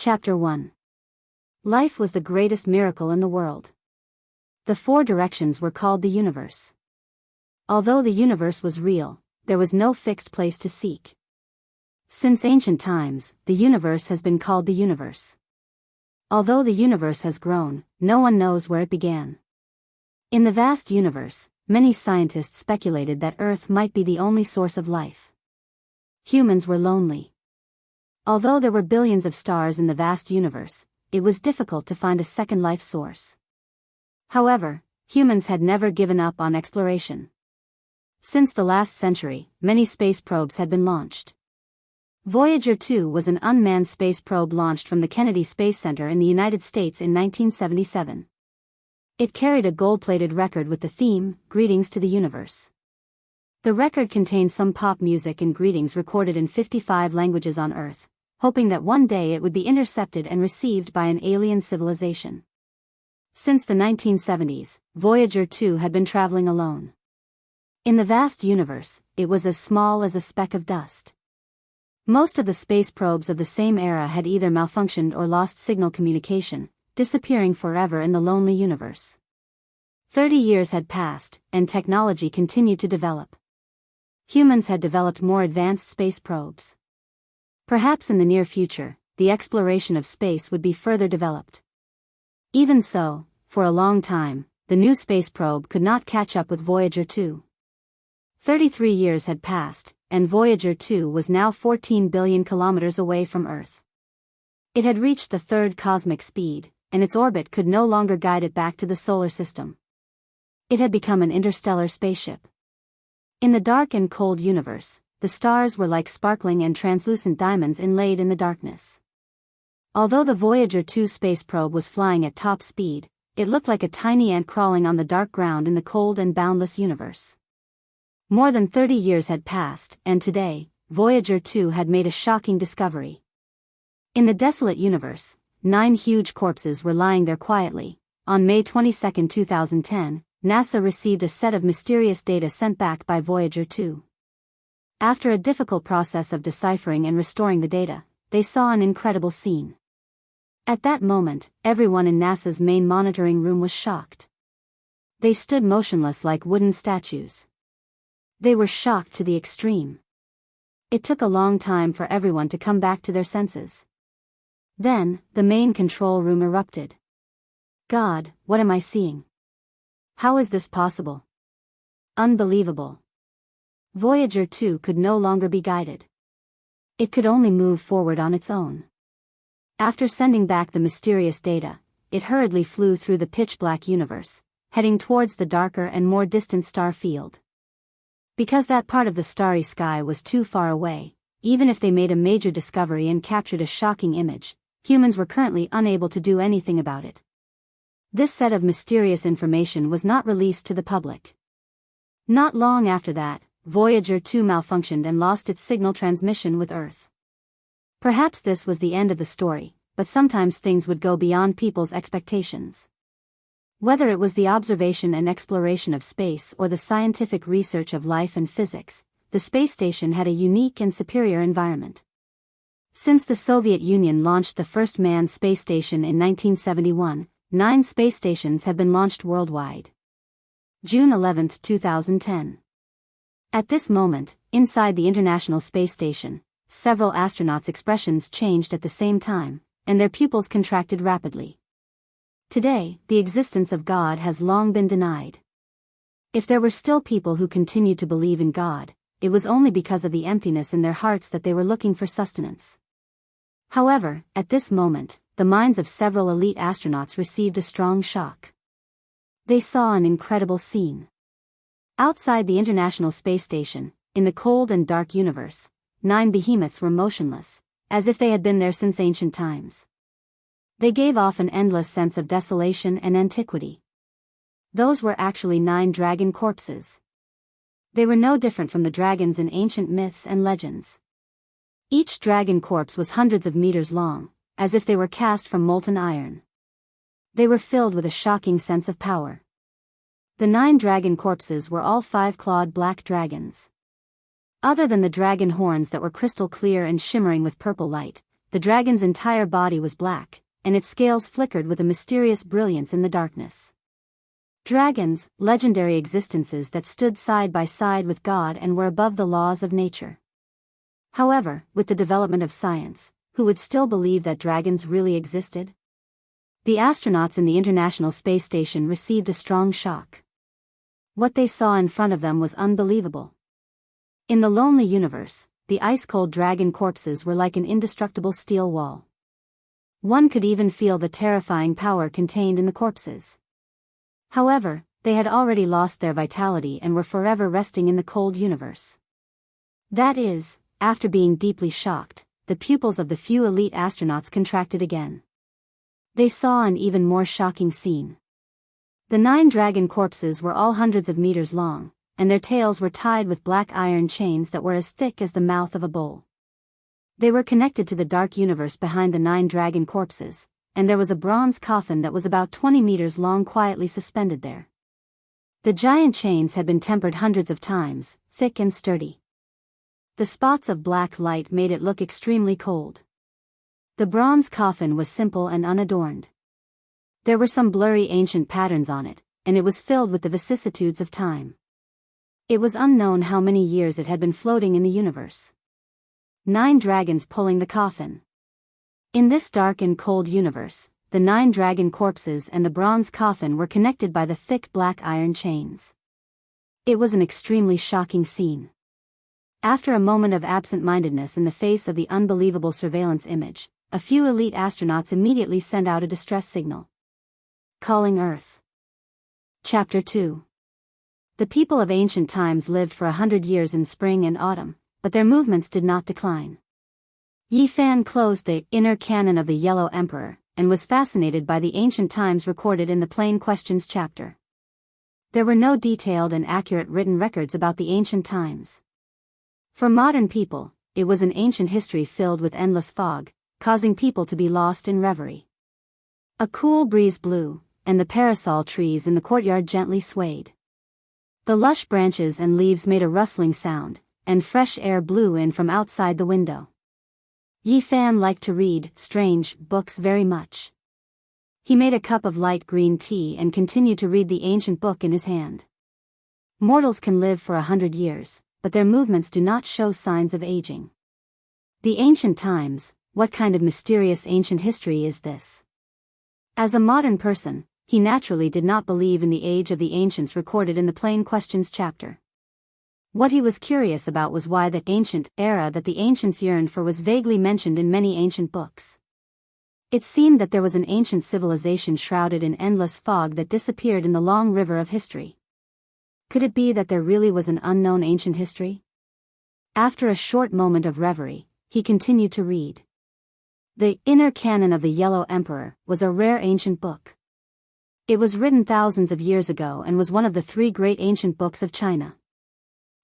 Chapter 1. Life was the greatest miracle in the world. The four directions were called the universe. Although the universe was real, there was no fixed place to seek. Since ancient times, the universe has been called the universe. Although the universe has grown, no one knows where it began. In the vast universe, many scientists speculated that Earth might be the only source of life. Humans were lonely. Although there were billions of stars in the vast universe, it was difficult to find a second life source. However, humans had never given up on exploration. Since the last century, many space probes had been launched. Voyager 2 was an unmanned space probe launched from the Kennedy Space Center in the United States in 1977. It carried a gold-plated record with the theme, "Greetings to the Universe." The record contained some pop music and greetings recorded in 55 languages on Earth, hoping that one day it would be intercepted and received by an alien civilization. Since the 1970s, Voyager 2 had been traveling alone. In the vast universe, it was as small as a speck of dust. Most of the space probes of the same era had either malfunctioned or lost signal communication, disappearing forever in the lonely universe. 30 years had passed, and technology continued to develop. Humans had developed more advanced space probes. Perhaps in the near future, the exploration of space would be further developed. Even so, for a long time, the new space probe could not catch up with Voyager 2. 33 years had passed, and Voyager 2 was now 14 billion kilometers away from Earth. It had reached the third cosmic speed, and its orbit could no longer guide it back to the solar system. It had become an interstellar spaceship. In the dark and cold universe, the stars were like sparkling and translucent diamonds inlaid in the darkness. Although the Voyager 2 space probe was flying at top speed, it looked like a tiny ant crawling on the dark ground in the cold and boundless universe. More than 30 years had passed, and today, Voyager 2 had made a shocking discovery. In the desolate universe, 9 huge corpses were lying there quietly. On May 22, 2010, NASA received a set of mysterious data sent back by Voyager 2. After a difficult process of deciphering and restoring the data, they saw an incredible scene. At that moment, everyone in NASA's main monitoring room was shocked. They stood motionless like wooden statues. They were shocked to the extreme. It took a long time for everyone to come back to their senses. Then, the main control room erupted. "God, what am I seeing? How is this possible? Unbelievable." Voyager 2 could no longer be guided. It could only move forward on its own. After sending back the mysterious data, it hurriedly flew through the pitch-black universe, heading towards the darker and more distant star field. Because that part of the starry sky was too far away, even if they made a major discovery and captured a shocking image, humans were currently unable to do anything about it. This set of mysterious information was not released to the public. Not long after that, Voyager 2 malfunctioned and lost its signal transmission with Earth. Perhaps this was the end of the story, but sometimes things would go beyond people's expectations. Whether it was the observation and exploration of space or the scientific research of life and physics, the space station had a unique and superior environment. Since the Soviet Union launched the first manned space station in 1971, 9 space stations have been launched worldwide. June 11, 2010. At this moment, inside the International Space Station, several astronauts' expressions changed at the same time, and their pupils contracted rapidly. Today, the existence of God has long been denied. If there were still people who continued to believe in God, it was only because of the emptiness in their hearts that they were looking for sustenance. However, at this moment, the minds of several elite astronauts received a strong shock. They saw an incredible scene. Outside the International Space Station, in the cold and dark universe, 9 behemoths were motionless, as if they had been there since ancient times. They gave off an endless sense of desolation and antiquity. Those were actually 9 dragon corpses. They were no different from the dragons in ancient myths and legends. Each dragon corpse was hundreds of meters long, as if they were cast from molten iron. They were filled with a shocking sense of power. The 9 dragon corpses were all 5-clawed black dragons. Other than the dragon horns that were crystal clear and shimmering with purple light, the dragon's entire body was black, and its scales flickered with a mysterious brilliance in the darkness. Dragons, legendary existences that stood side by side with God and were above the laws of nature. However, with the development of science, who would still believe that dragons really existed? The astronauts in the International Space Station received a strong shock. What they saw in front of them was unbelievable. In the lonely universe, the ice-cold dragon corpses were like an indestructible steel wall. One could even feel the terrifying power contained in the corpses. However, they had already lost their vitality and were forever resting in the cold universe. That is, after being deeply shocked, the pupils of the few elite astronauts contracted again. They saw an even more shocking scene. The 9 dragon corpses were all hundreds of meters long, and their tails were tied with black iron chains that were as thick as the mouth of a bowl. They were connected to the dark universe behind the 9 dragon corpses, and there was a bronze coffin that was about 20 meters long quietly suspended there. The giant chains had been tempered hundreds of times, thick and sturdy. The spots of black light made it look extremely cold. The bronze coffin was simple and unadorned. There were some blurry ancient patterns on it, and it was filled with the vicissitudes of time. It was unknown how many years it had been floating in the universe. 9 dragons pulling the coffin. In this dark and cold universe, the 9 dragon corpses and the bronze coffin were connected by the thick black iron chains. It was an extremely shocking scene. After a moment of absent-mindedness in the face of the unbelievable surveillance image, a few elite astronauts immediately sent out a distress signal. Calling Earth. Chapter 2. The people of ancient times lived for 100 years in spring and autumn, but their movements did not decline. Yi Fan closed the inner canon of the Yellow Emperor, and was fascinated by the ancient times recorded in the Plain Questions chapter. There were no detailed and accurate written records about the ancient times. For modern people, it was an ancient history filled with endless fog, causing people to be lost in reverie. A cool breeze blew, and the parasol trees in the courtyard gently swayed. The lush branches and leaves made a rustling sound, and fresh air blew in from outside the window. Yi Fan liked to read strange books very much. He made a cup of light green tea and continued to read the ancient book in his hand. Mortals can live for 100 years, but their movements do not show signs of aging. The ancient times, what kind of mysterious ancient history is this? As a modern person, he naturally did not believe in the age of the ancients recorded in the Plain Questions chapter. What he was curious about was why the ancient era that the ancients yearned for was vaguely mentioned in many ancient books. It seemed that there was an ancient civilization shrouded in endless fog that disappeared in the long river of history. Could it be that there really was an unknown ancient history? After a short moment of reverie, he continued to read. The Inner Canon of the Yellow Emperor was a rare ancient book. It was written thousands of years ago and was one of the 3 great ancient books of China.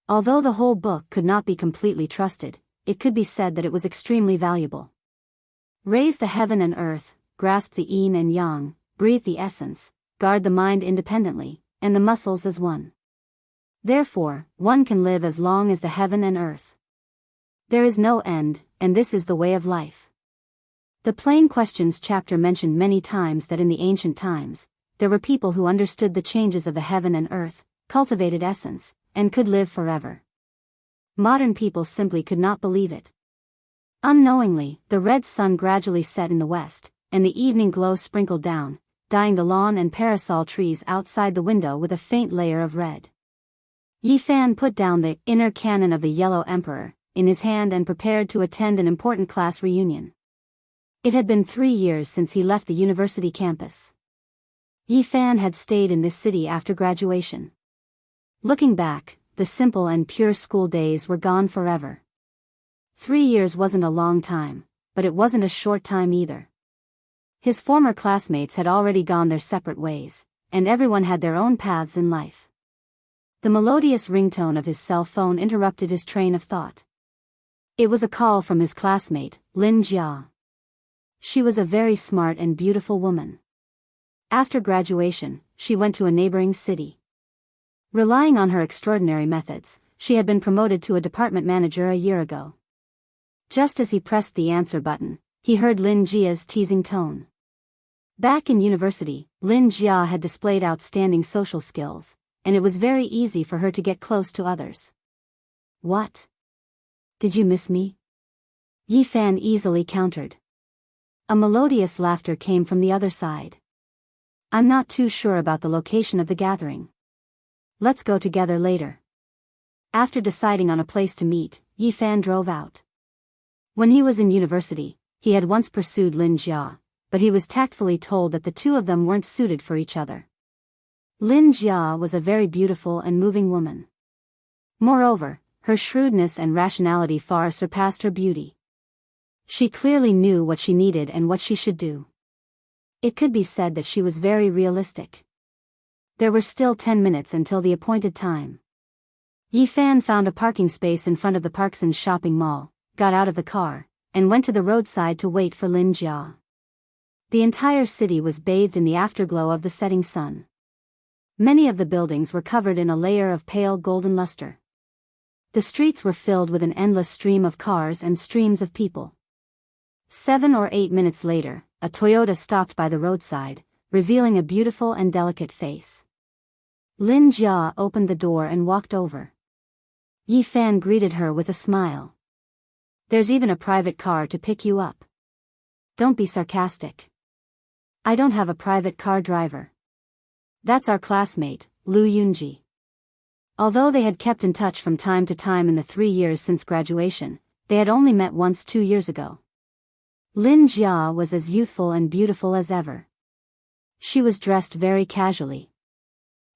Although the whole book could not be completely trusted, it could be said that it was extremely valuable. Raise the heaven and earth, grasp the yin and yang, breathe the essence, guard the mind independently, and the muscles as one. Therefore, one can live as long as the heaven and earth. There is no end, and this is the way of life. The Plain Questions chapter mentioned many times that in the ancient times, there were people who understood the changes of the heaven and earth, cultivated essence, and could live forever. Modern people simply could not believe it. Unknowingly, the red sun gradually set in the west, and the evening glow sprinkled down, dyeing the lawn and parasol trees outside the window with a faint layer of red. Yi Fan put down the Inner Canon of the Yellow Emperor in his hand and prepared to attend an important class reunion. It had been 3 years since he left the university campus. Yi Fan had stayed in this city after graduation. Looking back, the simple and pure school days were gone forever. 3 years wasn't a long time, but it wasn't a short time either. His former classmates had already gone their separate ways, and everyone had their own paths in life. The melodious ringtone of his cell phone interrupted his train of thought. It was a call from his classmate, Lin Jia. She was a very smart and beautiful woman. After graduation, she went to a neighboring city. Relying on her extraordinary methods, she had been promoted to a department manager a year ago. Just as he pressed the answer button, he heard Lin Jia's teasing tone. Back in university, Lin Jia had displayed outstanding social skills, and it was very easy for her to get close to others. What? Did you miss me? Yi Fan easily countered. A melodious laughter came from the other side. I'm not too sure about the location of the gathering. Let's go together later. After deciding on a place to meet, Yi Fan drove out. When he was in university, he had once pursued Lin Jia, but he was tactfully told that the two of them weren't suited for each other. Lin Jia was a very beautiful and moving woman. Moreover, her shrewdness and rationality far surpassed her beauty. She clearly knew what she needed and what she should do. It could be said that she was very realistic. There were still 10 minutes until the appointed time. Yi Fan found a parking space in front of the Parkson's shopping mall, got out of the car, and went to the roadside to wait for Lin Jia. The entire city was bathed in the afterglow of the setting sun. Many of the buildings were covered in a layer of pale golden luster. The streets were filled with an endless stream of cars and streams of people. 7 or 8 minutes later, a Toyota stopped by the roadside, revealing a beautiful and delicate face. Lin Jia opened the door and walked over. Yi Fan greeted her with a smile. There's even a private car to pick you up. Don't be sarcastic. I don't have a private car driver. That's our classmate, Lu Yunji. Although they had kept in touch from time to time in the 3 years since graduation, they had only met once 2 years ago. Lin Jia was as youthful and beautiful as ever. She was dressed very casually.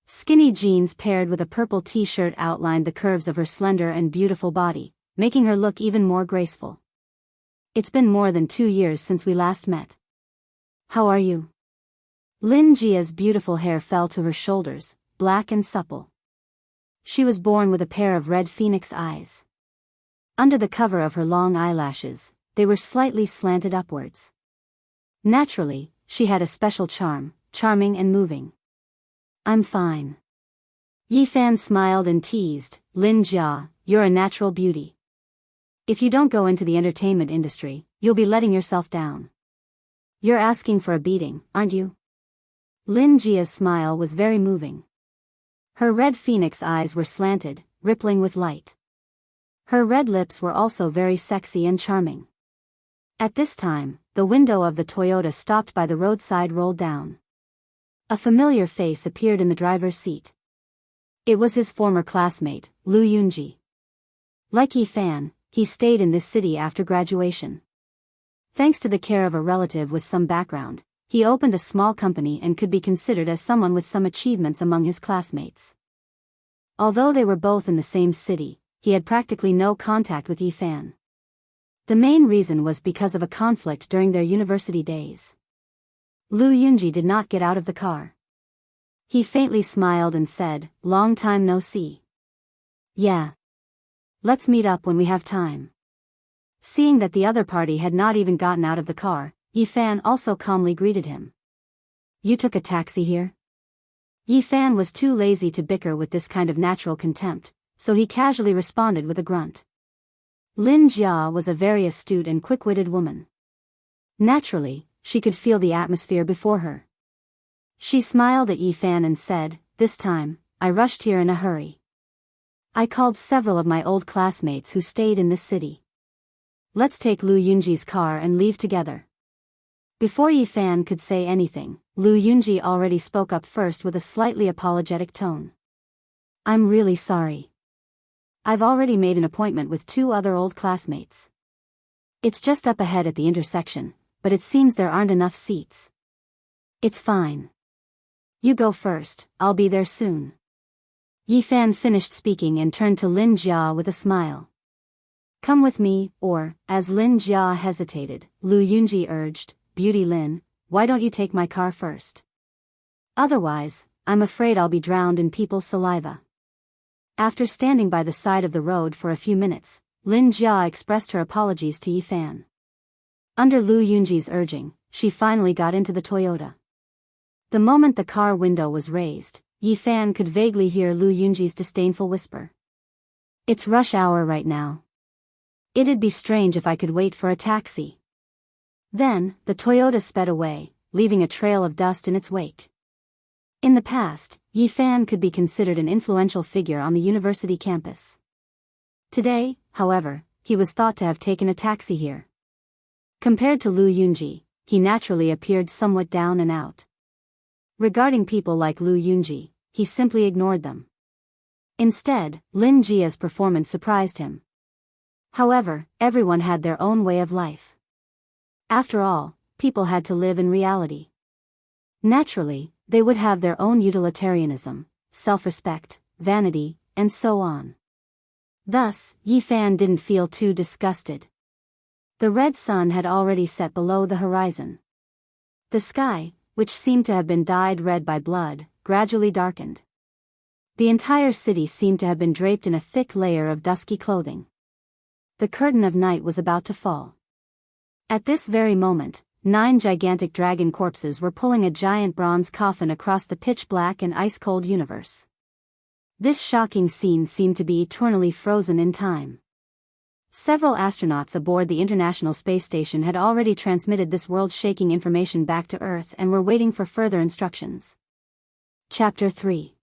Skinny jeans paired with a purple t-shirt outlined the curves of her slender and beautiful body, making her look even more graceful. It's been more than 2 years since we last met. How are you? Lin Jia's beautiful hair fell to her shoulders, black and supple. She was born with a pair of red phoenix eyes. Under the cover of her long eyelashes, they were slightly slanted upwards. Naturally, she had a special charm, charming and moving. I'm fine. Yi Fan smiled and teased, Lin Jia, you're a natural beauty. If you don't go into the entertainment industry, you'll be letting yourself down. You're asking for a beating, aren't you? Lin Jia's smile was very moving. Her red phoenix eyes were slanted, rippling with light. Her red lips were also very sexy and charming. At this time, the window of the Toyota stopped by the roadside rolled down. A familiar face appeared in the driver's seat. It was his former classmate, Lu Yunji. Like Yi Fan, he stayed in this city after graduation. Thanks to the care of a relative with some background, he opened a small company and could be considered as someone with some achievements among his classmates. Although they were both in the same city, he had practically no contact with Yi Fan. The main reason was because of a conflict during their university days. Lu Yunji did not get out of the car. He faintly smiled and said, "Long time no see." Yeah. Let's meet up when we have time. Seeing that the other party had not even gotten out of the car, Yi Fan also calmly greeted him. You took a taxi here? Yi Fan was too lazy to bicker with this kind of natural contempt, so he casually responded with a grunt. Lin Jia was a very astute and quick-witted woman. Naturally, she could feel the atmosphere before her. She smiled at Yi Fan and said, "This time, I rushed here in a hurry. I called several of my old classmates who stayed in this city. Let's take Lu Yunji's car and leave together." Before Yi Fan could say anything, Lu Yunji already spoke up first with a slightly apologetic tone. I'm really sorry. I've already made an appointment with 2 other old classmates. It's just up ahead at the intersection, but it seems there aren't enough seats. It's fine. You go first, I'll be there soon. Yi Fan finished speaking and turned to Lin Jia with a smile. Come with me, or, as Lin Jia hesitated, Lu Yunji urged, Beauty Lin, why don't you take my car first? Otherwise, I'm afraid I'll be drowned in people's saliva. After standing by the side of the road for a few minutes, Lin Jia expressed her apologies to Yi Fan. Under Lu Yunji's urging, she finally got into the Toyota. The moment the car window was raised, Yi Fan could vaguely hear Lu Yunji's disdainful whisper. It's rush hour right now. It'd be strange if I could wait for a taxi. Then, the Toyota sped away, leaving a trail of dust in its wake. In the past, Yi Fan could be considered an influential figure on the university campus. Today, however, he was thought to have taken a taxi here. Compared to Lu Yunji, he naturally appeared somewhat down and out. Regarding people like Lu Yunji, he simply ignored them. Instead, Lin Jia's performance surprised him. However, everyone had their own way of life. After all, people had to live in reality. Naturally, they would have their own utilitarianism, self-respect, vanity, and so on. Thus, Yi Fan didn't feel too disgusted. The red sun had already set below the horizon. The sky, which seemed to have been dyed red by blood, gradually darkened. The entire city seemed to have been draped in a thick layer of dusky clothing. The curtain of night was about to fall. At this very moment, 9 gigantic dragon corpses were pulling a giant bronze coffin across the pitch-black and ice-cold universe. This shocking scene seemed to be eternally frozen in time. Several astronauts aboard the International Space Station had already transmitted this world-shaking information back to Earth and were waiting for further instructions. Chapter 3.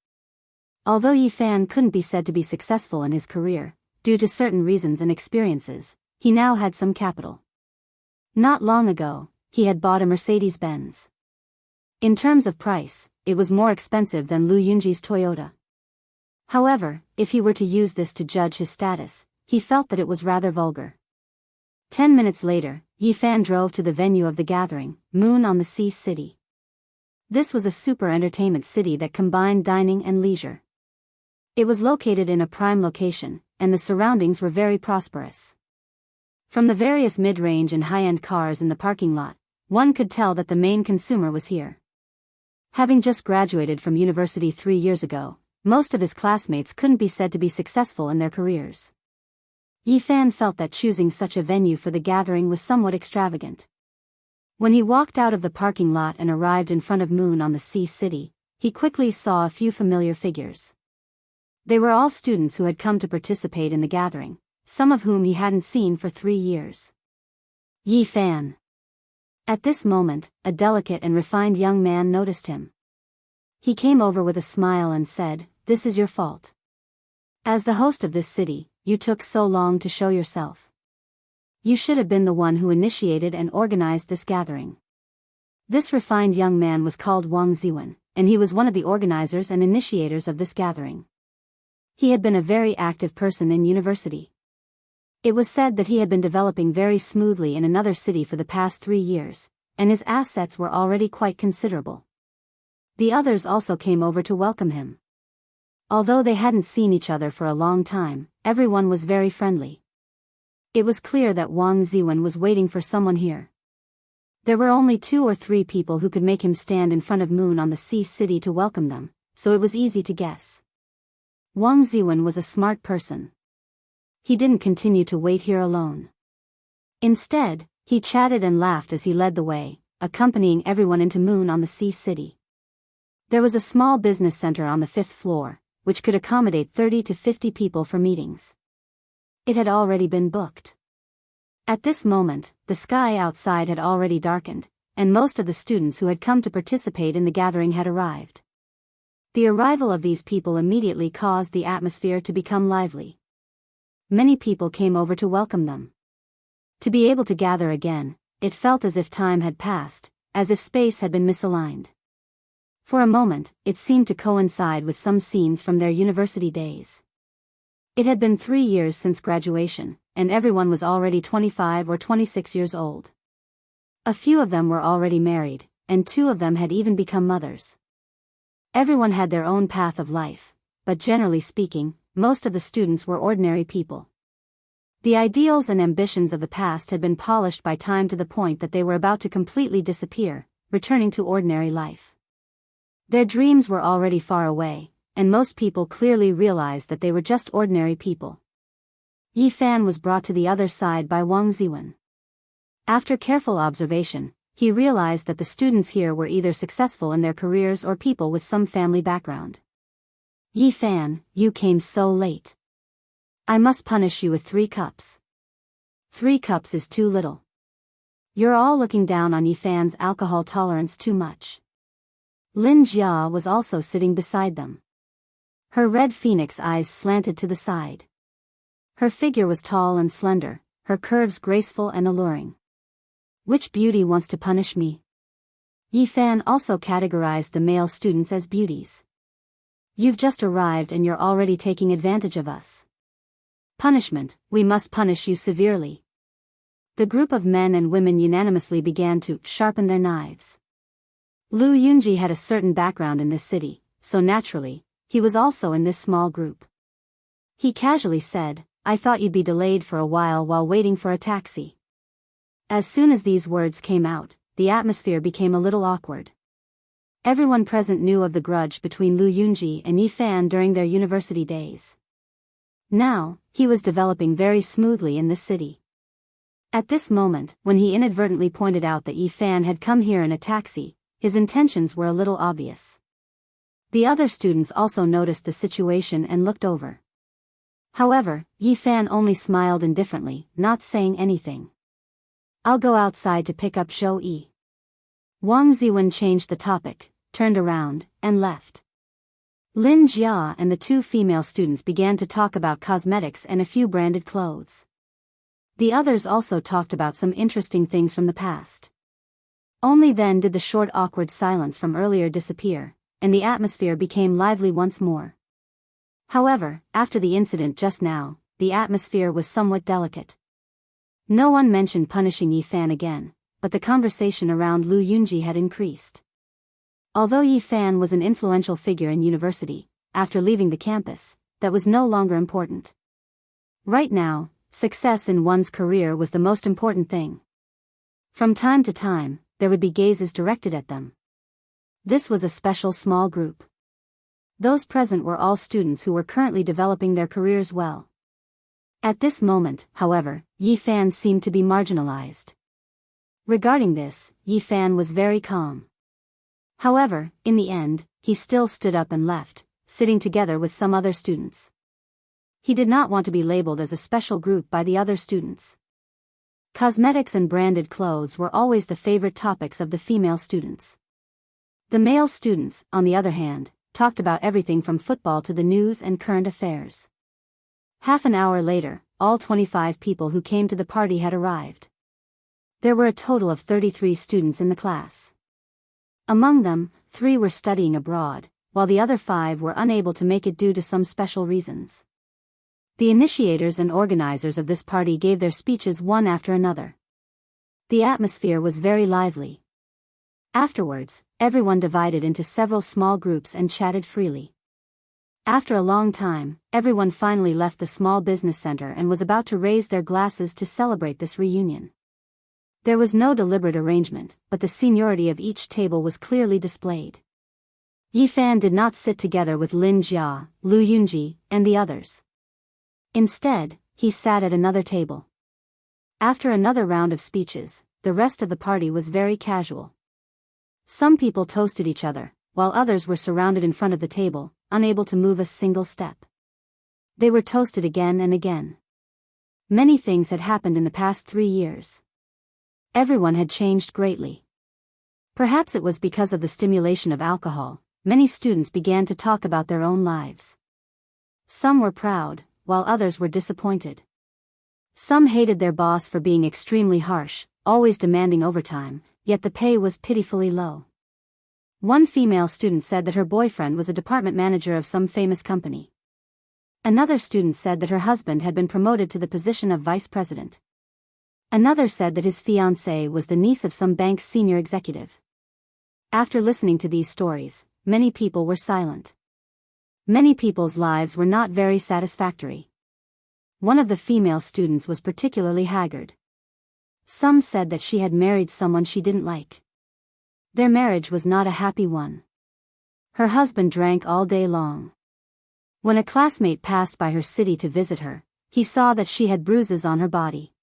Although Yi Fan couldn't be said to be successful in his career, due to certain reasons and experiences, he now had some capital. Not long ago, he had bought a Mercedes-Benz. In terms of price, it was more expensive than Lu Yunji's Toyota. However, if he were to use this to judge his status, he felt that it was rather vulgar. 10 minutes later, Yi Fan drove to the venue of the gathering, Moon on the Sea City. This was a super entertainment city that combined dining and leisure. It was located in a prime location, and the surroundings were very prosperous. From the various mid-range and high-end cars in the parking lot, one could tell that the main consumer was here. Having just graduated from university 3 years ago, most of his classmates couldn't be said to be successful in their careers. Yi Fan felt that choosing such a venue for the gathering was somewhat extravagant. When he walked out of the parking lot and arrived in front of Moon on the Sea City, he quickly saw a few familiar figures. They were all students who had come to participate in the gathering, some of whom he hadn't seen for 3 years. Yi Fan. At this moment, a delicate and refined young man noticed him. He came over with a smile and said, "This is your fault. As the host of this city, you took so long to show yourself. You should have been the one who initiated and organized this gathering." This refined young man was called Wang Ziwen, and he was one of the organizers and initiators of this gathering. He had been a very active person in university. It was said that he had been developing very smoothly in another city for the past 3 years, and his assets were already quite considerable. The others also came over to welcome him. Although they hadn't seen each other for a long time, everyone was very friendly. It was clear that Wang Ziwen was waiting for someone here. There were only 2 or 3 people who could make him stand in front of Moon on the Sea City to welcome them, so it was easy to guess. Wang Ziwen was a smart person. He didn't continue to wait here alone. Instead, he chatted and laughed as he led the way, accompanying everyone into Moon on the Sea City. There was a small business center on the 5th floor, which could accommodate 30 to 50 people for meetings. It had already been booked. At this moment, the sky outside had already darkened, and most of the students who had come to participate in the gathering had arrived. The arrival of these people immediately caused the atmosphere to become lively. Many people came over to welcome them. To be able to gather again, it felt as if time had passed, as if space had been misaligned. For a moment, it seemed to coincide with some scenes from their university days. It had been 3 years since graduation, and everyone was already 25 or 26 years old. A few of them were already married, and 2 of them had even become mothers. Everyone had their own path of life, but generally speaking, most of the students were ordinary people. The ideals and ambitions of the past had been polished by time to the point that they were about to completely disappear, returning to ordinary life. Their dreams were already far away, and most people clearly realized that they were just ordinary people. Yi Fan was brought to the other side by Wang Ziwen. After careful observation, he realized that the students here were either successful in their careers or people with some family background. "Yi Fan, you came so late. I must punish you with 3 cups. 3 cups is too little." You're all looking down on Yifan's alcohol tolerance too much. Lin Jia was also sitting beside them. Her red phoenix eyes slanted to the side. Her figure was tall and slender, her curves graceful and alluring. Which beauty wants to punish me? Yifan also categorized the male students as beauties. You've just arrived and you're already taking advantage of us. Punishment, we must punish you severely. The group of men and women unanimously began to sharpen their knives. Lu Yunji had a certain background in this city, so naturally, he was also in this small group. He casually said, I thought you'd be delayed for a while waiting for a taxi. As soon as these words came out, the atmosphere became a little awkward. Everyone present knew of the grudge between Lu Yunji and Yifan during their university days. Now, he was developing very smoothly in this city. At this moment, when he inadvertently pointed out that Yifan had come here in a taxi, his intentions were a little obvious. The other students also noticed the situation and looked over. However, Yifan only smiled indifferently, not saying anything. I'll go outside to pick up Zhou Yi. Wang Ziwen changed the topic, turned around, and left. Lin Jia and the two female students began to talk about cosmetics and a few branded clothes. The others also talked about some interesting things from the past. Only then did the short awkward silence from earlier disappear, and the atmosphere became lively once more. However, after the incident just now, the atmosphere was somewhat delicate. No one mentioned punishing Yifan again, but the conversation around Lu Yunji had increased. Although Yifan was an influential figure in university, after leaving the campus, that was no longer important. Right now, success in one's career was the most important thing. From time to time, there would be gazes directed at them. This was a special small group. Those present were all students who were currently developing their careers well. At this moment, however, Yifan seemed to be marginalized. Regarding this, Yifan was very calm. However, in the end, he still stood up and left, sitting together with some other students. He did not want to be labeled as a special group by the other students. Cosmetics and branded clothes were always the favorite topics of the female students. The male students, on the other hand, talked about everything from football to the news and current affairs. Half an hour later, all 25 people who came to the party had arrived. There were a total of 33 students in the class. Among them, 3 were studying abroad, while the other 5 were unable to make it due to some special reasons. The initiators and organizers of this party gave their speeches one after another. The atmosphere was very lively. Afterwards, everyone divided into several small groups and chatted freely. After a long time, everyone finally left the small business center and was about to raise their glasses to celebrate this reunion. There was no deliberate arrangement, but the seniority of each table was clearly displayed. Yifan did not sit together with Lin Jia, Lu Yunji, and the others. Instead, he sat at another table. After another round of speeches, the rest of the party was very casual. Some people toasted each other, while others were surrounded in front of the table, unable to move a single step. They were toasted again and again. Many things had happened in the past 3 years. Everyone had changed greatly. Perhaps it was because of the stimulation of alcohol, many students began to talk about their own lives. Some were proud, while others were disappointed. Some hated their boss for being extremely harsh, always demanding overtime, yet the pay was pitifully low. One female student said that her boyfriend was a department manager of some famous company. Another student said that her husband had been promoted to the position of vice president. Another said that his fiancée was the niece of some bank's senior executive. After listening to these stories, many people were silent. Many people's lives were not very satisfactory. One of the female students was particularly haggard. Some said that she had married someone she didn't like. Their marriage was not a happy one. Her husband drank all day long. When a classmate passed by her city to visit her, he saw that she had bruises on her body.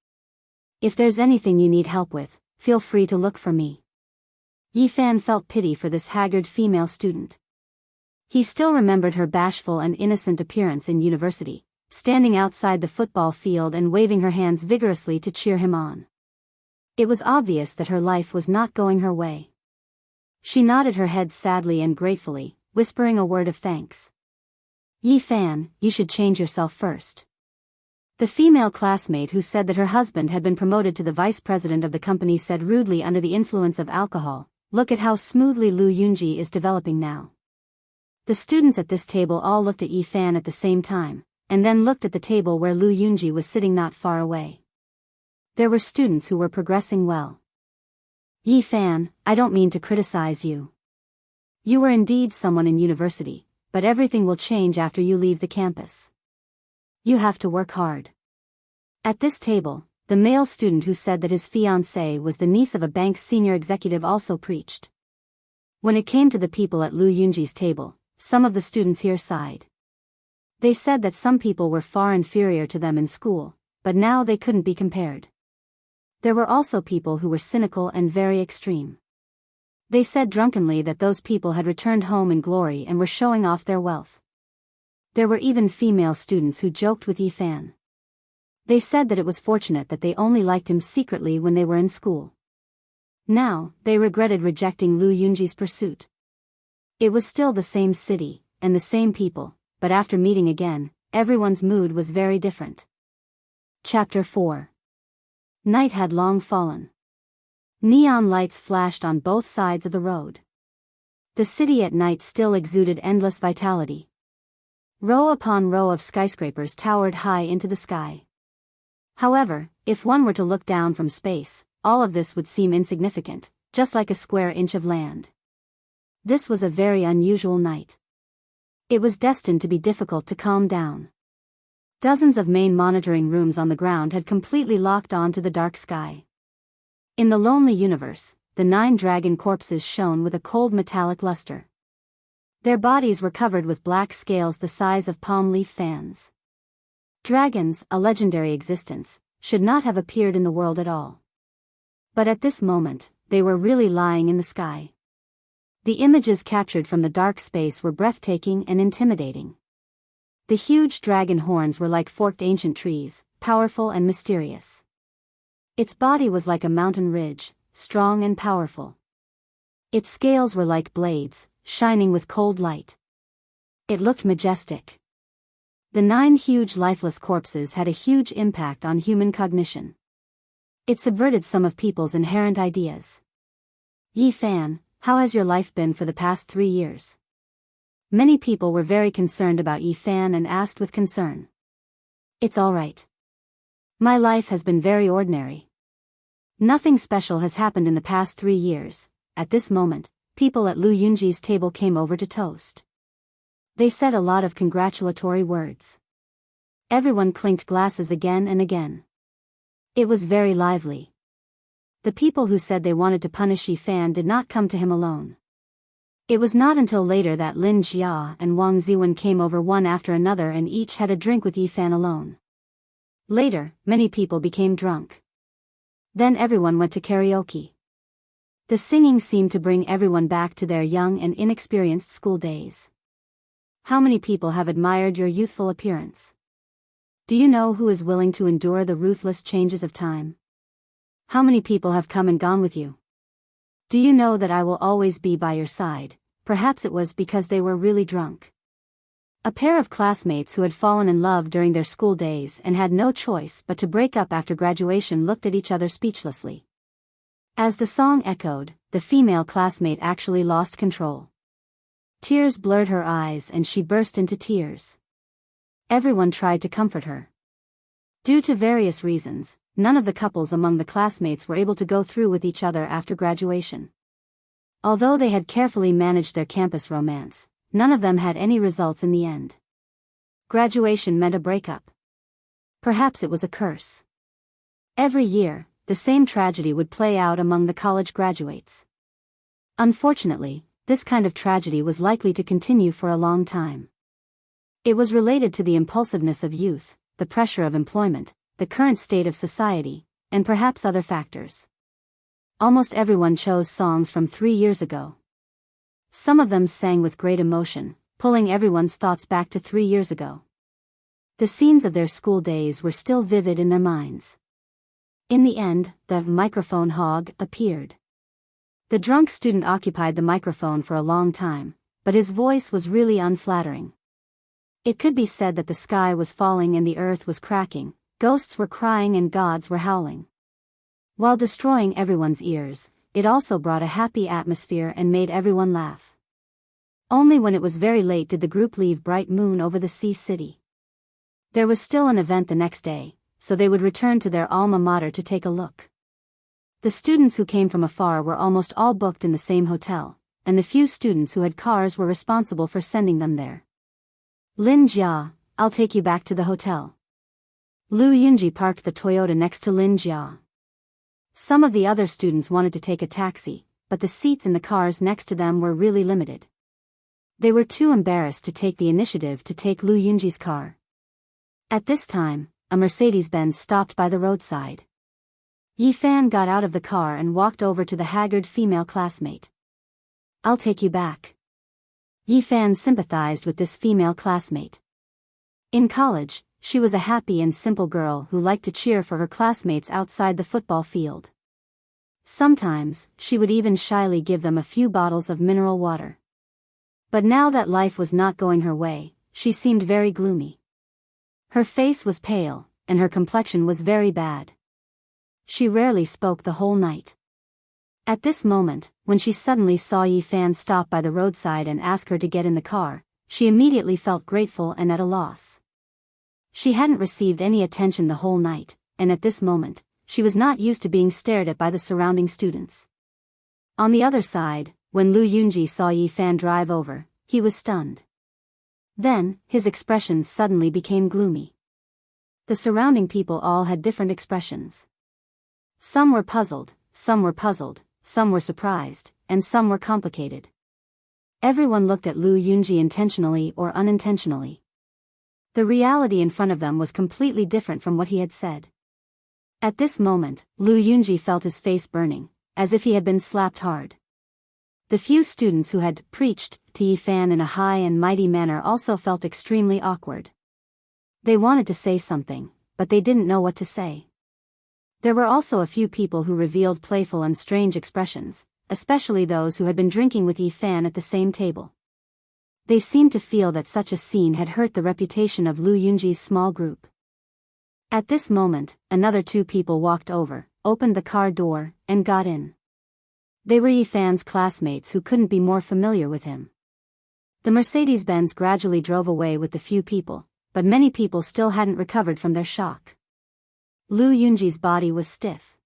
If there's anything you need help with, feel free to look for me. Yifan felt pity for this haggard female student. He still remembered her bashful and innocent appearance in university, standing outside the football field and waving her hands vigorously to cheer him on. It was obvious that her life was not going her way. She nodded her head sadly and gratefully, whispering a word of thanks. "Yi Fan, you should change yourself first." The female classmate who said that her husband had been promoted to the vice president of the company said rudely under the influence of alcohol, "Look at how smoothly Lu Yunji is developing now." The students at this table all looked at Yi Fan at the same time, and then looked at the table where Lu Yunji was sitting not far away. There were students who were progressing well. "Yi Fan, I don't mean to criticize you. You were indeed someone in university, but everything will change after you leave the campus. You have to work hard." At this table, the male student who said that his fiancée was the niece of a bank's senior executive also preached. When it came to the people at Lu Yunji's table, some of the students here sighed. They said that some people were far inferior to them in school, but now they couldn't be compared. There were also people who were cynical and very extreme. They said drunkenly that those people had returned home in glory and were showing off their wealth. There were even female students who joked with Yi Fan. They said that it was fortunate that they only liked him secretly when they were in school. Now, they regretted rejecting Lu Yunji's pursuit. It was still the same city, and the same people, but after meeting again, everyone's mood was very different. Chapter 4. Night had long fallen. Neon lights flashed on both sides of the road. The city at night still exuded endless vitality. Row upon row of skyscrapers towered high into the sky. However, if one were to look down from space, all of this would seem insignificant, just like a square inch of land. This was a very unusual night. It was destined to be difficult to calm down. Dozens of main monitoring rooms on the ground had completely locked on to the dark sky. In the lonely universe, the 9 dragon corpses shone with a cold metallic luster. Their bodies were covered with black scales the size of palm leaf fans. Dragons, a legendary existence, should not have appeared in the world at all. But at this moment, they were really lying in the sky. The images captured from the dark space were breathtaking and intimidating. The huge dragon horns were like forked ancient trees, powerful and mysterious. Its body was like a mountain ridge, strong and powerful. Its scales were like blades, shining with cold light. It looked majestic. The 9 huge lifeless corpses had a huge impact on human cognition. It subverted some of people's inherent ideas. "Yi Fan, how has your life been for the past 3 years?" Many people were very concerned about Yi Fan and asked with concern. "It's all right. My life has been very ordinary. Nothing special has happened in the past 3 years." At this moment, people at Lu Yunji's table came over to toast. They said a lot of congratulatory words. Everyone clinked glasses again and again. It was very lively. The people who said they wanted to punish Yi Fan did not come to him alone. It was not until later that Lin Jia and Wang Ziwen came over one after another and each had a drink with Yi Fan alone. Later, many people became drunk. Then everyone went to karaoke. The singing seemed to bring everyone back to their young and inexperienced school days. How many people have admired your youthful appearance? Do you know who is willing to endure the ruthless changes of time? How many people have come and gone with you? Do you know that I will always be by your side? Perhaps it was because they were really drunk. A pair of classmates who had fallen in love during their school days and had no choice but to break up after graduation looked at each other speechlessly. As the song echoed, the female classmate actually lost control. Tears blurred her eyes and she burst into tears. Everyone tried to comfort her. Due to various reasons, none of the couples among the classmates were able to go through with each other after graduation. Although they had carefully managed their campus romance, none of them had any results in the end. Graduation meant a breakup. Perhaps it was a curse. Every year, the same tragedy would play out among the college graduates. Unfortunately, this kind of tragedy was likely to continue for a long time. It was related to the impulsiveness of youth, the pressure of employment, the current state of society, and perhaps other factors. Almost everyone chose songs from 3 years ago. Some of them sang with great emotion, pulling everyone's thoughts back to 3 years ago. The scenes of their school days were still vivid in their minds. In the end, the microphone hog appeared. The drunk student occupied the microphone for a long time, but his voice was really unflattering. It could be said that the sky was falling and the earth was cracking, ghosts were crying and gods were howling. While destroying everyone's ears, it also brought a happy atmosphere and made everyone laugh. Only when it was very late did the group leave Bright Moon over the Sea City. There was still an event the next day, so they would return to their alma mater to take a look. The students who came from afar were almost all booked in the same hotel, and the few students who had cars were responsible for sending them there. Lin Jia, I'll take you back to the hotel. Lu Yunji parked the Toyota next to Lin Jia. Some of the other students wanted to take a taxi, but the seats in the cars next to them were really limited. They were too embarrassed to take the initiative to take Lu Yunji's car. At this time, a Mercedes-Benz stopped by the roadside. Yi Fan got out of the car and walked over to the haggard female classmate. I'll take you back. Yi Fan sympathized with this female classmate. In college, she was a happy and simple girl who liked to cheer for her classmates outside the football field. Sometimes, she would even shyly give them a few bottles of mineral water. But now that life was not going her way, she seemed very gloomy. Her face was pale, and her complexion was very bad. She rarely spoke the whole night. At this moment, when she suddenly saw Yi Fan stop by the roadside and ask her to get in the car, she immediately felt grateful and at a loss. She hadn't received any attention the whole night, and at this moment, she was not used to being stared at by the surrounding students. On the other side, when Lu Yunji saw Yi Fan drive over, he was stunned. Then, his expressions suddenly became gloomy. The surrounding people all had different expressions. Some were puzzled, some were surprised, and some were complicated. Everyone looked at Lu Yunji intentionally or unintentionally. The reality in front of them was completely different from what he had said. At this moment, Lu Yunji felt his face burning, as if he had been slapped hard. The few students who had preached to Yi Fan in a high and mighty manner also felt extremely awkward. They wanted to say something, but they didn't know what to say. There were also a few people who revealed playful and strange expressions, especially those who had been drinking with Yi Fan at the same table. They seemed to feel that such a scene had hurt the reputation of Lu Yunji's small group. At this moment, another two people walked over, opened the car door, and got in. They were Yi Fan's classmates who couldn't be more familiar with him. The Mercedes-Benz gradually drove away with the few people, but many people still hadn't recovered from their shock. Lu Yunji's body was stiff.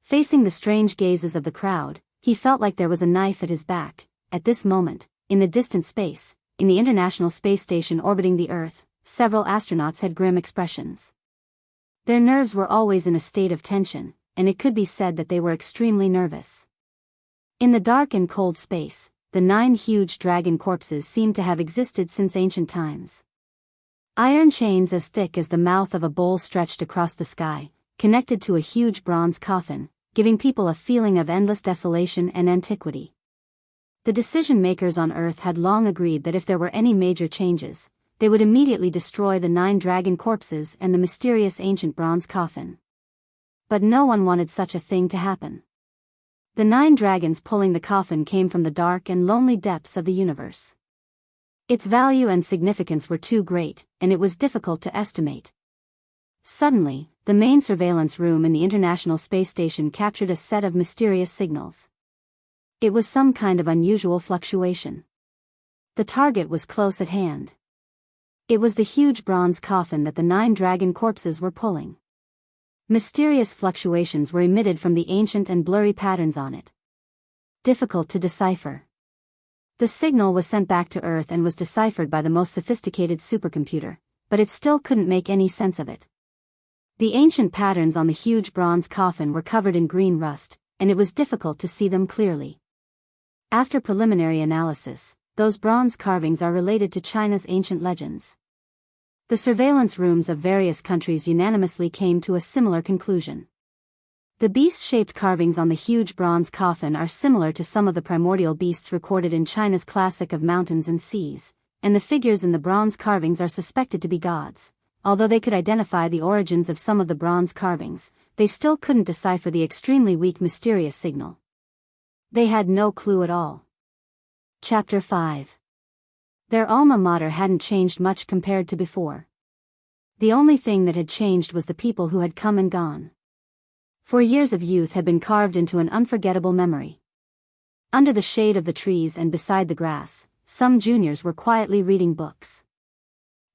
Facing the strange gazes of the crowd, he felt like there was a knife at his back. At this moment, in the distant space, in the International Space Station orbiting the Earth, several astronauts had grim expressions. Their nerves were always in a state of tension, and it could be said that they were extremely nervous. In the dark and cold space, the 9 huge dragon corpses seemed to have existed since ancient times. Iron chains as thick as the mouth of a bowl stretched across the sky, connected to a huge bronze coffin, giving people a feeling of endless desolation and antiquity. The decision-makers on Earth had long agreed that if there were any major changes, they would immediately destroy the 9 dragon corpses and the mysterious ancient bronze coffin. But no one wanted such a thing to happen. The 9 dragons pulling the coffin came from the dark and lonely depths of the universe. Its value and significance were too great, and it was difficult to estimate. Suddenly, the main surveillance room in the International Space Station captured a set of mysterious signals. It was some kind of unusual fluctuation. The target was close at hand. It was the huge bronze coffin that the 9 dragon corpses were pulling. Mysterious fluctuations were emitted from the ancient and blurry patterns on it. Difficult to decipher. The signal was sent back to Earth and was deciphered by the most sophisticated supercomputer, but it still couldn't make any sense of it. The ancient patterns on the huge bronze coffin were covered in green rust, and it was difficult to see them clearly. After preliminary analysis, those bronze carvings are related to China's ancient legends. The surveillance rooms of various countries unanimously came to a similar conclusion. The beast-shaped carvings on the huge bronze coffin are similar to some of the primordial beasts recorded in China's classic of mountains and seas, and the figures in the bronze carvings are suspected to be gods, although they could identify the origins of some of the bronze carvings, they still couldn't decipher the extremely weak mysterious signal. They had no clue at all. Chapter 5. Their alma mater hadn't changed much compared to before. The only thing that had changed was the people who had come and gone. 4 years of youth had been carved into an unforgettable memory. Under the shade of the trees and beside the grass, some juniors were quietly reading books.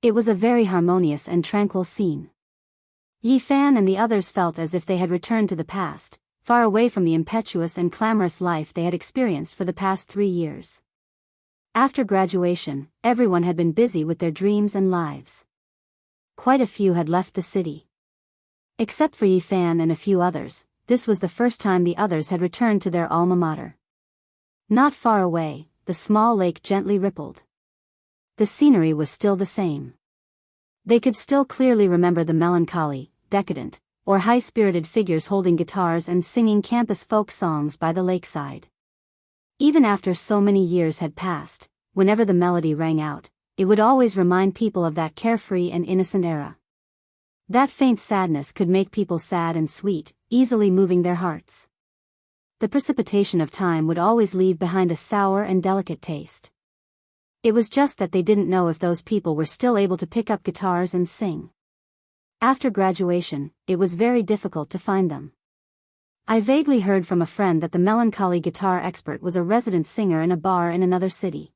It was a very harmonious and tranquil scene. Yi Fan and the others felt as if they had returned to the past, far away from the impetuous and clamorous life they had experienced for the past 3 years. After graduation, everyone had been busy with their dreams and lives. Quite a few had left the city. Except for Yi Fan and a few others, this was the first time the others had returned to their alma mater. Not far away, the small lake gently rippled. The scenery was still the same. They could still clearly remember the melancholy, decadent, or high-spirited figures holding guitars and singing campus folk songs by the lakeside. Even after so many years had passed, whenever the melody rang out, it would always remind people of that carefree and innocent era. That faint sadness could make people sad and sweet, easily moving their hearts. The precipitation of time would always leave behind a sour and delicate taste. It was just that they didn't know if those people were still able to pick up guitars and sing. After graduation, it was very difficult to find them. I vaguely heard from a friend that the melancholy guitar expert was a resident singer in a bar in another city.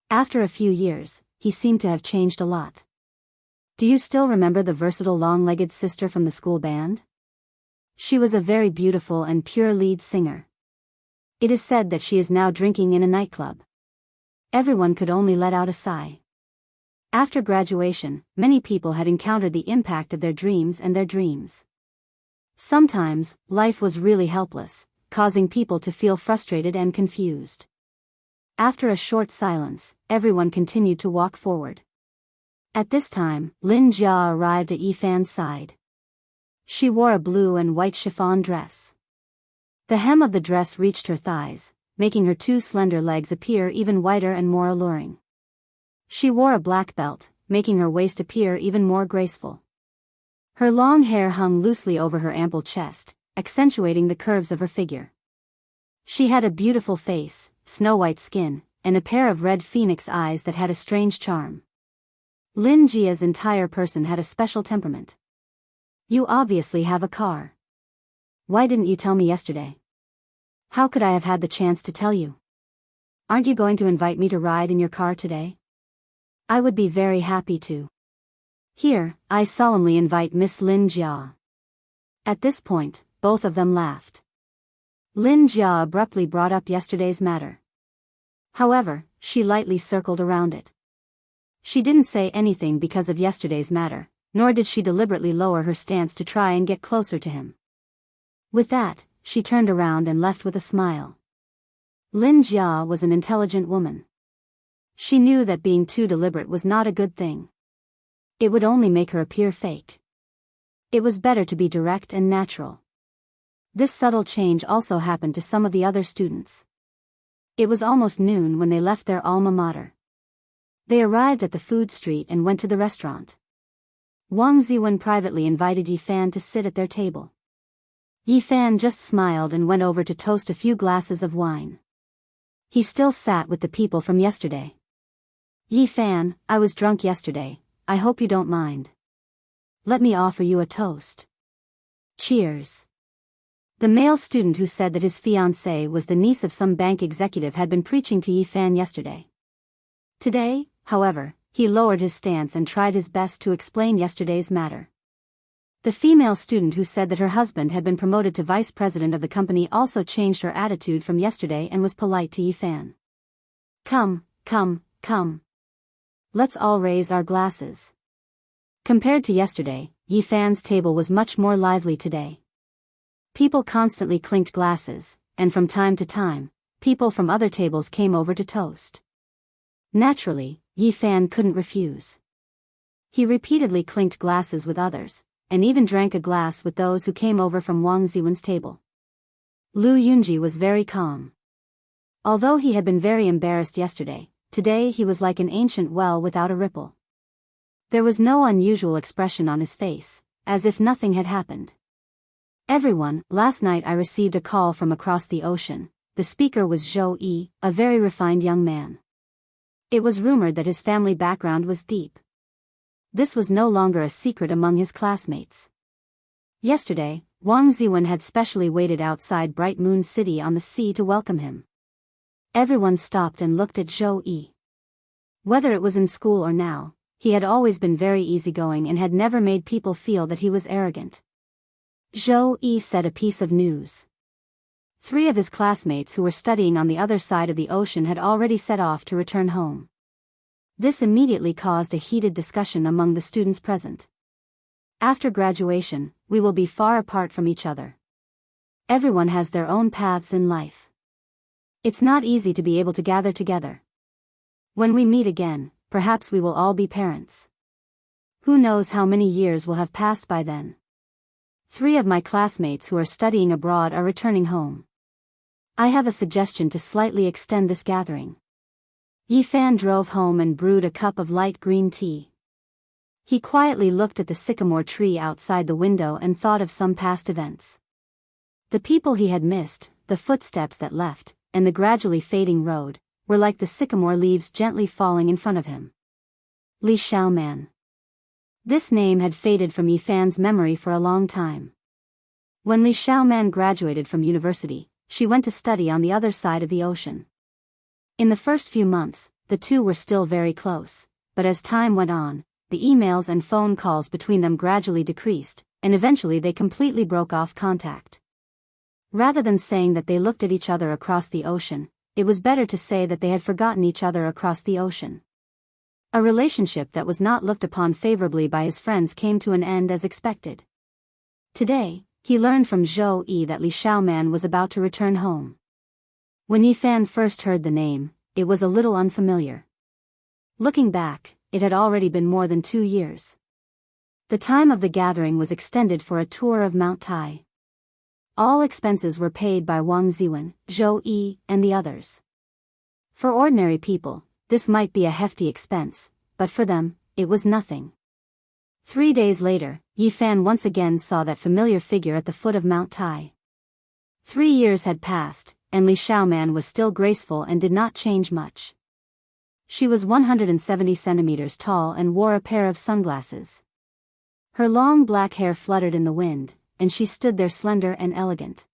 After a few years, he seemed to have changed a lot. Do you still remember the versatile long-legged sister from the school band? She was a very beautiful and pure lead singer. It is said that she is now drinking in a nightclub. Everyone could only let out a sigh. After graduation, many people had encountered the impact of their dreams and their dreams. Sometimes, life was really helpless, causing people to feel frustrated and confused. After a short silence, everyone continued to walk forward. At this time, Lin Jia arrived at Yi Fan's side. She wore a blue and white chiffon dress. The hem of the dress reached her thighs, making her 2 slender legs appear even whiter and more alluring. She wore a black belt, making her waist appear even more graceful. Her long hair hung loosely over her ample chest, accentuating the curves of her figure. She had a beautiful face, snow-white skin, and a pair of red phoenix eyes that had a strange charm. Lin Jia's entire person had a special temperament. You obviously have a car. Why didn't you tell me yesterday? How could I have had the chance to tell you? Aren't you going to invite me to ride in your car today? I would be very happy to. Here, I solemnly invite Miss Lin Jia. At this point, both of them laughed. Lin Jia abruptly brought up yesterday's matter. However, she lightly circled around it. She didn't say anything because of yesterday's matter, nor did she deliberately lower her stance to try and get closer to him. With that, she turned around and left with a smile. Lin Jia was an intelligent woman. She knew that being too deliberate was not a good thing. It would only make her appear fake. It was better to be direct and natural. This subtle change also happened to some of the other students. It was almost noon when they left their alma mater. They arrived at the food street and went to the restaurant. Wang Ziwen privately invited Yi Fan to sit at their table. Yi Fan just smiled and went over to toast a few glasses of wine. He still sat with the people from yesterday. Yi Fan, I was drunk yesterday, I hope you don't mind. Let me offer you a toast. Cheers. The male student who said that his fiancée was the niece of some bank executive had been preaching to Yi Fan yesterday. Today, however, he lowered his stance and tried his best to explain yesterday's matter. The female student who said that her husband had been promoted to vice president of the company also changed her attitude from yesterday and was polite to Yi Fan. Come, come, come. Let's all raise our glasses. Compared to yesterday, Yi Fan's table was much more lively today. People constantly clinked glasses, and from time to time, people from other tables came over to toast. Naturally, Yi Fan couldn't refuse. He repeatedly clinked glasses with others, and even drank a glass with those who came over from Wang Ziwen's table. Lu Yunji was very calm. Although he had been very embarrassed yesterday, today he was like an ancient well without a ripple. There was no unusual expression on his face, as if nothing had happened. Everyone, last night I received a call from across the ocean. The speaker was Zhou Yi, a very refined young man. It was rumored that his family background was deep. This was no longer a secret among his classmates. Yesterday, Wang Ziwen had specially waited outside Bright Moon City on the sea to welcome him. Everyone stopped and looked at Zhou Yi. Whether it was in school or now, he had always been very easygoing and had never made people feel that he was arrogant. Zhou Yi said a piece of news. 3 of his classmates who were studying on the other side of the ocean had already set off to return home. This immediately caused a heated discussion among the students present. After graduation, we will be far apart from each other. Everyone has their own paths in life. It's not easy to be able to gather together. When we meet again, perhaps we will all be parents. Who knows how many years will have passed by then? 3 of my classmates who are studying abroad are returning home. I have a suggestion to slightly extend this gathering. Yi Fan drove home and brewed a cup of light green tea. He quietly looked at the sycamore tree outside the window and thought of some past events. The people he had missed, the footsteps that left, and the gradually fading road, were like the sycamore leaves gently falling in front of him. Li Xiaoman. This name had faded from Yi Fan's memory for a long time. When Li Xiaoman graduated from university, she went to study on the other side of the ocean. In the first few months, the two were still very close, but as time went on, the emails and phone calls between them gradually decreased, and eventually they completely broke off contact. Rather than saying that they looked at each other across the ocean, it was better to say that they had forgotten each other across the ocean. A relationship that was not looked upon favorably by his friends came to an end as expected. Today, he learned from Zhou Yi that Li Xiaoman was about to return home. When Yi Fan first heard the name, it was a little unfamiliar. Looking back, it had already been more than 2 years. The time of the gathering was extended for a tour of Mount Tai. All expenses were paid by Wang Ziwen, Zhou Yi, and the others. For ordinary people, this might be a hefty expense, but for them, it was nothing. 3 days later, Yi Fan once again saw that familiar figure at the foot of Mount Tai. 3 years had passed, and Li Xiaoman was still graceful and did not change much. She was 170 centimeters tall and wore a pair of sunglasses. Her long black hair fluttered in the wind, and she stood there slender and elegant.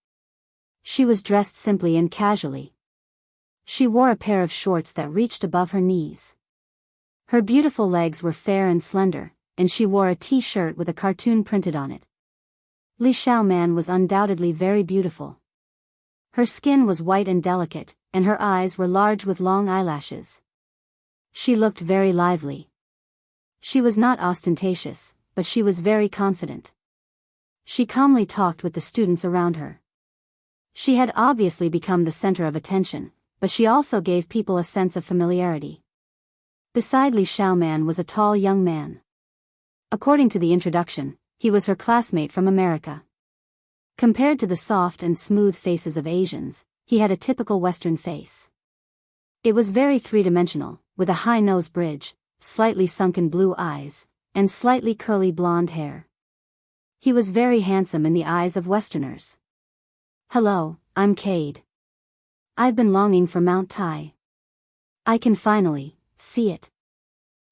She was dressed simply and casually. She wore a pair of shorts that reached above her knees. Her beautiful legs were fair and slender, and she wore a t-shirt with a cartoon printed on it. Li Xiaoman was undoubtedly very beautiful. Her skin was white and delicate, and her eyes were large with long eyelashes. She looked very lively. She was not ostentatious, but she was very confident. She calmly talked with the students around her. She had obviously become the center of attention, but she also gave people a sense of familiarity. Beside Li Xiaoman was a tall young man. According to the introduction, he was her classmate from America. Compared to the soft and smooth faces of Asians, he had a typical Western face. It was very three-dimensional, with a high nose bridge, slightly sunken blue eyes, and slightly curly blonde hair. He was very handsome in the eyes of Westerners. "Hello, I'm Cade. I've been longing for Mount Tai. I can finally see it."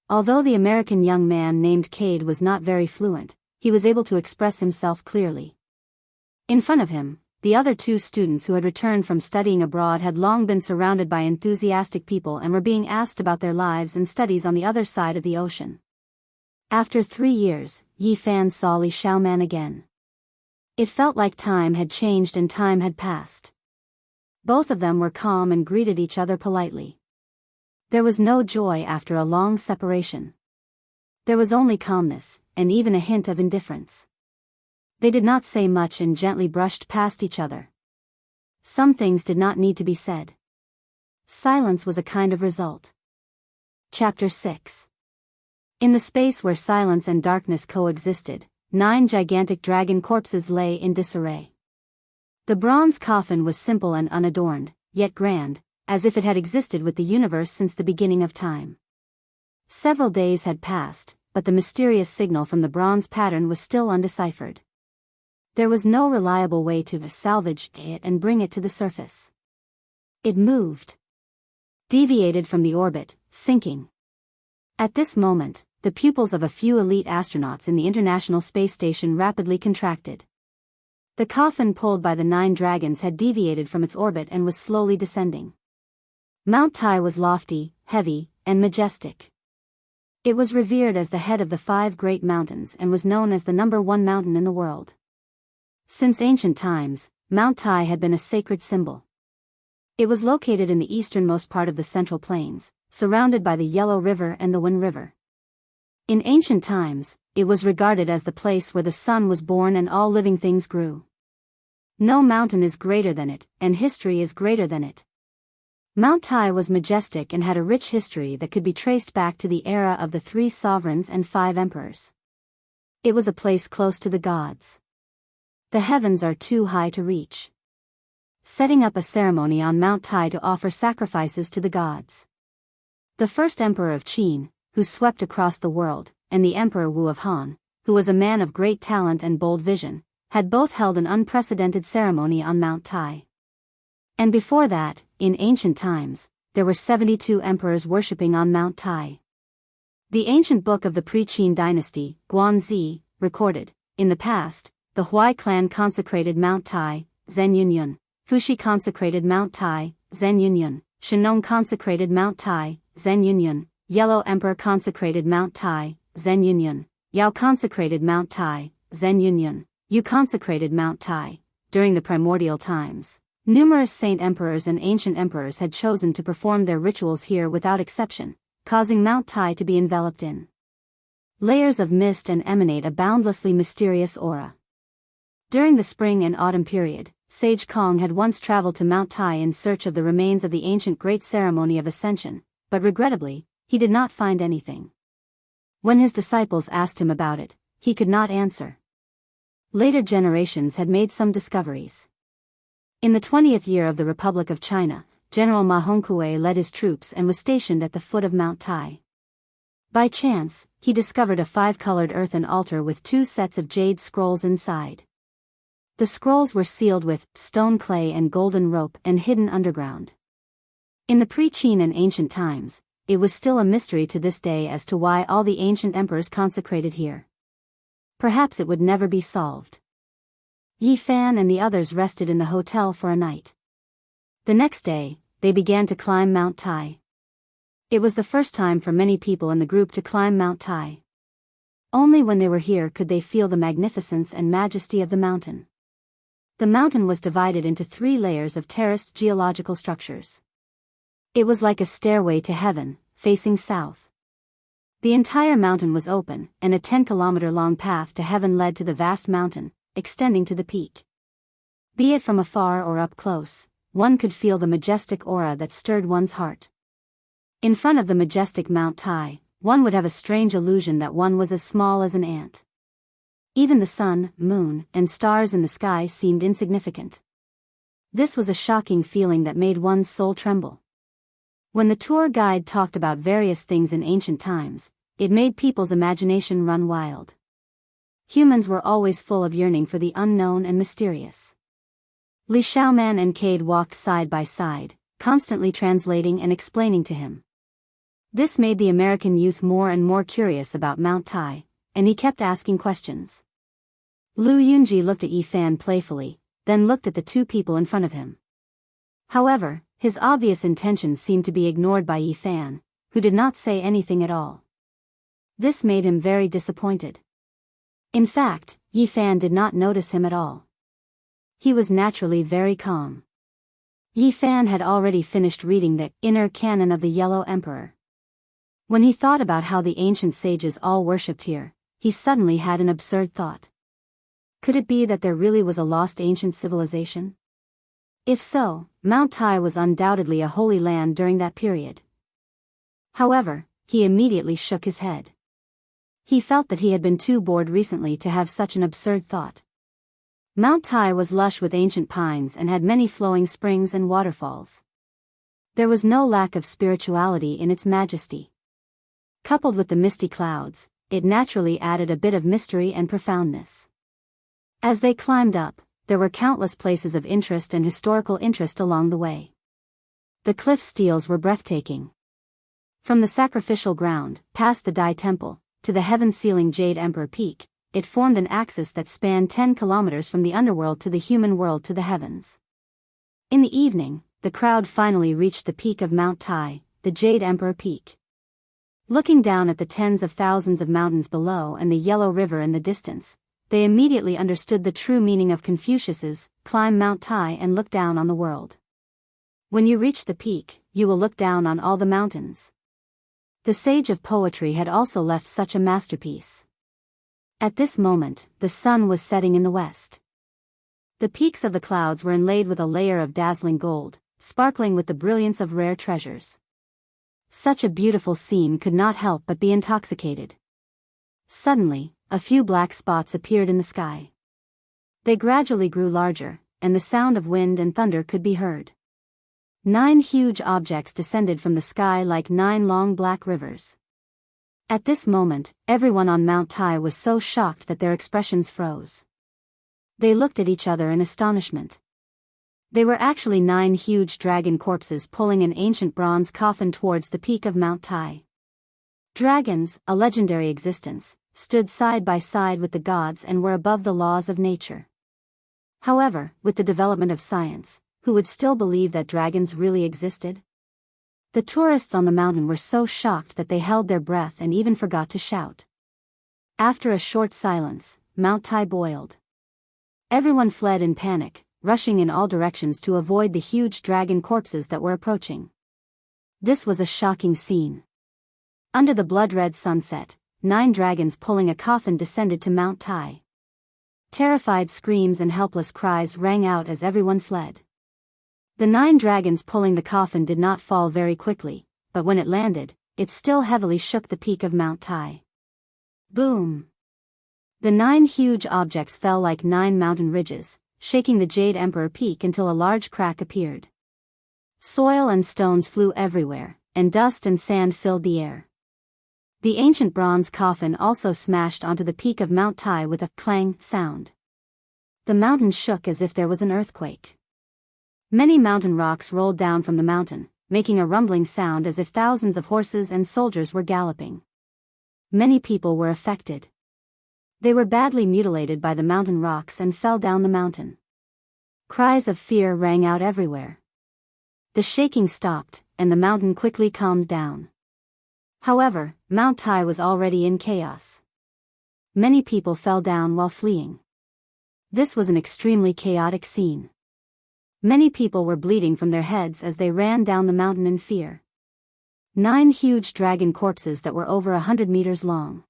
Although the American young man named Cade was not very fluent, he was able to express himself clearly. In front of him, the other 2 students who had returned from studying abroad had long been surrounded by enthusiastic people and were being asked about their lives and studies on the other side of the ocean. After 3 years, Yi Fan saw Li Xiaoman again. It felt like time had changed and time had passed. Both of them were calm and greeted each other politely. There was no joy after a long separation. There was only calmness, and even a hint of indifference. They did not say much and gently brushed past each other. Some things did not need to be said. Silence was a kind of result. Chapter 6. In the space where silence and darkness coexisted, 9 gigantic dragon corpses lay in disarray. The bronze coffin was simple and unadorned, yet grand, as if it had existed with the universe since the beginning of time. Several days had passed, but the mysterious signal from the bronze pattern was still undeciphered. There was no reliable way to salvage it and bring it to the surface. It moved. Deviated from the orbit, sinking. At this moment, the pupils of a few elite astronauts in the International Space Station rapidly contracted. The coffin pulled by the 9 dragons had deviated from its orbit and was slowly descending. Mount Tai was lofty, heavy, and majestic. It was revered as the head of the 5 great mountains and was known as the #1 mountain in the world. Since ancient times, Mount Tai had been a sacred symbol. It was located in the easternmost part of the Central Plains, surrounded by the Yellow River and the Wen River. In ancient times, it was regarded as the place where the sun was born and all living things grew. No mountain is greater than it, and history is greater than it. Mount Tai was majestic and had a rich history that could be traced back to the era of the 3 sovereigns and 5 emperors. It was a place close to the gods. The heavens are too high to reach. Setting up a ceremony on Mount Tai to offer sacrifices to the gods. The first emperor of Qin, who swept across the world, and the Emperor Wu of Han, who was a man of great talent and bold vision, had both held an unprecedented ceremony on Mount Tai. And before that, in ancient times, there were 72 emperors worshipping on Mount Tai. The ancient book of the pre-Qin dynasty, Guanzi, recorded, in the past, the Huai clan consecrated Mount Tai, Zhen Yunyun, Fuxi consecrated Mount Tai, Zhen Yunyun, Shennong consecrated Mount Tai, Zhen Yunyun, Yellow Emperor consecrated Mount Tai, Zhen Yunyun, Yao consecrated Mount Tai, Zhen Yunyun, Yu consecrated Mount Tai. During the primordial times, numerous saint emperors and ancient emperors had chosen to perform their rituals here without exception, causing Mount Tai to be enveloped in layers of mist and emanate a boundlessly mysterious aura. During the spring and autumn period, Sage Kong had once traveled to Mount Tai in search of the remains of the ancient Great Ceremony of Ascension, but regrettably, he did not find anything. When his disciples asked him about it, he could not answer. Later generations had made some discoveries. In the 20th year of the Republic of China, General Ma Hongkue led his troops and was stationed at the foot of Mount Tai. By chance, he discovered a 5-colored earthen altar with 2 sets of jade scrolls inside. The scrolls were sealed with stone clay and golden rope and hidden underground. In the pre-Qin and ancient times, it was still a mystery to this day as to why all the ancient emperors consecrated here. Perhaps it would never be solved. Yi Fan and the others rested in the hotel for a night. The next day, they began to climb Mount Tai. It was the first time for many people in the group to climb Mount Tai. Only when they were here could they feel the magnificence and majesty of the mountain. The mountain was divided into 3 layers of terraced geological structures. It was like a stairway to heaven, facing south. The entire mountain was open, and a 10-kilometer-long path to heaven led to the vast mountain, extending to the peak. Be it from afar or up close, one could feel the majestic aura that stirred one's heart. In front of the majestic Mount Tai, one would have a strange illusion that one was as small as an ant. Even the sun, moon, and stars in the sky seemed insignificant. This was a shocking feeling that made one's soul tremble. When the tour guide talked about various things in ancient times, it made people's imagination run wild. Humans were always full of yearning for the unknown and mysterious. Li Xiaoman and Cade walked side by side, constantly translating and explaining to him. This made the American youth more and more curious about Mount Tai, and he kept asking questions. Lu Yunji looked at Yi Fan playfully, then looked at the 2 people in front of him. However, his obvious intentions seemed to be ignored by Yi Fan, who did not say anything at all. This made him very disappointed. In fact, Yi Fan did not notice him at all. He was naturally very calm. Yi Fan had already finished reading the inner canon of the Yellow Emperor. When he thought about how the ancient sages all worshipped here, he suddenly had an absurd thought. Could it be that there really was a lost ancient civilization? If so, Mount Tai was undoubtedly a holy land during that period. However, he immediately shook his head. He felt that he had been too bored recently to have such an absurd thought. Mount Tai was lush with ancient pines and had many flowing springs and waterfalls. There was no lack of spirituality in its majesty. Coupled with the misty clouds, it naturally added a bit of mystery and profoundness. As they climbed up, there were countless places of interest and historical interest along the way. The cliff steels were breathtaking. From the sacrificial ground, past the Dai Temple, to the heaven-sealing Jade Emperor Peak, it formed an axis that spanned 10 kilometers from the underworld to the human world to the heavens. In the evening, the crowd finally reached the peak of Mount Tai, the Jade Emperor Peak. Looking down at the tens of thousands of mountains below and the Yellow River in the distance, they immediately understood the true meaning of Confucius's, "Climb Mount Tai and look down on the world. When you reach the peak, you will look down on all the mountains." The sage of poetry had also left such a masterpiece. At this moment, the sun was setting in the west. The peaks of the clouds were inlaid with a layer of dazzling gold, sparkling with the brilliance of rare treasures. Such a beautiful scene could not help but be intoxicated. Suddenly, a few black spots appeared in the sky. They gradually grew larger, and the sound of wind and thunder could be heard. 9 huge objects descended from the sky like 9 long black rivers. At this moment, everyone on Mount Tai was so shocked that their expressions froze. They looked at each other in astonishment. They were actually 9 huge dragon corpses pulling an ancient bronze coffin towards the peak of Mount Tai. Dragons, a legendary existence, stood side by side with the gods and were above the laws of nature. However, with the development of science, who would still believe that dragons really existed? The tourists on the mountain were so shocked that they held their breath and even forgot to shout. After a short silence, Mount Tai boiled. Everyone fled in panic, rushing in all directions to avoid the huge dragon corpses that were approaching. This was a shocking scene. Under the blood-red sunset, 9 dragons pulling a coffin descended to Mount Tai. Terrified screams and helpless cries rang out as everyone fled. The 9 dragons pulling the coffin did not fall very quickly, but when it landed, it still heavily shook the peak of Mount Tai. Boom! The 9 huge objects fell like 9 mountain ridges, shaking the Jade Emperor Peak until a large crack appeared. Soil and stones flew everywhere, and dust and sand filled the air. The ancient bronze coffin also smashed onto the peak of Mount Tai with a clang sound. The mountain shook as if there was an earthquake. Many mountain rocks rolled down from the mountain, making a rumbling sound as if thousands of horses and soldiers were galloping. Many people were affected. They were badly mutilated by the mountain rocks and fell down the mountain. Cries of fear rang out everywhere. The shaking stopped, and the mountain quickly calmed down. However, Mount Tai was already in chaos. Many people fell down while fleeing. This was an extremely chaotic scene. Many people were bleeding from their heads as they ran down the mountain in fear. 9 huge dragon corpses that were over 100 meters long.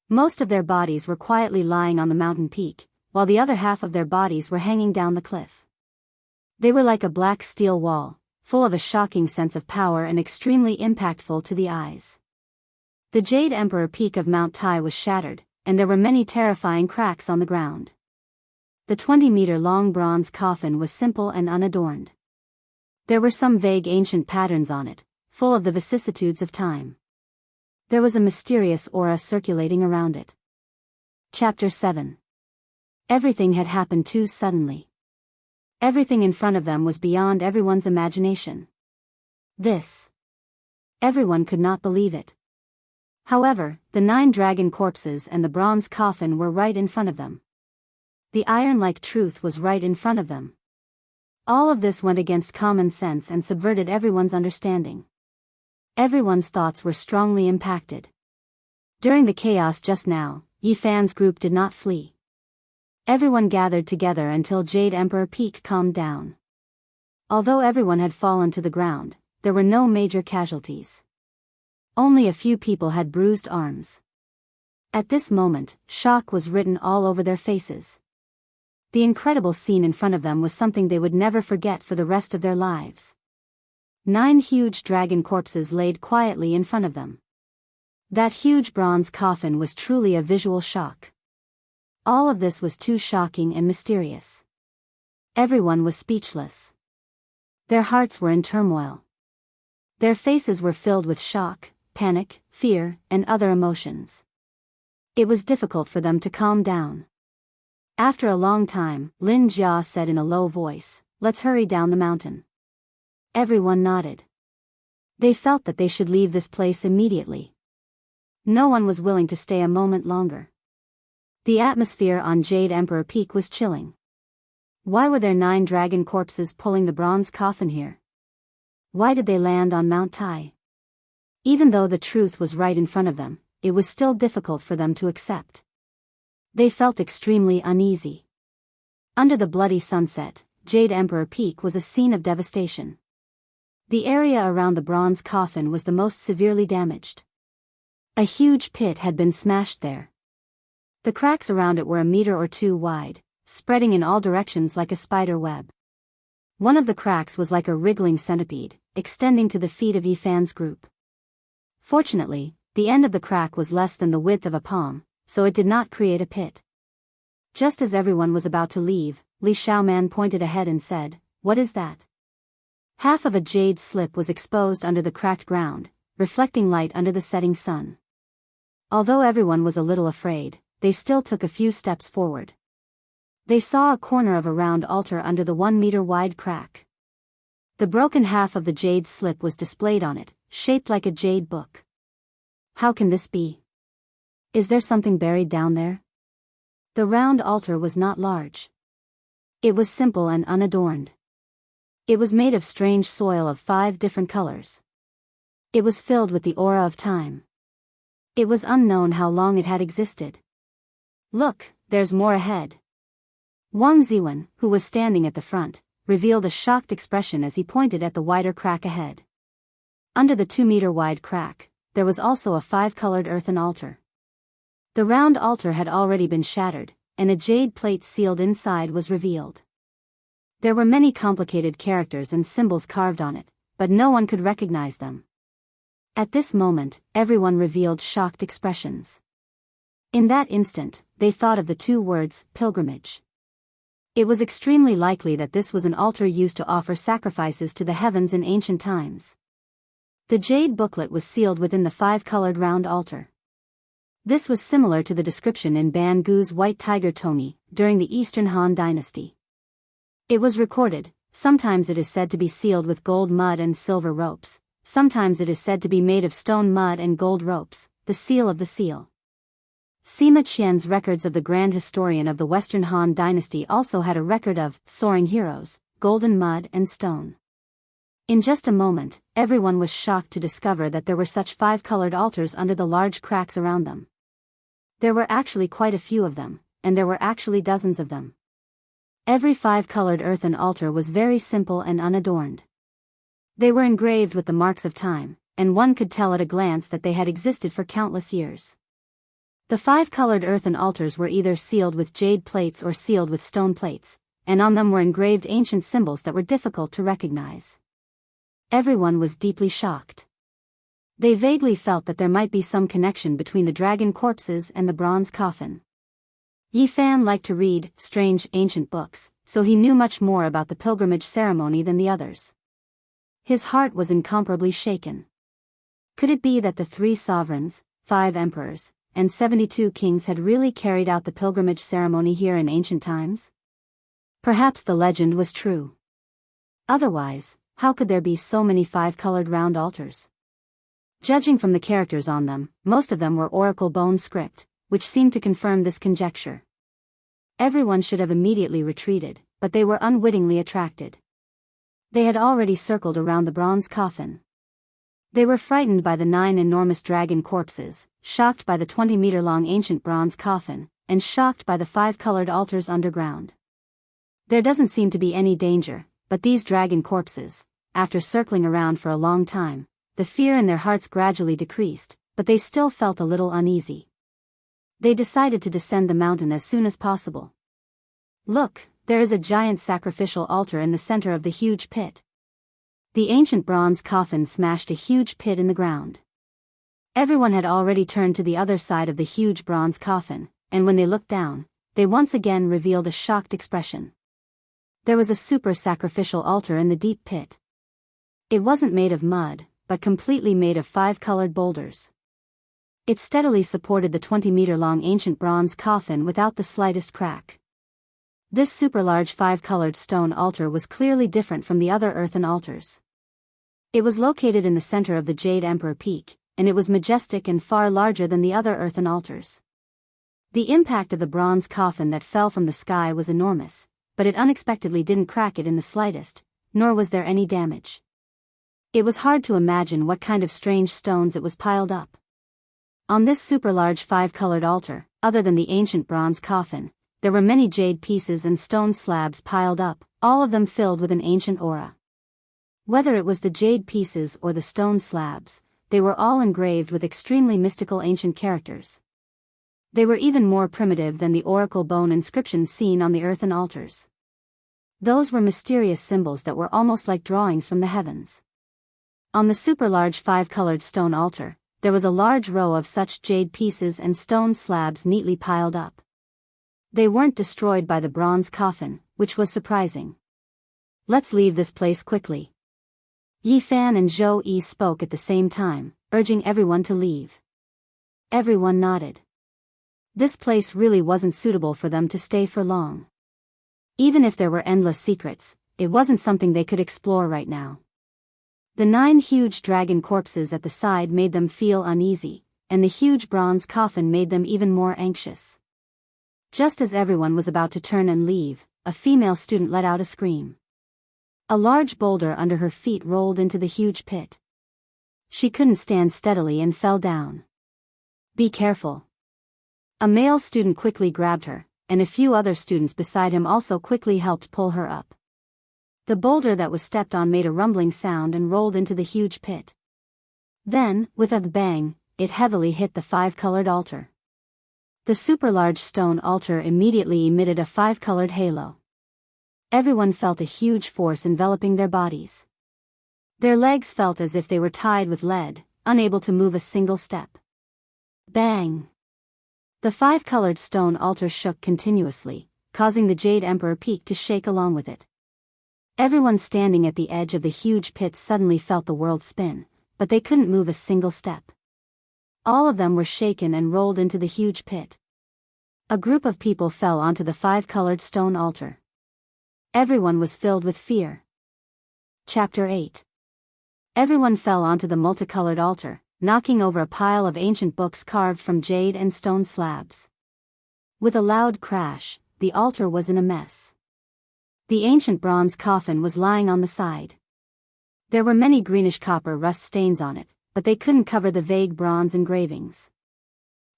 Most of their bodies were quietly lying on the mountain peak, while the other half of their bodies were hanging down the cliff. They were like a black steel wall, full of a shocking sense of power and extremely impactful to the eyes. The Jade Emperor Peak of Mount Tai was shattered, and there were many terrifying cracks on the ground. The 20-meter-long bronze coffin was simple and unadorned. There were some vague ancient patterns on it, full of the vicissitudes of time. There was a mysterious aura circulating around it. Chapter 7. Everything had happened too suddenly. Everything in front of them was beyond everyone's imagination. Everyone could not believe it. However, the 9 dragon corpses and the bronze coffin were right in front of them. The iron-like truth was right in front of them. All of this went against common sense and subverted everyone's understanding. Everyone's thoughts were strongly impacted. During the chaos just now, Yi Fan's group did not flee. Everyone gathered together until Jade Emperor Peak calmed down. Although everyone had fallen to the ground, there were no major casualties. Only a few people had bruised arms. At this moment, shock was written all over their faces. The incredible scene in front of them was something they would never forget for the rest of their lives. 9 huge dragon corpses laid quietly in front of them. That huge bronze coffin was truly a visual shock. All of this was too shocking and mysterious. Everyone was speechless. Their hearts were in turmoil. Their faces were filled with shock, panic, fear, and other emotions. It was difficult for them to calm down. After a long time, Lin Jia said in a low voice, "Let's hurry down the mountain." Everyone nodded. They felt that they should leave this place immediately. No one was willing to stay a moment longer. The atmosphere on Jade Emperor Peak was chilling. Why were there 9 dragon corpses pulling the bronze coffin here? Why did they land on Mount Tai? Even though the truth was right in front of them, it was still difficult for them to accept. They felt extremely uneasy. Under the bloody sunset, Jade Emperor Peak was a scene of devastation. The area around the bronze coffin was the most severely damaged. A huge pit had been smashed there. The cracks around it were a meter or 2 wide, spreading in all directions like a spider web. One of the cracks was like a wriggling centipede, extending to the feet of Yifan's group. Fortunately, the end of the crack was less than the width of a palm, so it did not create a pit. Just as everyone was about to leave, Li Xiaoman pointed ahead and said, "What is that?" Half of a jade slip was exposed under the cracked ground, reflecting light under the setting sun. Although everyone was a little afraid, they still took a few steps forward. They saw a corner of a round altar under the 1-meter-wide crack. The broken half of the jade slip was displayed on it, shaped like a jade book. How can this be? Is there something buried down there? The round altar was not large. It was simple and unadorned. It was made of strange soil of 5 different colors. It was filled with the aura of time. It was unknown how long it had existed. "Look, there's more ahead." Wang Ziwen, who was standing at the front, revealed a shocked expression as he pointed at the wider crack ahead. Under the 2-meter-wide crack, there was also a 5-colored earthen altar. The round altar had already been shattered, and a jade plate sealed inside was revealed. There were many complicated characters and symbols carved on it, but no one could recognize them. At this moment, everyone revealed shocked expressions. In that instant, they thought of the 2 words, pilgrimage. It was extremely likely that this was an altar used to offer sacrifices to the heavens in ancient times. The jade booklet was sealed within the 5-colored round altar. This was similar to the description in Ban Gu's White Tiger Tome, during the Eastern Han Dynasty. It was recorded, sometimes it is said to be sealed with gold mud and silver ropes, sometimes it is said to be made of stone mud and gold ropes, the seal of the seal. Sima Qian's records of the Grand Historian of the Western Han Dynasty also had a record of soaring heroes, golden mud and stone. In just a moment, everyone was shocked to discover that there were such 5-colored altars under the large cracks around them. There were actually quite a few of them, and there were actually dozens of them. Every 5-colored earthen altar was very simple and unadorned. They were engraved with the marks of time, and one could tell at a glance that they had existed for countless years. The 5-colored earthen altars were either sealed with jade plates or sealed with stone plates, and on them were engraved ancient symbols that were difficult to recognize. Everyone was deeply shocked. They vaguely felt that there might be some connection between the dragon corpses and the bronze coffin. Yifan liked to read strange ancient books, so he knew much more about the pilgrimage ceremony than the others. His heart was incomparably shaken. Could it be that the 3 sovereigns, 5 emperors, and 72 kings had really carried out the pilgrimage ceremony here in ancient times? Perhaps the legend was true. Otherwise, how could there be so many 5-colored round altars? Judging from the characters on them, most of them were oracle bone script, which seemed to confirm this conjecture. Everyone should have immediately retreated, but they were unwittingly attracted. They had already circled around the bronze coffin. They were frightened by the 9 enormous dragon corpses, shocked by the 20-meter-long ancient bronze coffin, and shocked by the 5-colored altars underground. There doesn't seem to be any danger, but these dragon corpses, after circling around for a long time, the fear in their hearts gradually decreased, but they still felt a little uneasy. They decided to descend the mountain as soon as possible. "Look, there is a giant sacrificial altar in the center of the huge pit." The ancient bronze coffin smashed a huge pit in the ground. Everyone had already turned to the other side of the huge bronze coffin, and when they looked down, they once again revealed a shocked expression. There was a super sacrificial altar in the deep pit. It wasn't made of mud, but completely made of 5-colored boulders. It steadily supported the 20-meter-long ancient bronze coffin without the slightest crack. This super-large 5-colored stone altar was clearly different from the other earthen altars. It was located in the center of the Jade Emperor Peak, and it was majestic and far larger than the other earthen altars. The impact of the bronze coffin that fell from the sky was enormous, but it unexpectedly didn't crack it in the slightest, nor was there any damage. It was hard to imagine what kind of strange stones it was piled up. On this super-large 5-colored altar, other than the ancient bronze coffin, there were many jade pieces and stone slabs piled up, all of them filled with an ancient aura. Whether it was the jade pieces or the stone slabs, they were all engraved with extremely mystical ancient characters. They were even more primitive than the oracle bone inscriptions seen on the earthen altars. Those were mysterious symbols that were almost like drawings from the heavens. On the super-large 5-colored stone altar, there was a large row of such jade pieces and stone slabs neatly piled up. They weren't destroyed by the bronze coffin, which was surprising. "Let's leave this place quickly." Yi Fan and Zhou Yi spoke at the same time, urging everyone to leave. Everyone nodded. This place really wasn't suitable for them to stay for long. Even if there were endless secrets, it wasn't something they could explore right now. The 9 huge dragon corpses at the side made them feel uneasy, and the huge bronze coffin made them even more anxious. Just as everyone was about to turn and leave, a female student let out a scream. A large boulder under her feet rolled into the huge pit. She couldn't stand steadily and fell down. "Be careful." A male student quickly grabbed her, and a few other students beside him also quickly helped pull her up. The boulder that was stepped on made a rumbling sound and rolled into the huge pit. Then, with a bang, it heavily hit the 5-colored altar. The super-large stone altar immediately emitted a 5-colored halo. Everyone felt a huge force enveloping their bodies. Their legs felt as if they were tied with lead, unable to move a single step. Bang! The 5-colored stone altar shook continuously, causing the Jade Emperor Peak to shake along with it. Everyone standing at the edge of the huge pit suddenly felt the world spin, but they couldn't move a single step. All of them were shaken and rolled into the huge pit. A group of people fell onto the 5-colored stone altar. Everyone was filled with fear. Chapter 8. Everyone fell onto the multicolored altar, knocking over a pile of ancient books carved from jade and stone slabs. With a loud crash, the altar was in a mess. The ancient bronze coffin was lying on the side. There were many greenish copper rust stains on it, but they couldn't cover the vague bronze engravings.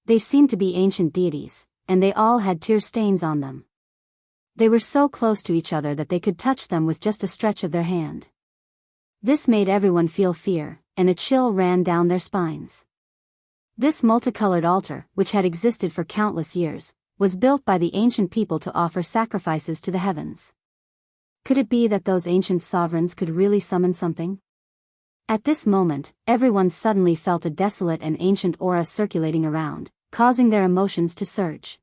They seemed to be ancient deities, and they all had tear stains on them. They were so close to each other that they could touch them with just a stretch of their hand. This made everyone feel fear, and a chill ran down their spines. This multicolored altar, which had existed for countless years, was built by the ancient people to offer sacrifices to the heavens. Could it be that those ancient sovereigns could really summon something? At this moment, everyone suddenly felt a desolate and ancient aura circulating around, causing their emotions to surge.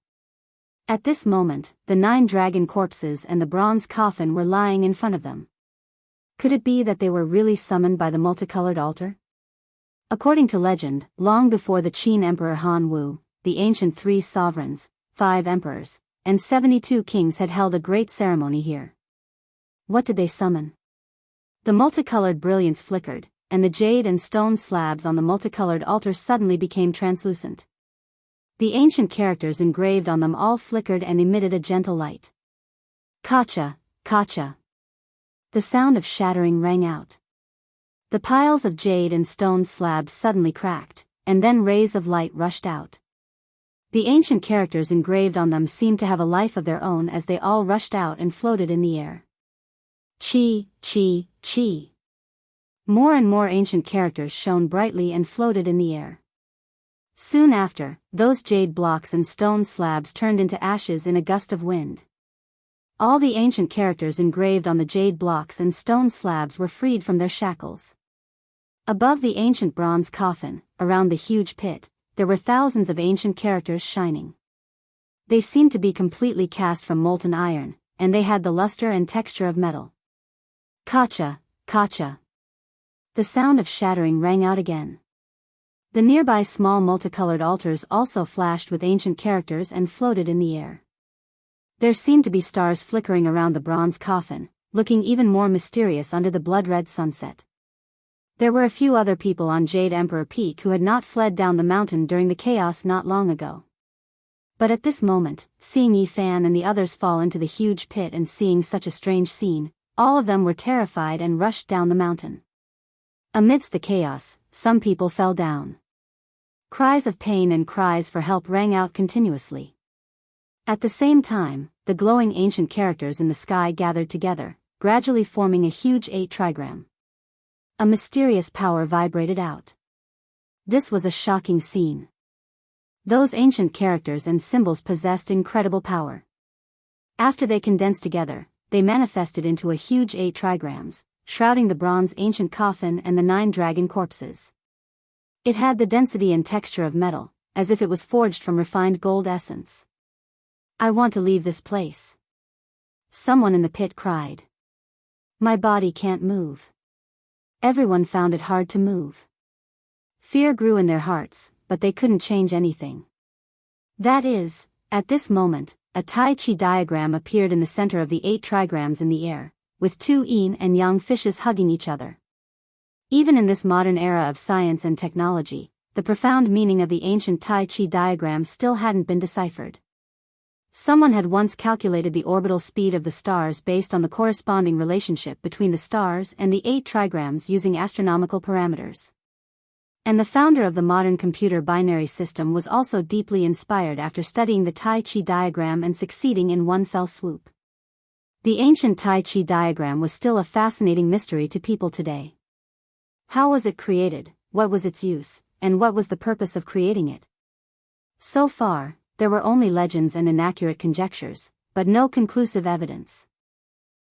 At this moment, the 9 dragon corpses and the bronze coffin were lying in front of them. Could it be that they were really summoned by the multicolored altar? According to legend, long before the Qin Emperor Han Wu, the ancient 3 sovereigns, 5 emperors, and 72 kings had held a great ceremony here. What did they summon? The multicolored brilliance flickered, and the jade and stone slabs on the multicolored altar suddenly became translucent. The ancient characters engraved on them all flickered and emitted a gentle light. Kacha, kacha. The sound of shattering rang out. The piles of jade and stone slabs suddenly cracked, and then rays of light rushed out. The ancient characters engraved on them seemed to have a life of their own as they all rushed out and floated in the air. Chi, chi, chi. More and more ancient characters shone brightly and floated in the air. Soon after, those jade blocks and stone slabs turned into ashes in a gust of wind. All the ancient characters engraved on the jade blocks and stone slabs were freed from their shackles. Above the ancient bronze coffin, around the huge pit, there were thousands of ancient characters shining. They seemed to be completely cast from molten iron, and they had the luster and texture of metal. Kacha, kacha. The sound of shattering rang out again. The nearby small multicolored altars also flashed with ancient characters and floated in the air. There seemed to be stars flickering around the bronze coffin, looking even more mysterious under the blood-red sunset. There were a few other people on Jade Emperor Peak who had not fled down the mountain during the chaos not long ago. But at this moment, seeing Yi Fan and the others fall into the huge pit and seeing such a strange scene, all of them were terrified and rushed down the mountain. Amidst the chaos, some people fell down. Cries of pain and cries for help rang out continuously. At the same time, the glowing ancient characters in the sky gathered together, gradually forming a huge 8 trigram. A mysterious power vibrated out. This was a shocking scene. Those ancient characters and symbols possessed incredible power. After they condensed together, they manifested into a huge 8 trigrams, shrouding the bronze ancient coffin and the 9 dragon corpses. It had the density and texture of metal, as if it was forged from refined gold essence. "I want to leave this place," someone in the pit cried. "My body can't move." Everyone found it hard to move. Fear grew in their hearts, but they couldn't change anything. That is, at this moment, a Tai Chi diagram appeared in the center of the 8 trigrams in the air, with 2 yin and yang fishes hugging each other. Even in this modern era of science and technology, the profound meaning of the ancient Tai Chi diagram still hadn't been deciphered. Someone had once calculated the orbital speed of the stars based on the corresponding relationship between the stars and the 8 trigrams using astronomical parameters. And the founder of the modern computer binary system was also deeply inspired after studying the Tai Chi diagram and succeeding in one fell swoop. The ancient Tai Chi diagram was still a fascinating mystery to people today. How was it created, what was its use, and what was the purpose of creating it? So far, there were only legends and inaccurate conjectures, but no conclusive evidence.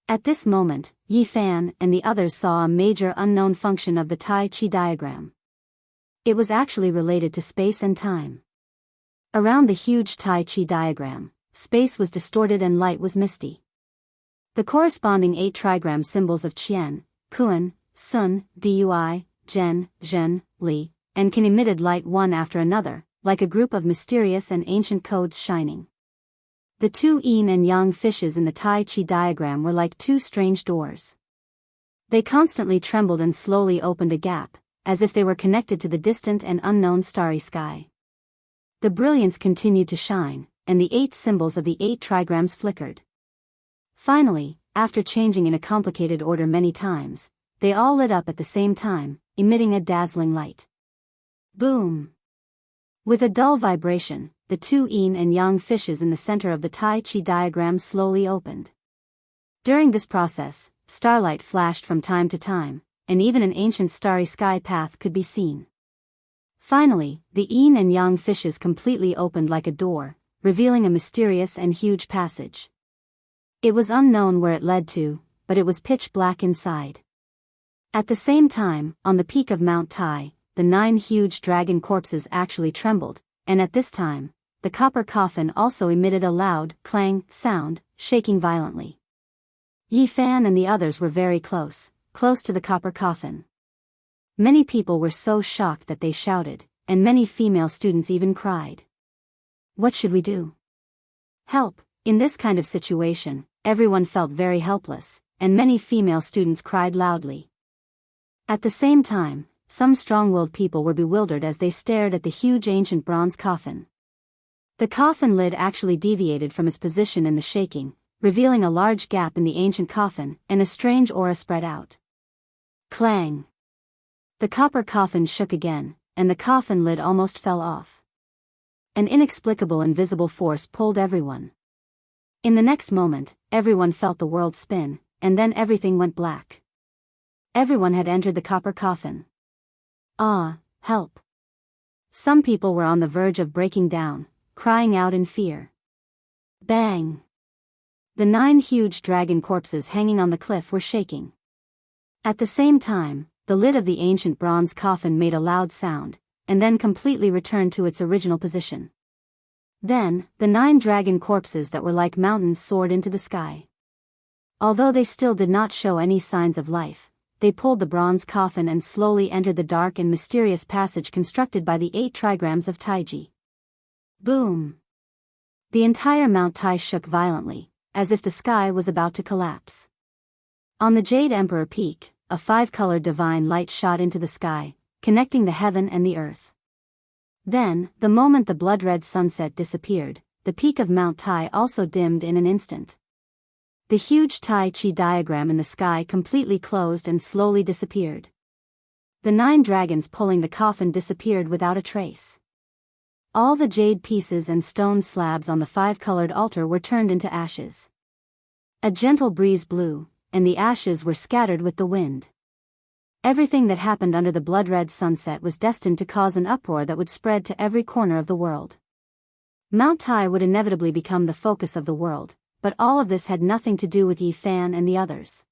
At this moment, Yi Fan and the others saw a major unknown function of the Tai Chi diagram. It was actually related to space and time. Around the huge Tai Chi diagram, space was distorted and light was misty. The corresponding 8 trigram symbols of Qian, Kuan, Sun, Dui, Zhen, Zhen, Li, and Qin emitted light one after another, like a group of mysterious and ancient codes shining. The 2 yin and yang fishes in the Tai Chi diagram were like 2 strange doors. They constantly trembled and slowly opened a gap, as if they were connected to the distant and unknown starry sky. The brilliance continued to shine, and the 8 symbols of the 8 trigrams flickered. Finally, after changing in a complicated order many times, they all lit up at the same time, emitting a dazzling light. Boom! With a dull vibration, the 2 yin and yang fishes in the center of the Tai Chi diagram slowly opened. During this process, starlight flashed from time to time, and even an ancient starry sky path could be seen. Finally, the yin and yang fishes completely opened like a door, revealing a mysterious and huge passage. It was unknown where it led to, but it was pitch black inside. At the same time, on the peak of Mount Tai, the 9 huge dragon corpses actually trembled, and at this time, the copper coffin also emitted a loud, clang sound, shaking violently. Yi Fan and the others were very close to the copper coffin. Many people were so shocked that they shouted, and many female students even cried. What should we do? Help! In this kind of situation, everyone felt very helpless, and many female students cried loudly. At the same time, some strong-willed people were bewildered as they stared at the huge ancient bronze coffin. The coffin lid actually deviated from its position in the shaking, revealing a large gap in the ancient coffin, and a strange aura spread out. Clang! The copper coffin shook again, and the coffin lid almost fell off. An inexplicable invisible force pulled everyone. In the next moment, everyone felt the world spin, and then everything went black. Everyone had entered the copper coffin. Ah, help! Some people were on the verge of breaking down, crying out in fear. Bang! The 9 huge dragon corpses hanging on the cliff were shaking. At the same time, the lid of the ancient bronze coffin made a loud sound, and then completely returned to its original position. Then, the 9 dragon corpses that were like mountains soared into the sky. Although they still did not show any signs of life, they pulled the bronze coffin and slowly entered the dark and mysterious passage constructed by the 8 trigrams of Taiji. Boom! The entire Mount Tai shook violently, as if the sky was about to collapse. On the Jade Emperor Peak, a 5-colored divine light shot into the sky, connecting the heaven and the earth. Then, the moment the blood-red sunset disappeared, the peak of Mount Tai also dimmed in an instant. The huge Tai Chi diagram in the sky completely closed and slowly disappeared. The 9 dragons pulling the coffin disappeared without a trace. All the jade pieces and stone slabs on the 5-colored altar were turned into ashes. A gentle breeze blew, and the ashes were scattered with the wind. Everything that happened under the blood-red sunset was destined to cause an uproar that would spread to every corner of the world. Mount Tai would inevitably become the focus of the world, but all of this had nothing to do with Yi Fan and the others.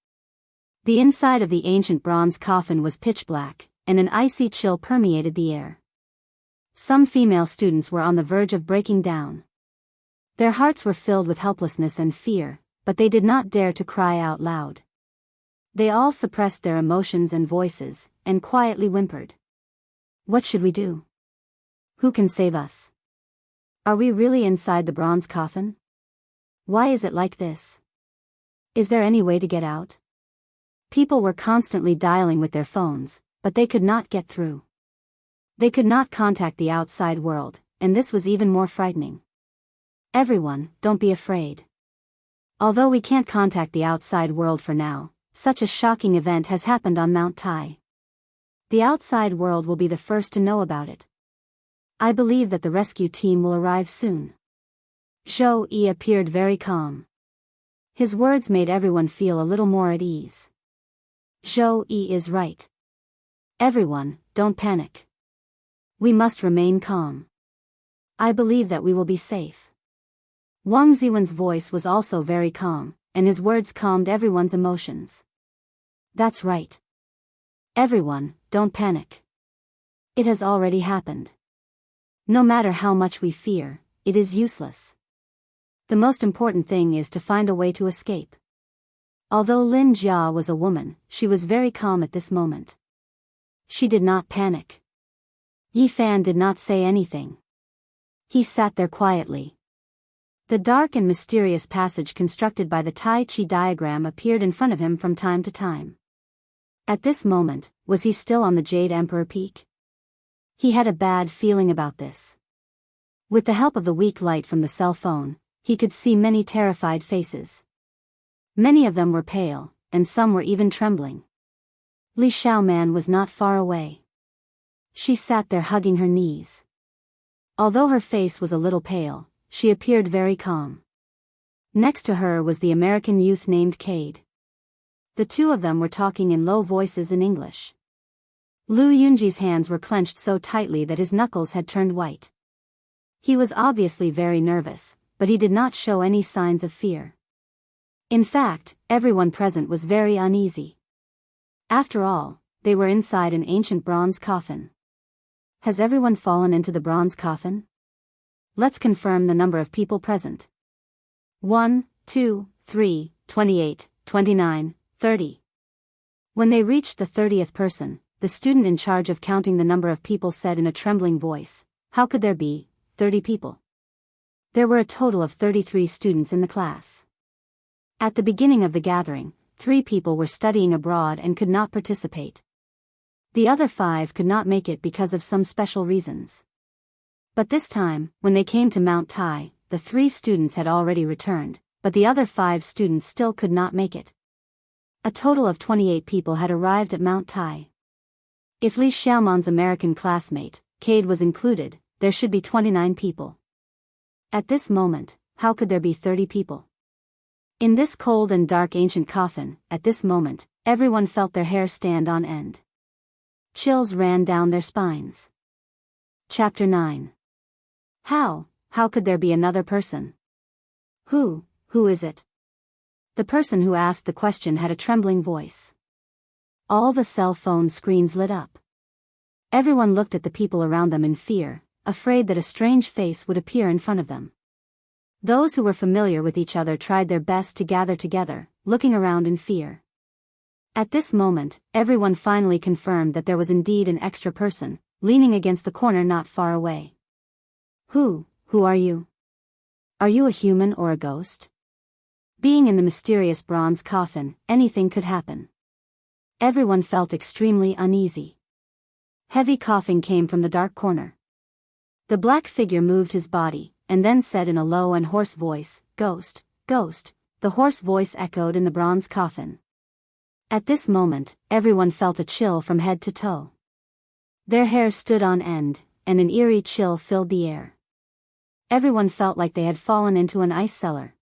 The inside of the ancient bronze coffin was pitch black, and an icy chill permeated the air. Some female students were on the verge of breaking down. Their hearts were filled with helplessness and fear, but they did not dare to cry out loud. They all suppressed their emotions and voices, and quietly whimpered. What should we do? Who can save us? Are we really inside the bronze coffin? Why is it like this? Is there any way to get out? People were constantly dialing with their phones, but they could not get through. They could not contact the outside world, and this was even more frightening. Everyone, don't be afraid. Although we can't contact the outside world for now, such a shocking event has happened on Mount Tai. The outside world will be the first to know about it. I believe that the rescue team will arrive soon. Zhou Yi appeared very calm. His words made everyone feel a little more at ease. Zhou Yi is right. Everyone, don't panic. We must remain calm. I believe that we will be safe. Wang Ziwen's voice was also very calm, and his words calmed everyone's emotions. That's right. Everyone, don't panic. It has already happened. No matter how much we fear, it is useless. The most important thing is to find a way to escape. Although Lin Jia was a woman, she was very calm at this moment. She did not panic. Yi Fan did not say anything. He sat there quietly. The dark and mysterious passage constructed by the Tai Chi diagram appeared in front of him from time to time. At this moment, was he still on the Jade Emperor Peak? He had a bad feeling about this. With the help of the weak light from the cell phone, he could see many terrified faces. Many of them were pale, and some were even trembling. Li Xiaoman was not far away. She sat there hugging her knees. Although her face was a little pale, she appeared very calm. Next to her was the American youth named Cade. The two of them were talking in low voices in English. Lu Yunji's hands were clenched so tightly that his knuckles had turned white. He was obviously very nervous, but he did not show any signs of fear. In fact, everyone present was very uneasy. After all, they were inside an ancient bronze coffin. Has everyone fallen into the bronze coffin? Let's confirm the number of people present. 1, 2, 3, 28, 29, 30. When they reached the 30th person, the student in charge of counting the number of people said in a trembling voice, "How could there be 30 people?" There were a total of 33 students in the class. At the beginning of the gathering, 3 people were studying abroad and could not participate. The other 5 could not make it because of some special reasons. But this time, when they came to Mount Tai, the 3 students had already returned, but the other 5 students still could not make it. A total of 28 people had arrived at Mount Tai. If Li Xiaoman's American classmate, Cade, was included, there should be 29 people. At this moment, how could there be 30 people? In this cold and dark ancient coffin, at this moment, everyone felt their hair stand on end. Chills ran down their spines. Chapter 9. How could there be another person? Who is it? The person who asked the question had a trembling voice. All the cell phone screens lit up. Everyone looked at the people around them in fear, afraid that a strange face would appear in front of them. Those who were familiar with each other tried their best to gather together, looking around in fear. At this moment, everyone finally confirmed that there was indeed an extra person, leaning against the corner not far away. Who are you? Are you a human or a ghost? Being in the mysterious bronze coffin, anything could happen. Everyone felt extremely uneasy. Heavy coughing came from the dark corner. The black figure moved his body, and then said in a low and hoarse voice, "Ghost, ghost." The hoarse voice echoed in the bronze coffin. At this moment, everyone felt a chill from head to toe. Their hair stood on end, and an eerie chill filled the air. Everyone felt like they had fallen into an ice cellar.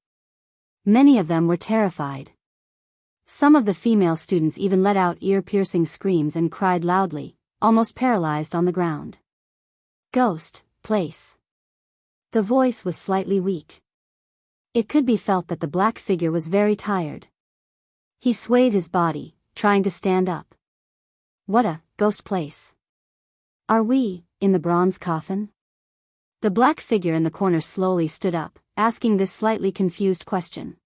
Many of them were terrified. Some of the female students even let out ear-piercing screams and cried loudly, almost paralyzed on the ground. Ghost, place. The voice was slightly weak. It could be felt that the black figure was very tired. He swayed his body, trying to stand up. What a ghost place. Are we in the bronze coffin? The black figure in the corner slowly stood up, asking this slightly confused question.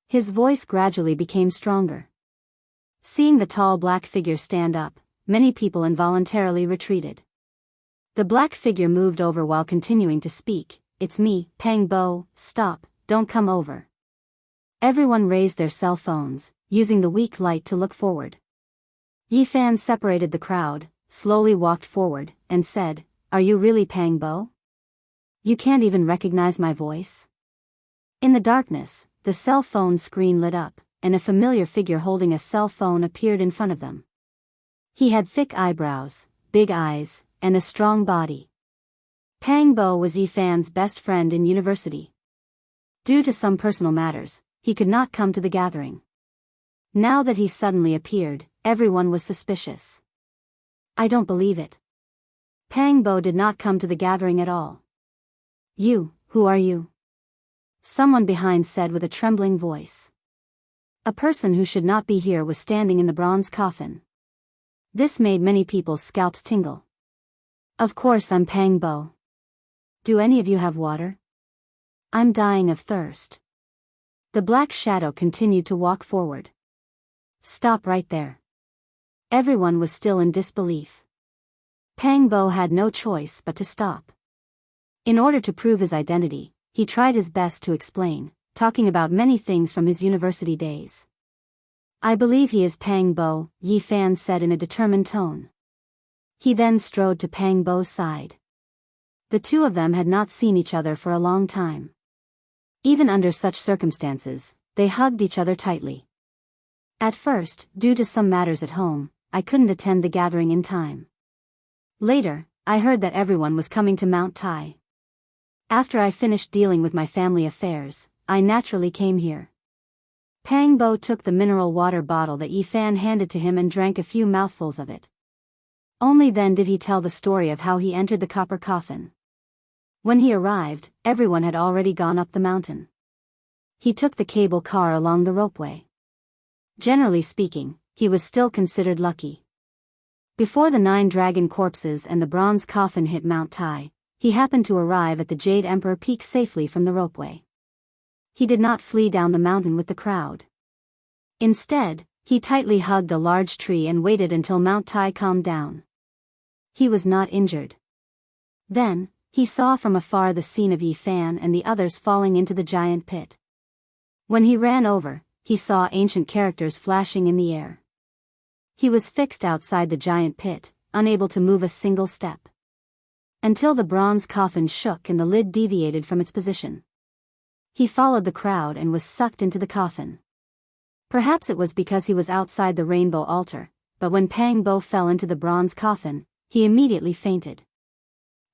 His voice gradually became stronger. Seeing the tall black figure stand up, many people involuntarily retreated. The black figure moved over while continuing to speak. It's me, Pang Bo, stop, don't come over. Everyone raised their cell phones, using the weak light to look forward. Yifan separated the crowd, slowly walked forward, and said, Are you really Pang Bo? You can't even recognize my voice? In the darkness, the cell phone screen lit up, and a familiar figure holding a cell phone appeared in front of them. He had thick eyebrows, big eyes, and a strong body. Pang Bo was Yifan's best friend in university. Due to some personal matters, he could not come to the gathering. Now that he suddenly appeared, everyone was suspicious. I don't believe it. Pang Bo did not come to the gathering at all. Who are you? Someone behind said with a trembling voice. A person who should not be here was standing in the bronze coffin. This made many people's scalps tingle. Of course I'm Pang Bo. Do any of you have water? I'm dying of thirst. The black shadow continued to walk forward. Stop right there. Everyone was still in disbelief. Pang Bo had no choice but to stop. In order to prove his identity, he tried his best to explain, talking about many things from his university days. I believe he is Pang Bo, Yifan said in a determined tone. He then strode to Pang Bo's side. The two of them had not seen each other for a long time. Even under such circumstances, they hugged each other tightly. At first, due to some matters at home, I couldn't attend the gathering in time. Later, I heard that everyone was coming to Mount Tai. After I finished dealing with my family affairs, I naturally came here. Pang Bo took the mineral water bottle that Yifan handed to him and drank a few mouthfuls of it. Only then did he tell the story of how he entered the copper coffin. When he arrived, everyone had already gone up the mountain. He took the cable car along the ropeway. Generally speaking, he was still considered lucky. Before the 9 dragon corpses and the bronze coffin hit Mount Tai, he happened to arrive at the Jade Emperor Peak safely from the ropeway. He did not flee down the mountain with the crowd. Instead, he tightly hugged a large tree and waited until Mount Tai calmed down. He was not injured. Then, he saw from afar the scene of Yifan and the others falling into the giant pit. When he ran over, he saw ancient characters flashing in the air. He was fixed outside the giant pit, unable to move a single step. Until the bronze coffin shook and the lid deviated from its position. He followed the crowd and was sucked into the coffin. Perhaps it was because he was outside the rainbow altar, but when Pang Bo fell into the bronze coffin, he immediately fainted.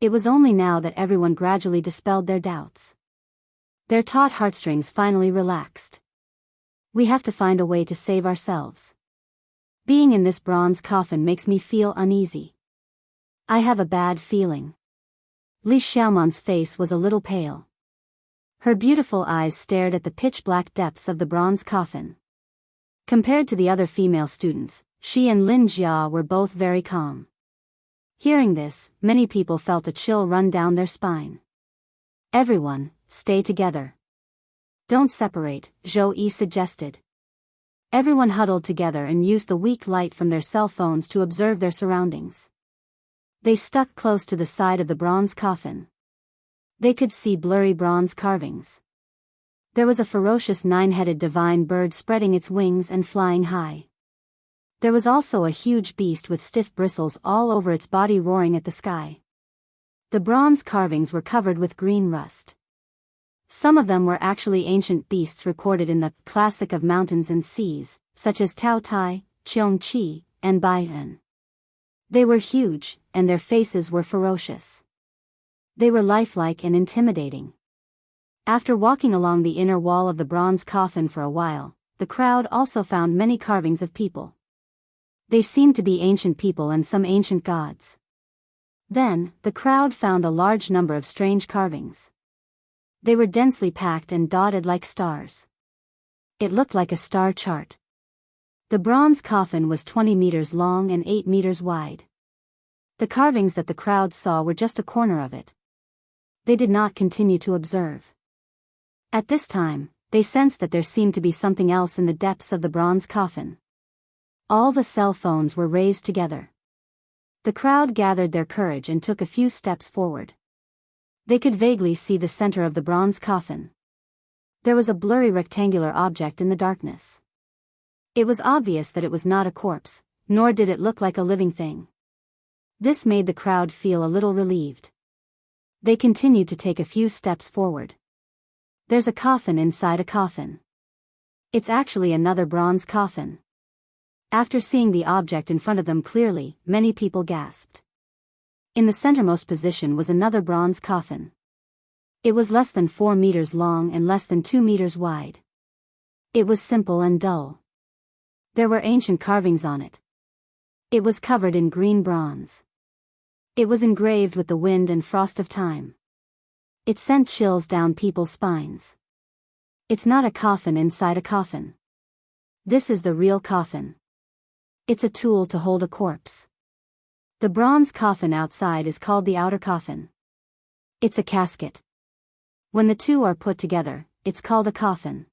It was only now that everyone gradually dispelled their doubts. Their taut heartstrings finally relaxed. We have to find a way to save ourselves. Being in this bronze coffin makes me feel uneasy. I have a bad feeling. Li Xiaoman's face was a little pale. Her beautiful eyes stared at the pitch-black depths of the bronze coffin. Compared to the other female students, she and Lin Jia were both very calm. Hearing this, many people felt a chill run down their spine. Everyone, stay together. Don't separate, Zhou Yi suggested. Everyone huddled together and used the weak light from their cell phones to observe their surroundings. They stuck close to the side of the bronze coffin. They could see blurry bronze carvings. There was a ferocious nine-headed divine bird spreading its wings and flying high. There was also a huge beast with stiff bristles all over its body roaring at the sky. The bronze carvings were covered with green rust. Some of them were actually ancient beasts recorded in the classic of mountains and seas, such as Tao Tai, Cheong Chi, and Baihen. They were huge, and their faces were ferocious. They were lifelike and intimidating. After walking along the inner wall of the bronze coffin for a while, the crowd also found many carvings of people. They seemed to be ancient people and some ancient gods. Then, the crowd found a large number of strange carvings. They were densely packed and dotted like stars. It looked like a star chart. The bronze coffin was 20 meters long and 8 meters wide. The carvings that the crowd saw were just a corner of it. They did not continue to observe. At this time, they sensed that there seemed to be something else in the depths of the bronze coffin. All the cell phones were raised together. The crowd gathered their courage and took a few steps forward. They could vaguely see the center of the bronze coffin. There was a blurry rectangular object in the darkness. It was obvious that it was not a corpse, nor did it look like a living thing. This made the crowd feel a little relieved. They continued to take a few steps forward. There's a coffin inside a coffin. It's actually another bronze coffin. After seeing the object in front of them clearly, many people gasped. In the centermost position was another bronze coffin. It was less than 4 meters long and less than 2 meters wide. It was simple and dull. There were ancient carvings on it. It was covered in green bronze. It was engraved with the wind and frost of time. It sent chills down people's spines. It's not a coffin inside a coffin. This is the real coffin. It's a tool to hold a corpse. The bronze coffin outside is called the outer coffin. It's a casket. When the two are put together, it's called a coffin.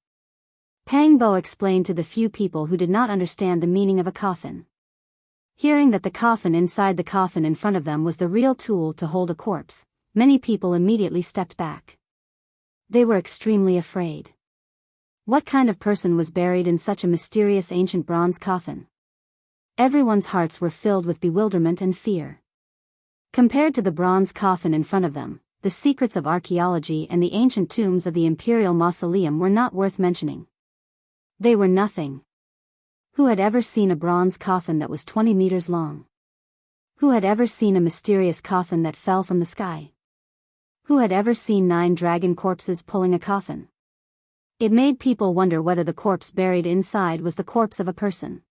Pang Bo explained to the few people who did not understand the meaning of a coffin. Hearing that the coffin inside the coffin in front of them was the real tool to hold a corpse, many people immediately stepped back. They were extremely afraid. What kind of person was buried in such a mysterious ancient bronze coffin? Everyone's hearts were filled with bewilderment and fear. Compared to the bronze coffin in front of them, the secrets of archaeology and the ancient tombs of the imperial mausoleum were not worth mentioning. They were nothing. Who had ever seen a bronze coffin that was 20 meters long? Who had ever seen a mysterious coffin that fell from the sky? Who had ever seen 9 dragon corpses pulling a coffin? It made people wonder whether the corpse buried inside was the corpse of a person.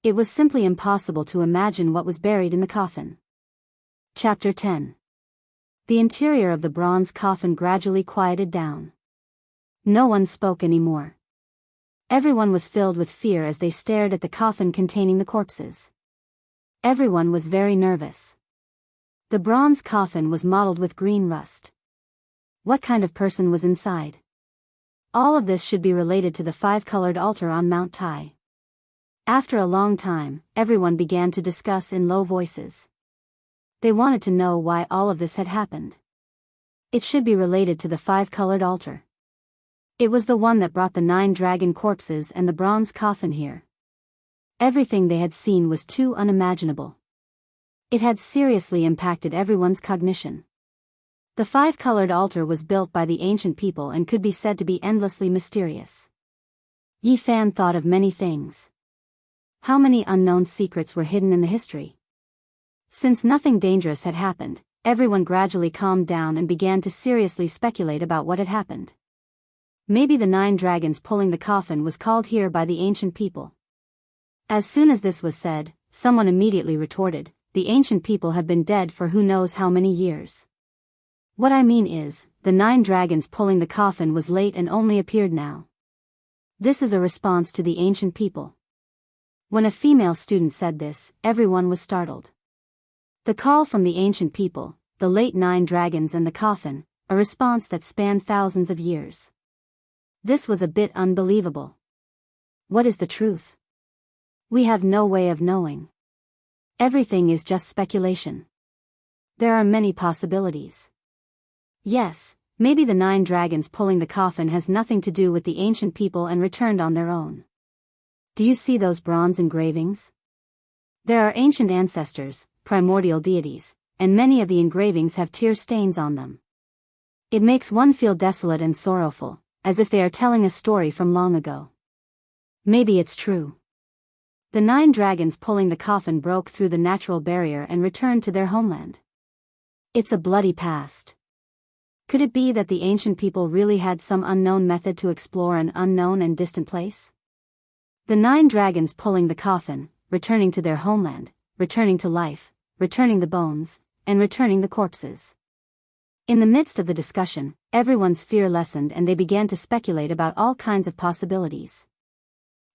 It was simply impossible to imagine what was buried in the coffin. Chapter 10. The interior of the bronze coffin gradually quieted down. No one spoke anymore. Everyone was filled with fear as they stared at the coffin containing the corpses. Everyone was very nervous. The bronze coffin was mottled with green rust. What kind of person was inside? All of this should be related to the 5-colored altar on Mount Tai. After a long time, everyone began to discuss in low voices. They wanted to know why all of this had happened. It should be related to the 5-colored altar. It was the one that brought the 9 dragon corpses and the bronze coffin here. Everything they had seen was too unimaginable. It had seriously impacted everyone's cognition. The 5-colored altar was built by the ancient people and could be said to be endlessly mysterious. Yi Fan thought of many things. How many unknown secrets were hidden in the history? Since nothing dangerous had happened, everyone gradually calmed down and began to seriously speculate about what had happened. Maybe the 9 dragons pulling the coffin was called here by the ancient people. As soon as this was said, someone immediately retorted, the ancient people have been dead for who knows how many years. What I mean is, the 9 dragons pulling the coffin was late and only appeared now. This is a response to the ancient people. When a female student said this, everyone was startled. The call from the ancient people, the late 9 dragons and the coffin, a response that spanned thousands of years. This was a bit unbelievable. What is the truth? We have no way of knowing. Everything is just speculation. There are many possibilities. Yes, maybe the 9 dragons pulling the coffin has nothing to do with the ancient people and returned on their own. Do you see those bronze engravings? There are ancient ancestors, primordial deities, and many of the engravings have tear stains on them. It makes one feel desolate and sorrowful, as if they are telling a story from long ago. Maybe it's true. The 9 dragons pulling the coffin broke through the natural barrier and returned to their homeland. It's a bloody past. Could it be that the ancient people really had some unknown method to explore an unknown and distant place? The 9 dragons pulling the coffin, returning to their homeland, returning to life, returning the bones, and returning the corpses. In the midst of the discussion, everyone's fear lessened and they began to speculate about all kinds of possibilities.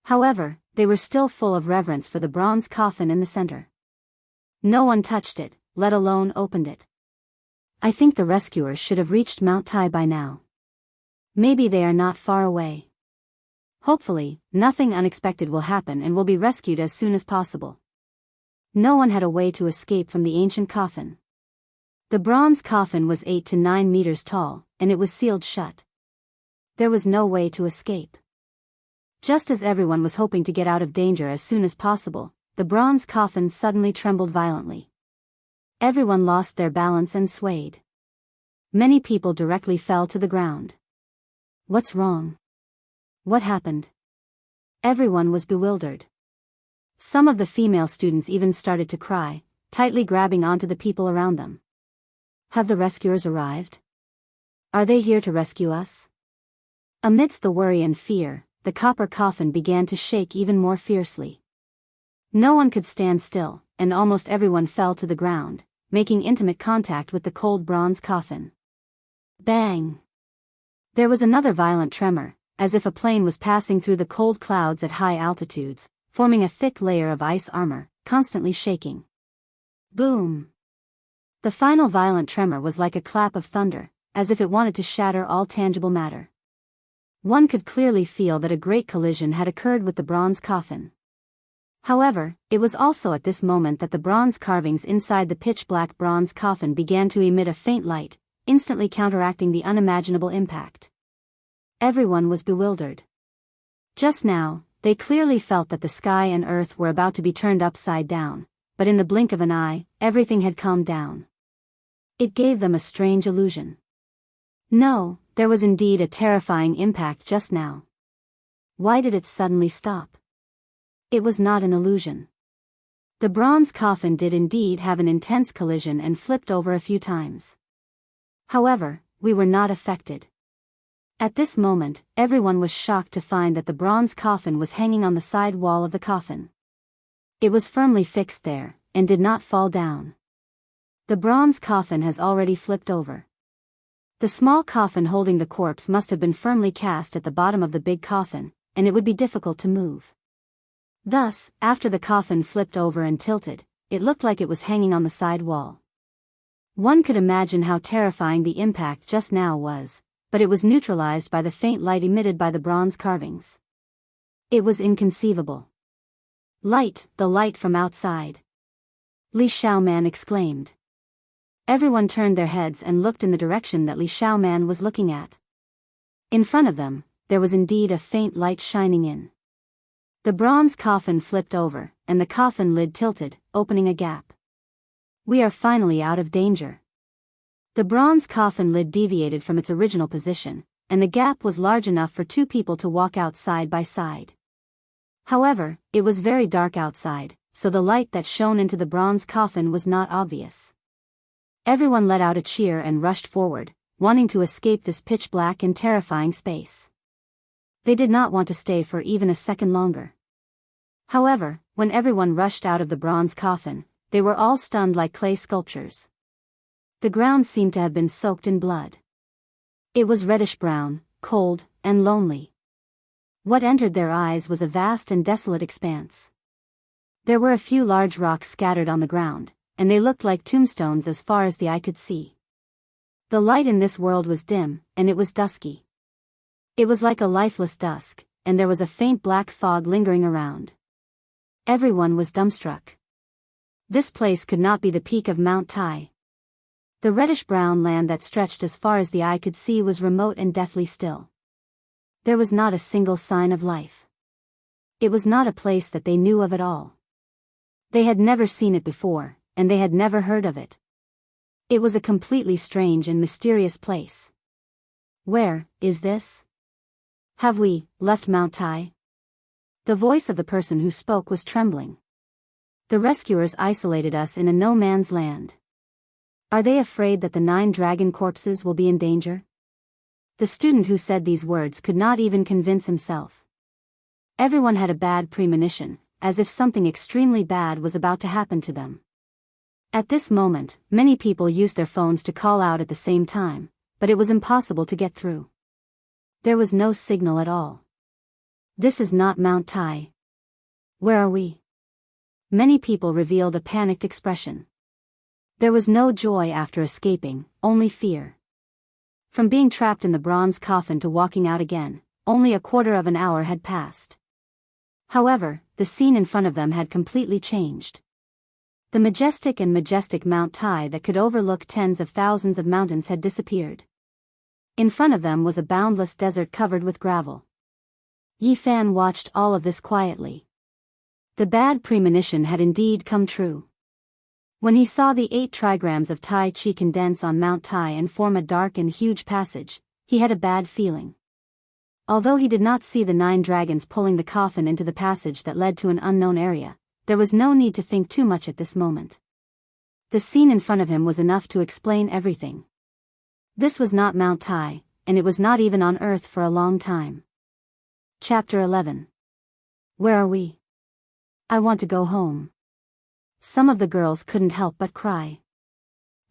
However, they were still full of reverence for the bronze coffin in the center. No one touched it, let alone opened it. I think the rescuers should have reached Mount Tai by now. Maybe they are not far away. Hopefully, nothing unexpected will happen and will be rescued as soon as possible. No one had a way to escape from the ancient coffin. The bronze coffin was 8 to 9 meters tall, and it was sealed shut. There was no way to escape. Just as everyone was hoping to get out of danger as soon as possible, the bronze coffin suddenly trembled violently. Everyone lost their balance and swayed. Many people directly fell to the ground. What's wrong? What happened? Everyone was bewildered. Some of the female students even started to cry, tightly grabbing onto the people around them. Have the rescuers arrived? Are they here to rescue us? Amidst the worry and fear, the copper coffin began to shake even more fiercely. No one could stand still, and almost everyone fell to the ground, making intimate contact with the cold bronze coffin. Bang! There was another violent tremor, as if a plane was passing through the cold clouds at high altitudes, forming a thick layer of ice armor, constantly shaking. Boom! The final violent tremor was like a clap of thunder, as if it wanted to shatter all tangible matter. One could clearly feel that a great collision had occurred with the bronze coffin. However, it was also at this moment that the bronze carvings inside the pitch-black bronze coffin began to emit a faint light, instantly counteracting the unimaginable impact. Everyone was bewildered. Just now, they clearly felt that the sky and earth were about to be turned upside down, but in the blink of an eye, everything had calmed down. It gave them a strange illusion. No, there was indeed a terrifying impact just now. Why did it suddenly stop? It was not an illusion. The bronze coffin did indeed have an intense collision and flipped over a few times. However, we were not affected. At this moment, everyone was shocked to find that the bronze coffin was hanging on the side wall of the coffin. It was firmly fixed there, and did not fall down. The bronze coffin has already flipped over. The small coffin holding the corpse must have been firmly cast at the bottom of the big coffin, and it would be difficult to move. Thus, after the coffin flipped over and tilted, it looked like it was hanging on the side wall. One could imagine how terrifying the impact just now was, but it was neutralized by the faint light emitted by the bronze carvings. It was inconceivable. Light, the light from outside. Li Xiaoman exclaimed. Everyone turned their heads and looked in the direction that Li Xiaoman was looking at. In front of them, there was indeed a faint light shining in. The bronze coffin flipped over, and the coffin lid tilted, opening a gap. We are finally out of danger. The bronze coffin lid deviated from its original position, and the gap was large enough for 2 people to walk out side by side. However, it was very dark outside, so the light that shone into the bronze coffin was not obvious. Everyone let out a cheer and rushed forward, wanting to escape this pitch-black and terrifying space. They did not want to stay for even a second longer. However, when everyone rushed out of the bronze coffin, they were all stunned like clay sculptures. The ground seemed to have been soaked in blood. It was reddish-brown, cold, and lonely. What entered their eyes was a vast and desolate expanse. There were a few large rocks scattered on the ground, and they looked like tombstones as far as the eye could see. The light in this world was dim, and it was dusky. It was like a lifeless dusk, and there was a faint black fog lingering around. Everyone was dumbstruck. This place could not be the peak of Mount Tai. The reddish-brown land that stretched as far as the eye could see was remote and deathly still. There was not a single sign of life. It was not a place that they knew of at all. They had never seen it before, and they had never heard of it. It was a completely strange and mysterious place. Where is this? Have we left Mount Tai? The voice of the person who spoke was trembling. The rescuers isolated us in a no-man's land. Are they afraid that the 9 dragon corpses will be in danger? The student who said these words could not even convince himself. Everyone had a bad premonition, as if something extremely bad was about to happen to them. At this moment, many people used their phones to call out at the same time, but it was impossible to get through. There was no signal at all. This is not Mount Tai. Where are we? Many people revealed a panicked expression. There was no joy after escaping, only fear. From being trapped in the bronze coffin to walking out again, only a quarter of an hour had passed. However, the scene in front of them had completely changed. The majestic Mount Tai that could overlook tens of thousands of mountains had disappeared. In front of them was a boundless desert covered with gravel. Yi Fan watched all of this quietly. The bad premonition had indeed come true. When he saw the 8 trigrams of Tai Chi condense on Mount Tai and form a dark and huge passage, he had a bad feeling. Although he did not see the 9 dragons pulling the coffin into the passage that led to an unknown area, there was no need to think too much at this moment. The scene in front of him was enough to explain everything. This was not Mount Tai, and it was not even on Earth for a long time. Chapter 11. Where are we? I want to go home. Some of the girls couldn't help but cry.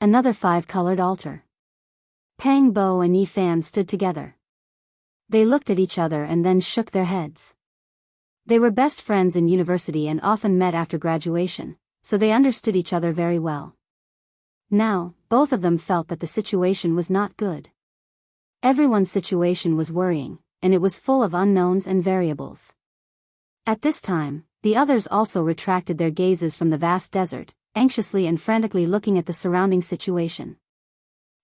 Another 5-colored altar. Pang Bo and Yi Fan stood together. They looked at each other and then shook their heads. They were best friends in university and often met after graduation, so they understood each other very well. Now, both of them felt that the situation was not good. Everyone's situation was worrying, and it was full of unknowns and variables. At this time, the others also retracted their gazes from the vast desert, anxiously and frantically looking at the surrounding situation.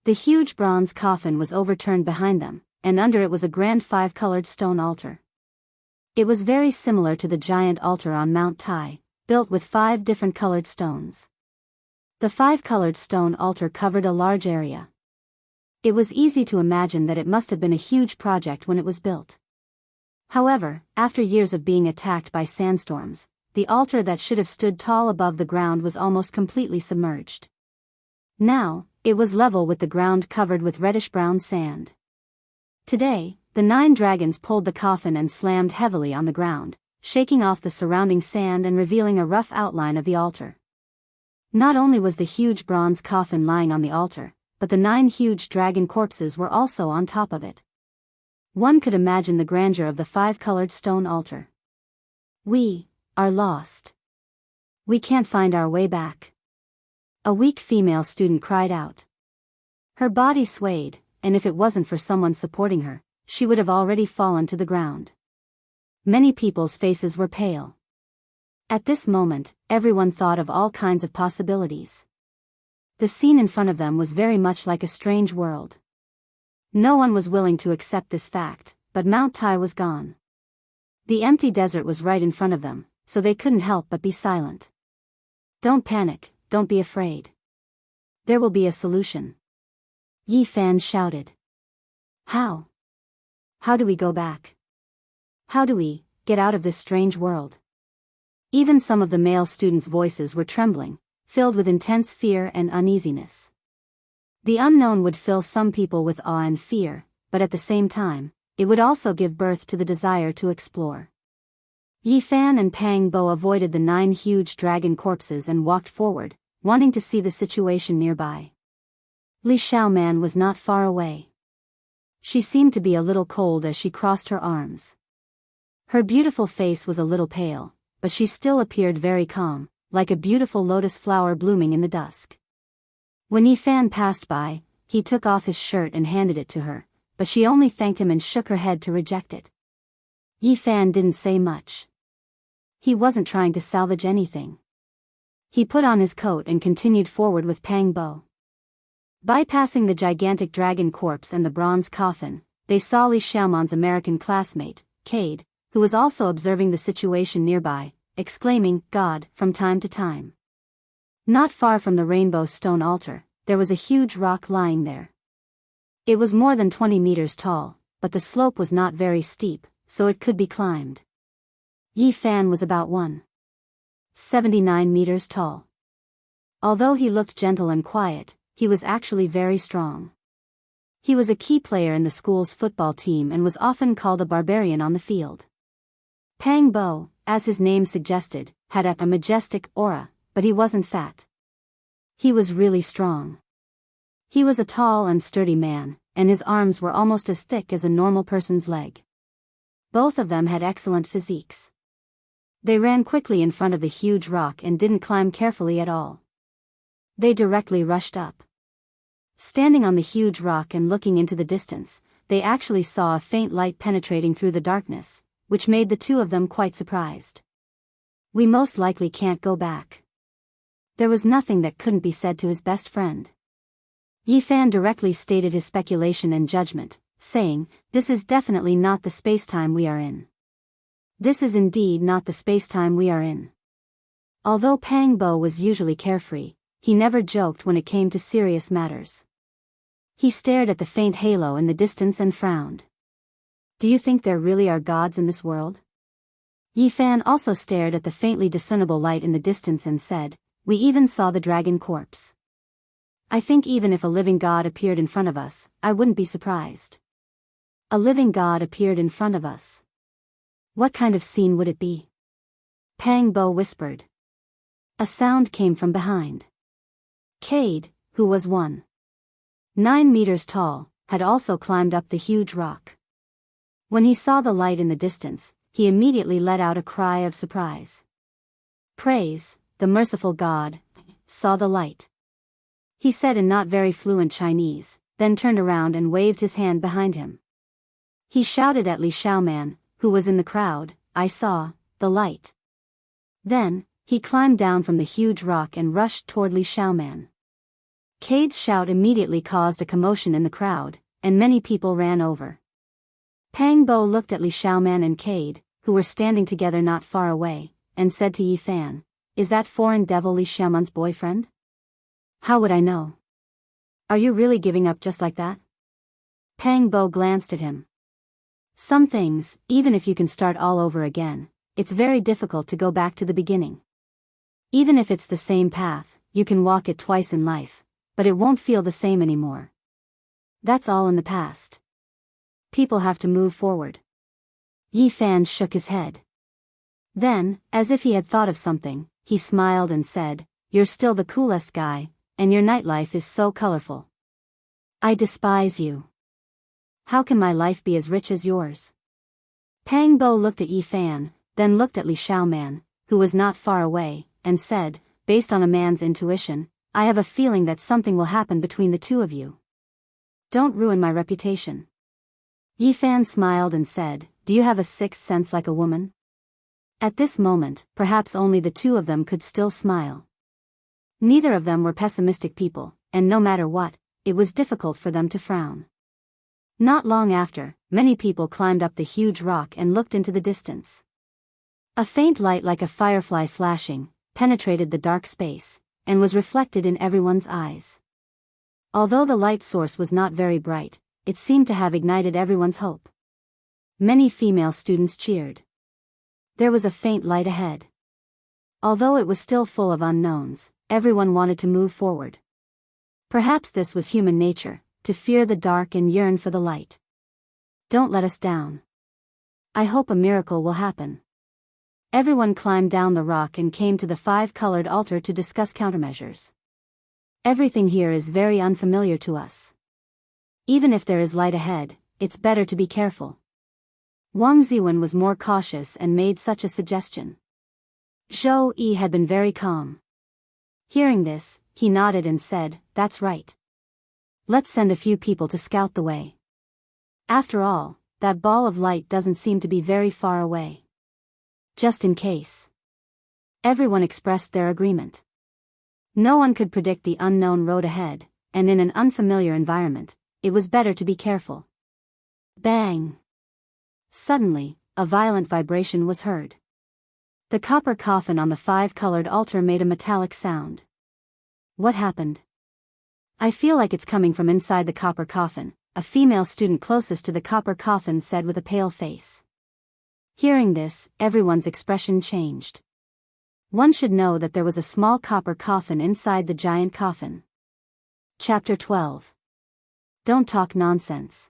The huge bronze coffin was overturned behind them, and under it was a grand 5-colored stone altar. It was very similar to the giant altar on Mount Tai, built with 5 different colored stones. The 5-colored stone altar covered a large area. It was easy to imagine that it must have been a huge project when it was built. However, after years of being attacked by sandstorms, the altar that should have stood tall above the ground was almost completely submerged. Now, it was level with the ground covered with reddish-brown sand. Today, the 9 dragons pulled the coffin and slammed heavily on the ground, shaking off the surrounding sand and revealing a rough outline of the altar. Not only was the huge bronze coffin lying on the altar, but the 9 huge dragon corpses were also on top of it. One could imagine the grandeur of the 5-colored stone altar. We are lost. We can't find our way back. A weak female student cried out. Her body swayed, and if it wasn't for someone supporting her, she would have already fallen to the ground. Many people's faces were pale. At this moment, everyone thought of all kinds of possibilities. The scene in front of them was very much like a strange world. No one was willing to accept this fact, but Mount Tai was gone. The empty desert was right in front of them, so they couldn't help but be silent. Don't panic, don't be afraid. There will be a solution. Yi Fan shouted. How? How do we go back? How do we get out of this strange world? Even some of the male students' voices were trembling, filled with intense fear and uneasiness. The unknown would fill some people with awe and fear, but at the same time, it would also give birth to the desire to explore. Yi Fan and Pang Bo avoided the 9 huge dragon corpses and walked forward, wanting to see the situation nearby. Li Xiaoman was not far away. She seemed to be a little cold as she crossed her arms. Her beautiful face was a little pale, but she still appeared very calm, like a beautiful lotus flower blooming in the dusk. When Yi Fan passed by, he took off his shirt and handed it to her, but she only thanked him and shook her head to reject it. Yi Fan didn't say much. He wasn't trying to salvage anything. He put on his coat and continued forward with Pang Bo. Bypassing the gigantic dragon corpse and the bronze coffin, they saw Li Xiaoman's American classmate, Cade, who was also observing the situation nearby, exclaiming, "God," from time to time. Not far from the rainbow stone altar, there was a huge rock lying there. It was more than 20 meters tall, but the slope was not very steep, so it could be climbed. Yi Fan was about 179 meters tall. Although he looked gentle and quiet, he was actually very strong. He was a key player in the school's football team and was often called a barbarian on the field. Pang Bo, as his name suggested, had a majestic aura, but he wasn't fat. He was really strong. He was a tall and sturdy man, and his arms were almost as thick as a normal person's leg. Both of them had excellent physiques. They ran quickly in front of the huge rock and didn't climb carefully at all. They directly rushed up. Standing on the huge rock and looking into the distance, they actually saw a faint light penetrating through the darkness, which made the two of them quite surprised. "We most likely can't go back." There was nothing that couldn't be said to his best friend. Yi Fan directly stated his speculation and judgment, saying, "This is definitely not the space-time we are in. This is indeed not the space-time we are in." Although Pang Bo was usually carefree, he never joked when it came to serious matters. He stared at the faint halo in the distance and frowned. "Do you think there really are gods in this world?" Yi Fan also stared at the faintly discernible light in the distance and said, "We even saw the dragon corpse. I think even if a living god appeared in front of us, I wouldn't be surprised." A living god appeared in front of us. What kind of scene would it be? Pang Bo whispered. A sound came from behind. Cade, who was 1.9 meters tall, had also climbed up the huge rock. When he saw the light in the distance, he immediately let out a cry of surprise. "Praise, the merciful God," saw the light. He said in not very fluent Chinese, then turned around and waved his hand behind him. He shouted at Li Xiaoman, who was in the crowd, "I saw the light." Then, he climbed down from the huge rock and rushed toward Li Xiaoman. Cade's shout immediately caused a commotion in the crowd, and many people ran over. Pang Bo looked at Li Xiaoman and Cade, who were standing together not far away, and said to Yi Fan, "Is that foreign devil Li Xiaoman's boyfriend?" "How would I know? Are you really giving up just like that?" Pang Bo glanced at him. "Some things, even if you can start all over again, it's very difficult to go back to the beginning. Even if it's the same path, you can walk it twice in life, but it won't feel the same anymore. That's all in the past. People have to move forward." Yi Fan shook his head. Then, as if he had thought of something, he smiled and said, "You're still the coolest guy, and your nightlife is so colorful. I despise you. How can my life be as rich as yours?" Pang Bo looked at Yi Fan, then looked at Li Xiaoman, who was not far away, and said, "Based on a man's intuition, I have a feeling that something will happen between the two of you. Don't ruin my reputation." Yi Fan smiled and said, "Do you have a sixth sense like a woman?" At this moment, perhaps only the two of them could still smile. Neither of them were pessimistic people, and no matter what, it was difficult for them to frown. Not long after, many people climbed up the huge rock and looked into the distance. A faint light like a firefly flashing, penetrated the dark space, and was reflected in everyone's eyes. Although the light source was not very bright, it seemed to have ignited everyone's hope. Many female students cheered. There was a faint light ahead. Although it was still full of unknowns, everyone wanted to move forward. Perhaps this was human nature, to fear the dark and yearn for the light. Don't let us down. I hope a miracle will happen. Everyone climbed down the rock and came to the five-colored altar to discuss countermeasures. Everything here is very unfamiliar to us. Even if there is light ahead, it's better to be careful. Wang Ziwen was more cautious and made such a suggestion. Zhou Yi had been very calm. Hearing this, he nodded and said, "That's right. Let's send a few people to scout the way. After all, that ball of light doesn't seem to be very far away. Just in case. Everyone expressed their agreement. No one could predict the unknown road ahead, and in an unfamiliar environment, it was better to be careful. Bang! Suddenly, a violent vibration was heard. The copper coffin on the 5-colored altar made a metallic sound. What happened? I feel like it's coming from inside the copper coffin, a female student closest to the copper coffin said with a pale face. Hearing this, everyone's expression changed. One should know that there was a small copper coffin inside the giant coffin. Chapter 12. Don't talk nonsense.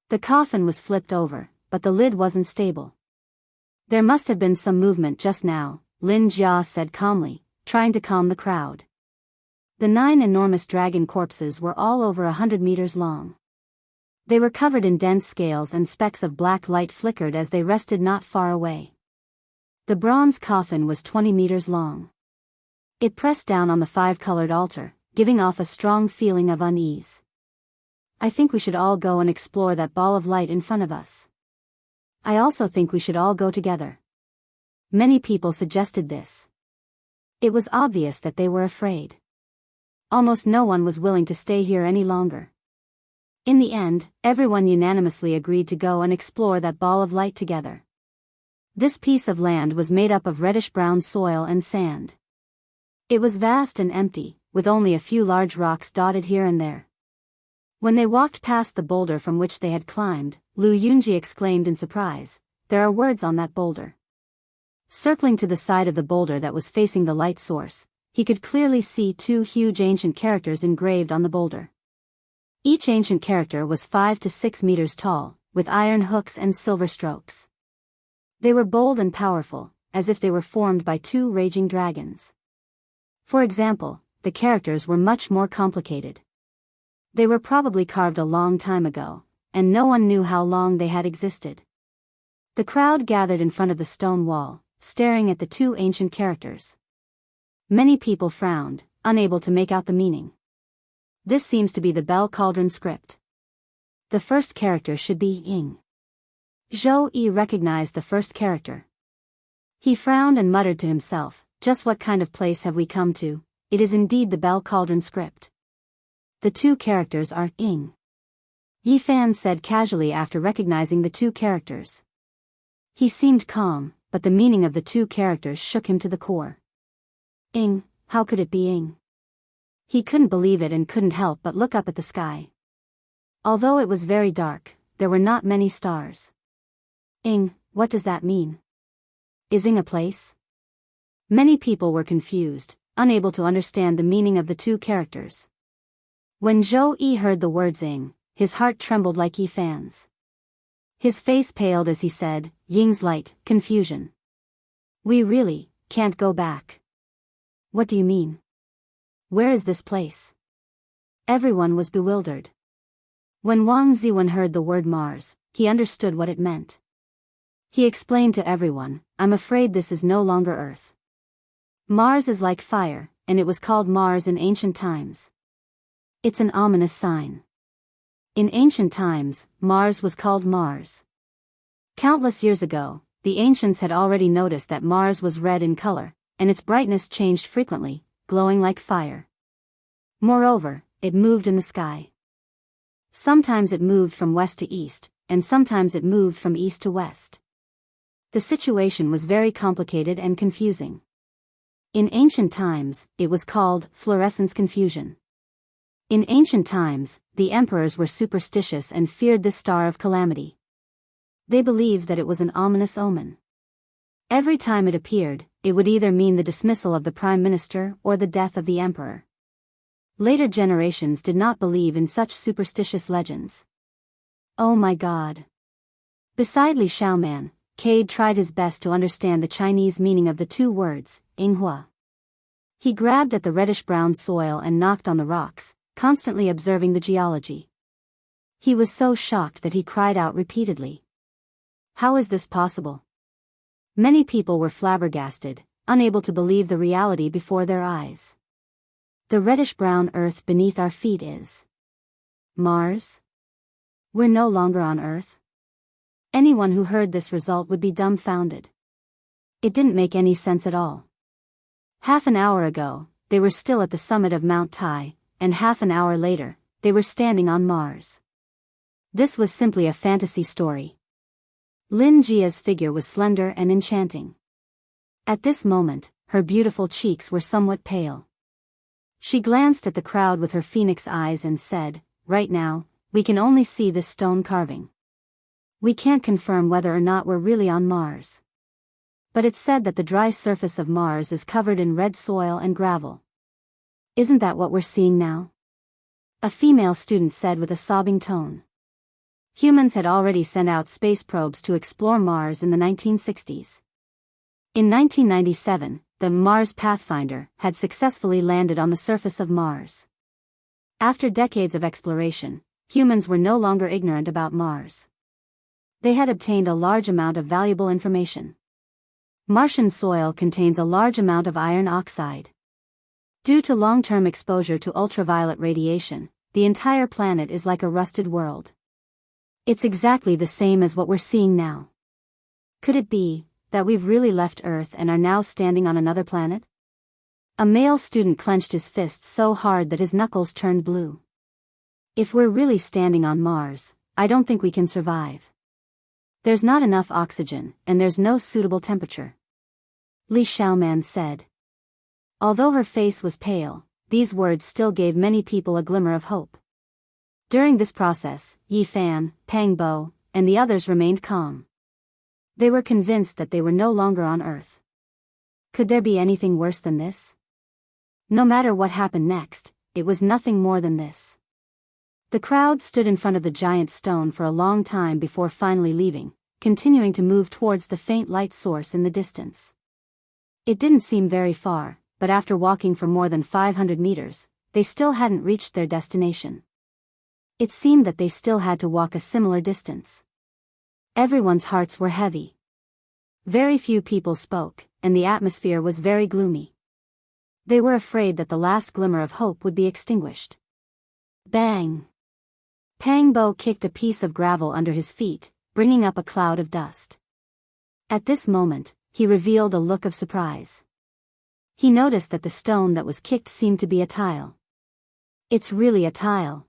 The coffin was flipped over, but the lid wasn't stable. There must have been some movement just now, Lin Jia said calmly, trying to calm the crowd. The 9 enormous dragon corpses were all over 100 meters long. They were covered in dense scales and specks of black light flickered as they rested not far away. The bronze coffin was 20 meters long. It pressed down on the 5-colored altar, giving off a strong feeling of unease. I think we should all go and explore that ball of light in front of us. I also think we should all go together. Many people suggested this. It was obvious that they were afraid. Almost no one was willing to stay here any longer. In the end, everyone unanimously agreed to go and explore that ball of light together. This piece of land was made up of reddish-brown soil and sand. It was vast and empty, with only a few large rocks dotted here and there. When they walked past the boulder from which they had climbed, Lu Yunji exclaimed in surprise, "There are words on that boulder." Circling to the side of the boulder that was facing the light source, he could clearly see 2 huge ancient characters engraved on the boulder. Each ancient character was 5 to 6 meters tall, with iron hooks and silver strokes. They were bold and powerful, as if they were formed by 2 raging dragons. For example, the characters were much more complicated. They were probably carved a long time ago, and no one knew how long they had existed. The crowd gathered in front of the stone wall, staring at the 2 ancient characters. Many people frowned, unable to make out the meaning. This seems to be the Bell Cauldron script. The first character should be Ying. Zhou Yi recognized the first character. He frowned and muttered to himself, "Just what kind of place have we come to? It is indeed the Bell Cauldron script." The 2 characters are Ying. Yi Fan said casually after recognizing the 2 characters. He seemed calm, but the meaning of the 2 characters shook him to the core. Ying, how could it be Ying? He couldn't believe it and couldn't help but look up at the sky. Although it was very dark, there were not many stars. Ying, what does that mean? Is Ying a place? Many people were confused, unable to understand the meaning of the 2 characters. When Zhou Yi heard the words Ying, his heart trembled like Yi Fan's. His face paled as he said, "Ying's light, confusion. We really can't go back." "What do you mean? Where is this place?" Everyone was bewildered. When Wang Ziwen heard the word Mars, he understood what it meant. He explained to everyone, "I'm afraid this is no longer Earth. Mars is like fire, and it was called Mars in ancient times. It's an ominous sign. In ancient times, Mars was called Mars. Countless years ago, the ancients had already noticed that Mars was red in color, and its brightness changed frequently, glowing like fire. Moreover, it moved in the sky. Sometimes it moved from west to east, and sometimes it moved from east to west. The situation was very complicated and confusing. In ancient times, it was called fluorescence confusion. In ancient times, the emperors were superstitious and feared this star of calamity. They believed that it was an ominous omen. Every time it appeared, it would either mean the dismissal of the prime minister or the death of the emperor. Later generations did not believe in such superstitious legends. Oh my God. Beside Li Xiaoman, Cade tried his best to understand the Chinese meaning of the 2 words, Yinghua. He grabbed at the reddish-brown soil and knocked on the rocks, constantly observing the geology. He was so shocked that he cried out repeatedly. How is this possible? Many people were flabbergasted, unable to believe the reality before their eyes. The reddish-brown earth beneath our feet is Mars? We're no longer on Earth? Anyone who heard this result would be dumbfounded. It didn't make any sense at all. Half an hour ago, they were still at the summit of Mount Tai, and half an hour later, they were standing on Mars. This was simply a fantasy story. Lin Jia's figure was slender and enchanting. At this moment, her beautiful cheeks were somewhat pale. She glanced at the crowd with her phoenix eyes and said, "Right now, we can only see this stone carving. We can't confirm whether or not we're really on Mars. But it's said that the dry surface of Mars is covered in red soil and gravel. Isn't that what we're seeing now?" A female student said with a sobbing tone. Humans had already sent out space probes to explore Mars in the 1960s. In 1997, the Mars Pathfinder had successfully landed on the surface of Mars. After decades of exploration, humans were no longer ignorant about Mars. They had obtained a large amount of valuable information. Martian soil contains a large amount of iron oxide. Due to long-term exposure to ultraviolet radiation, the entire planet is like a rusted world. It's exactly the same as what we're seeing now. Could it be that we've really left Earth and are now standing on another planet? A male student clenched his fists so hard that his knuckles turned blue. If we're really standing on Mars, I don't think we can survive. There's not enough oxygen, and there's no suitable temperature. Li Xiaoman said. Although her face was pale, these words still gave many people a glimmer of hope. During this process, Yi Fan, Pang Bo, and the others remained calm. They were convinced that they were no longer on Earth. Could there be anything worse than this? No matter what happened next, it was nothing more than this. The crowd stood in front of the giant stone for a long time before finally leaving, continuing to move towards the faint light source in the distance. It didn't seem very far, but after walking for more than 500 meters, they still hadn't reached their destination. It seemed that they still had to walk a similar distance. Everyone's hearts were heavy. Very few people spoke, and the atmosphere was very gloomy. They were afraid that the last glimmer of hope would be extinguished. Bang! Pang Bo kicked a piece of gravel under his feet, bringing up a cloud of dust. At this moment, he revealed a look of surprise. He noticed that the stone that was kicked seemed to be a tile. It's really a tile.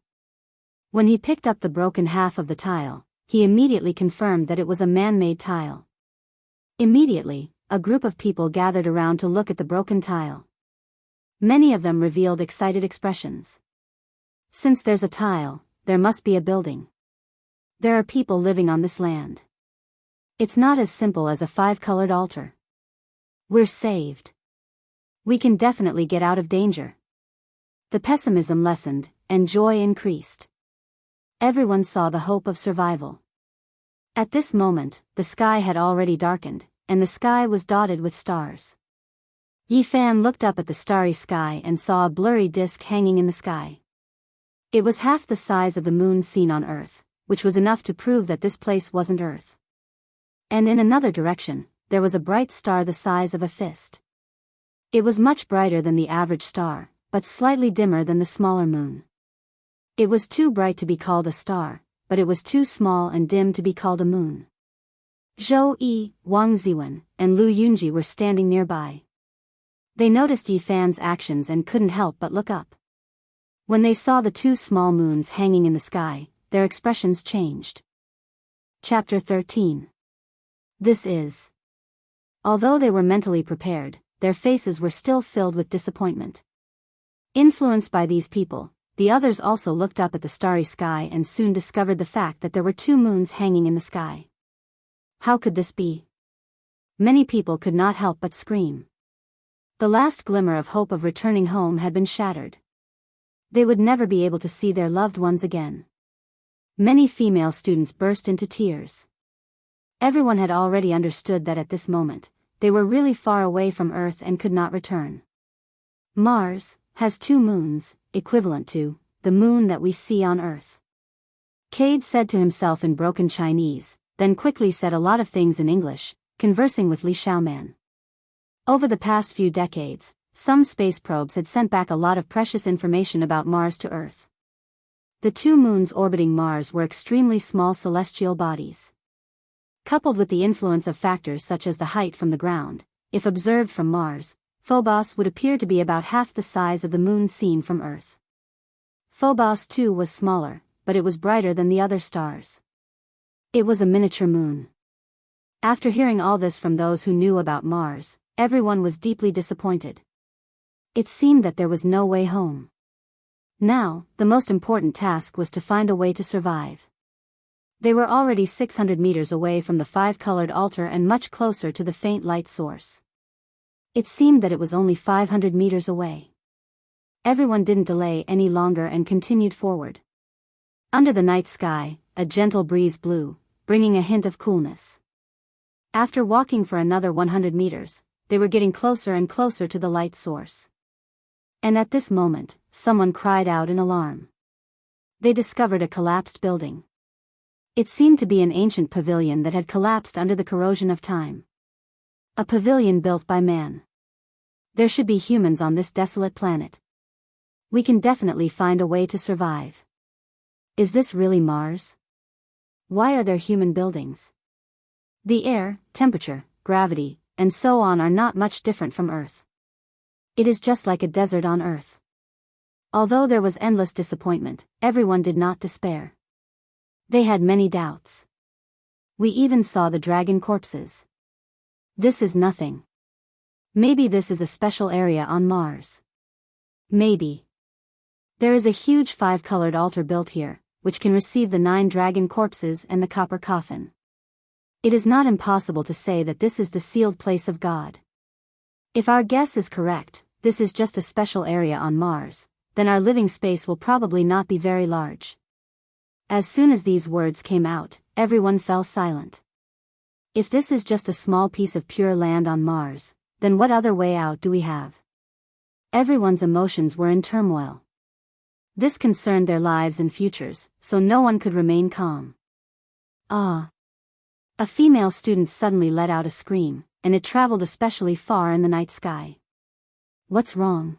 When he picked up the broken half of the tile, he immediately confirmed that it was a man-made tile. Immediately, a group of people gathered around to look at the broken tile. Many of them revealed excited expressions. Since there's a tile, there must be a building. There are people living on this land. It's not as simple as a 5-colored altar. We're saved. We can definitely get out of danger. The pessimism lessened, and joy increased. Everyone saw the hope of survival. At this moment, the sky had already darkened, and the sky was dotted with stars. Yi Fan looked up at the starry sky and saw a blurry disk hanging in the sky. It was half the size of the moon seen on Earth, which was enough to prove that this place wasn't Earth. And in another direction, there was a bright star the size of a fist. It was much brighter than the average star, but slightly dimmer than the smaller moon. It was too bright to be called a star, but it was too small and dim to be called a moon. Zhou Yi, Wang Ziwen, and Lu Yunji were standing nearby. They noticed Yi Fan's actions and couldn't help but look up. When they saw the 2 small moons hanging in the sky, their expressions changed. Chapter 13. This is. Although they were mentally prepared, their faces were still filled with disappointment. Influenced by these people, the others also looked up at the starry sky and soon discovered the fact that there were 2 moons hanging in the sky. How could this be? Many people could not help but scream. The last glimmer of hope of returning home had been shattered. They would never be able to see their loved ones again. Many female students burst into tears. Everyone had already understood that at this moment, they were really far away from Earth and could not return. Mars has 2 moons, equivalent to the moon that we see on Earth. Cade said to himself in broken Chinese, then quickly said a lot of things in English, conversing with Li Xiaoman. Over the past few decades, some space probes had sent back a lot of precious information about Mars to Earth. The 2 moons orbiting Mars were extremely small celestial bodies. Coupled with the influence of factors such as the height from the ground, if observed from Mars, Phobos would appear to be about half the size of the moon seen from Earth. Phobos too was smaller, but it was brighter than the other stars. It was a miniature moon. After hearing all this from those who knew about Mars, everyone was deeply disappointed. It seemed that there was no way home. Now, the most important task was to find a way to survive. They were already 600 meters away from the five-colored altar and much closer to the faint light source. It seemed that it was only 500 meters away. Everyone didn't delay any longer and continued forward. Under the night sky, a gentle breeze blew, bringing a hint of coolness. After walking for another 100 meters, they were getting closer and closer to the light source. And at this moment, someone cried out in alarm. They discovered a collapsed building. It seemed to be an ancient pavilion that had collapsed under the corrosion of time. A pavilion built by man. There should be humans on this desolate planet. We can definitely find a way to survive. Is this really Mars? Why are there human buildings? The air, temperature, gravity, and so on are not much different from Earth. It is just like a desert on Earth. Although there was endless disappointment, everyone did not despair. They had many doubts. We even saw the dragon corpses. This is nothing. Maybe this is a special area on Mars. Maybe. There is a huge five-colored altar built here, which can receive the 9 dragon corpses and the copper coffin. It is not impossible to say that this is the sealed place of God. If our guess is correct, this is just a special area on Mars, then our living space will probably not be very large. As soon as these words came out, everyone fell silent. If this is just a small piece of pure land on Mars, then what other way out do we have? Everyone's emotions were in turmoil. This concerned their lives and futures, so no one could remain calm. Ah! A female student suddenly let out a scream, and it traveled especially far in the night sky. What's wrong?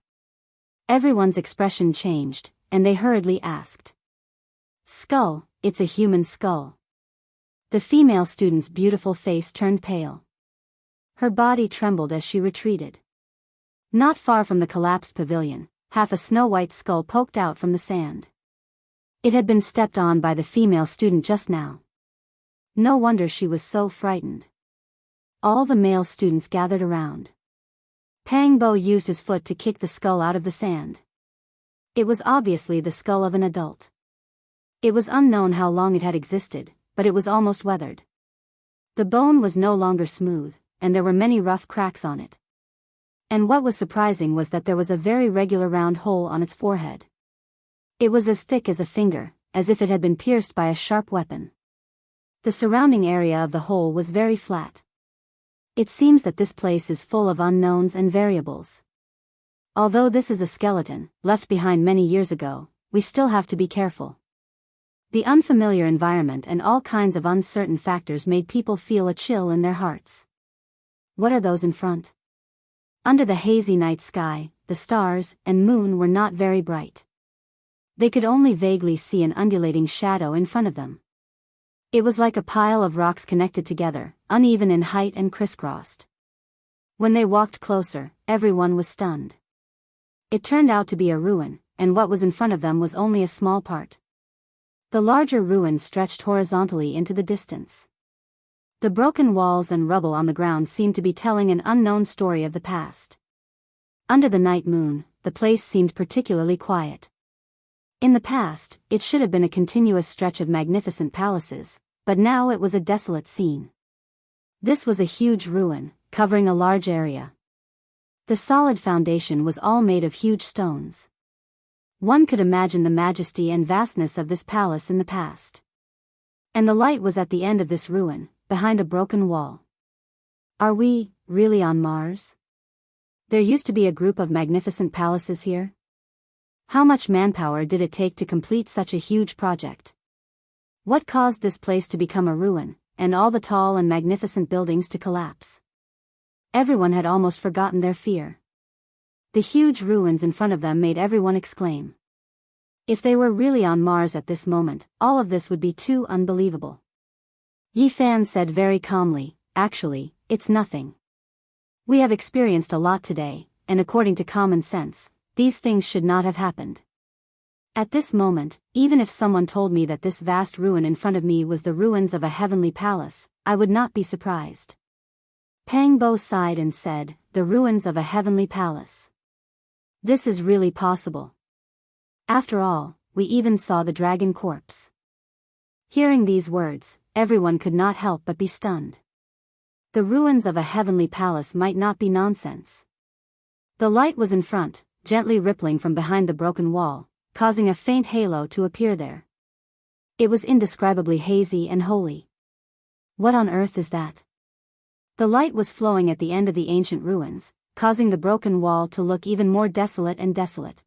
Everyone's expression changed, and they hurriedly asked. Skull, it's a human skull. The female student's beautiful face turned pale. Her body trembled as she retreated. Not far from the collapsed pavilion, half a snow-white skull poked out from the sand. It had been stepped on by the female student just now. No wonder she was so frightened. All the male students gathered around. Pang Bo used his foot to kick the skull out of the sand. It was obviously the skull of an adult. It was unknown how long it had existed, but it was almost weathered. The bone was no longer smooth, and there were many rough cracks on it. And what was surprising was that there was a very regular round hole on its forehead. It was as thick as a finger, as if it had been pierced by a sharp weapon. The surrounding area of the hole was very flat. It seems that this place is full of unknowns and variables. Although this is a skeleton, left behind many years ago, we still have to be careful. The unfamiliar environment and all kinds of uncertain factors made people feel a chill in their hearts. What are those in front? Under the hazy night sky, the stars and moon were not very bright. They could only vaguely see an undulating shadow in front of them. It was like a pile of rocks connected together, uneven in height and crisscrossed. When they walked closer, everyone was stunned. It turned out to be a ruin, and what was in front of them was only a small part. The larger ruin stretched horizontally into the distance. The broken walls and rubble on the ground seemed to be telling an unknown story of the past. Under the night moon, the place seemed particularly quiet. In the past, it should have been a continuous stretch of magnificent palaces, but now it was a desolate scene. This was a huge ruin, covering a large area. The solid foundation was all made of huge stones. One could imagine the majesty and vastness of this palace in the past. And the light was at the end of this ruin, behind a broken wall. Are we, really on Mars? There used to be a group of magnificent palaces here? How much manpower did it take to complete such a huge project? What caused this place to become a ruin, and all the tall and magnificent buildings to collapse? Everyone had almost forgotten their fear. The huge ruins in front of them made everyone exclaim. If they were really on Mars at this moment, all of this would be too unbelievable. Yi Fan said very calmly, "Actually, it's nothing. We have experienced a lot today, and according to common sense, these things should not have happened." At this moment, even if someone told me that this vast ruin in front of me was the ruins of a heavenly palace, I would not be surprised. Pang Bo sighed and said, "The ruins of a heavenly palace. This is really possible. After all, we even saw the dragon corpse." Hearing these words, everyone could not help but be stunned. The ruins of a heavenly palace might not be nonsense. The light was in front, gently rippling from behind the broken wall, causing a faint halo to appear there. It was indescribably hazy and holy. What on earth is that? The light was flowing at the end of the ancient ruins, causing the broken wall to look even more desolate and desolate.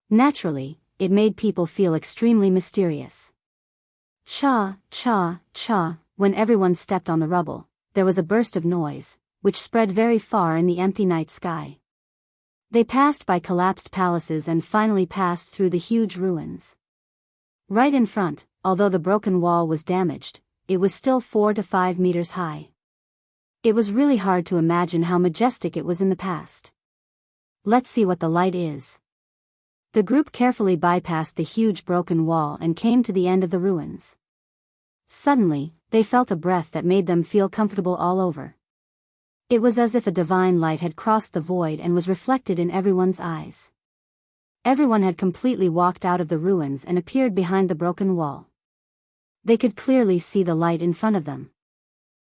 Naturally, it made people feel extremely mysterious. Cha, cha, cha, when everyone stepped on the rubble, there was a burst of noise, which spread very far in the empty night sky. They passed by collapsed palaces and finally passed through the huge ruins. Right in front, although the broken wall was damaged, it was still 4 to 5 meters high. It was really hard to imagine how majestic it was in the past. Let's see what the light is. The group carefully bypassed the huge broken wall and came to the end of the ruins. Suddenly, they felt a breath that made them feel comfortable all over. It was as if a divine light had crossed the void and was reflected in everyone's eyes. Everyone had completely walked out of the ruins and appeared behind the broken wall. They could clearly see the light in front of them.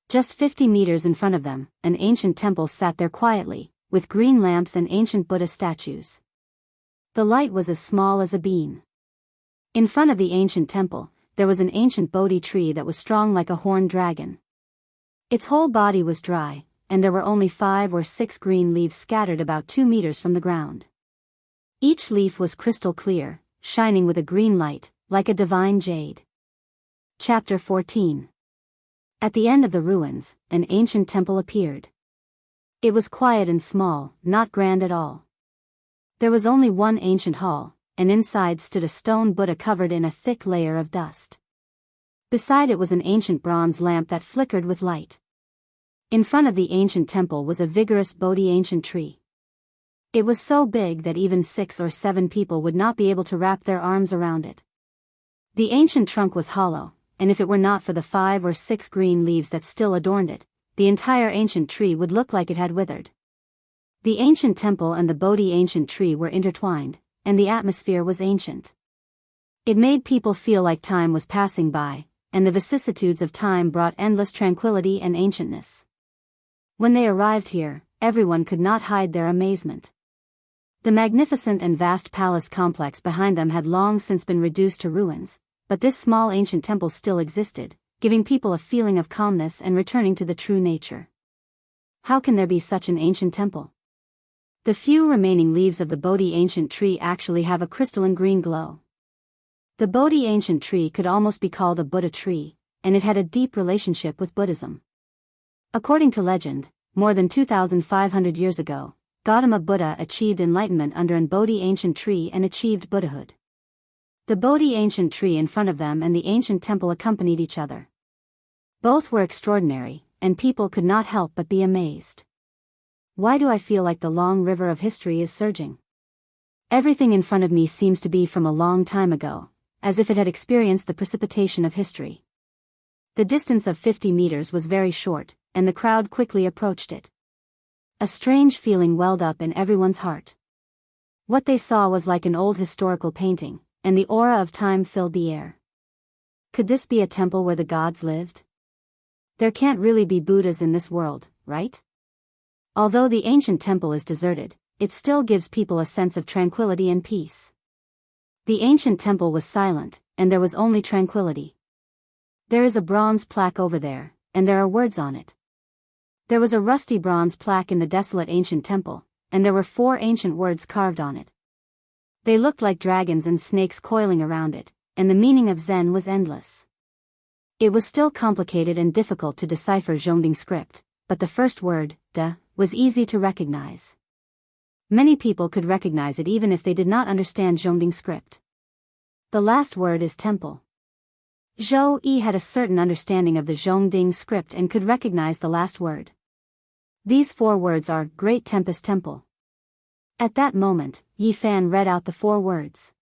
Just 50 meters in front of them, an ancient temple sat there quietly, with green lamps and ancient Buddha statues. The light was as small as a bean. In front of the ancient temple, there was an ancient Bodhi tree that was strong like a horned dragon. Its whole body was dry, and there were only 5 or 6 green leaves scattered about 2 meters from the ground. Each leaf was crystal clear, shining with a green light, like a divine jade. Chapter 14. At the end of the ruins, an ancient temple appeared. It was quiet and small, not grand at all. There was only one ancient hall, and inside stood a stone Buddha covered in a thick layer of dust. Beside it was an ancient bronze lamp that flickered with light. In front of the ancient temple was a vigorous Bodhi ancient tree. It was so big that even 6 or 7 people would not be able to wrap their arms around it. The ancient trunk was hollow, and if it were not for the 5 or 6 green leaves that still adorned it, the entire ancient tree would look like it had withered. The ancient temple and the Bodhi ancient tree were intertwined, and the atmosphere was ancient. It made people feel like time was passing by, and the vicissitudes of time brought endless tranquility and ancientness. When they arrived here, everyone could not hide their amazement. The magnificent and vast palace complex behind them had long since been reduced to ruins, but this small ancient temple still existed, giving people a feeling of calmness and returning to the true nature. How can there be such an ancient temple? The few remaining leaves of the Bodhi ancient tree actually have a crystalline green glow. The Bodhi ancient tree could almost be called a Buddha tree, and it had a deep relationship with Buddhism. According to legend, more than 2,500 years ago, Gautama Buddha achieved enlightenment under an Bodhi ancient tree and achieved Buddhahood. The Bodhi ancient tree in front of them and the ancient temple accompanied each other. Both were extraordinary, and people could not help but be amazed. Why do I feel like the long river of history is surging? Everything in front of me seems to be from a long time ago, as if it had experienced the precipitation of history. The distance of 50 meters was very short, and the crowd quickly approached it. A strange feeling welled up in everyone's heart. What they saw was like an old historical painting, and the aura of time filled the air. Could this be a temple where the gods lived? There can't really be Buddhas in this world, right? Although the ancient temple is deserted, it still gives people a sense of tranquility and peace. The ancient temple was silent, and there was only tranquility. There is a bronze plaque over there, and there are words on it. There was a rusty bronze plaque in the desolate ancient temple, and there were 4 ancient words carved on it. They looked like dragons and snakes coiling around it, and the meaning of Zen was endless. It was still complicated and difficult to decipher Zhongding script, but the first word, da, was easy to recognize. Many people could recognize it even if they did not understand Zhongding script. The last word is temple. Zhou Yi had a certain understanding of the Zhongding script and could recognize the last word. These 4 words are Great Tempest Temple. At that moment, Yi Fan read out the 4 words.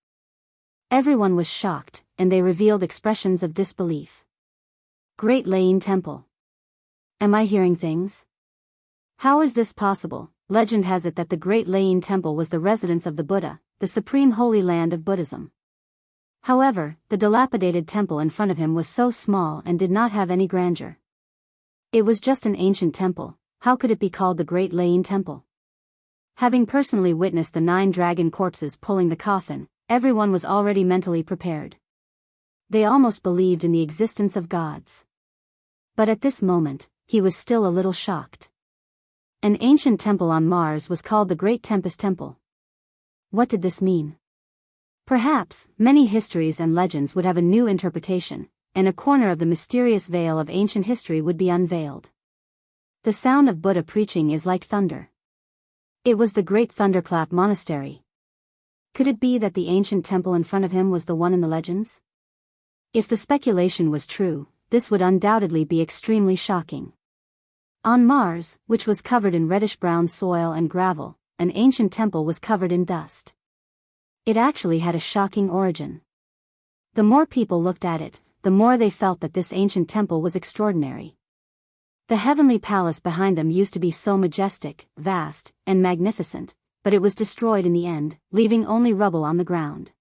Everyone was shocked, and they revealed expressions of disbelief. Great Lane Temple. Am I hearing things? How is this possible? Legend has it that the Great Lane Temple was the residence of the Buddha, the supreme holy land of Buddhism. However, the dilapidated temple in front of him was so small and did not have any grandeur. It was just an ancient temple. How could it be called the Great Lane Temple? Having personally witnessed the 9 dragon corpses pulling the coffin, everyone was already mentally prepared. They almost believed in the existence of gods. But at this moment, he was still a little shocked. An ancient temple on Mars was called the Great Tempest Temple. What did this mean? Perhaps, many histories and legends would have a new interpretation, and a corner of the mysterious veil of ancient history would be unveiled. The sound of Buddha preaching is like thunder. It was the Great Thunderclap Monastery. Could it be that the ancient temple in front of him was the one in the legends? If the speculation was true, this would undoubtedly be extremely shocking. On Mars, which was covered in reddish-brown soil and gravel, an ancient temple was covered in dust. It actually had a shocking origin. The more people looked at it, the more they felt that this ancient temple was extraordinary. The heavenly palace behind them used to be so majestic, vast, and magnificent, but it was destroyed in the end, leaving only rubble on the ground.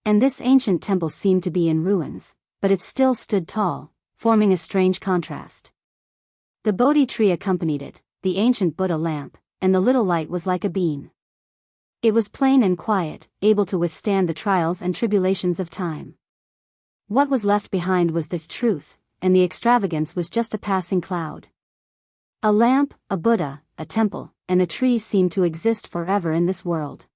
And this ancient temple seemed to be in ruins, but it still stood tall, forming a strange contrast. The Bodhi tree accompanied it, the ancient Buddha lamp, and the little light was like a bean. It was plain and quiet, able to withstand the trials and tribulations of time. What was left behind was the truth, and the extravagance was just a passing cloud. A lamp, a Buddha, a temple, and a tree seemed to exist forever in this world.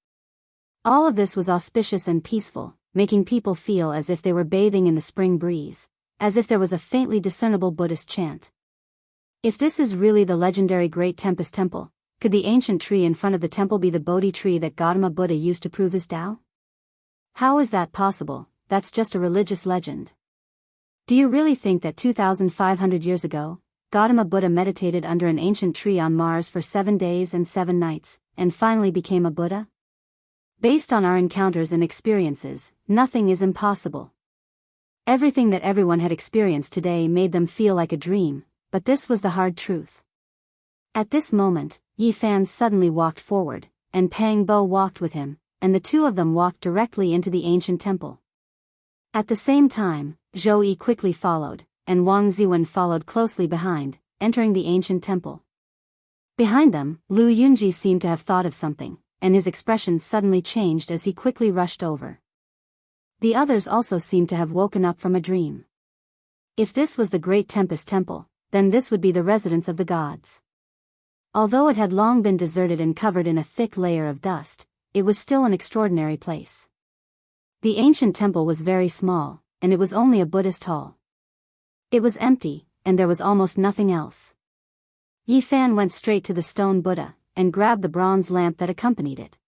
All of this was auspicious and peaceful, making people feel as if they were bathing in the spring breeze, as if there was a faintly discernible Buddhist chant. If this is really the legendary Great Tempest Temple, could the ancient tree in front of the temple be the Bodhi tree that Gautama Buddha used to prove his Tao? How is that possible? That's just a religious legend. Do you really think that 2,500 years ago, Gautama Buddha meditated under an ancient tree on Mars for 7 days and 7 nights, and finally became a Buddha? Based on our encounters and experiences, nothing is impossible. Everything that everyone had experienced today made them feel like a dream, but this was the hard truth. At this moment, Yi Fan suddenly walked forward, and Pang Bo walked with him, and the 2 of them walked directly into the ancient temple. At the same time, Zhou Yi quickly followed, and Wang Ziwen followed closely behind, entering the ancient temple. Behind them, Lu Yunji seemed to have thought of something, and his expression suddenly changed as he quickly rushed over. The others also seemed to have woken up from a dream. If this was the Great Tempest Temple, then this would be the residence of the gods. Although it had long been deserted and covered in a thick layer of dust, it was still an extraordinary place. The ancient temple was very small, and it was only a Buddhist hall. It was empty, and there was almost nothing else. Yi Fan went straight to the stone Buddha, and grabbed the bronze lamp that accompanied it.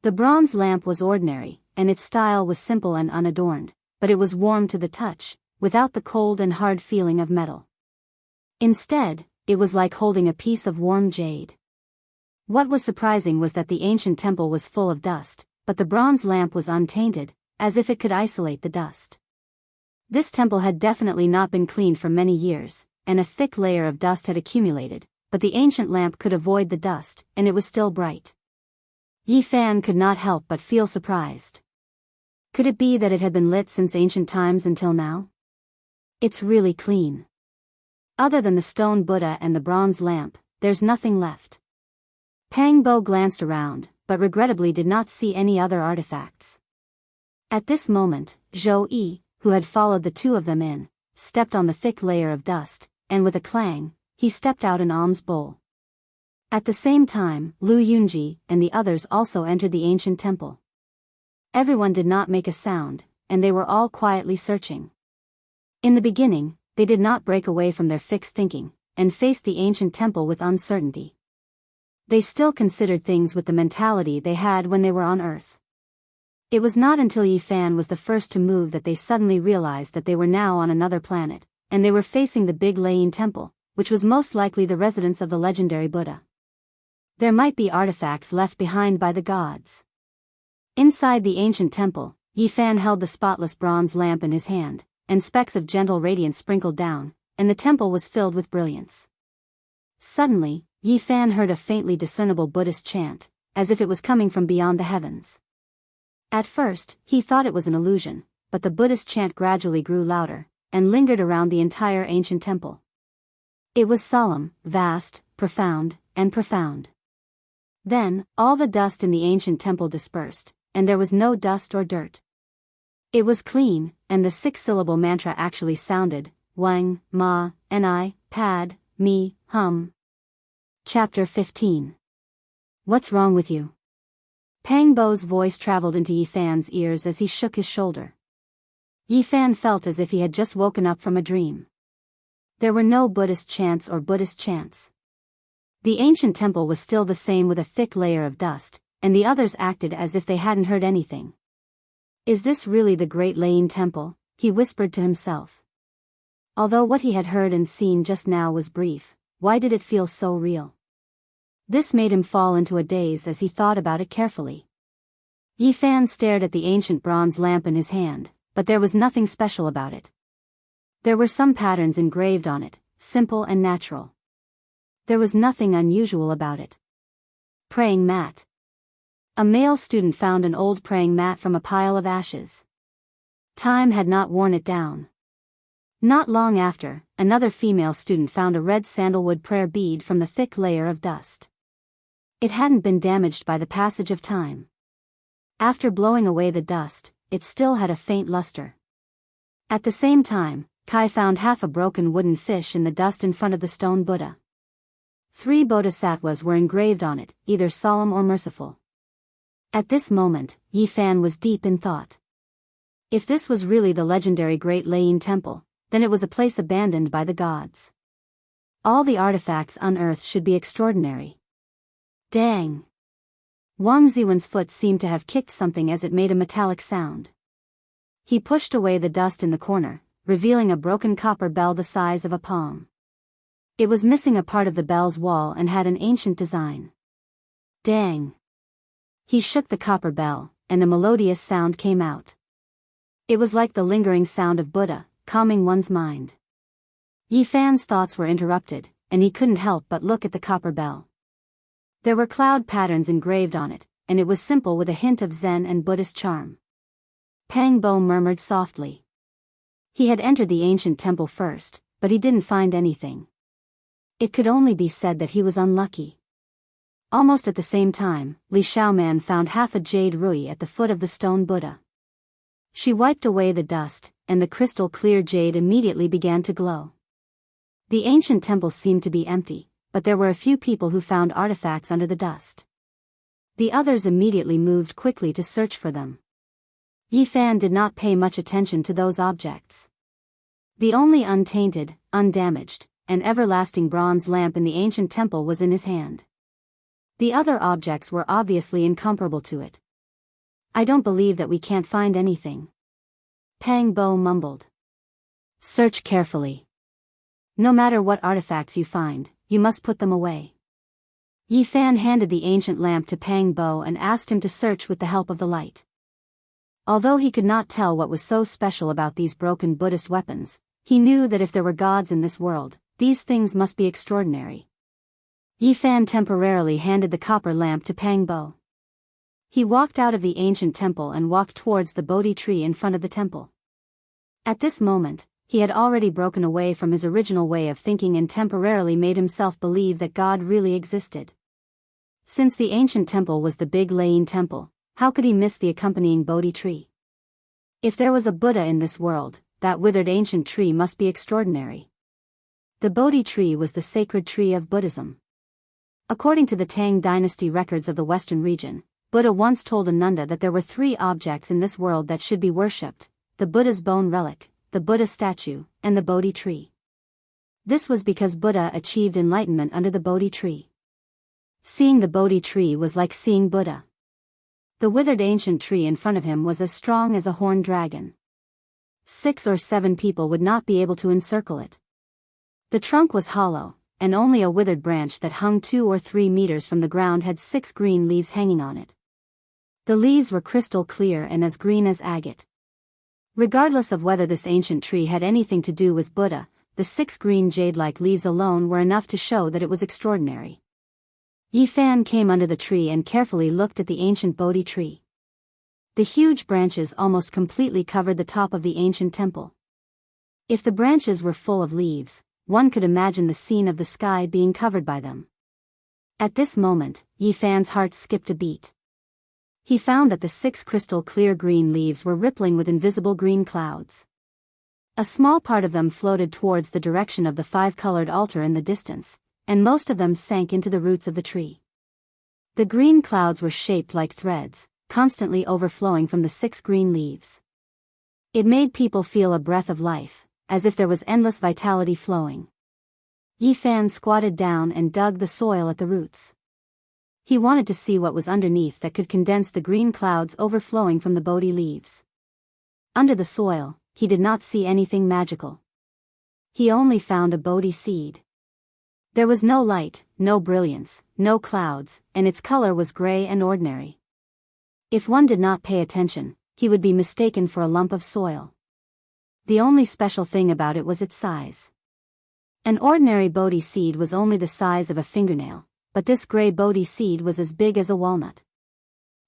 The bronze lamp was ordinary, and its style was simple and unadorned, but it was warm to the touch, without the cold and hard feeling of metal. Instead, it was like holding a piece of warm jade. What was surprising was that the ancient temple was full of dust, but the bronze lamp was untainted, as if it could isolate the dust. This temple had definitely not been cleaned for many years, and a thick layer of dust had accumulated, but the ancient lamp could avoid the dust, and it was still bright. Yi Fan could not help but feel surprised. Could it be that it had been lit since ancient times until now? It's really clean. Other than the stone Buddha and the bronze lamp, there's nothing left. Pang Bo glanced around, but regrettably did not see any other artifacts. At this moment, Zhou Yi, who had followed the 2 of them in, stepped on the thick layer of dust, and with a clang, he stepped out an alms bowl. At the same time, Lu Yunji and the others also entered the ancient temple. Everyone did not make a sound, and they were all quietly searching. In the beginning, they did not break away from their fixed thinking, and faced the ancient temple with uncertainty. They still considered things with the mentality they had when they were on Earth. It was not until Yifan was the first to move that they suddenly realized that they were now on another planet, and they were facing the big Lane Temple, which was most likely the residence of the legendary Buddha. There might be artifacts left behind by the gods. Inside the ancient temple, Yifan held the spotless bronze lamp in his hand, and specks of gentle radiance sprinkled down, and the temple was filled with brilliance. Suddenly, Yifan heard a faintly discernible Buddhist chant, as if it was coming from beyond the heavens. At first, he thought it was an illusion, but the Buddhist chant gradually grew louder, and lingered around the entire ancient temple. It was solemn, vast, profound, and profound. Then, all the dust in the ancient temple dispersed, and there was no dust or dirt. It was clean, and the 6-syllable mantra actually sounded, Wang, Ma, Ni, Pad, Mi, Hum. Chapter 15. What's wrong with you? Pang Bo's voice traveled into Yifan's ears as he shook his shoulder. Yifan felt as if he had just woken up from a dream. There were no Buddhist chants or Buddhist chants. The ancient temple was still the same with a thick layer of dust, and the others acted as if they hadn't heard anything. Is this really the Great Lane Temple? He whispered to himself. Although what he had heard and seen just now was brief, why did it feel so real? This made him fall into a daze as he thought about it carefully. Yifan stared at the ancient bronze lamp in his hand, but there was nothing special about it. There were some patterns engraved on it, simple and natural. There was nothing unusual about it. Praying mat. A male student found an old praying mat from a pile of ashes. Time had not worn it down. Not long after, another female student found a red sandalwood prayer bead from the thick layer of dust. It hadn't been damaged by the passage of time. After blowing away the dust, it still had a faint luster. At the same time, Kai found half a broken wooden fish in the dust in front of the stone Buddha. 3 bodhisattvas were engraved on it, either solemn or merciful. At this moment, Yifan was deep in thought. If this was really the legendary Great Lane Temple, then it was a place abandoned by the gods. All the artifacts unearthed should be extraordinary. Dang! Wang Ziwen's foot seemed to have kicked something as it made a metallic sound. He pushed away the dust in the corner, revealing a broken copper bell the size of a palm. It was missing a part of the bell's wall and had an ancient design. Dang! He shook the copper bell, and a melodious sound came out. It was like the lingering sound of Buddha, calming one's mind. Yifan's thoughts were interrupted, and he couldn't help but look at the copper bell. There were cloud patterns engraved on it, and it was simple with a hint of Zen and Buddhist charm. Pang Bo murmured softly. He had entered the ancient temple first, but he didn't find anything. It could only be said that he was unlucky. Almost at the same time, Li Xiaoman found half a jade rui at the foot of the stone Buddha. She wiped away the dust, and the crystal-clear jade immediately began to glow. The ancient temple seemed to be empty, but there were a few people who found artifacts under the dust. The others immediately moved quickly to search for them. Yifan did not pay much attention to those objects. The only untainted, undamaged, and everlasting bronze lamp in the ancient temple was in his hand. The other objects were obviously incomparable to it. I don't believe that we can't find anything. Pang Bo mumbled. Search carefully. No matter what artifacts you find, you must put them away. Yifan handed the ancient lamp to Pang Bo and asked him to search with the help of the light. Although he could not tell what was so special about these broken Buddhist weapons, he knew that if there were gods in this world, these things must be extraordinary. Yifan temporarily handed the copper lamp to Pang Bo. He walked out of the ancient temple and walked towards the Bodhi tree in front of the temple. At this moment, he had already broken away from his original way of thinking and temporarily made himself believe that God really existed. Since the ancient temple was the Big Lane Temple, how could he miss the accompanying Bodhi tree? If there was a Buddha in this world, that withered ancient tree must be extraordinary. The Bodhi tree was the sacred tree of Buddhism. According to the Tang dynasty records of the western region, Buddha once told Ananda that there were 3 objects in this world that should be worshipped: the Buddha's bone relic, the Buddha statue, and the Bodhi tree. This was because Buddha achieved enlightenment under the Bodhi tree. Seeing the Bodhi tree was like seeing Buddha. The withered ancient tree in front of him was as strong as a horned dragon. 6 or 7 people would not be able to encircle it. The trunk was hollow, and only a withered branch that hung 2 or 3 meters from the ground had 6 green leaves hanging on it. The leaves were crystal clear and as green as agate. Regardless of whether this ancient tree had anything to do with Buddha, the 6 green jade-like leaves alone were enough to show that it was extraordinary. Yi Fan came under the tree and carefully looked at the ancient Bodhi tree. The huge branches almost completely covered the top of the ancient temple. If the branches were full of leaves, one could imagine the scene of the sky being covered by them. At this moment, Yi Fan's heart skipped a beat. He found that the 6 crystal clear green leaves were rippling with invisible green clouds. A small part of them floated towards the direction of the 5-colored altar in the distance, and most of them sank into the roots of the tree. The green clouds were shaped like threads, constantly overflowing from the 6 green leaves. It made people feel a breath of life, as if there was endless vitality flowing. Yi Fan squatted down and dug the soil at the roots. He wanted to see what was underneath that could condense the green clouds overflowing from the Bodhi leaves. Under the soil, he did not see anything magical. He only found a Bodhi seed. There was no light, no brilliance, no clouds, and its color was gray and ordinary. If one did not pay attention, he would be mistaken for a lump of soil. The only special thing about it was its size. An ordinary Bodhi seed was only the size of a fingernail, but this gray Bodhi seed was as big as a walnut.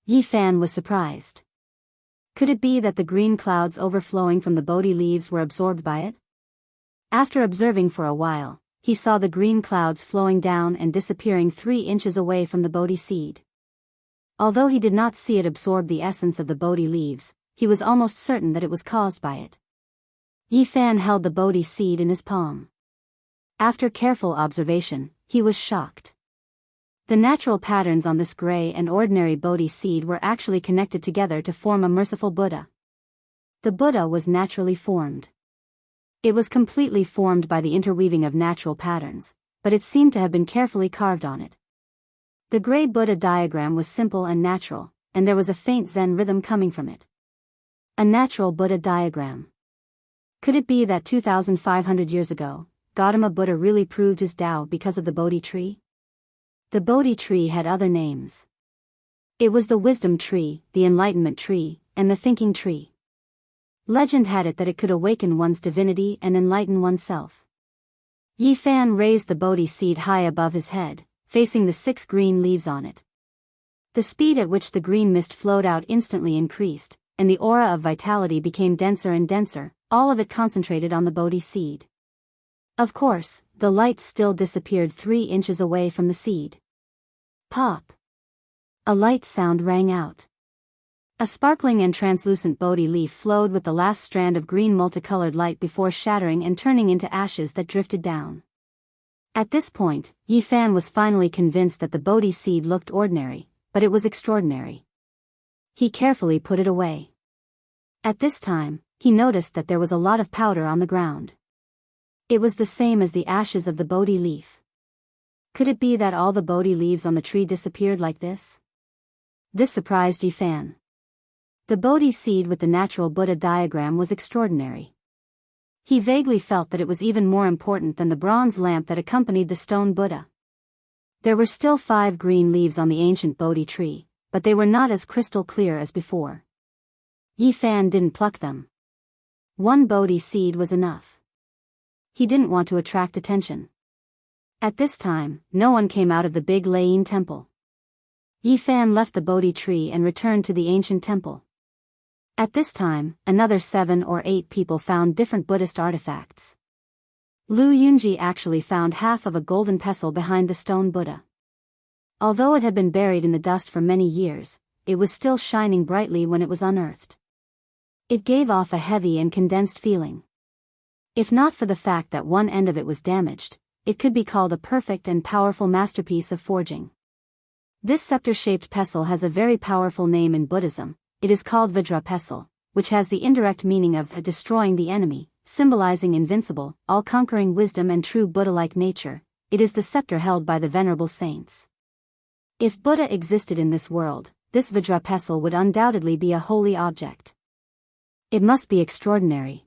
Yi Fan was surprised. Could it be that the green clouds overflowing from the Bodhi leaves were absorbed by it? After observing for a while, he saw the green clouds flowing down and disappearing 3 inches away from the Bodhi seed. Although he did not see it absorb the essence of the Bodhi leaves, he was almost certain that it was caused by it. Yi Fan held the Bodhi seed in his palm. After careful observation, he was shocked. The natural patterns on this gray and ordinary Bodhi seed were actually connected together to form a merciful Buddha. The Buddha was naturally formed. It was completely formed by the interweaving of natural patterns, but it seemed to have been carefully carved on it. The gray Buddha diagram was simple and natural, and there was a faint Zen rhythm coming from it. A natural Buddha diagram. Could it be that 2,500 years ago, Gautama Buddha really proved his Tao because of the Bodhi tree? The Bodhi tree had other names. It was the wisdom tree, the enlightenment tree, and the thinking tree. Legend had it that it could awaken one's divinity and enlighten oneself. Yi Fan raised the Bodhi seed high above his head, facing the 6 green leaves on it. The speed at which the green mist flowed out instantly increased, and the aura of vitality became denser and denser, all of it concentrated on the Bodhi seed. Of course, the light still disappeared 3 inches away from the seed. Pop! A light sound rang out. A sparkling and translucent Bodhi leaf flowed with the last strand of green multicolored light before shattering and turning into ashes that drifted down. At this point, Yi Fan was finally convinced that the Bodhi seed looked ordinary, but it was extraordinary. He carefully put it away. At this time, he noticed that there was a lot of powder on the ground. It was the same as the ashes of the Bodhi leaf. Could it be that all the Bodhi leaves on the tree disappeared like this? This surprised Yi Fan. The Bodhi seed with the natural Buddha diagram was extraordinary. He vaguely felt that it was even more important than the bronze lamp that accompanied the stone Buddha. There were still 5 green leaves on the ancient Bodhi tree, but they were not as crystal clear as before. Yi Fan didn't pluck them. 1 Bodhi seed was enough. He didn't want to attract attention. At this time, no one came out of the big Lain temple. Yi Fan left the Bodhi tree and returned to the ancient temple. At this time, another 7 or 8 people found different Buddhist artifacts. Lu Yunji actually found half of a golden pestle behind the stone Buddha. Although it had been buried in the dust for many years, it was still shining brightly when it was unearthed. It gave off a heavy and condensed feeling. If not for the fact that one end of it was damaged, it could be called a perfect and powerful masterpiece of forging. This scepter-shaped pestle has a very powerful name in Buddhism. It is called Vajra pestle, which has the indirect meaning of destroying the enemy, symbolizing invincible, all-conquering wisdom and true Buddha-like nature. It is the scepter held by the venerable saints. If Buddha existed in this world, this Vajra pestle would undoubtedly be a holy object. It must be extraordinary.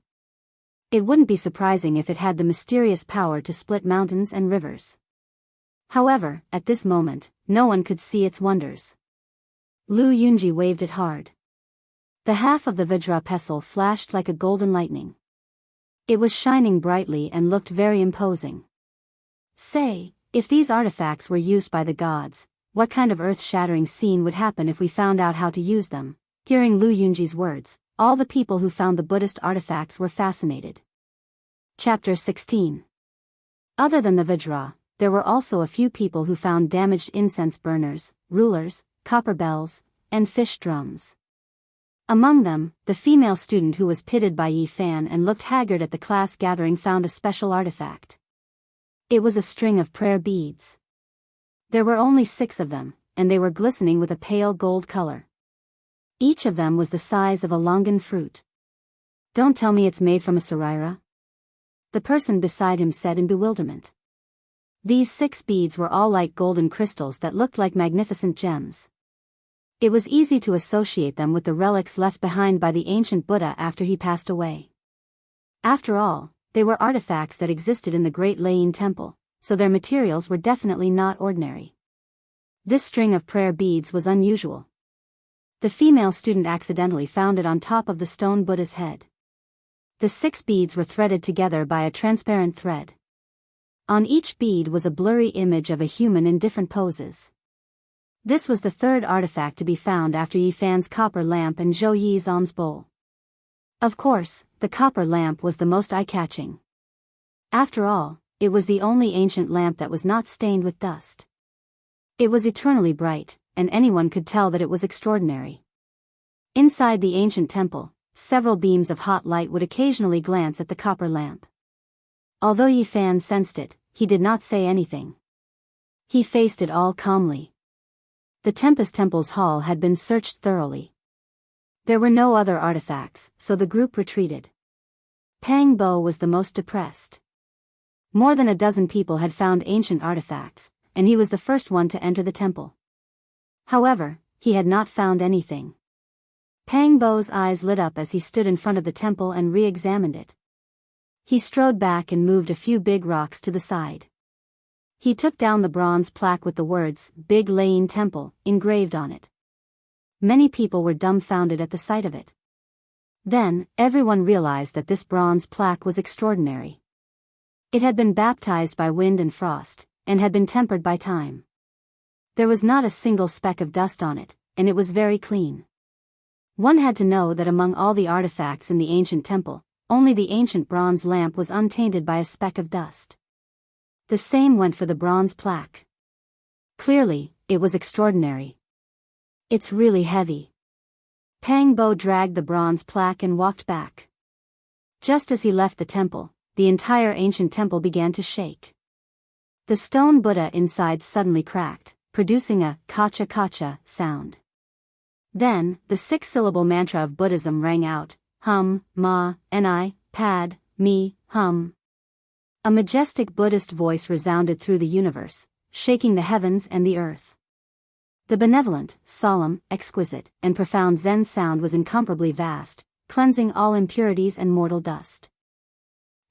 It wouldn't be surprising if it had the mysterious power to split mountains and rivers. However, at this moment, no one could see its wonders. Lu Yunji waved it hard. The half of the Vajra pestle flashed like a golden lightning. It was shining brightly and looked very imposing. Say, if these artifacts were used by the gods, what kind of earth-shattering scene would happen if we found out how to use them? Hearing Lu Yunji's words, all the people who found the Buddhist artifacts were fascinated. Chapter 16. Other than the Vajra, there were also a few people who found damaged incense burners, rulers, copper bells, and fish drums. Among them, the female student who was pitted by Yi Fan and looked haggard at the class gathering found a special artifact. It was a string of prayer beads. There were only 6 of them, and they were glistening with a pale gold color. Each of them was the size of a longan fruit. Don't tell me it's made from a saraira? The person beside him said in bewilderment. These 6 beads were all like golden crystals that looked like magnificent gems. It was easy to associate them with the relics left behind by the ancient Buddha after he passed away. After all, they were artifacts that existed in the Great Lain Temple, so their materials were definitely not ordinary. This string of prayer beads was unusual. The female student accidentally found it on top of the stone Buddha's head. The 6 beads were threaded together by a transparent thread. On each bead was a blurry image of a human in different poses. This was the 3rd artifact to be found after Yi Fan's copper lamp and Zhou Yi's alms bowl. Of course, the copper lamp was the most eye-catching. After all, it was the only ancient lamp that was not stained with dust. It was eternally bright, and anyone could tell that it was extraordinary. Inside the ancient temple, several beams of hot light would occasionally glance at the copper lamp. Although Yi Fan sensed it, he did not say anything. He faced it all calmly. The Tempest Temple's hall had been searched thoroughly. There were no other artifacts, so the group retreated. Pang Bo was the most depressed. More than a dozen people had found ancient artifacts, and he was the first one to enter the temple. However, he had not found anything. Pang Bo's eyes lit up as he stood in front of the temple and re-examined it. He strode back and moved a few big rocks to the side. He took down the bronze plaque with the words, Big Lain Temple, engraved on it. Many people were dumbfounded at the sight of it. Then, everyone realized that this bronze plaque was extraordinary. It had been baptized by wind and frost, and had been tempered by time. There was not a single speck of dust on it, and it was very clean. One had to know that among all the artifacts in the ancient temple, only the ancient bronze lamp was untainted by a speck of dust. The same went for the bronze plaque. Clearly, it was extraordinary. It's really heavy. Pang Bo dragged the bronze plaque and walked back. Just as he left the temple, the entire ancient temple began to shake. The stone Buddha inside suddenly cracked, producing a kacha kacha sound. Then, the 6-syllable mantra of Buddhism rang out, hum, ma, ni, pad, mi, hum. A majestic Buddhist voice resounded through the universe, shaking the heavens and the earth. The benevolent, solemn, exquisite, and profound Zen sound was incomparably vast, cleansing all impurities and mortal dust.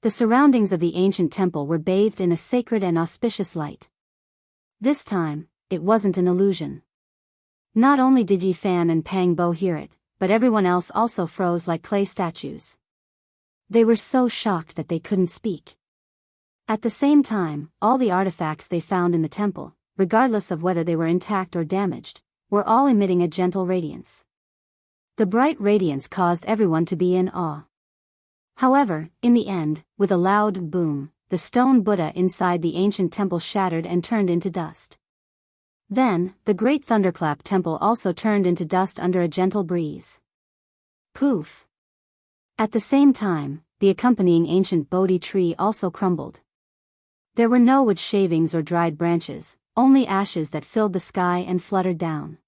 The surroundings of the ancient temple were bathed in a sacred and auspicious light. This time, it wasn't an illusion. Not only did Yi Fan and Pang Bo hear it, but everyone else also froze like clay statues. They were so shocked that they couldn't speak. At the same time, all the artifacts they found in the temple, regardless of whether they were intact or damaged, were all emitting a gentle radiance. The bright radiance caused everyone to be in awe. However, in the end, with a loud boom, the stone Buddha inside the ancient temple shattered and turned into dust. Then, the great thunderclap temple also turned into dust under a gentle breeze. Poof! At the same time, the accompanying ancient Bodhi tree also crumbled. There were no wood shavings or dried branches, only ashes that filled the sky and fluttered down.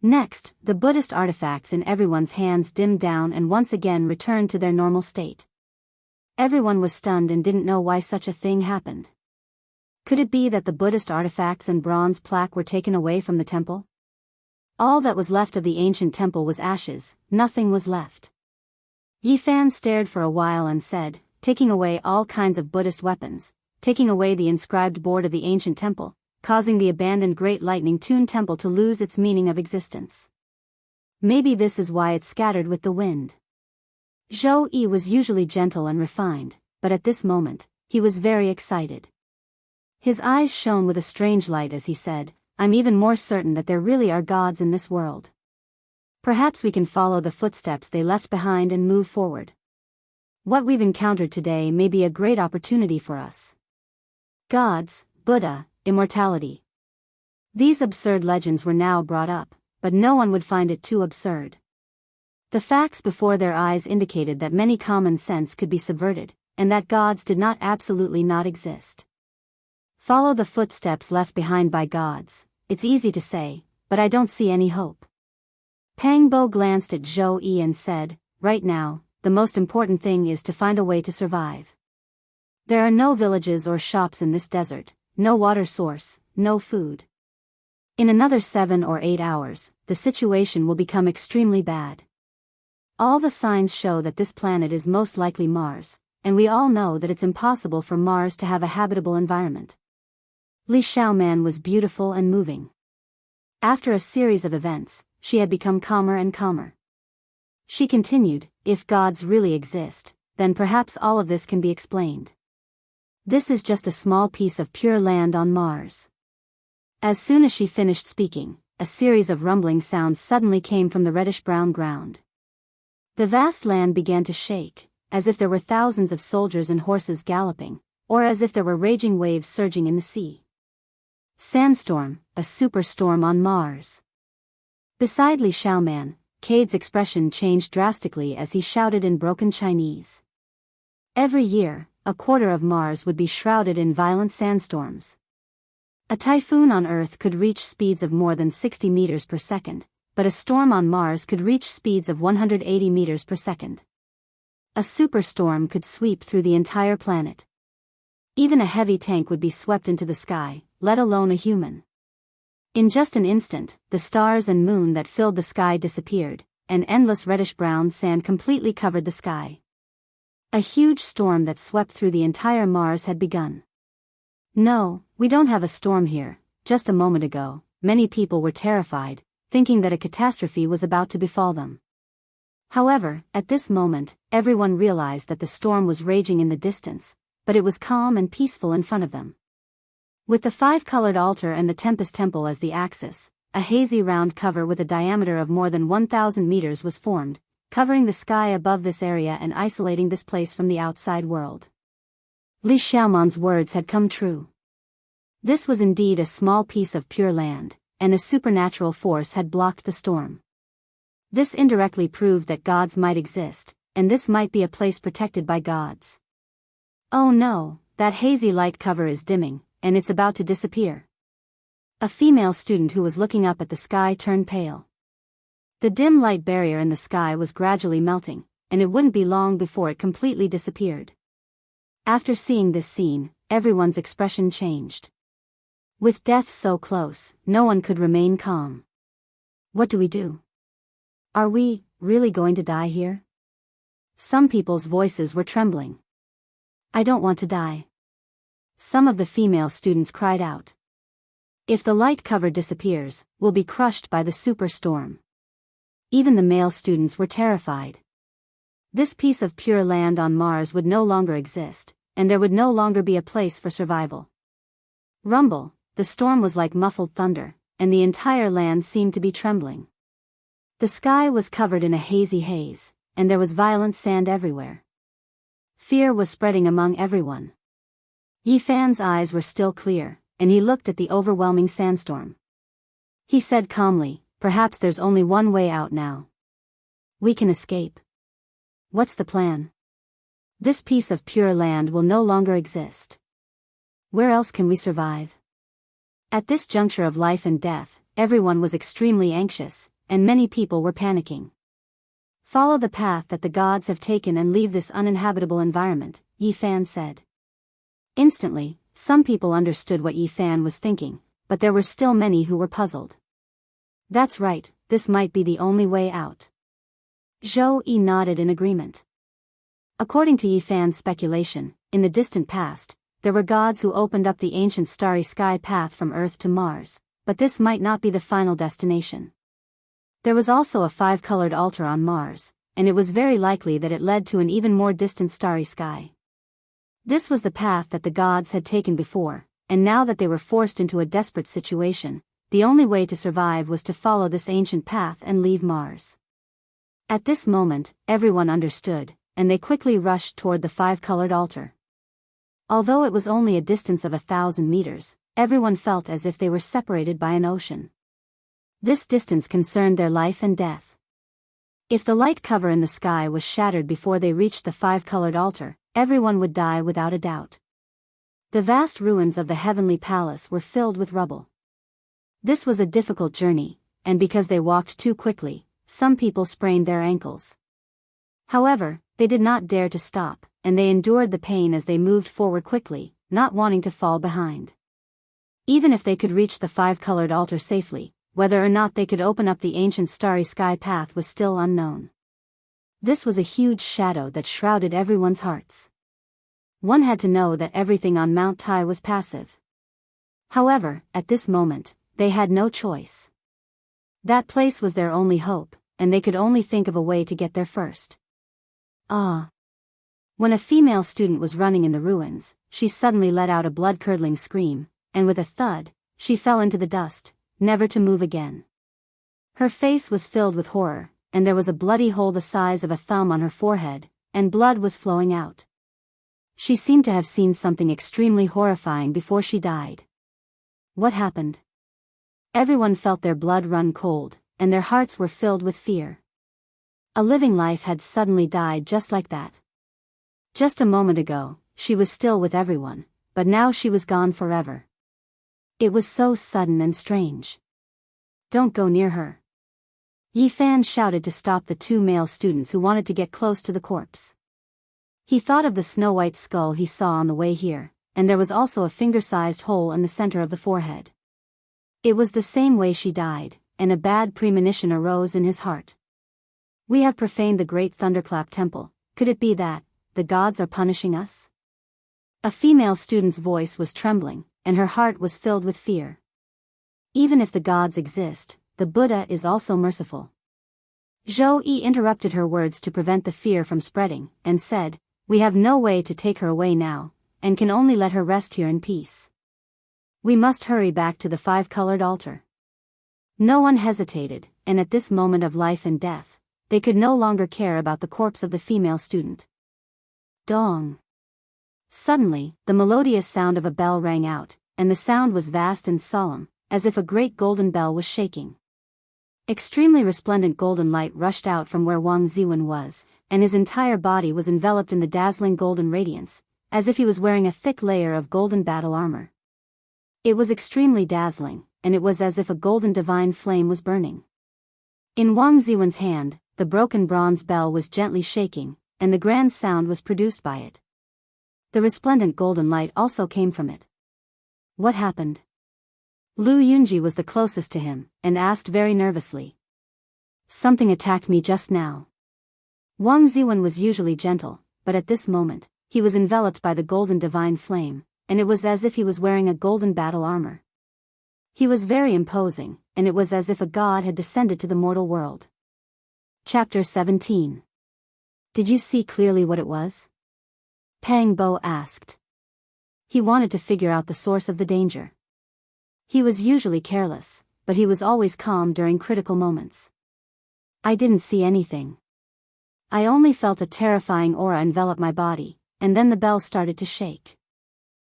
Next, the Buddhist artifacts in everyone's hands dimmed down and once again returned to their normal state. Everyone was stunned and didn't know why such a thing happened. Could it be that the Buddhist artifacts and bronze plaque were taken away from the temple? All that was left of the ancient temple was ashes, nothing was left. Yi Fan stared for a while and said, taking away all kinds of Buddhist weapons, taking away the inscribed board of the ancient temple, causing the abandoned great lightning-tuned temple to lose its meaning of existence. Maybe this is why it scattered with the wind. Zhou Yi was usually gentle and refined, but at this moment, he was very excited. His eyes shone with a strange light as he said, I'm even more certain that there really are gods in this world. Perhaps we can follow the footsteps they left behind and move forward. What we've encountered today may be a great opportunity for us. Gods, Buddha, immortality. These absurd legends were now brought up, but no one would find it too absurd. The facts before their eyes indicated that many common sense could be subverted, and that gods did not absolutely not exist. Follow the footsteps left behind by gods, it's easy to say, but I don't see any hope. Pang Bo glanced at Zhou Yi and said, right now, the most important thing is to find a way to survive. There are no villages or shops in this desert, no water source, no food. In another 7 or 8 hours, the situation will become extremely bad. All the signs show that this planet is most likely Mars, and we all know that it's impossible for Mars to have a habitable environment. Li Xiaoman was beautiful and moving. After a series of events, she had become calmer and calmer. She continued, if gods really exist, then perhaps all of this can be explained. This is just a small piece of pure land on Mars. As soon as she finished speaking, a series of rumbling sounds suddenly came from the reddish-brown ground. The vast land began to shake, as if there were thousands of soldiers and horses galloping, or as if there were raging waves surging in the sea. Sandstorm, a superstorm on Mars. Beside Li Xiaoman, Cade's expression changed drastically as he shouted in broken Chinese. Every year, a quarter of Mars would be shrouded in violent sandstorms. A typhoon on Earth could reach speeds of more than 60 meters per second, but a storm on Mars could reach speeds of 180 meters per second. A superstorm could sweep through the entire planet. Even a heavy tank would be swept into the sky, let alone a human. In just an instant, the stars and moon that filled the sky disappeared, and endless reddish-brown sand completely covered the sky. A huge storm that swept through the entire Mars had begun. No, we don't have a storm here. Just a moment ago, many people were terrified, thinking that a catastrophe was about to befall them. However, at this moment, everyone realized that the storm was raging in the distance, but it was calm and peaceful in front of them. With the 5-colored altar and the Tempest Temple as the axis, a hazy round cover with a diameter of more than 1,000 meters was formed, covering the sky above this area and isolating this place from the outside world. Li Xiaoman's words had come true. This was indeed a small piece of pure land, and a supernatural force had blocked the storm. This indirectly proved that gods might exist, and this might be a place protected by gods. Oh no, that hazy light cover is dimming, and it's about to disappear. A female student who was looking up at the sky turned pale. The dim light barrier in the sky was gradually melting, and it wouldn't be long before it completely disappeared. After seeing this scene, everyone's expression changed. With death so close, no one could remain calm. What do we do? Are we really going to die here? Some people's voices were trembling. I don't want to die. Some of the female students cried out. If the light cover disappears, we'll be crushed by the superstorm. Even the male students were terrified. This piece of pure land on Mars would no longer exist, and there would no longer be a place for survival. Rumble, the storm was like muffled thunder, and the entire land seemed to be trembling. The sky was covered in a hazy haze, and there was violent sand everywhere. Fear was spreading among everyone. Yi Fan's eyes were still clear, and he looked at the overwhelming sandstorm. He said calmly, perhaps there's only one way out now. We can escape. What's the plan? This piece of pure land will no longer exist. Where else can we survive? At this juncture of life and death, everyone was extremely anxious, and many people were panicking. Follow the path that the gods have taken and leave this uninhabitable environment, Yi Fan said. Instantly, some people understood what Yi Fan was thinking, but there were still many who were puzzled. That's right, this might be the only way out. Zhou Yi nodded in agreement. According to Yi Fan's speculation, in the distant past, there were gods who opened up the ancient starry sky path from Earth to Mars, but this might not be the final destination. There was also a five-colored altar on Mars, and it was very likely that it led to an even more distant starry sky. This was the path that the gods had taken before, and now that they were forced into a desperate situation, the only way to survive was to follow this ancient path and leave Mars. At this moment, everyone understood, and they quickly rushed toward the five-colored altar. Although it was only a distance of 1,000 meters, everyone felt as if they were separated by an ocean. This distance concerned their life and death. If the light cover in the sky was shattered before they reached the five-colored altar, everyone would die without a doubt. The vast ruins of the heavenly palace were filled with rubble. This was a difficult journey, and because they walked too quickly, some people sprained their ankles. However, they did not dare to stop, and they endured the pain as they moved forward quickly, not wanting to fall behind. Even if they could reach the five-colored altar safely, whether or not they could open up the ancient starry sky path was still unknown. This was a huge shadow that shrouded everyone's hearts. One had to know that everything on Mount Tai was passive. However, at this moment, they had no choice. That place was their only hope, and they could only think of a way to get there first. Ah! When a female student was running in the ruins, she suddenly let out a blood-curdling scream, and with a thud, she fell into the dust, never to move again. Her face was filled with horror, and there was a bloody hole the size of a thumb on her forehead, and blood was flowing out. She seemed to have seen something extremely horrifying before she died. What happened? Everyone felt their blood run cold, and their hearts were filled with fear. A living life had suddenly died just like that. Just a moment ago, she was still with everyone, but now she was gone forever. It was so sudden and strange. Don't go near her. Yi Fan shouted to stop the two male students who wanted to get close to the corpse. He thought of the snow-white skull he saw on the way here, and there was also a finger-sized hole in the center of the forehead. It was the same way she died, and a bad premonition arose in his heart. We have profaned the great Thunderclap Temple. Could it be that the gods are punishing us? A female student's voice was trembling, and her heart was filled with fear. Even if the gods exist, the Buddha is also merciful. Zhou Yi interrupted her words to prevent the fear from spreading, and said, "We have no way to take her away now, and can only let her rest here in peace. We must hurry back to the five-colored altar." No one hesitated, and at this moment of life and death, they could no longer care about the corpse of the female student. Dong! Suddenly, the melodious sound of a bell rang out, and the sound was vast and solemn, as if a great golden bell was shaking. Extremely resplendent golden light rushed out from where Wang Ziwen was, and his entire body was enveloped in the dazzling golden radiance, as if he was wearing a thick layer of golden battle armor. It was extremely dazzling, and it was as if a golden divine flame was burning. In Wang Ziwen's hand, the broken bronze bell was gently shaking, and the grand sound was produced by it. The resplendent golden light also came from it. What happened? Lu Yunji was the closest to him, and asked very nervously. Something attacked me just now. Wang Ziwen was usually gentle, but at this moment, he was enveloped by the golden divine flame, and it was as if he was wearing a golden battle armor. He was very imposing, and it was as if a god had descended to the mortal world. Chapter 17. Did you see clearly what it was? Pang Bo asked. He wanted to figure out the source of the danger. He was usually careless, but he was always calm during critical moments. I didn't see anything. I only felt a terrifying aura envelop my body, and then the bell started to shake.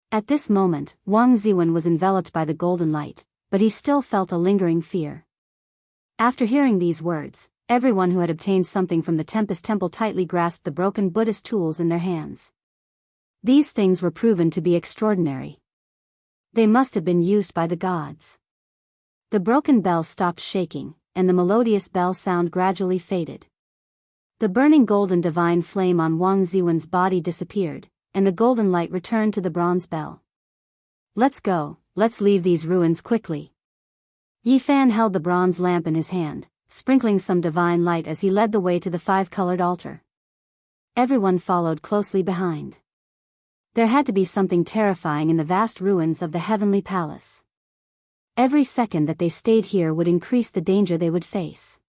At this moment, Wang Ziwen was enveloped by the golden light, but he still felt a lingering fear. After hearing these words, everyone who had obtained something from the Tempest Temple tightly grasped the broken Buddhist tools in their hands. These things were proven to be extraordinary. They must have been used by the gods. The broken bell stopped shaking, and the melodious bell sound gradually faded. The burning golden divine flame on Wang Ziwen's body disappeared, and the golden light returned to the bronze bell. Let's go, let's leave these ruins quickly. Yifan held the bronze lamp in his hand, sprinkling some divine light as he led the way to the five-colored altar. Everyone followed closely behind. There had to be something terrifying in the vast ruins of the heavenly palace. Every second that they stayed here would increase the danger they would face.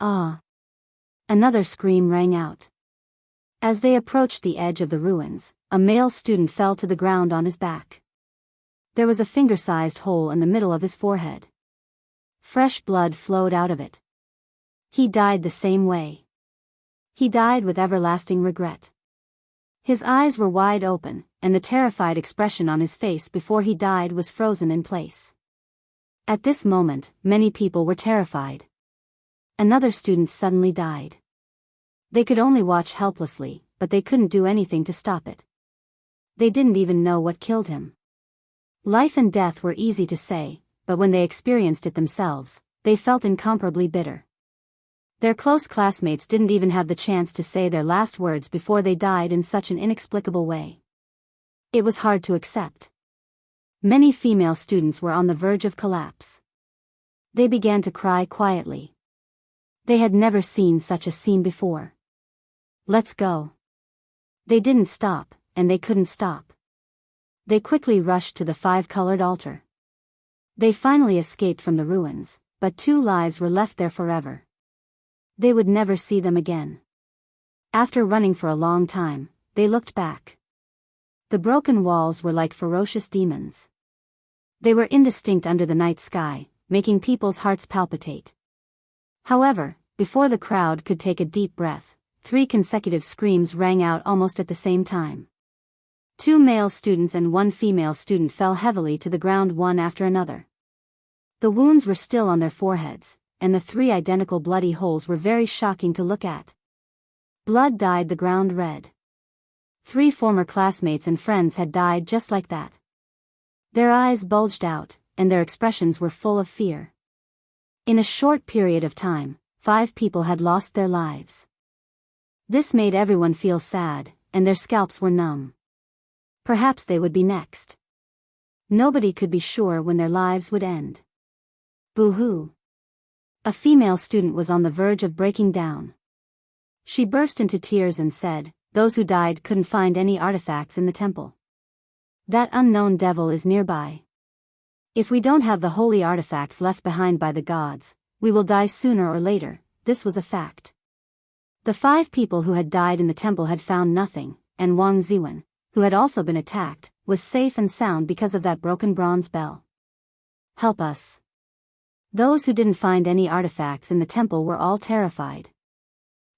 Ah! Another scream rang out. As they approached the edge of the ruins, a male student fell to the ground on his back. There was a finger-sized hole in the middle of his forehead. Fresh blood flowed out of it. He died the same way. He died with everlasting regret. His eyes were wide open, and the terrified expression on his face before he died was frozen in place. At this moment, many people were terrified. Another student suddenly died. They could only watch helplessly, but they couldn't do anything to stop it. They didn't even know what killed him. Life and death were easy to say, but when they experienced it themselves, they felt incomparably bitter. Their close classmates didn't even have the chance to say their last words before they died in such an inexplicable way. It was hard to accept. Many female students were on the verge of collapse. They began to cry quietly. They had never seen such a scene before. Let's go. They didn't stop, and they couldn't stop. They quickly rushed to the five-colored altar. They finally escaped from the ruins, but 2 lives were left there forever. They would never see them again. After running for a long time, they looked back. The broken walls were like ferocious demons. They were indistinct under the night sky, making people's hearts palpitate. However, before the crowd could take a deep breath, 3 consecutive screams rang out almost at the same time. 2 male students and 1 female student fell heavily to the ground one after another. The wounds were still on their foreheads, and the 3 identical bloody holes were very shocking to look at. Blood dyed the ground red. 3 former classmates and friends had died just like that. Their eyes bulged out, and their expressions were full of fear. In a short period of time, 5 people had lost their lives. This made everyone feel sad, and their scalps were numb. Perhaps they would be next. Nobody could be sure when their lives would end. Boo-hoo. A female student was on the verge of breaking down. She burst into tears and said, "Those who died couldn't find any artifacts in the temple. That unknown devil is nearby. If we don't have the holy artifacts left behind by the gods, we will die sooner or later." This was a fact. The 5 people who had died in the temple had found nothing, and Wang Ziwen, who had also been attacked, was safe and sound because of that broken bronze bell. Help us. Those who didn't find any artifacts in the temple were all terrified.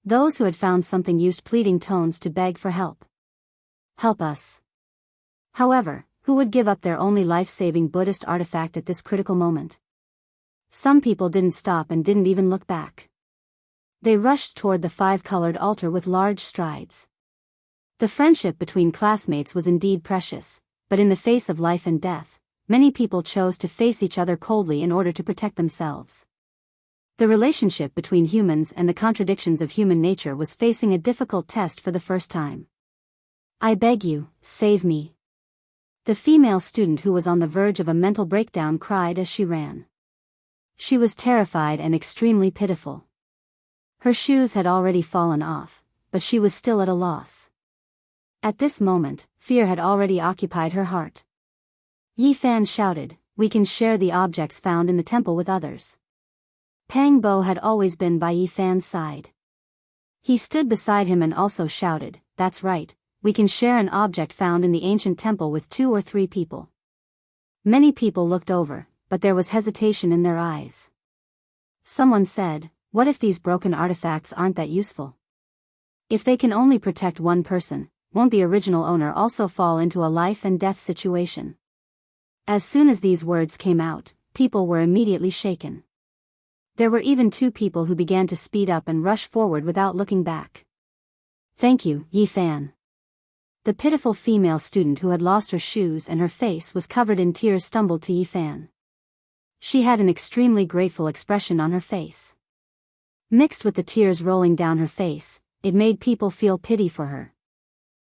Those who had found something used pleading tones to beg for help. Help us. However, who would give up their only life-saving Buddhist artifact at this critical moment? Some people didn't stop and didn't even look back. They rushed toward the 5-colored altar with large strides. The friendship between classmates was indeed precious, but in the face of life and death, many people chose to face each other coldly in order to protect themselves. The relationship between humans and the contradictions of human nature was facing a difficult test for the first time. "I beg you, save me." The female student who was on the verge of a mental breakdown cried as she ran. She was terrified and extremely pitiful. Her shoes had already fallen off, but she was still at a loss. At this moment, fear had already occupied her heart. Yifan shouted, "We can share the objects found in the temple with others." Pang Bo had always been by Yifan's side. He stood beside him and also shouted, "That's right, we can share an object found in the ancient temple with 2 or 3 people." Many people looked over, but there was hesitation in their eyes. Someone said, "What if these broken artifacts aren't that useful? If they can only protect one person, won't the original owner also fall into a life and death situation?" As soon as these words came out, people were immediately shaken. There were even 2 people who began to speed up and rush forward without looking back. "Thank you, Yifan." The pitiful female student who had lost her shoes and her face was covered in tears stumbled to Yifan. She had an extremely grateful expression on her face. Mixed with the tears rolling down her face, it made people feel pity for her.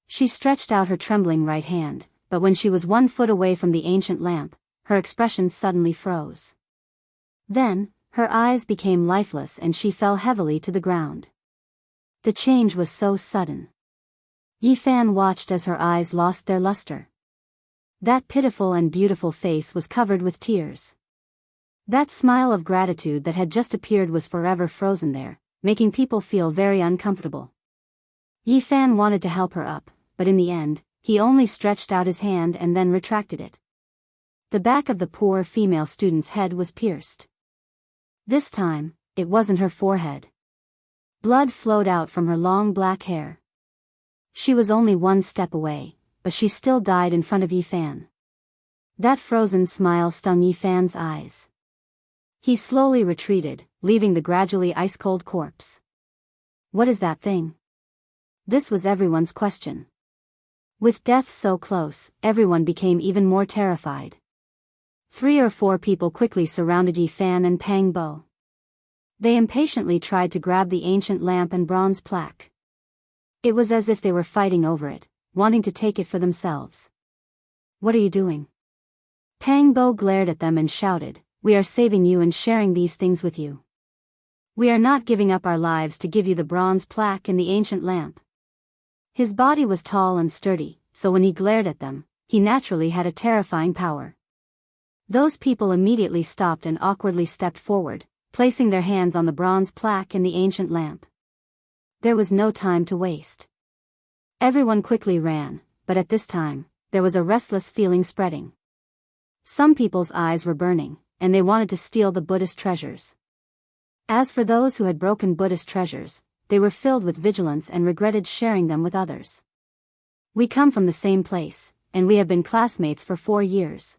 She stretched out her trembling right hand, but when she was 1 foot away from the ancient lamp, her expression suddenly froze. Then, her eyes became lifeless and she fell heavily to the ground. The change was so sudden. Yifan watched as her eyes lost their luster. That pitiful and beautiful face was covered with tears. That smile of gratitude that had just appeared was forever frozen there, making people feel very uncomfortable. Yifan wanted to help her up, but in the end, he only stretched out his hand and then retracted it. The back of the poor female student's head was pierced. This time, it wasn't her forehead. Blood flowed out from her long black hair. She was only one step away, but she still died in front of Yifan. That frozen smile stung Yifan's eyes. He slowly retreated, leaving the gradually ice-cold corpse. What is that thing? This was everyone's question. With death so close, everyone became even more terrified. 3 or 4 people quickly surrounded Yifan and Pang Bo. They impatiently tried to grab the ancient lamp and bronze plaque. It was as if they were fighting over it, wanting to take it for themselves. What are you doing? Pang Bo glared at them and shouted, "We are saving you and sharing these things with you. We are not giving up our lives to give you the bronze plaque and the ancient lamp." His body was tall and sturdy, so when he glared at them, he naturally had a terrifying power. Those people immediately stopped and awkwardly stepped forward, placing their hands on the bronze plaque and the ancient lamp. There was no time to waste. Everyone quickly ran, but at this time, there was a restless feeling spreading. Some people's eyes were burning, and they wanted to steal the Buddhist treasures. As for those who had broken Buddhist treasures, they were filled with vigilance and regretted sharing them with others. "We come from the same place, and we have been classmates for 4 years.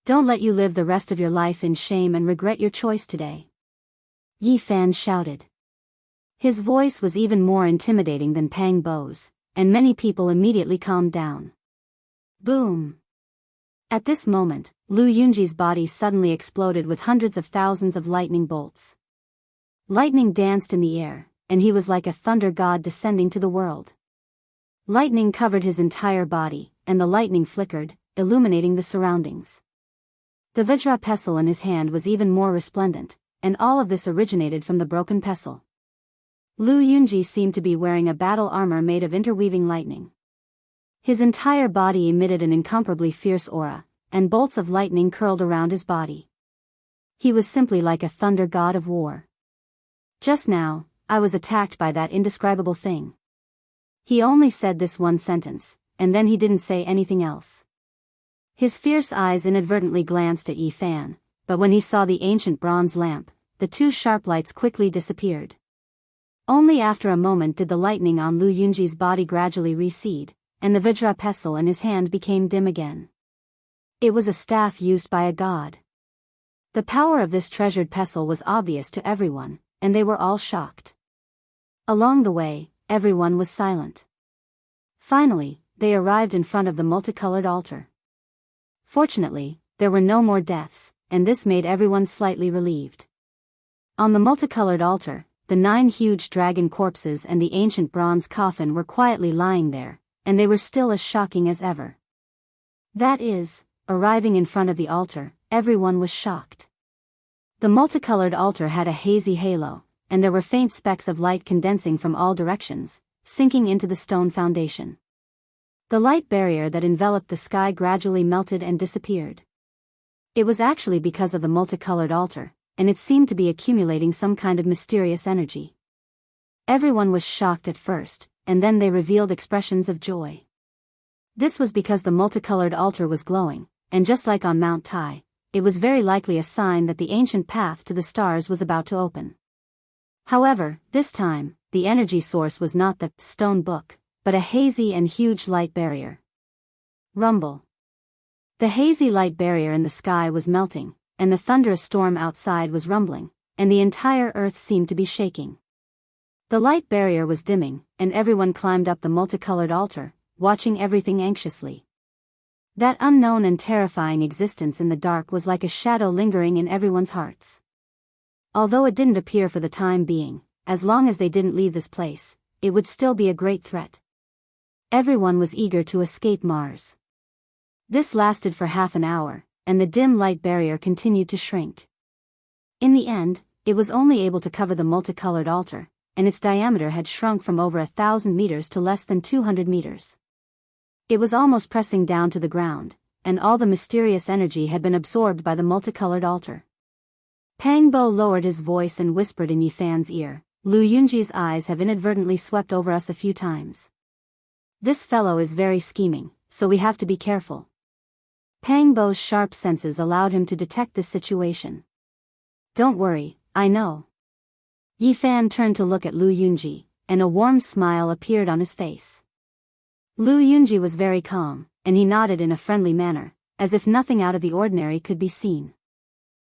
Don't let you live the rest of your life in shame and regret your choice today," Yifan shouted. His voice was even more intimidating than Pang Bo's, and many people immediately calmed down. Boom! At this moment, Lu Yunji's body suddenly exploded with hundreds of thousands of lightning bolts. Lightning danced in the air, and he was like a thunder god descending to the world. Lightning covered his entire body, and the lightning flickered, illuminating the surroundings. The Vajra pestle in his hand was even more resplendent, and all of this originated from the broken pestle. Lu Yunji seemed to be wearing a battle armor made of interweaving lightning. His entire body emitted an incomparably fierce aura, and bolts of lightning curled around his body. He was simply like a thunder god of war. "Just now, I was attacked by that indescribable thing." He only said this one sentence, and then he didn't say anything else. His fierce eyes inadvertently glanced at Yifan, but when he saw the ancient bronze lamp, the 2 sharp lights quickly disappeared. Only after a moment did the lightning on Lu Yunji's body gradually recede, and the Vajra pestle in his hand became dim again. It was a staff used by a god. The power of this treasured pestle was obvious to everyone, and they were all shocked. Along the way, everyone was silent. Finally, they arrived in front of the multicolored altar. Fortunately, there were no more deaths, and this made everyone slightly relieved. On the multicolored altar, the 9 huge dragon corpses and the ancient bronze coffin were quietly lying there, and they were still as shocking as ever. That is, arriving in front of the altar, everyone was shocked. The multicolored altar had a hazy halo, and there were faint specks of light condensing from all directions, sinking into the stone foundation. The light barrier that enveloped the sky gradually melted and disappeared. It was actually because of the multicolored altar, and it seemed to be accumulating some kind of mysterious energy. Everyone was shocked at first, and then they revealed expressions of joy. This was because the multicolored altar was glowing, and just like on Mount Tai, it was very likely a sign that the ancient path to the stars was about to open. However, this time, the energy source was not the stone book, but a hazy and huge light barrier. Rumble. The hazy light barrier in the sky was melting, and the thunderous storm outside was rumbling, and the entire earth seemed to be shaking. The light barrier was dimming, and everyone climbed up the multicolored altar, watching everything anxiously. That unknown and terrifying existence in the dark was like a shadow lingering in everyone's hearts. Although it didn't appear for the time being, as long as they didn't leave this place, it would still be a great threat. Everyone was eager to escape Mars. This lasted for half an hour, and the dim light barrier continued to shrink. In the end, it was only able to cover the multicolored altar, and its diameter had shrunk from over 1,000 meters to less than 200 meters. It was almost pressing down to the ground, and all the mysterious energy had been absorbed by the multicolored altar. Pang Bo lowered his voice and whispered in Yifan's ear, "Lu Yunji's eyes have inadvertently swept over us a few times. This fellow is very scheming, so we have to be careful." Pang Bo's sharp senses allowed him to detect this situation. "Don't worry, I know." Yifan turned to look at Lu Yunji, and a warm smile appeared on his face. Lu Yunji was very calm, and he nodded in a friendly manner, as if nothing out of the ordinary could be seen.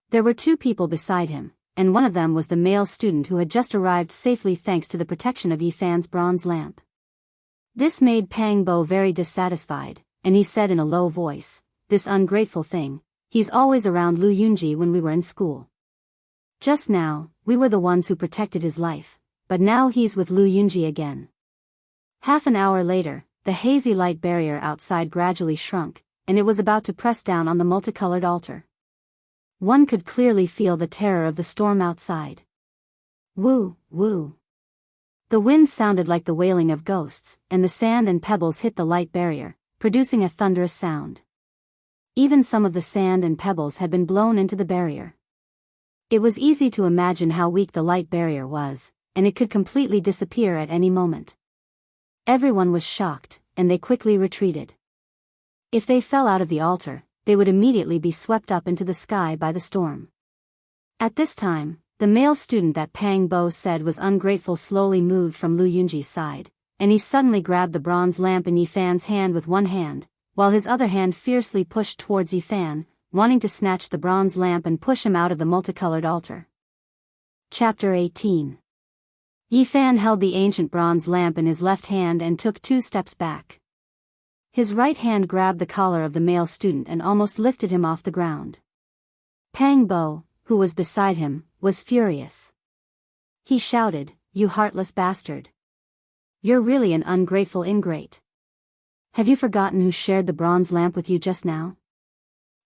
There were two people beside him, and one of them was the male student who had just arrived safely thanks to the protection of Yifan's bronze lamp. This made Pang Bo very dissatisfied, and he said in a low voice, "This ungrateful thing, he's always around Lu Yunji when we were in school. Just now, we were the ones who protected his life, but now he's with Lu Yunji again." Half an hour later, the hazy light barrier outside gradually shrunk, and it was about to press down on the multicolored altar. One could clearly feel the terror of the storm outside. Woo, woo. The wind sounded like the wailing of ghosts, and the sand and pebbles hit the light barrier, producing a thunderous sound. Even some of the sand and pebbles had been blown into the barrier. It was easy to imagine how weak the light barrier was, and it could completely disappear at any moment. Everyone was shocked, and they quickly retreated. If they fell out of the altar, they would immediately be swept up into the sky by the storm. At this time, the male student that Pang Bo said was ungrateful slowly moved from Lu Yunji's side, and he suddenly grabbed the bronze lamp in Yifan's hand with one hand, while his other hand fiercely pushed towards Yifan, wanting to snatch the bronze lamp and push him out of the multicolored altar. Chapter 18. Yifan held the ancient bronze lamp in his left hand and took 2 steps back. His right hand grabbed the collar of the male student and almost lifted him off the ground. Pang Bo, who was beside him, was furious. He shouted, "You heartless bastard! You're really an ungrateful ingrate. Have you forgotten who shared the bronze lamp with you just now?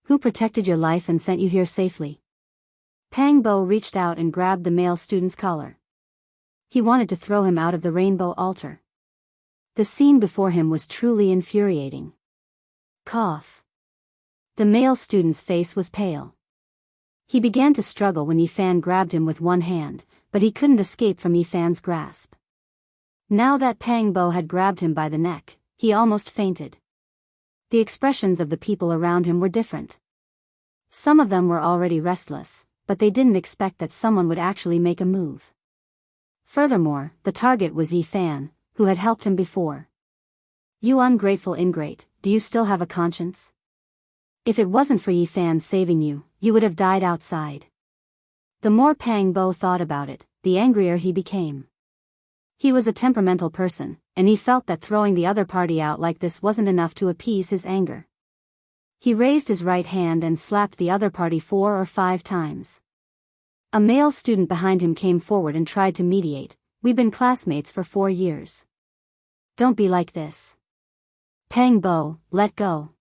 Who protected your life and sent you here safely?" Pang Bo reached out and grabbed the male student's collar. He wanted to throw him out of the rainbow altar. The scene before him was truly infuriating. Cough. The male student's face was pale. He began to struggle when Yifan grabbed him with one hand, but he couldn't escape from Yifan's grasp. Now that Pang Bo had grabbed him by the neck, he almost fainted. The expressions of the people around him were different. Some of them were already restless, but they didn't expect that someone would actually make a move. Furthermore, the target was Yifan, who had helped him before. "You ungrateful ingrate, do you still have a conscience? If it wasn't for Yifan saving you, you would have died outside." The more Pang Bo thought about it, the angrier he became. He was a temperamental person, and he felt that throwing the other party out like this wasn't enough to appease his anger. He raised his right hand and slapped the other party 4 or 5 times. A male student behind him came forward and tried to mediate. "We've been classmates for 4 years. Don't be like this. Pang Bo, let go."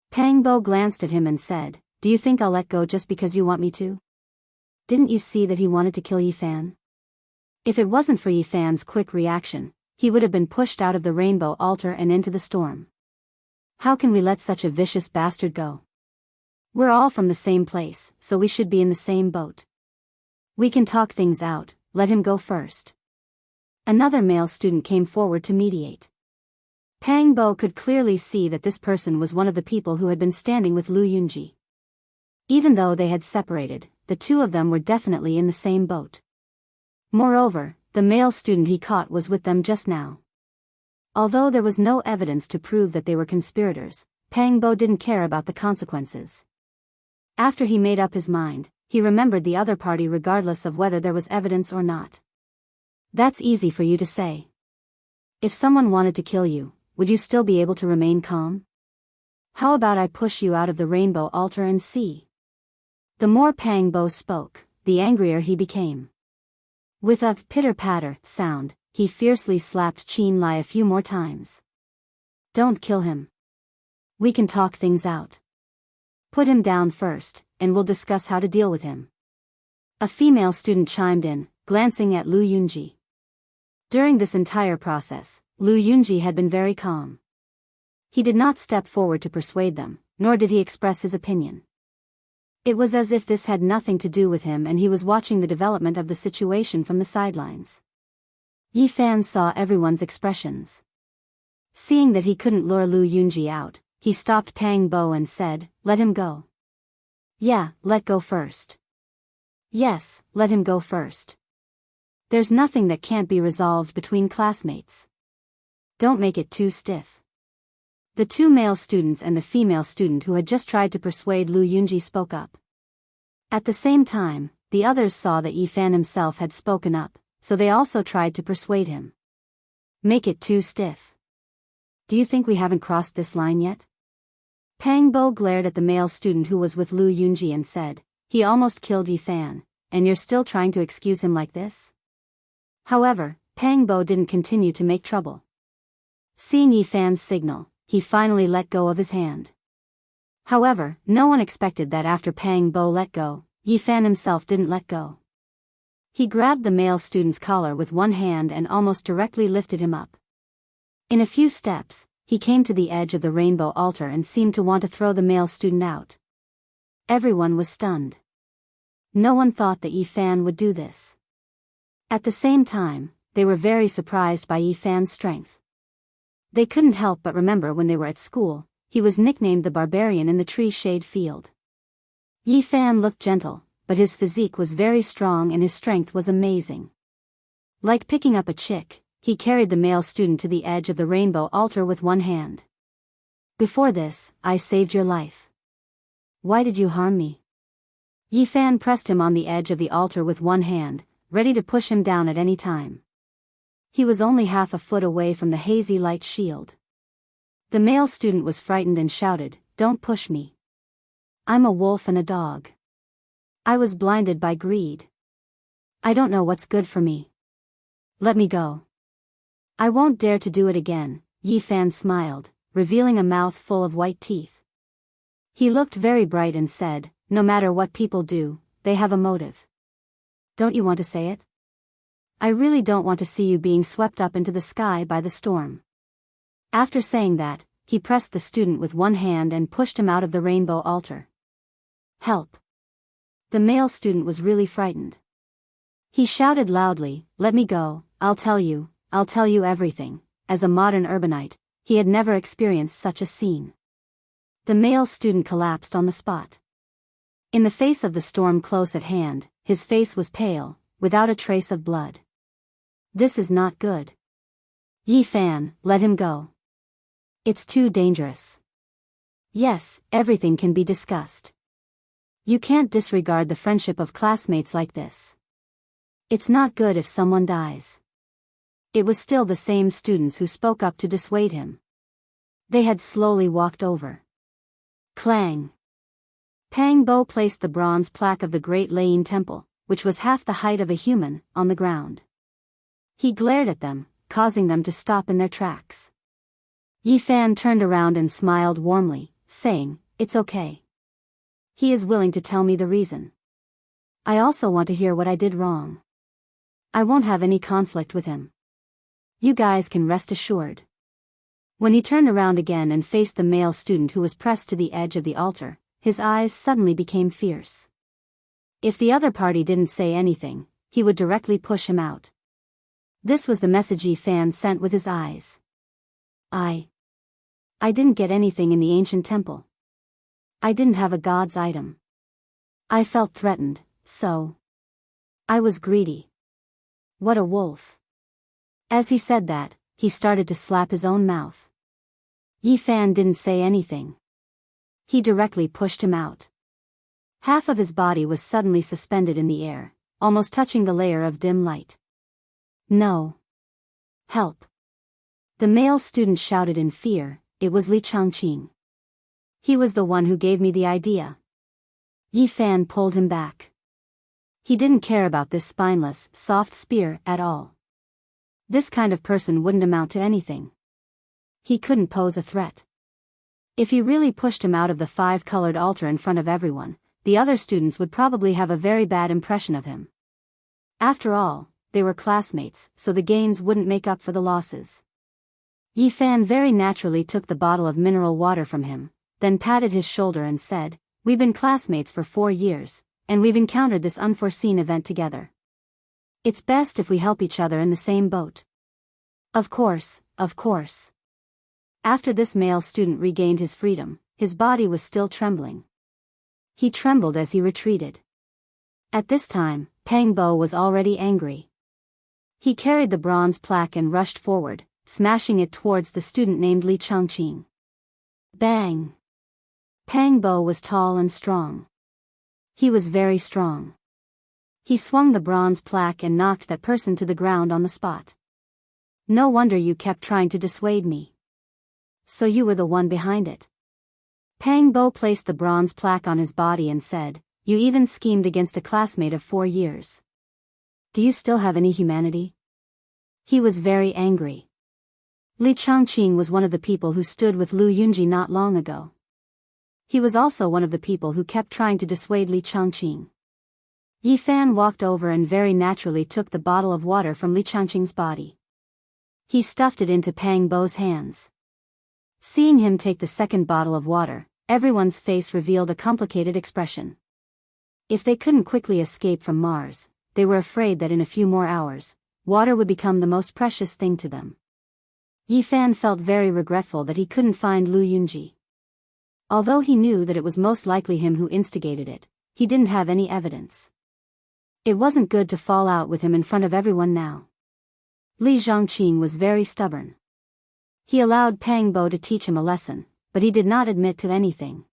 Pang Bo glanced at him and said, "Do you think I'll let go just because you want me to? Didn't you see that he wanted to kill Yifan? If it wasn't for Yifan's quick reaction, he would have been pushed out of the rainbow altar and into the storm. How can we let such a vicious bastard go? We're all from the same place, so we should be in the same boat. We can talk things out, let him go first." Another male student came forward to mediate. Pang Bo could clearly see that this person was one of the people who had been standing with Lu Yunji. Even though they had separated, the two of them were definitely in the same boat. Moreover, the male student he caught was with them just now. Although there was no evidence to prove that they were conspirators, Pang Bo didn't care about the consequences. After he made up his mind, he remembered the other party regardless of whether there was evidence or not. "That's easy for you to say. If someone wanted to kill you, would you still be able to remain calm? How about I push you out of the rainbow altar and see?" The more Pang Bo spoke, the angrier he became. With a pitter-patter sound, he fiercely slapped Qin Lai a few more times. "Don't kill him. We can talk things out. Put him down first, and we'll discuss how to deal with him." A female student chimed in, glancing at Lu Yunji. During this entire process, Lu Yunji had been very calm. He did not step forward to persuade them, nor did he express his opinion. It was as if this had nothing to do with him and he was watching the development of the situation from the sidelines. Yi Fan saw everyone's expressions. Seeing that he couldn't lure Lu Yunji out, he stopped Pang Bo and said, "Let him go." "Yeah, let go first." "Yes, let him go first. There's nothing that can't be resolved between classmates. Don't make it too stiff." The two male students and the female student who had just tried to persuade Lu Yunji spoke up. At the same time, the others saw that Yi Fan himself had spoken up, so they also tried to persuade him. "Make it too stiff. Do you think we haven't crossed this line yet?" Pang Bo glared at the male student who was with Lu Yunji and said, "He almost killed Yi Fan, and you're still trying to excuse him like this?" However, Pang Bo didn't continue to make trouble. Seeing Yi Fan's signal, he finally let go of his hand. However, no one expected that after Pang Bo let go, Yi Fan himself didn't let go. He grabbed the male student's collar with one hand and almost directly lifted him up. In a few steps, he came to the edge of the rainbow altar and seemed to want to throw the male student out. Everyone was stunned. No one thought that Yi Fan would do this. At the same time, they were very surprised by Yi Fan's strength. They couldn't help but remember when they were at school, he was nicknamed the barbarian in the tree shade field. Yi Fan looked gentle, but his physique was very strong and his strength was amazing. Like picking up a chick, he carried the male student to the edge of the rainbow altar with one hand. "Before this, I saved your life. Why did you harm me?" Yi Fan pressed him on the edge of the altar with one hand, ready to push him down at any time. He was only half a foot away from the hazy light shield. The male student was frightened and shouted, "Don't push me. I'm a wolf and a dog. I was blinded by greed. I don't know what's good for me. Let me go." "I won't dare to do it again," Yi Fan smiled, revealing a mouth full of white teeth. He looked very bright and said, "No matter what people do, they have a motive. Don't you want to say it? I really don't want to see you being swept up into the sky by the storm." After saying that, he pressed the student with one hand and pushed him out of the rainbow altar. "Help!" The male student was really frightened. He shouted loudly, "Let me go, I'll tell you everything." As a modern urbanite, he had never experienced such a scene. The male student collapsed on the spot. In the face of the storm close at hand, his face was pale, without a trace of blood. "This is not good. Yi Fan, let him go. It's too dangerous." "Yes, everything can be discussed. You can't disregard the friendship of classmates like this. It's not good if someone dies." It was still the same students who spoke up to dissuade him. They had slowly walked over. Clang! Pang Bo placed the bronze plaque of the Great Lane Temple, which was half the height of a human, on the ground. He glared at them, causing them to stop in their tracks. Yi Fan turned around and smiled warmly, saying, "It's okay. He is willing to tell me the reason. I also want to hear what I did wrong. I won't have any conflict with him. You guys can rest assured." When he turned around again and faced the male student who was pressed to the edge of the altar, his eyes suddenly became fierce. If the other party didn't say anything, he would directly push him out. This was the message Yi Fan sent with his eyes. I didn't get anything in the ancient temple. I didn't have a god's item. I felt threatened, so I was greedy. What a wolf." As he said that, he started to slap his own mouth. Yi Fan didn't say anything. He directly pushed him out. Half of his body was suddenly suspended in the air, almost touching the layer of dim light. "No. Help!" The male student shouted in fear. It was Li Changqing. "He was the one who gave me the idea." Yi Fan pulled him back. He didn't care about this spineless, soft spear at all. This kind of person wouldn't amount to anything. He couldn't pose a threat. If he really pushed him out of the five-colored altar in front of everyone, the other students would probably have a very bad impression of him. After all, they were classmates, so the gains wouldn't make up for the losses. Yi Fan very naturally took the bottle of mineral water from him, then patted his shoulder and said, "We've been classmates for 4 years, and we've encountered this unforeseen event together. It's best if we help each other in the same boat." Of course, of course. After this male student regained his freedom, his body was still trembling. He trembled as he retreated. At this time, Pang Bo was already angry. He carried the bronze plaque and rushed forward, smashing it towards the student named Li Changqing. Bang! Pang Bo was tall and strong. He was very strong. He swung the bronze plaque and knocked that person to the ground on the spot. "No wonder you kept trying to dissuade me. So you were the one behind it." Pang Bo placed the bronze plaque on his body and said, "You even schemed against a classmate of 4 years. Do you still have any humanity?" He was very angry. Li Changqing was one of the people who stood with Lu Yunji not long ago. He was also one of the people who kept trying to dissuade Li Changqing. Yi Fan walked over and very naturally took the bottle of water from Li Changqing's body. He stuffed it into Pang Bo's hands. Seeing him take the second bottle of water, everyone's face revealed a complicated expression. If they couldn't quickly escape from Mars, they were afraid that in a few more hours, water would become the most precious thing to them. Yi Fan felt very regretful that he couldn't find Lu Yunji. Although he knew that it was most likely him who instigated it, he didn't have any evidence. It wasn't good to fall out with him in front of everyone now. Li Zhangqing was very stubborn. He allowed Pang Bo to teach him a lesson, but he did not admit to anything.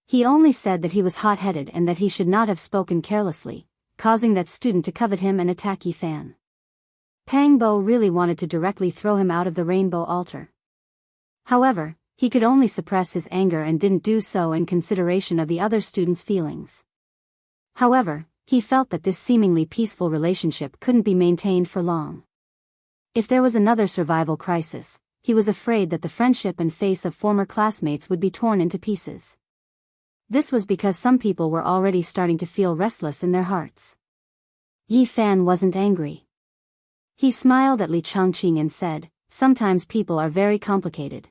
He only said that he was hot-headed and that he should not have spoken carelessly, causing that student to covet him and attack Yi Fan. Pang Bo really wanted to directly throw him out of the rainbow altar. However, he could only suppress his anger and didn't do so in consideration of the other students' feelings. However, he felt that this seemingly peaceful relationship couldn't be maintained for long. If there was another survival crisis, he was afraid that the friendship and face of former classmates would be torn into pieces. This was because some people were already starting to feel restless in their hearts. Yi Fan wasn't angry. He smiled at Li Changqing and said, "Sometimes people are very complicated.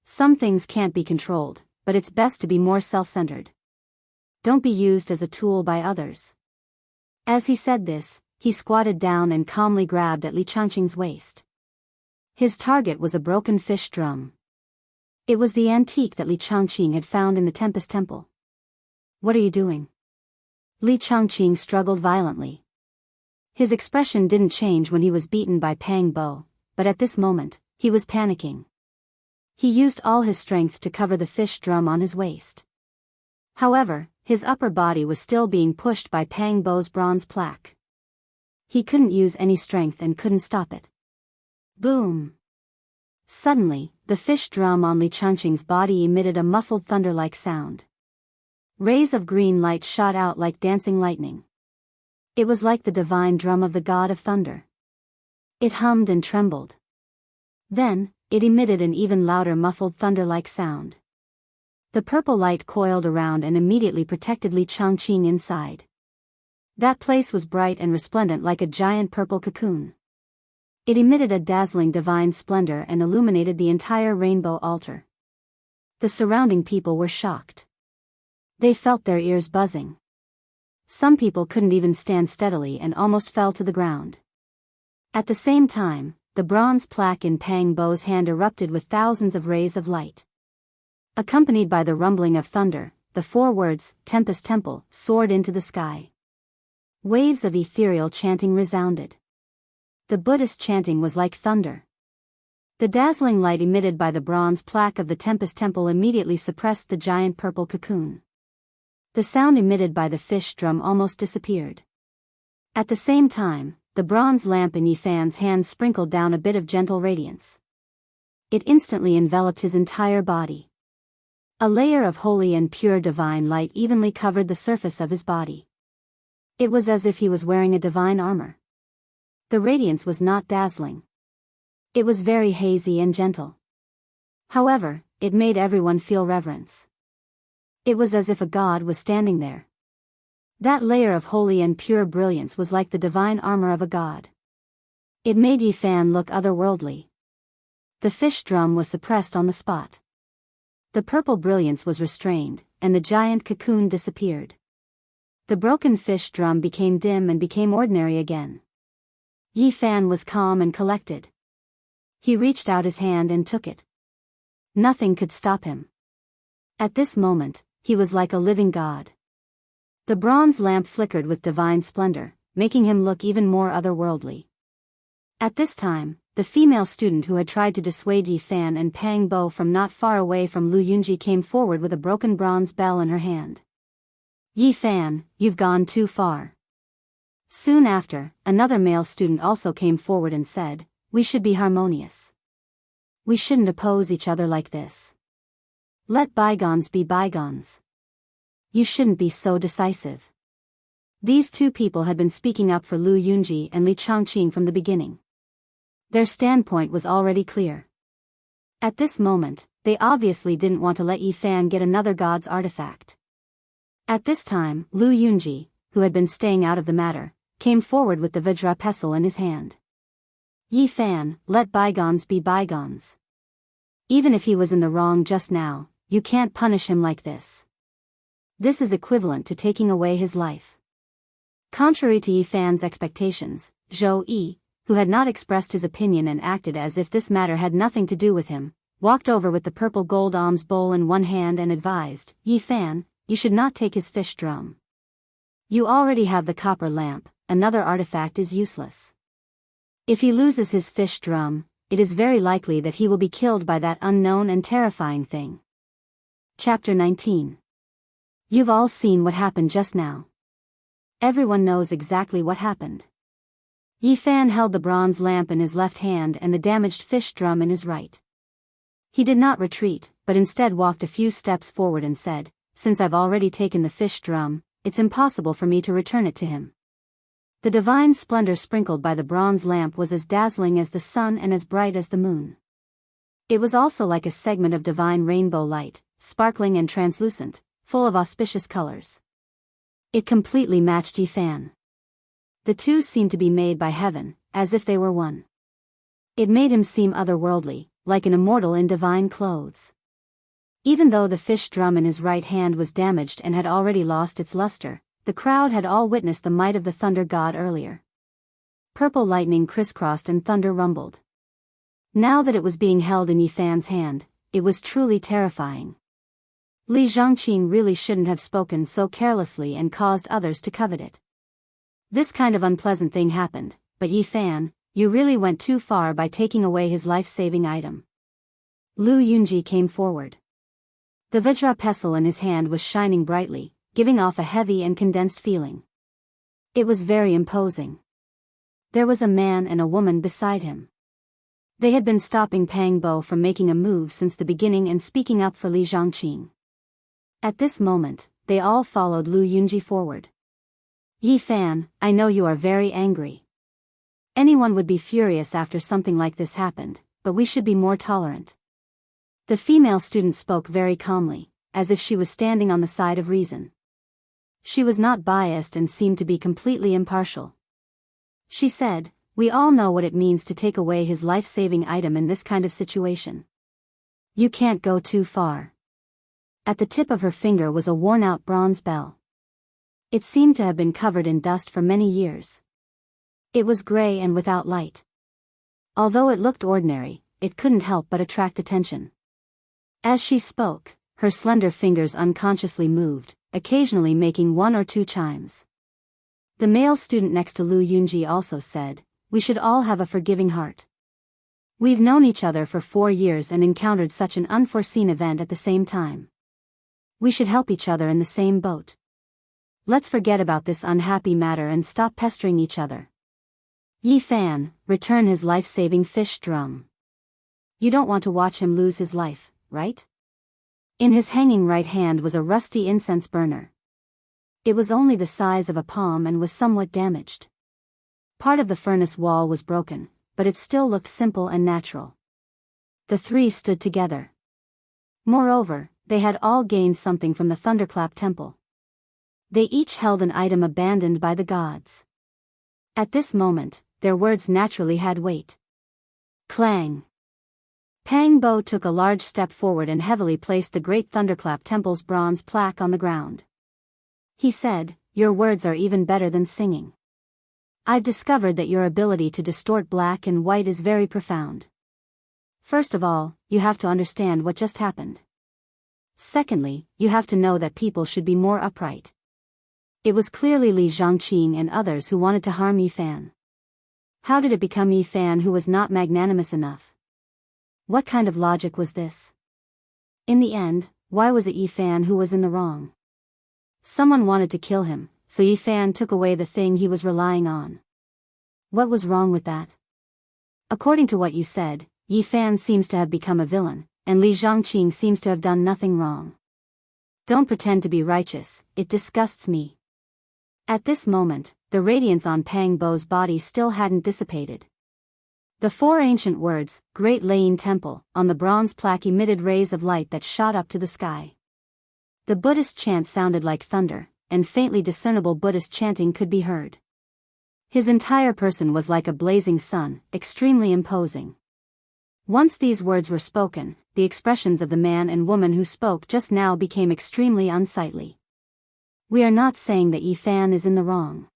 Some things can't be controlled, but it's best to be more self-centered. Don't be used as a tool by others." As he said this, he squatted down and calmly grabbed at Li Changqing's waist. His target was a broken fish drum. It was the antique that Li Changqing had found in the Tempest Temple. "What are you doing?" Li Changqing struggled violently. His expression didn't change when he was beaten by Pang Bo, but at this moment, he was panicking. He used all his strength to cover the fish drum on his waist. However, his upper body was still being pushed by Pang Bo's bronze plaque. He couldn't use any strength and couldn't stop it. Boom! Suddenly, the fish drum on Li Changqing's body emitted a muffled thunder-like sound. Rays of green light shot out like dancing lightning. It was like the divine drum of the god of thunder. It hummed and trembled. Then, it emitted an even louder muffled thunder-like sound. The purple light coiled around and immediately protected Li Changqing inside. That place was bright and resplendent like a giant purple cocoon. It emitted a dazzling divine splendor and illuminated the entire rainbow altar. The surrounding people were shocked. They felt their ears buzzing. Some people couldn't even stand steadily and almost fell to the ground. At the same time, the bronze plaque in Pang Bo's hand erupted with thousands of rays of light. Accompanied by the rumbling of thunder, the 4 words, "Tempest Temple," soared into the sky. Waves of ethereal chanting resounded. The Buddhist chanting was like thunder. The dazzling light emitted by the bronze plaque of the Tempest Temple immediately suppressed the giant purple cocoon. The sound emitted by the fish drum almost disappeared. At the same time, the bronze lamp in Yi Fan's hand sprinkled down a bit of gentle radiance. It instantly enveloped his entire body. A layer of holy and pure divine light evenly covered the surface of his body. It was as if he was wearing a divine armor. The radiance was not dazzling. It was very hazy and gentle. However, it made everyone feel reverence. It was as if a god was standing there. That layer of holy and pure brilliance was like the divine armor of a god. It made Yi Fan look otherworldly. The fish drum was suppressed on the spot. The purple brilliance was restrained, and the giant cocoon disappeared. The broken fish drum became dim and became ordinary again. Yi Fan was calm and collected. He reached out his hand and took it. Nothing could stop him. At this moment, he was like a living god. The bronze lamp flickered with divine splendor, making him look even more otherworldly. At this time, the female student who had tried to dissuade Yi Fan and Pang Bo from not far away from Lu Yunji came forward with a broken bronze bell in her hand. Yi Fan, you've gone too far. Soon after, another male student also came forward and said, we should be harmonious. We shouldn't oppose each other like this. Let bygones be bygones. You shouldn't be so decisive. These two people had been speaking up for Lu Yunji and Li Chongqing from the beginning. Their standpoint was already clear. At this moment, they obviously didn't want to let Yi Fan get another god's artifact. At this time, Lu Yunji, who had been staying out of the matter, came forward with the Vajra pestle in his hand. Yi Fan, let bygones be bygones. Even if he was in the wrong just now, you can't punish him like this. This is equivalent to taking away his life. Contrary to Yi Fan's expectations, Zhou Yi, who had not expressed his opinion and acted as if this matter had nothing to do with him, walked over with the purple gold alms bowl in one hand and advised, Yi Fan, you should not take his fish drum. You already have the copper lamp, another artifact is useless. If he loses his fish drum, it is very likely that he will be killed by that unknown and terrifying thing. Chapter 19. You've all seen what happened just now. Everyone knows exactly what happened. Yi Fan held the bronze lamp in his left hand and the damaged fish drum in his right. He did not retreat, but instead walked a few steps forward and said, since I've already taken the fish drum, it's impossible for me to return it to him. The divine splendor sprinkled by the bronze lamp was as dazzling as the sun and as bright as the moon. It was also like a segment of divine rainbow light, sparkling and translucent, full of auspicious colors. It completely matched Yi Fan. The two seemed to be made by heaven, as if they were one. It made him seem otherworldly, like an immortal in divine clothes. Even though the fish drum in his right hand was damaged and had already lost its luster, the crowd had all witnessed the might of the thunder god earlier. Purple lightning crisscrossed and thunder rumbled. Now that it was being held in Yi Fan's hand, it was truly terrifying. Li Zhongqing really shouldn't have spoken so carelessly and caused others to covet it. This kind of unpleasant thing happened, but Yi Fan, you really went too far by taking away his life-saving item. Lu Yunji came forward. The Vajra pestle in his hand was shining brightly, giving off a heavy and condensed feeling. It was very imposing. There was a man and a woman beside him. They had been stopping Pang Bo from making a move since the beginning and speaking up for Li Zhongqing. At this moment, they all followed Lu Yunji forward. Yi Fan, I know you are very angry. Anyone would be furious after something like this happened, but we should be more tolerant. The female student spoke very calmly, as if she was standing on the side of reason. She was not biased and seemed to be completely impartial. She said, we all know what it means to take away his life-saving item in this kind of situation. You can't go too far. At the tip of her finger was a worn-out bronze bell. It seemed to have been covered in dust for many years. It was gray and without light. Although it looked ordinary, it couldn't help but attract attention. As she spoke, her slender fingers unconsciously moved, occasionally making one or two chimes. The male student next to Lu Yunji also said, we should all have a forgiving heart. We've known each other for 4 years and encountered such an unforeseen event at the same time. We should help each other in the same boat. Let's forget about this unhappy matter and stop pestering each other. Yi Fan, return his life-saving fish drum. You don't want to watch him lose his life, right? In his hanging right hand was a rusty incense burner. It was only the size of a palm and was somewhat damaged. Part of the furnace wall was broken, but it still looked simple and natural. The three stood together. Moreover, they had all gained something from the Thunderclap Temple. They each held an item abandoned by the gods. At this moment, their words naturally had weight. Clang! Pang Bo took a large step forward and heavily placed the Great Thunderclap Temple's bronze plaque on the ground. He said, "Your words are even better than singing. I've discovered that your ability to distort black and white is very profound. First of all, you have to understand what just happened. Secondly, you have to know that people should be more upright." It was clearly Li Zhangqing and others who wanted to harm Yi Fan. How did it become Yi Fan who was not magnanimous enough? What kind of logic was this? In the end, why was it Yi Fan who was in the wrong? Someone wanted to kill him, so Yi Fan took away the thing he was relying on. What was wrong with that? According to what you said, Yi Fan seems to have become a villain, and Li Zhangqing seems to have done nothing wrong. Don't pretend to be righteous, it disgusts me. At this moment, the radiance on Pang Bo's body still hadn't dissipated. The four ancient words, Great Lane Temple, on the bronze plaque emitted rays of light that shot up to the sky. The Buddhist chant sounded like thunder, and faintly discernible Buddhist chanting could be heard. His entire person was like a blazing sun, extremely imposing. Once these words were spoken, the expressions of the man and woman who spoke just now became extremely unsightly. We are not saying that Yi Fan is in the wrong.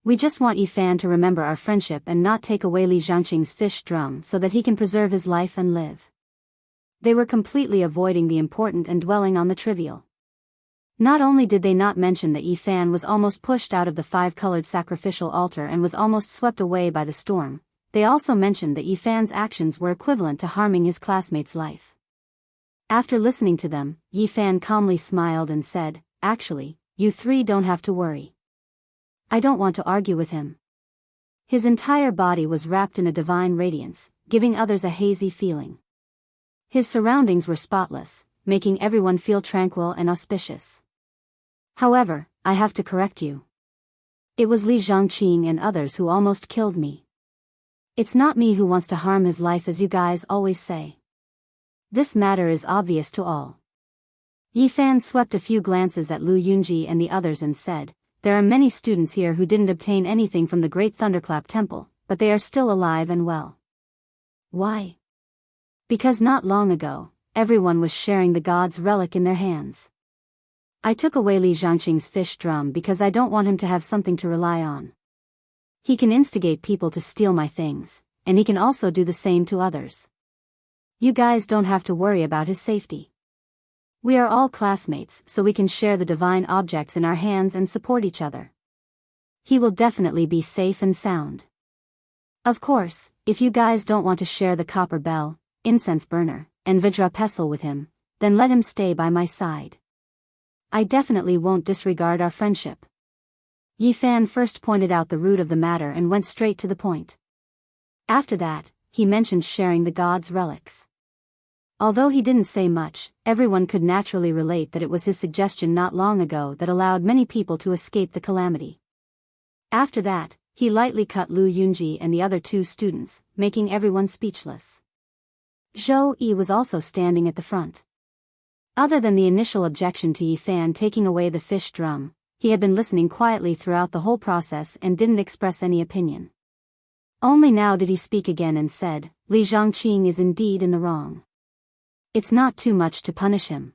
We just want Yi Fan to remember our friendship and not take away Li Zhangqing's fish drum so that he can preserve his life and live. They were completely avoiding the important and dwelling on the trivial. Not only did they not mention that Yi Fan was almost pushed out of the five-colored sacrificial altar and was almost swept away by the storm, they also mentioned that Yi Fan's actions were equivalent to harming his classmate's life. After listening to them, Yi Fan calmly smiled and said, "Actually, you three don't have to worry. I don't want to argue with him." His entire body was wrapped in a divine radiance, giving others a hazy feeling. His surroundings were spotless, making everyone feel tranquil and auspicious. However, I have to correct you. It was Li Zhangqing and others who almost killed me. It's not me who wants to harm his life as you guys always say. This matter is obvious to all. Yi Fan swept a few glances at Lu Yunji and the others and said, "There are many students here who didn't obtain anything from the Great Thunderclap Temple, but they are still alive and well. Why? Because not long ago, everyone was sharing the god's relic in their hands. I took away Li Zhangqing's fish drum because I don't want him to have something to rely on. He can instigate people to steal my things, and he can also do the same to others. You guys don't have to worry about his safety. We are all classmates, so we can share the divine objects in our hands and support each other. He will definitely be safe and sound. Of course, if you guys don't want to share the copper bell, incense burner, and Vajra pestle with him, then let him stay by my side. I definitely won't disregard our friendship." Yi Fan first pointed out the root of the matter and went straight to the point. After that, he mentioned sharing the god's relics. Although he didn't say much, everyone could naturally relate that it was his suggestion not long ago that allowed many people to escape the calamity. After that, he lightly cut Lu Yunji and the other two students, making everyone speechless. Zhou Yi was also standing at the front. Other than the initial objection to Yi Fan taking away the fish drum, he had been listening quietly throughout the whole process and didn't express any opinion. Only now did he speak again and said, "Li Zhangqing is indeed in the wrong. It's not too much to punish him.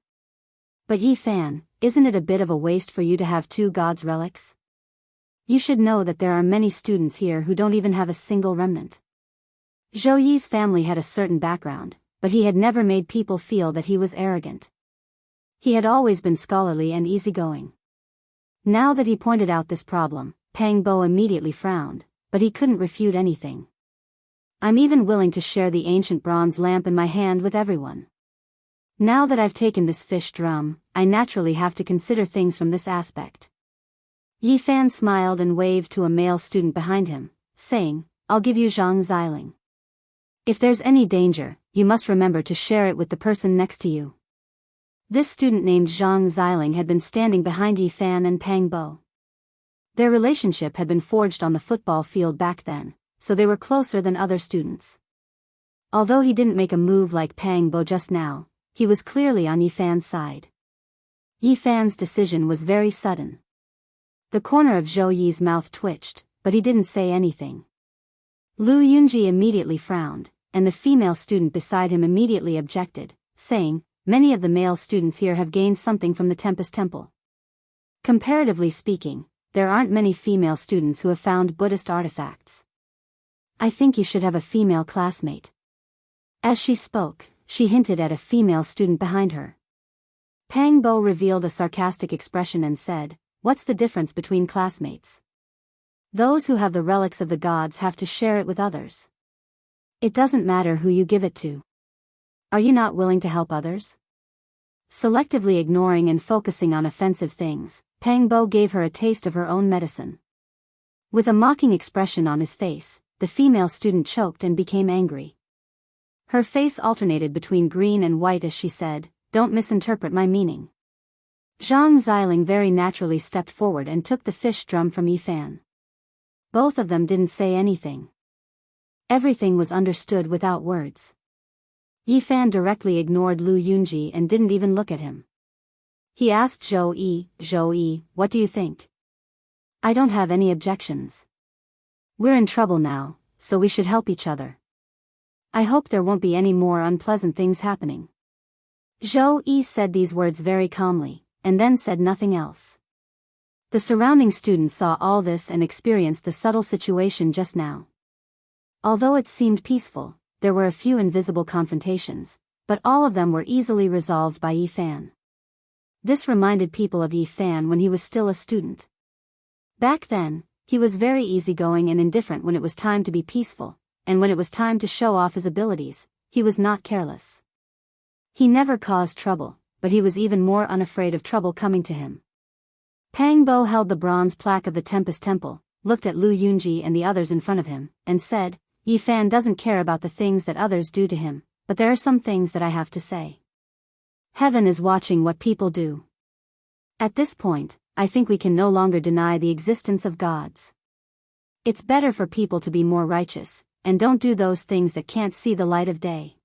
But Yi Fan, isn't it a bit of a waste for you to have two gods' relics? You should know that there are many students here who don't even have a single remnant." Zhou Yi's family had a certain background, but he had never made people feel that he was arrogant. He had always been scholarly and easygoing. Now that he pointed out this problem, Pang Bo immediately frowned, but he couldn't refute anything. "I'm even willing to share the ancient bronze lamp in my hand with everyone. Now that I've taken this fish drum, I naturally have to consider things from this aspect." Yi Fan smiled and waved to a male student behind him, saying, "I'll give you Zhang Xiling. If there's any danger, you must remember to share it with the person next to you." This student named Zhang Xiling had been standing behind Yi Fan and Pang Bo. Their relationship had been forged on the football field back then, so they were closer than other students. Although he didn't make a move like Pang Bo just now, he was clearly on Yifan's side. Yifan's decision was very sudden. The corner of Zhou Yi's mouth twitched, but he didn't say anything. Lu Yunji immediately frowned, and the female student beside him immediately objected, saying, "Many of the male students here have gained something from the Tempest Temple. Comparatively speaking, there aren't many female students who have found Buddhist artifacts. I think you should have a female classmate." As she spoke, she hinted at a female student behind her. Pang Bo revealed a sarcastic expression and said, "What's the difference between classmates? Those who have the relics of the gods have to share it with others. It doesn't matter who you give it to. Are you not willing to help others?" Selectively ignoring and focusing on offensive things, Pang Bo gave her a taste of her own medicine. With a mocking expression on his face, the female student choked and became angry. Her face alternated between green and white as she said, "Don't misinterpret my meaning." Zhang Xiling very naturally stepped forward and took the fish drum from Yifan. Both of them didn't say anything. Everything was understood without words. Yifan directly ignored Lu Yunji and didn't even look at him. He asked Zhou Yi, "What do you think?" "I don't have any objections. We're in trouble now, so we should help each other. I hope there won't be any more unpleasant things happening." Zhou Yi said these words very calmly, and then said nothing else. The surrounding students saw all this and experienced the subtle situation just now. Although it seemed peaceful, there were a few invisible confrontations, but all of them were easily resolved by Yifan. This reminded people of Yifan when he was still a student. Back then, he was very easygoing and indifferent when it was time to be peaceful, and when it was time to show off his abilities, he was not careless. He never caused trouble, but he was even more unafraid of trouble coming to him. Pang Bo held the bronze plaque of the Tempest Temple, looked at Lu Yunji and the others in front of him, and said, "Yifan doesn't care about the things that others do to him, but there are some things that I have to say. Heaven is watching what people do. At this point, I think we can no longer deny the existence of gods. It's better for people to be more righteous, and don't do those things that can't see the light of day."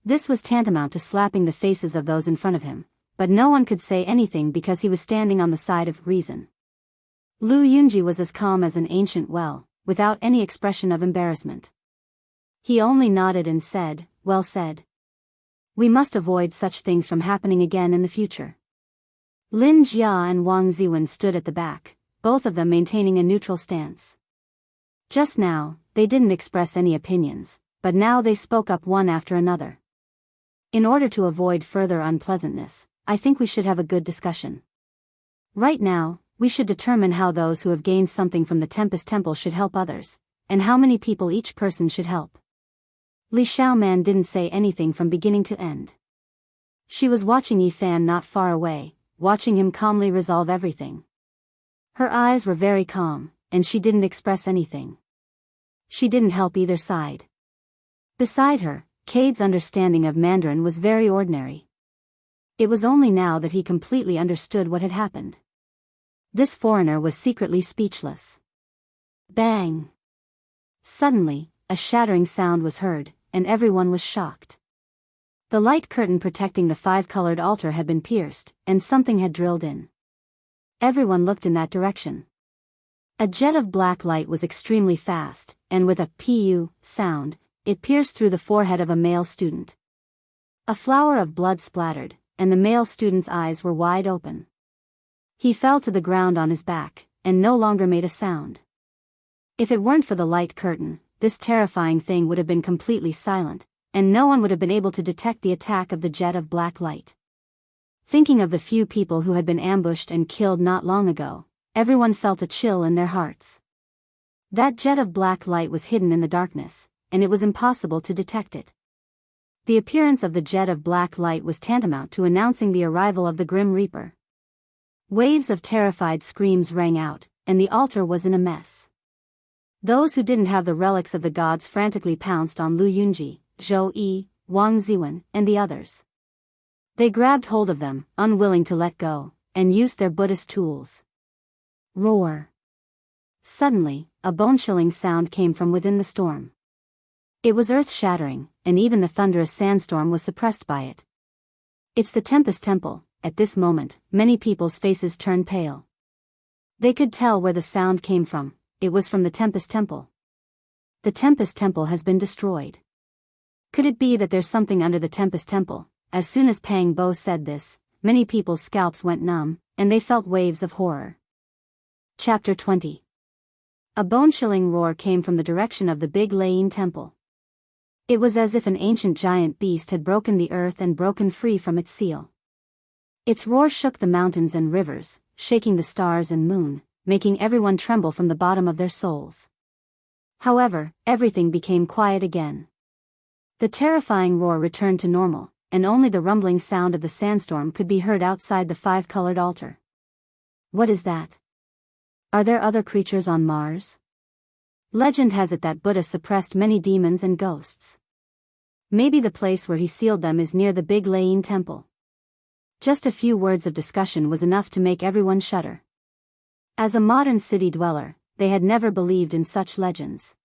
This was tantamount to slapping the faces of those in front of him, but no one could say anything because he was standing on the side of reason. Lu Yunji was as calm as an ancient well, without any expression of embarrassment. He only nodded and said, "Well said. We must avoid such things from happening again in the future." Lin Jia and Wang Ziwen stood at the back, both of them maintaining a neutral stance. Just now, they didn't express any opinions, but now they spoke up one after another. "In order to avoid further unpleasantness, I think we should have a good discussion. Right now, we should determine how those who have gained something from the Tempest Temple should help others, and how many people each person should help." Li Xiaoman didn't say anything from beginning to end. She was watching Yifan not far away, watching him calmly resolve everything. Her eyes were very calm, and she didn't express anything. She didn't help either side. Beside her, Cade's understanding of Mandarin was very ordinary. It was only now that he completely understood what had happened. This foreigner was secretly speechless. Bang! Suddenly, a shattering sound was heard, and everyone was shocked. The light curtain protecting the five-colored altar had been pierced, and something had drilled in. Everyone looked in that direction. A jet of black light was extremely fast, and with a "pu" sound, it pierced through the forehead of a male student. A flower of blood splattered, and the male student's eyes were wide open. He fell to the ground on his back, and no longer made a sound. If it weren't for the light curtain, this terrifying thing would have been completely silent, and no one would have been able to detect the attack of the jet of black light. Thinking of the few people who had been ambushed and killed not long ago, everyone felt a chill in their hearts. That jet of black light was hidden in the darkness, and it was impossible to detect it. The appearance of the jet of black light was tantamount to announcing the arrival of the Grim Reaper. Waves of terrified screams rang out, and the altar was in a mess. Those who didn't have the relics of the gods frantically pounced on Lu Yunji, Zhou Yi, Wang Ziwen, and the others. They grabbed hold of them, unwilling to let go, and used their Buddhist tools. Roar! Suddenly, a bone-chilling sound came from within the storm. It was earth-shattering, and even the thunderous sandstorm was suppressed by it. It's the Tempest Temple. At this moment, many people's faces turned pale. They could tell where the sound came from. It was from the Tempest Temple. The Tempest Temple has been destroyed. Could it be that there's something under the Tempest Temple? As soon as Pang Bo said this, many people's scalps went numb, and they felt waves of horror. Chapter 20. A bone-chilling roar came from the direction of the Big Layin Temple. It was as if an ancient giant beast had broken the earth and broken free from its seal. Its roar shook the mountains and rivers, shaking the stars and moon, making everyone tremble from the bottom of their souls. However, everything became quiet again. The terrifying roar returned to normal, and only the rumbling sound of the sandstorm could be heard outside the five-colored altar. What is that? Are there other creatures on Mars? Legend has it that Buddha suppressed many demons and ghosts. Maybe the place where he sealed them is near the Big Layin Temple. Just a few words of discussion was enough to make everyone shudder. As a modern city dweller, they had never believed in such legends.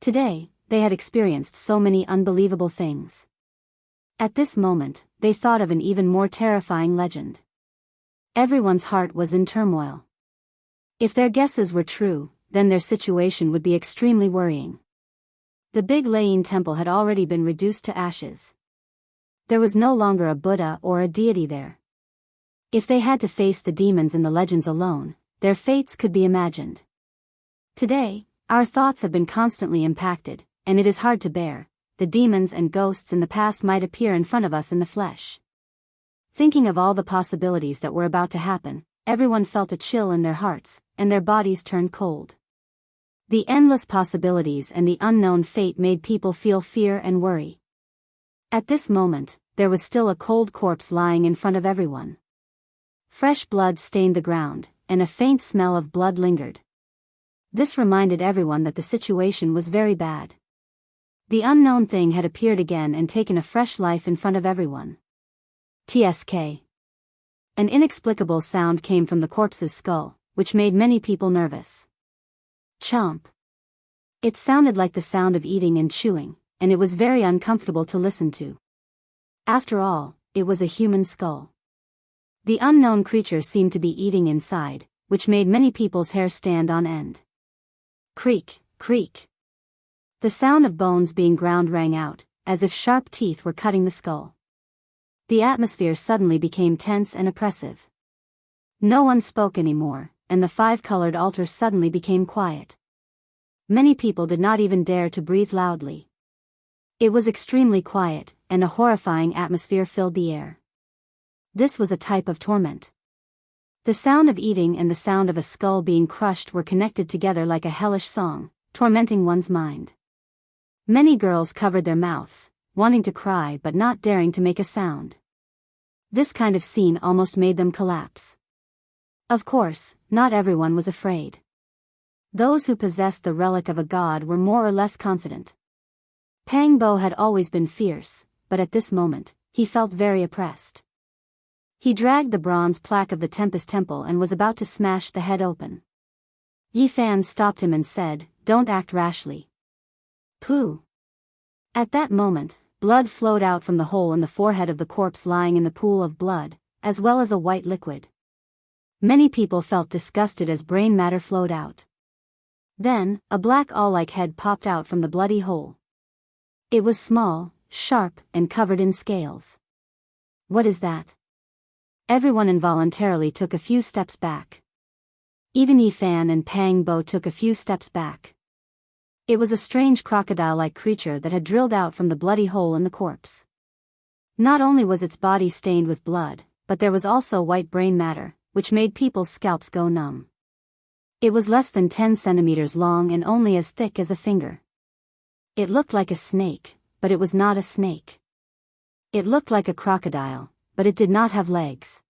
Today, they had experienced so many unbelievable things. At this moment, they thought of an even more terrifying legend. Everyone's heart was in turmoil. If their guesses were true, then their situation would be extremely worrying. The Big Layin Temple had already been reduced to ashes. There was no longer a Buddha or a deity there. If they had to face the demons in the legends alone, their fates could be imagined. Today, our thoughts have been constantly impacted, and it is hard to bear. The demons and ghosts in the past might appear in front of us in the flesh. Thinking of all the possibilities that were about to happen, everyone felt a chill in their hearts, and their bodies turned cold. The endless possibilities and the unknown fate made people feel fear and worry. At this moment, there was still a cold corpse lying in front of everyone. Fresh blood stained the ground, and a faint smell of blood lingered. This reminded everyone that the situation was very bad. The unknown thing had appeared again and taken a fresh life in front of everyone. TSK. An inexplicable sound came from the corpse's skull, which made many people nervous. Chomp. It sounded like the sound of eating and chewing, and it was very uncomfortable to listen to. After all, it was a human skull. The unknown creature seemed to be eating inside, which made many people's hair stand on end. Creak, creak. The sound of bones being ground rang out, as if sharp teeth were cutting the skull. The atmosphere suddenly became tense and oppressive. No one spoke anymore, and the five-colored altar suddenly became quiet. Many people did not even dare to breathe loudly. It was extremely quiet, and a horrifying atmosphere filled the air. This was a type of torment. The sound of eating and the sound of a skull being crushed were connected together like a hellish song, tormenting one's mind. Many girls covered their mouths, wanting to cry but not daring to make a sound. This kind of scene almost made them collapse. Of course, not everyone was afraid. Those who possessed the relic of a god were more or less confident. Pang Bo had always been fierce, but at this moment, he felt very oppressed. He dragged the bronze plaque of the Tempest Temple and was about to smash the head open. Yi Fan stopped him and said, "Don't act rashly." Pooh. At that moment, blood flowed out from the hole in the forehead of the corpse lying in the pool of blood, as well as a white liquid. Many people felt disgusted as brain matter flowed out. Then, a black awl-like head popped out from the bloody hole. It was small, sharp, and covered in scales. What is that? Everyone involuntarily took a few steps back. Even Yi Fan and Pang Bo took a few steps back. It was a strange crocodile-like creature that had drilled out from the bloody hole in the corpse. Not only was its body stained with blood, but there was also white brain matter, which made people's scalps go numb. It was less than 10 centimeters long and only as thick as a finger. It looked like a snake, but it was not a snake. It looked like a crocodile, but it did not have legs.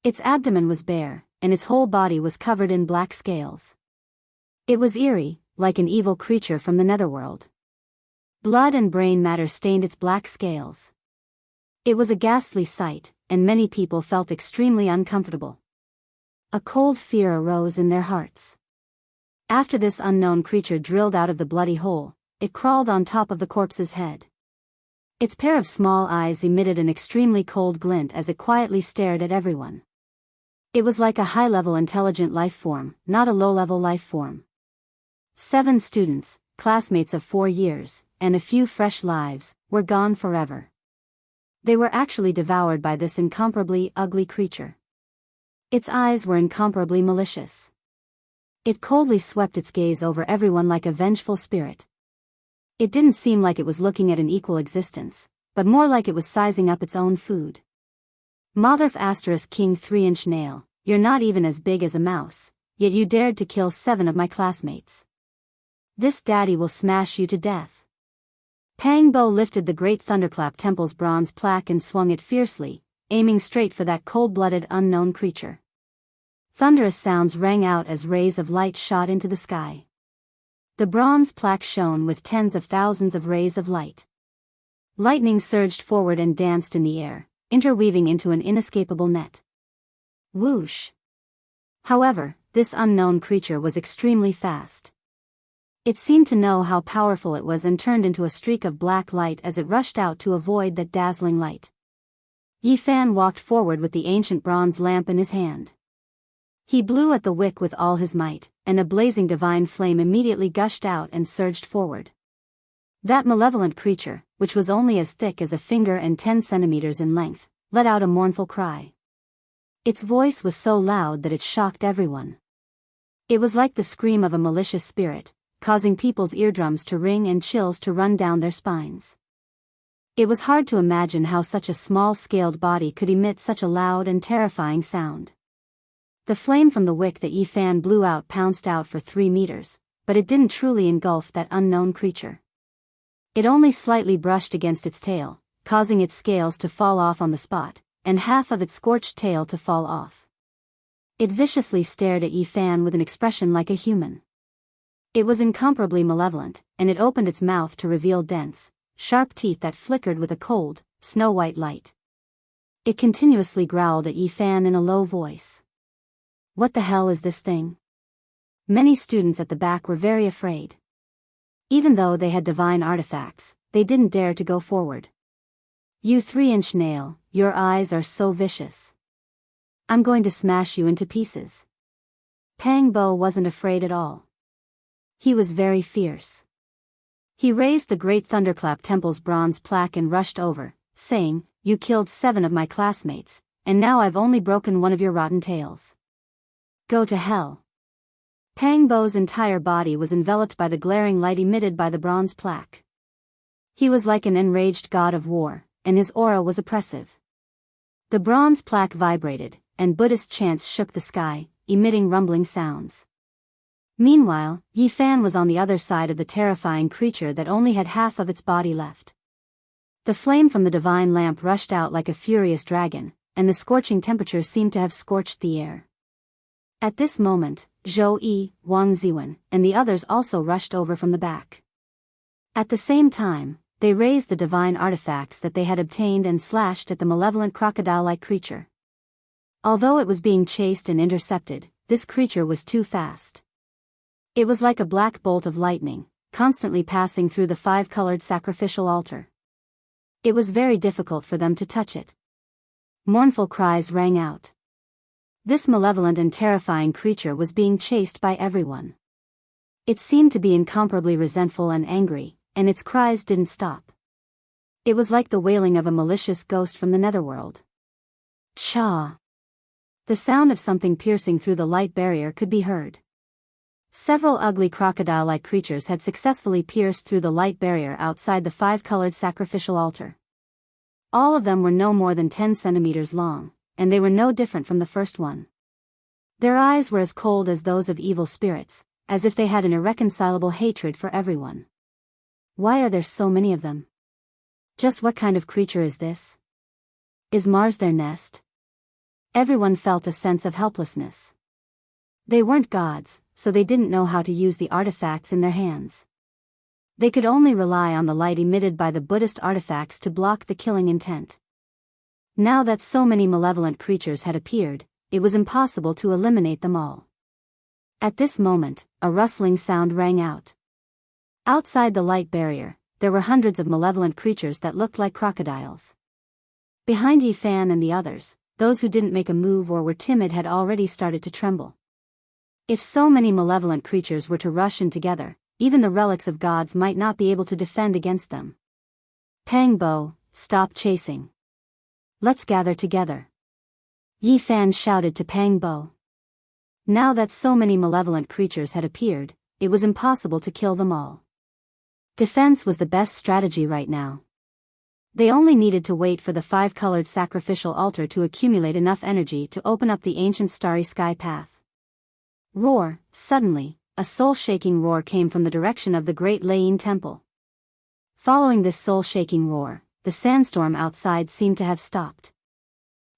Its abdomen was bare, and its whole body was covered in black scales. It was eerie, like an evil creature from the netherworld. Blood and brain matter stained its black scales. It was a ghastly sight, and many people felt extremely uncomfortable. A cold fear arose in their hearts. After this unknown creature drilled out of the bloody hole, it crawled on top of the corpse's head. Its pair of small eyes emitted an extremely cold glint as it quietly stared at everyone. It was like a high-level intelligent life form, not a low-level life form. 7 students, classmates of 4 years, and a few fresh lives, were gone forever. They were actually devoured by this incomparably ugly creature. Its eyes were incomparably malicious. It coldly swept its gaze over everyone like a vengeful spirit. It didn't seem like it was looking at an equal existence, but more like it was sizing up its own food. Motherf * King 3-inch nail, you're not even as big as a mouse, yet you dared to kill 7 of my classmates. This daddy will smash you to death. Pang Bo lifted the great thunderclap temple's bronze plaque and swung it fiercely, aiming straight for that cold-blooded unknown creature. Thunderous sounds rang out as rays of light shot into the sky. The bronze plaque shone with tens of thousands of rays of light. Lightning surged forward and danced in the air, interweaving into an inescapable net. Whoosh! However, this unknown creature was extremely fast. It seemed to know how powerful it was and turned into a streak of black light as it rushed out to avoid that dazzling light. Yi Fan walked forward with the ancient bronze lamp in his hand. He blew at the wick with all his might, and a blazing divine flame immediately gushed out and surged forward. That malevolent creature, which was only as thick as a finger and 10 centimeters in length, let out a mournful cry. Its voice was so loud that it shocked everyone. It was like the scream of a malicious spirit, causing people's eardrums to ring and chills to run down their spines. It was hard to imagine how such a small-scaled body could emit such a loud and terrifying sound. The flame from the wick that Yi Fan blew out pounced out for 3 meters, but it didn't truly engulf that unknown creature. It only slightly brushed against its tail, causing its scales to fall off on the spot, and half of its scorched tail to fall off. It viciously stared at Yi Fan with an expression like a human. It was incomparably malevolent, and it opened its mouth to reveal dense, sharp teeth that flickered with a cold, snow-white light. It continuously growled at Yi Fan in a low voice. What the hell is this thing? Many students at the back were very afraid. Even though they had divine artifacts, they didn't dare to go forward. You 3-inch nail, your eyes are so vicious. I'm going to smash you into pieces. Pang Bo wasn't afraid at all. He was very fierce. He raised the great thunderclap temple's bronze plaque and rushed over, saying, You killed 7 of my classmates, and now I've only broken one of your rotten tails. Go to hell. Pang Bo's entire body was enveloped by the glaring light emitted by the bronze plaque. He was like an enraged god of war, and his aura was oppressive. The bronze plaque vibrated, and Buddhist chants shook the sky, emitting rumbling sounds. Meanwhile, Yi Fan was on the other side of the terrifying creature that only had half of its body left. The flame from the divine lamp rushed out like a furious dragon, and the scorching temperature seemed to have scorched the air. At this moment, Zhou Yi, Wang Ziwen, and the others also rushed over from the back. At the same time, they raised the divine artifacts that they had obtained and slashed at the malevolent crocodile-like creature. Although it was being chased and intercepted, this creature was too fast. It was like a black bolt of lightning, constantly passing through the 5-colored sacrificial altar. It was very difficult for them to touch it. Mournful cries rang out. This malevolent and terrifying creature was being chased by everyone. It seemed to be incomparably resentful and angry, and its cries didn't stop. It was like the wailing of a malicious ghost from the netherworld. Cha! The sound of something piercing through the light barrier could be heard. Several ugly crocodile-like creatures had successfully pierced through the light barrier outside the 5-colored sacrificial altar. All of them were no more than 10 centimeters long, and they were no different from the first one. Their eyes were as cold as those of evil spirits, as if they had an irreconcilable hatred for everyone. Why are there so many of them? Just what kind of creature is this? Is Mars their nest? Everyone felt a sense of helplessness. They weren't gods, so they didn't know how to use the artifacts in their hands. They could only rely on the light emitted by the Buddhist artifacts to block the killing intent. Now that so many malevolent creatures had appeared, it was impossible to eliminate them all. At this moment, a rustling sound rang out. Outside the light barrier, there were hundreds of malevolent creatures that looked like crocodiles. Behind Yi Fan and the others, those who didn't make a move or were timid had already started to tremble. If so many malevolent creatures were to rush in together, even the relics of gods might not be able to defend against them. Pang Bo, stop chasing. Let's gather together. Yi Fan shouted to Pang Bo. Now that so many malevolent creatures had appeared, it was impossible to kill them all. Defense was the best strategy right now. They only needed to wait for the five-colored sacrificial altar to accumulate enough energy to open up the ancient starry sky path. Roar! Suddenly, a soul-shaking roar came from the direction of the Great Lane Temple. Following this soul-shaking roar, the sandstorm outside seemed to have stopped.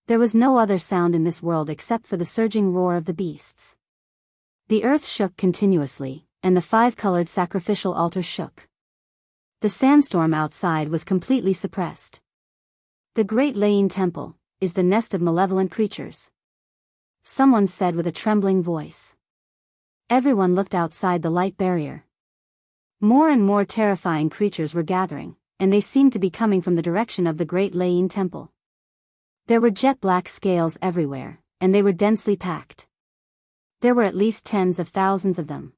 There was no other sound in this world except for the surging roar of the beasts. The earth shook continuously, and the five-colored sacrificial altar shook. The sandstorm outside was completely suppressed. The Great Lane Temple is the nest of malevolent creatures, someone said with a trembling voice. Everyone looked outside the light barrier. More and more terrifying creatures were gathering, and they seemed to be coming from the direction of the Great Lane Temple. There were jet-black scales everywhere, and they were densely packed. There were at least tens of thousands of them.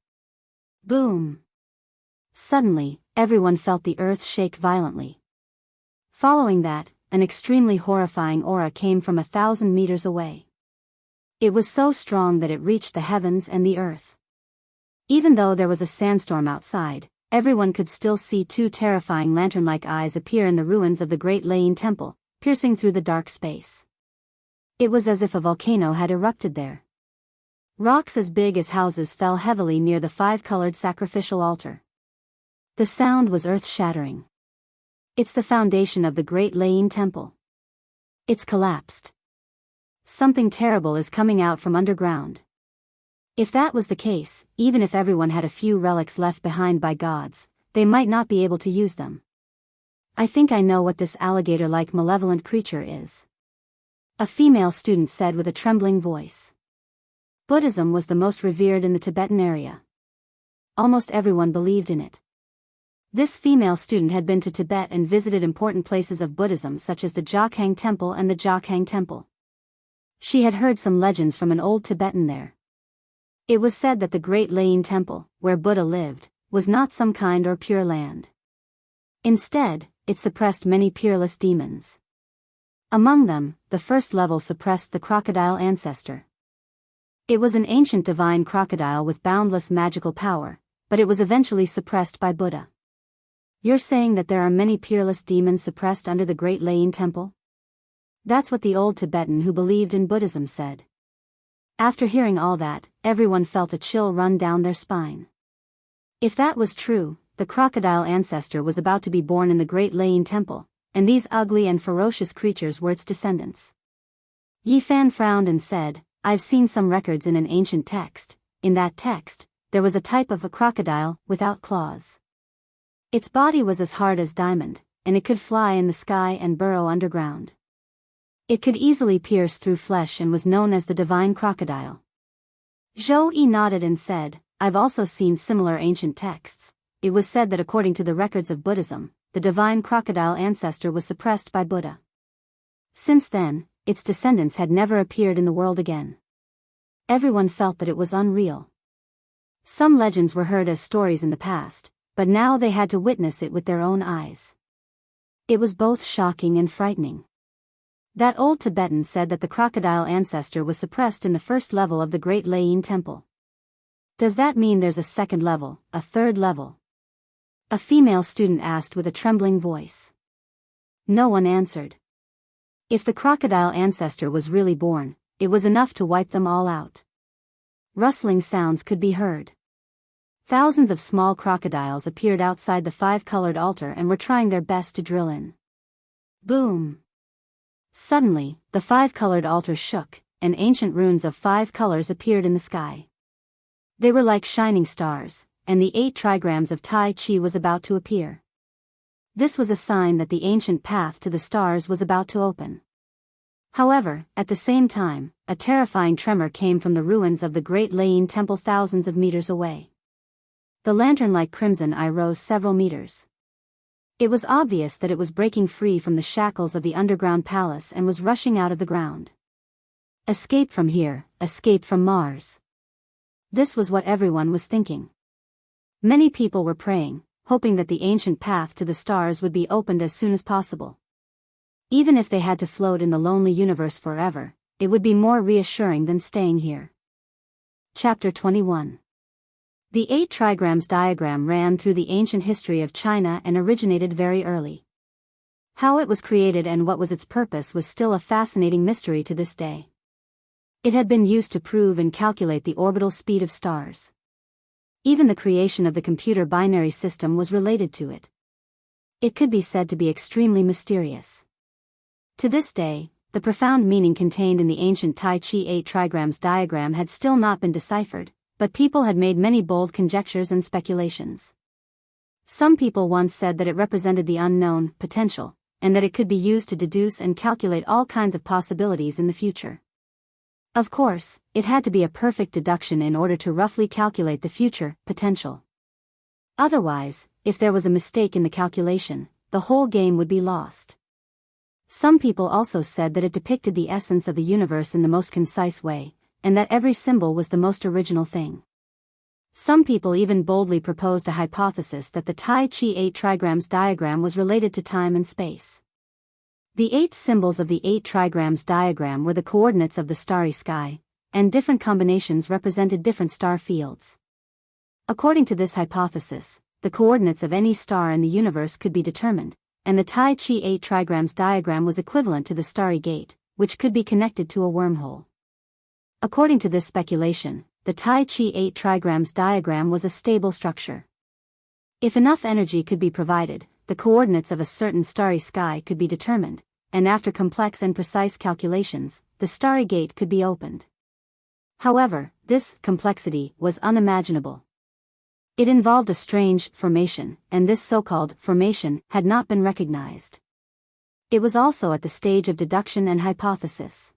Boom! Suddenly, everyone felt the earth shake violently. Following that, an extremely horrifying aura came from 1,000 meters away. It was so strong that it reached the heavens and the earth. Even though there was a sandstorm outside, everyone could still see two terrifying lantern-like eyes appear in the ruins of the Great Lane Temple, piercing through the dark space. It was as if a volcano had erupted there. Rocks as big as houses fell heavily near the five-colored sacrificial altar. The sound was earth-shattering. It's the foundation of the Great Lane Temple. It's collapsed. Something terrible is coming out from underground. If that was the case, even if everyone had a few relics left behind by gods, they might not be able to use them. I think I know what this alligator-like malevolent creature is. A female student said with a trembling voice. Buddhism was the most revered in the Tibetan area. Almost everyone believed in it. This female student had been to Tibet and visited important places of Buddhism such as the Jokhang Temple and the Jokhang Temple. She had heard some legends from an old Tibetan there. It was said that the Great Lane Temple, where Buddha lived, was not some kind or pure land. Instead, it suppressed many peerless demons. Among them, the first level suppressed the crocodile ancestor. It was an ancient divine crocodile with boundless magical power, but it was eventually suppressed by Buddha. You're saying that there are many peerless demons suppressed under the Great Lane Temple? That's what the old Tibetan who believed in Buddhism said. After hearing all that, everyone felt a chill run down their spine. If that was true, the crocodile ancestor was about to be born in the Great Lane Temple, and these ugly and ferocious creatures were its descendants. Yi Fan frowned and said, I've seen some records in an ancient text. In that text, there was a type of a crocodile without claws. Its body was as hard as diamond, and it could fly in the sky and burrow underground. It could easily pierce through flesh and was known as the divine crocodile. Zhou Yi nodded and said, I've also seen similar ancient texts. It was said that according to the records of Buddhism, the divine crocodile ancestor was suppressed by Buddha. Since then, its descendants had never appeared in the world again. Everyone felt that it was unreal. Some legends were heard as stories in the past, but now they had to witness it with their own eyes. It was both shocking and frightening. That old Tibetan said that the crocodile ancestor was suppressed in the first level of the Great Lane Temple. Does that mean there's a second level, a third level? A female student asked with a trembling voice. No one answered. If the crocodile ancestor was really born, it was enough to wipe them all out. Rustling sounds could be heard. Thousands of small crocodiles appeared outside the five-colored altar and were trying their best to drill in. Boom! Suddenly, the five-colored altar shook, and ancient runes of 5 colors appeared in the sky. They were like shining stars, and the 8 trigrams of Tai Chi was about to appear. This was a sign that the ancient path to the stars was about to open. However, at the same time, a terrifying tremor came from the ruins of the Great Lane Temple thousands of meters away. The lantern-like crimson eye rose several meters. It was obvious that it was breaking free from the shackles of the underground palace and was rushing out of the ground. Escape from here, escape from Mars. This was what everyone was thinking. Many people were praying, hoping that the ancient path to the stars would be opened as soon as possible. Even if they had to float in the lonely universe forever, it would be more reassuring than staying here. Chapter 21. The 8 trigrams diagram ran through the ancient history of China and originated very early. How it was created and what was its purpose was still a fascinating mystery to this day. It had been used to prove and calculate the orbital speed of stars. Even the creation of the computer binary system was related to it. It could be said to be extremely mysterious. To this day, the profound meaning contained in the ancient Tai Chi 8 trigrams diagram had still not been deciphered, but people had made many bold conjectures and speculations. Some people once said that it represented the unknown potential, and that it could be used to deduce and calculate all kinds of possibilities in the future. Of course, it had to be a perfect deduction in order to roughly calculate the future potential. Otherwise, if there was a mistake in the calculation, the whole game would be lost. Some people also said that it depicted the essence of the universe in the most concise way, and that every symbol was the most original thing. Some people even boldly proposed a hypothesis that the Tai Chi 8 trigrams diagram was related to time and space. The 8 symbols of the 8 trigrams diagram were the coordinates of the starry sky, and different combinations represented different star fields. According to this hypothesis, the coordinates of any star in the universe could be determined, and the Tai Chi 8 trigrams diagram was equivalent to the starry gate, which could be connected to a wormhole. According to this speculation, the Tai Chi 8 trigrams diagram was a stable structure. If enough energy could be provided, the coordinates of a certain starry sky could be determined, and after complex and precise calculations, the starry gate could be opened. However, this complexity was unimaginable. It involved a strange formation, and this so-called formation had not been recognized. It was also at the stage of deduction and hypothesis.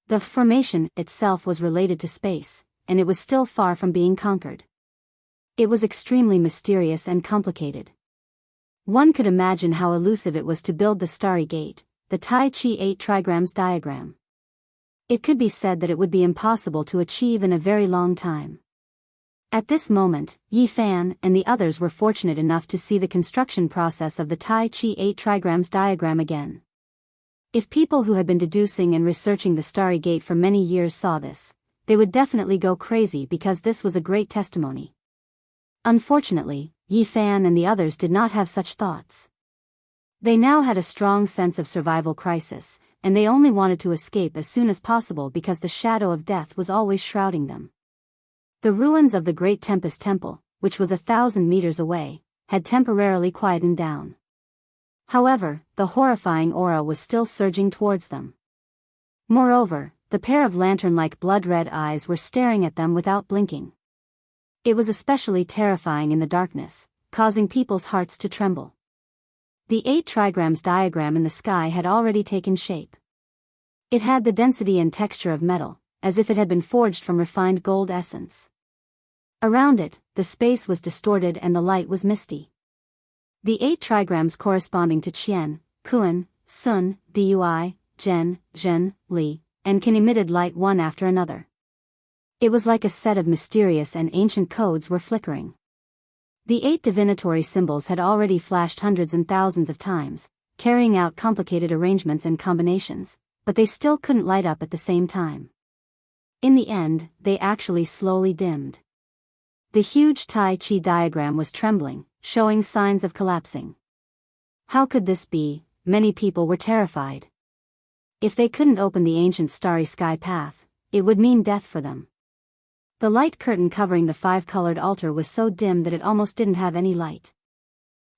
The formation itself was related to space, and it was still far from being conquered. It was extremely mysterious and complicated. One could imagine how elusive it was to build the starry gate, the Tai Chi 8 trigrams diagram. It could be said that it would be impossible to achieve in a very long time. At this moment, Yi Fan and the others were fortunate enough to see the construction process of the Tai Chi 8 trigrams diagram again. If people who had been deducing and researching the starry gate for many years saw this, they would definitely go crazy because this was a great testimony. Unfortunately, Yi Fan and the others did not have such thoughts. They now had a strong sense of survival crisis, and they only wanted to escape as soon as possible because the shadow of death was always shrouding them. The ruins of the Great Tempest Temple, which was 1,000 meters away, had temporarily quietened down. However, the horrifying aura was still surging towards them. Moreover, the pair of lantern-like blood-red eyes were staring at them without blinking. It was especially terrifying in the darkness, causing people's hearts to tremble. The 8 trigrams diagram in the sky had already taken shape. It had the density and texture of metal, as if it had been forged from refined gold essence. Around it, the space was distorted and the light was misty. The 8 trigrams corresponding to Qian, Kun, Sun, Dui, Zhen, Zhen, Li, and Qin emitted light one after another. It was like a set of mysterious and ancient codes were flickering. The 8 divinatory symbols had already flashed hundreds and thousands of times, carrying out complicated arrangements and combinations, but they still couldn't light up at the same time. In the end, they actually slowly dimmed. The huge Tai Chi diagram was trembling, showing signs of collapsing. How could this be? Many people were terrified. If they couldn't open the ancient starry sky path, it would mean death for them. The light curtain covering the 5-colored altar was so dim that it almost didn't have any light.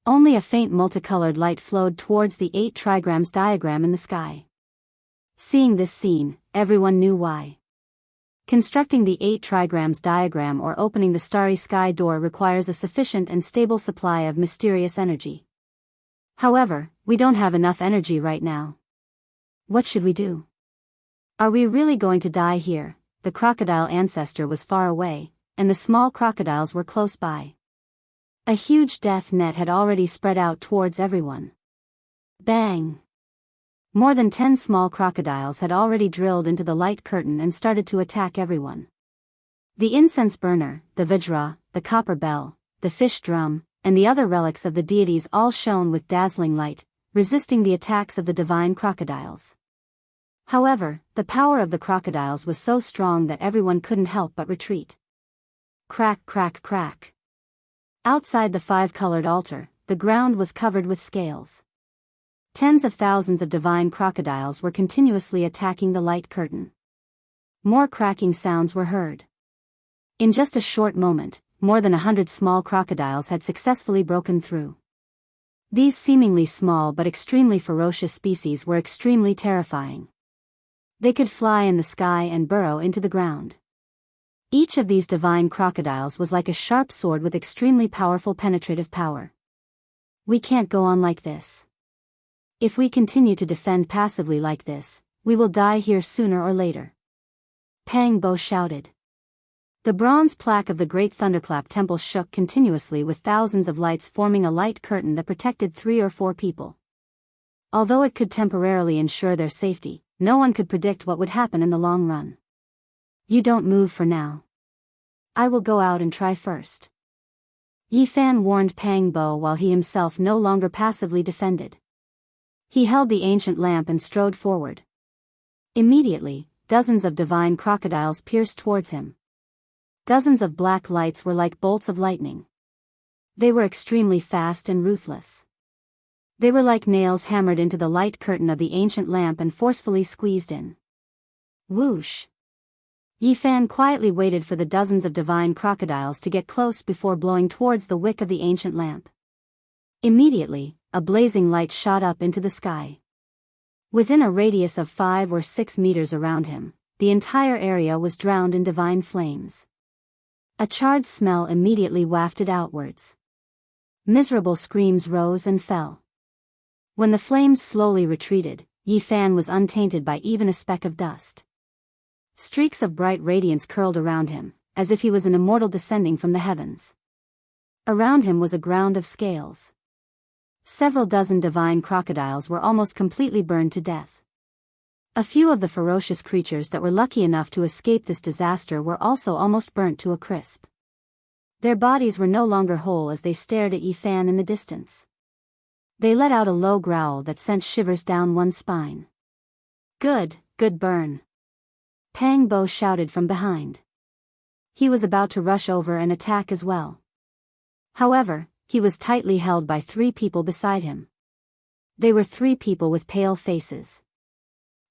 Only a faint multicolored light flowed towards the 8 trigrams diagram in the sky. Seeing this scene, everyone knew why. Constructing the 8 trigrams diagram or opening the starry sky door requires a sufficient and stable supply of mysterious energy. However, we don't have enough energy right now. What should we do? Are we really going to die here? The crocodile ancestor was far away, and the small crocodiles were close by. A huge death net had already spread out towards everyone. Bang! More than 10 small crocodiles had already drilled into the light curtain and started to attack everyone. The incense burner, the vajra, the copper bell, the fish drum, and the other relics of the deities all shone with dazzling light, resisting the attacks of the divine crocodiles. However, the power of the crocodiles was so strong that everyone couldn't help but retreat. Crack, crack, crack. Outside the five-colored altar, the ground was covered with scales. Tens of thousands of divine crocodiles were continuously attacking the light curtain. More cracking sounds were heard. In just a short moment, more than 100 small crocodiles had successfully broken through. These seemingly small but extremely ferocious species were extremely terrifying. They could fly in the sky and burrow into the ground. Each of these divine crocodiles was like a sharp sword with extremely powerful penetrative power. We can't go on like this. If we continue to defend passively like this, we will die here sooner or later. Pang Bo shouted. The bronze plaque of the great thunderclap temple shook continuously with thousands of lights forming a light curtain that protected 3 or 4 people. Although it could temporarily ensure their safety, no one could predict what would happen in the long run. You don't move for now. I will go out and try first. Yi Fan warned Pang Bo while he himself no longer passively defended. He held the ancient lamp and strode forward. Immediately, dozens of divine crocodiles pierced towards him. Dozens of black lights were like bolts of lightning. They were extremely fast and ruthless. They were like nails hammered into the light curtain of the ancient lamp and forcefully squeezed in. Whoosh! Yi Fan quietly waited for the dozens of divine crocodiles to get close before blowing towards the wick of the ancient lamp. Immediately, a blazing light shot up into the sky. Within a radius of 5 or 6 meters around him, the entire area was drowned in divine flames. A charred smell immediately wafted outwards. Miserable screams rose and fell. When the flames slowly retreated, Yi Fan was untainted by even a speck of dust. Streaks of bright radiance curled around him, as if he was an immortal descending from the heavens. Around him was a ground of scales. Several dozen divine crocodiles were almost completely burned to death. A few of the ferocious creatures that were lucky enough to escape this disaster were also almost burnt to a crisp. Their bodies were no longer whole as they stared at Yi Fan in the distance. They let out a low growl that sent shivers down one's spine. Good burn. Pang Bo shouted from behind. He was about to rush over and attack as well. However, he was tightly held by 3 people beside him. They were 3 people with pale faces.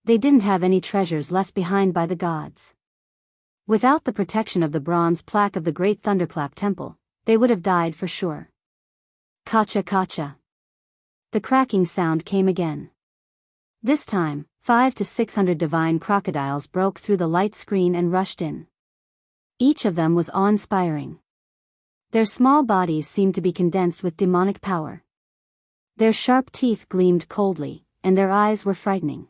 They didn't have any treasures left behind by the gods. Without the protection of the bronze plaque of the great thunderclap temple, they would have died for sure. Kacha kacha. The cracking sound came again. This time, 500 to 600 divine crocodiles broke through the light screen and rushed in. Each of them was awe-inspiring. Their small bodies seemed to be condensed with demonic power. Their sharp teeth gleamed coldly, and their eyes were frightening.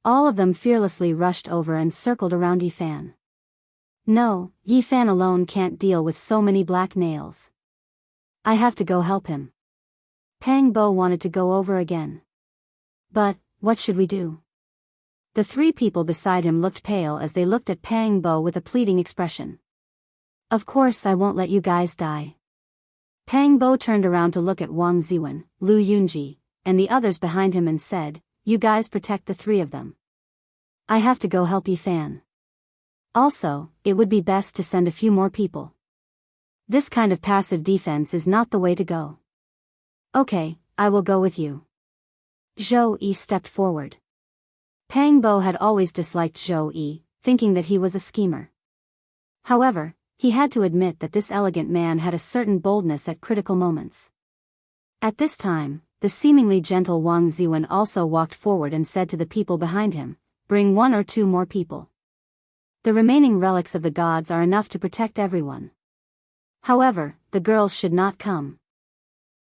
All of them fearlessly rushed over and circled around Yi Fan. No, Yi Fan alone can't deal with so many black nails. I have to go help him. Pang Bo wanted to go over again. But, what should we do? The 3 people beside him looked pale as they looked at Pang Bo with a pleading expression. Of course I won't let you guys die. Pang Bo turned around to look at Wang Ziwen, Lu Yunji, and the others behind him and said, You guys protect the 3 of them. I have to go help Yi Fan. Also, it would be best to send a few more people. This kind of passive defense is not the way to go. Okay, I will go with you. Zhou Yi stepped forward. Pang Bo had always disliked Zhou Yi, thinking that he was a schemer. However, he had to admit that this elegant man had a certain boldness at critical moments. At this time, the seemingly gentle Wang Ziwen also walked forward and said to the people behind him, Bring 1 or 2 more people. The remaining relics of the gods are enough to protect everyone. However, the girls should not come.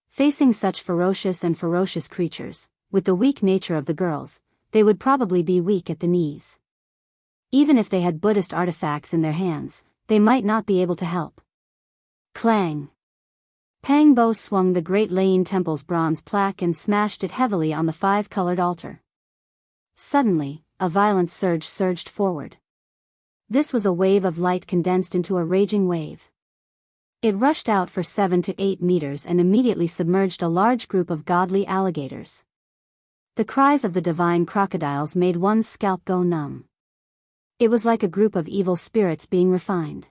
Facing such ferocious creatures, with the weak nature of the girls, they would probably be weak at the knees. Even if they had Buddhist artifacts in their hands, they might not be able to help. Clang! Pangbo swung the great Lain temple's bronze plaque and smashed it heavily on the five-colored altar. Suddenly, a violent surge surged forward. This was a wave of light condensed into a raging wave. It rushed out for 7 to 8 meters and immediately submerged a large group of godly alligators. The cries of the divine crocodiles made one's scalp go numb. It was like a group of evil spirits being refined.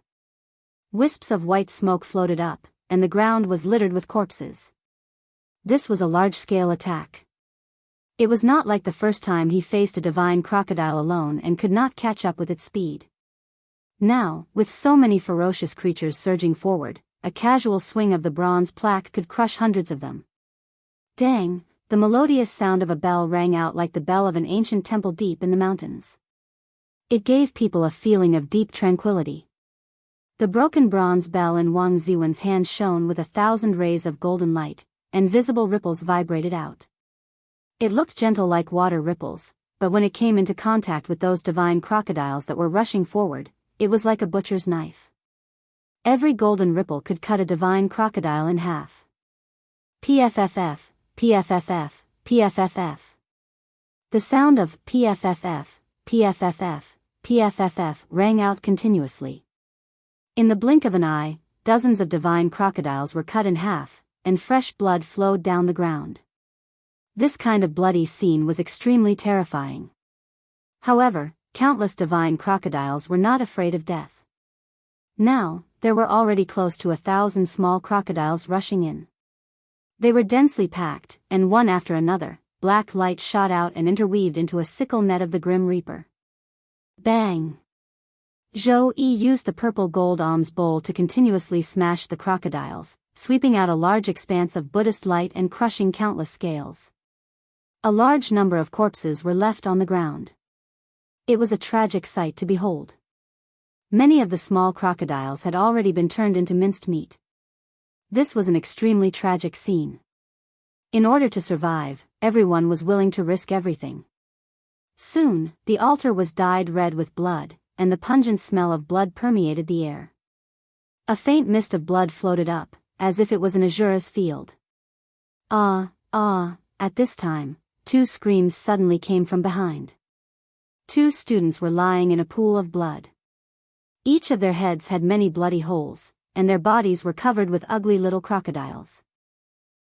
Wisps of white smoke floated up, and the ground was littered with corpses. This was a large-scale attack. It was not like the first time he faced a divine crocodile alone and could not catch up with its speed. Now, with so many ferocious creatures surging forward, a casual swing of the bronze plaque could crush hundreds of them. Dang! The melodious sound of a bell rang out like the bell of an ancient temple deep in the mountains. It gave people a feeling of deep tranquility. The broken bronze bell in Wang Ziwen's hand shone with 1,000 rays of golden light, and visible ripples vibrated out. It looked gentle like water ripples, but when it came into contact with those divine crocodiles that were rushing forward, it was like a butcher's knife. Every golden ripple could cut a divine crocodile in half. PFFF, PFFF, PFFF. The sound of PFFF, PFFF, PFFF rang out continuously. In the blink of an eye, dozens of divine crocodiles were cut in half, and fresh blood flowed down the ground. This kind of bloody scene was extremely terrifying. However, countless divine crocodiles were not afraid of death. Now, there were already close to 1,000 small crocodiles rushing in. They were densely packed, and one after another, black light shot out and interweaved into a sickle net of the Grim Reaper. Bang! Zhou Yi used the purple gold alms bowl to continuously smash the crocodiles, sweeping out a large expanse of Buddhist light and crushing countless scales. A large number of corpses were left on the ground. It was a tragic sight to behold. Many of the small crocodiles had already been turned into minced meat. This was an extremely tragic scene. In order to survive, everyone was willing to risk everything. Soon, the altar was dyed red with blood, and the pungent smell of blood permeated the air. A faint mist of blood floated up, as if it was an azurous field. At this time, 2 screams suddenly came from behind. 2 students were lying in a pool of blood. Each of their heads had many bloody holes, and their bodies were covered with ugly little crocodiles.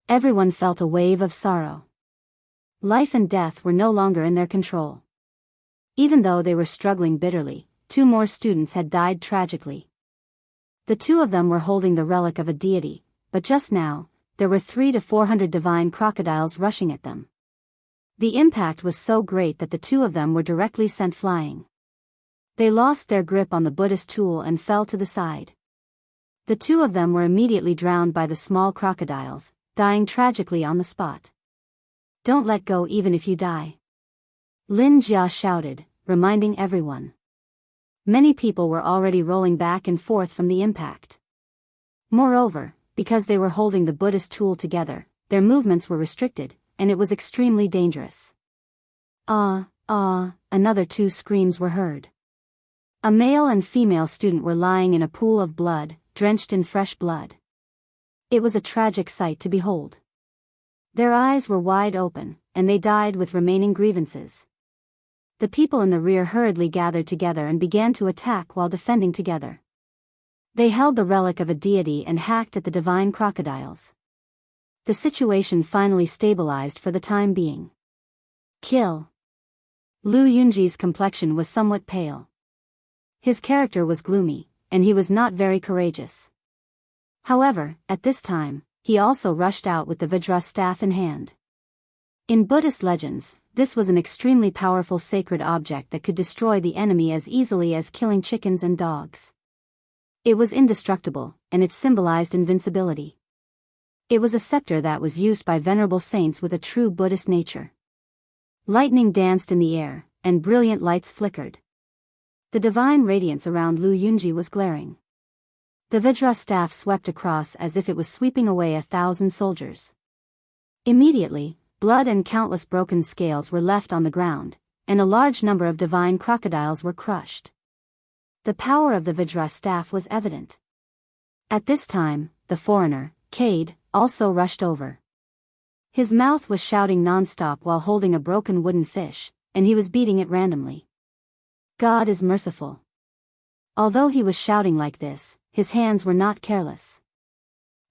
Everyone felt a wave of sorrow. Life and death were no longer in their control. Even though they were struggling bitterly, 2 more students had died tragically. The 2 of them were holding the relic of a deity, but just now, there were 300 to 400 divine crocodiles rushing at them. The impact was so great that the 2 of them were directly sent flying. They lost their grip on the Buddhist tool and fell to the side. The 2 of them were immediately drowned by the small crocodiles, dying tragically on the spot. Don't let go even if you die. Lin Jia shouted, reminding everyone. Many people were already rolling back and forth from the impact. Moreover, because they were holding the Buddhist tool together, their movements were restricted, and it was extremely dangerous. Another 2 screams were heard. A male and female student were lying in a pool of blood, drenched in fresh blood. It was a tragic sight to behold. Their eyes were wide open, and they died with remaining grievances. The people in the rear hurriedly gathered together and began to attack while defending together. They held the relic of a deity and hacked at the divine crocodiles. The situation finally stabilized for the time being. Kill. Lu Yunji's complexion was somewhat pale. His character was gloomy, and he was not very courageous. However, at this time, he also rushed out with the Vajra staff in hand. In Buddhist legends, this was an extremely powerful sacred object that could destroy the enemy as easily as killing chickens and dogs. It was indestructible, and it symbolized invincibility. It was a scepter that was used by venerable saints with a true Buddhist nature. Lightning danced in the air, and brilliant lights flickered. The divine radiance around Lu Yunji was glaring. The Vajra staff swept across as if it was sweeping away 1,000 soldiers. Immediately, blood and countless broken scales were left on the ground, and a large number of divine crocodiles were crushed. The power of the Vajra staff was evident. At this time, the foreigner, Cade, also rushed over. His mouth was shouting non-stop while holding a broken wooden fish, and he was beating it randomly. God is merciful. Although he was shouting like this, his hands were not careless.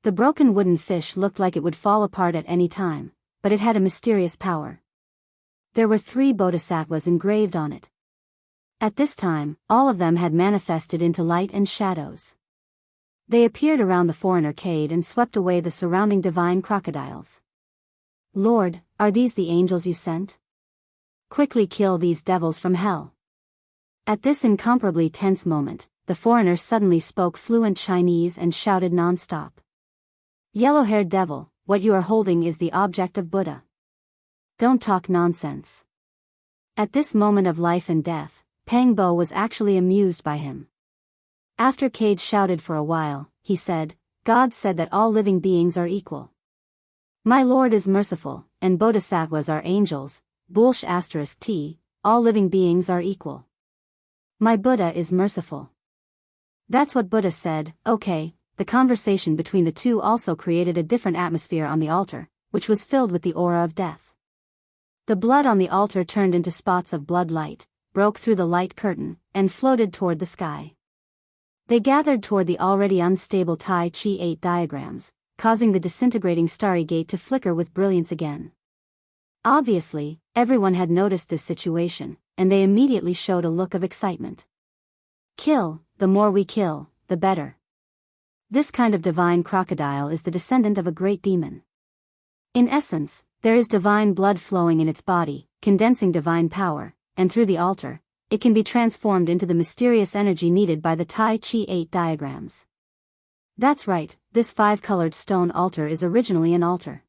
The broken wooden fish looked like it would fall apart at any time, but it had a mysterious power. There were 3 bodhisattvas engraved on it. At this time, all of them had manifested into light and shadows. They appeared around the foreigner Cade and swept away the surrounding divine crocodiles. Lord, are these the angels you sent? Quickly kill these devils from hell. At this incomparably tense moment, the foreigner suddenly spoke fluent Chinese and shouted non-stop. Yellow-haired devil, what you are holding is the object of Buddha. Don't talk nonsense. At this moment of life and death, Pang Bo was actually amused by him. After Cade shouted for a while, he said, God said that all living beings are equal. My Lord is merciful, and bodhisattvas are angels, Bulsh *t, all living beings are equal. My Buddha is merciful. That's what Buddha said. Okay. The conversation between the two also created a different atmosphere on the altar, which was filled with the aura of death. The blood on the altar turned into spots of blood light, broke through the light curtain, and floated toward the sky. They gathered toward the already unstable Tai Chi 8 diagrams, causing the disintegrating starry gate to flicker with brilliance again. Obviously, everyone had noticed this situation, and they immediately showed a look of excitement. Kill, the more we kill, the better. This kind of divine crocodile is the descendant of a great demon. In essence, there is divine blood flowing in its body, condensing divine power, and through the altar, it can be transformed into the mysterious energy needed by the Tai Chi 8 diagrams. That's right, this 5-colored stone altar is originally an altar.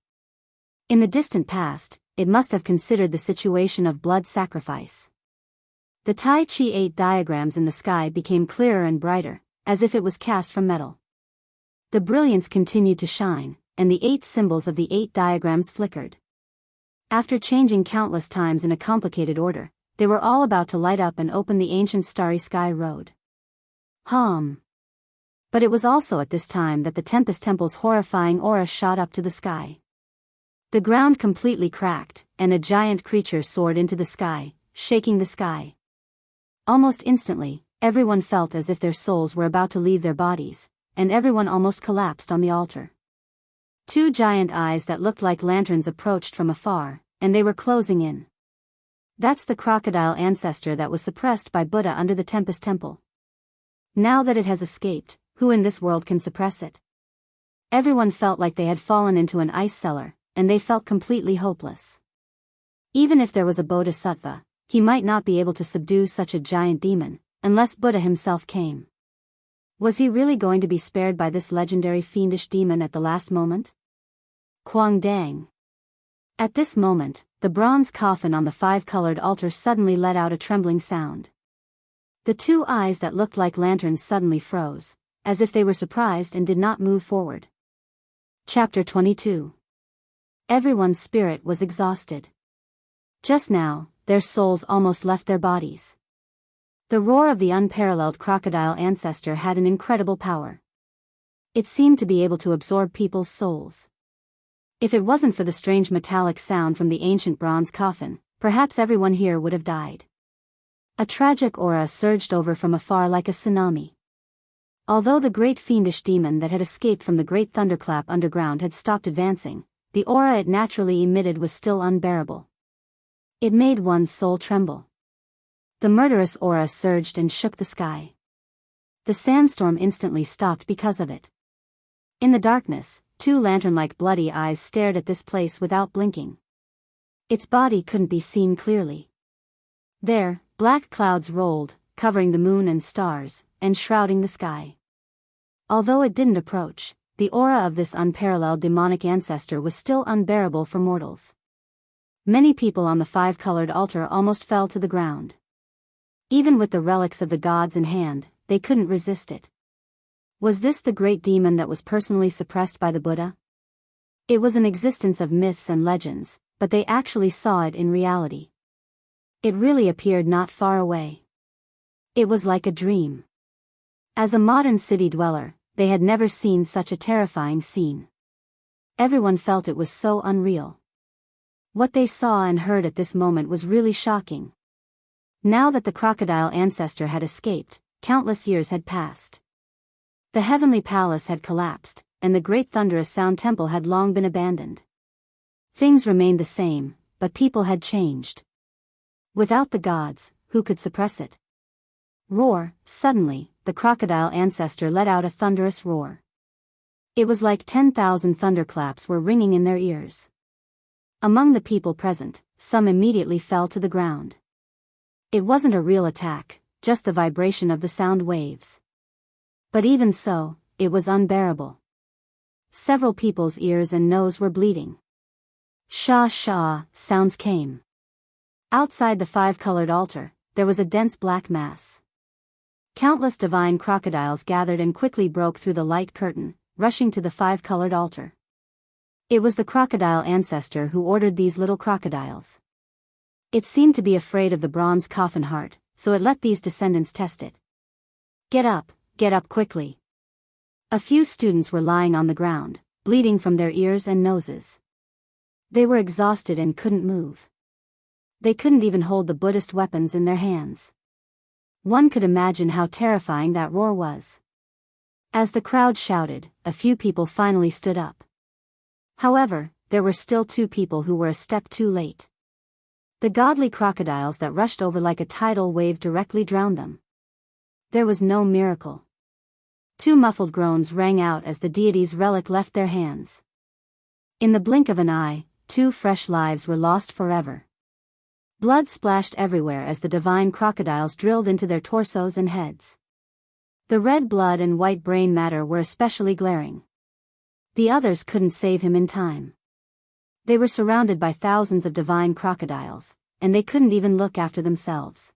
In the distant past, it must have considered the situation of blood sacrifice. The Tai Chi 8 diagrams in the sky became clearer and brighter, as if it was cast from metal. The brilliance continued to shine, and the 8 symbols of the 8 diagrams flickered. After changing countless times in a complicated order, they were all about to light up and open the ancient starry sky road. But it was also at this time that the Tempest Temple's horrifying aura shot up to the sky. The ground completely cracked, and a giant creature soared into the sky, shaking the sky. Almost instantly, everyone felt as if their souls were about to leave their bodies, and everyone almost collapsed on the altar. 2 giant eyes that looked like lanterns approached from afar, and they were closing in. That's the crocodile ancestor that was suppressed by Buddha under the Tempest Temple. Now that it has escaped, who in this world can suppress it? Everyone felt like they had fallen into an ice cellar, and they felt completely hopeless. Even if there was a bodhisattva, he might not be able to subdue such a giant demon, unless Buddha himself came. Was he really going to be spared by this legendary fiendish demon at the last moment? Quang Dang. At this moment, the bronze coffin on the 5-colored altar suddenly let out a trembling sound. The 2 eyes that looked like lanterns suddenly froze, as if they were surprised and did not move forward. Chapter 22. Everyone's spirit was exhausted. Just now, their souls almost left their bodies. The roar of the unparalleled crocodile ancestor had an incredible power. It seemed to be able to absorb people's souls. If it wasn't for the strange metallic sound from the ancient bronze coffin, perhaps everyone here would have died. A tragic aura surged over from afar like a tsunami. Although the great fiendish demon that had escaped from the great thunderclap underground had stopped advancing, the aura it naturally emitted was still unbearable. It made one's soul tremble. The murderous aura surged and shook the sky. The sandstorm instantly stopped because of it. In the darkness, 2 lantern-like bloody eyes stared at this place without blinking. Its body couldn't be seen clearly. There, black clouds rolled, covering the moon and stars, and shrouding the sky. Although it didn't approach, the aura of this unparalleled demonic ancestor was still unbearable for mortals. Many people on the 5-colored altar almost fell to the ground. Even with the relics of the gods in hand, they couldn't resist it. Was this the great demon that was personally suppressed by the Buddha? It was an existence of myths and legends, but they actually saw it in reality. It really appeared not far away. It was like a dream. As a modern city dweller, they had never seen such a terrifying scene. Everyone felt it was so unreal. What they saw and heard at this moment was really shocking. Now that the crocodile ancestor had escaped, countless years had passed. The heavenly palace had collapsed, and the great thunderous sound temple had long been abandoned. Things remained the same, but people had changed. Without the gods, who could suppress it? Roar! Suddenly, the crocodile ancestor let out a thunderous roar. It was like 10,000 thunderclaps were ringing in their ears. Among the people present, some immediately fell to the ground. It wasn't a real attack, just the vibration of the sound waves. But even so, it was unbearable. Several people's ears and nose were bleeding. Sha-sha, sounds came. Outside the five-colored altar, there was a dense black mass. Countless divine crocodiles gathered and quickly broke through the light curtain, rushing to the five-colored altar. It was the crocodile ancestor who ordered these little crocodiles. It seemed to be afraid of the bronze coffin heart, so it let these descendants test it. Get up quickly. A few students were lying on the ground, bleeding from their ears and noses. They were exhausted and couldn't move. They couldn't even hold the Buddhist weapons in their hands. One could imagine how terrifying that roar was. As the crowd shouted, a few people finally stood up. However, there were still 2 people who were a step too late. The godly crocodiles that rushed over like a tidal wave directly drowned them. There was no miracle. 2 muffled groans rang out as the deity's relic left their hands. In the blink of an eye, 2 fresh lives were lost forever. Blood splashed everywhere as the divine crocodiles drilled into their torsos and heads. The red blood and white brain matter were especially glaring. The others couldn't save him in time. They were surrounded by thousands of divine crocodiles, and they couldn't even look after themselves.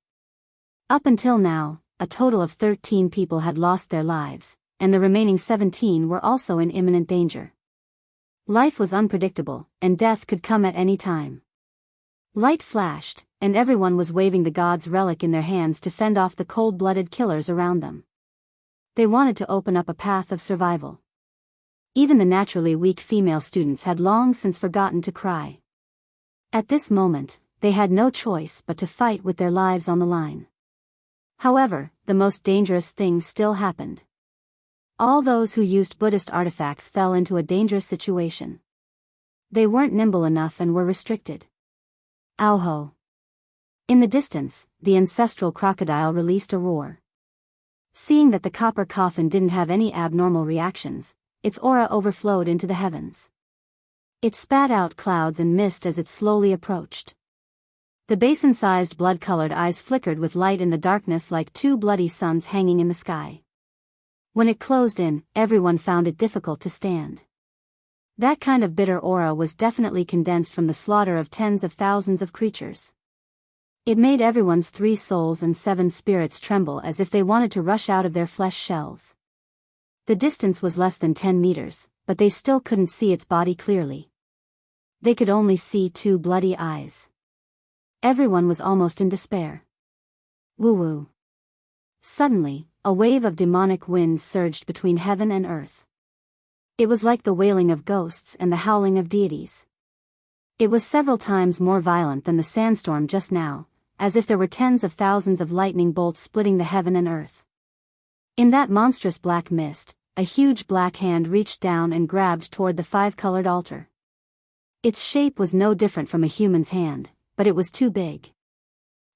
Up until now, a total of 13 people had lost their lives, and the remaining 17 were also in imminent danger. Life was unpredictable, and death could come at any time. Light flashed, and everyone was waving the god's relic in their hands to fend off the cold-blooded killers around them. They wanted to open up a path of survival. Even the naturally weak female students had long since forgotten to cry. At this moment, they had no choice but to fight with their lives on the line. However, the most dangerous thing still happened. All those who used Buddhist artifacts fell into a dangerous situation. They weren't nimble enough and were restricted. Ow-ho! In the distance, the ancestral crocodile released a roar. Seeing that the copper coffin didn't have any abnormal reactions, its aura overflowed into the heavens. It spat out clouds and mist as it slowly approached. The basin-sized blood-colored eyes flickered with light in the darkness like 2 bloody suns hanging in the sky. When it closed in, everyone found it difficult to stand. That kind of bitter aura was definitely condensed from the slaughter of tens of thousands of creatures. It made everyone's 3 souls and 7 spirits tremble as if they wanted to rush out of their flesh shells. The distance was less than 10 meters, but they still couldn't see its body clearly. They could only see 2 bloody eyes. Everyone was almost in despair. Woo-woo. Suddenly, a wave of demonic wind surged between heaven and earth. It was like the wailing of ghosts and the howling of deities. It was several times more violent than the sandstorm just now, as if there were tens of thousands of lightning bolts splitting the heaven and earth. In that monstrous black mist, a huge black hand reached down and grabbed toward the 5-colored altar. Its shape was no different from a human's hand, but it was too big.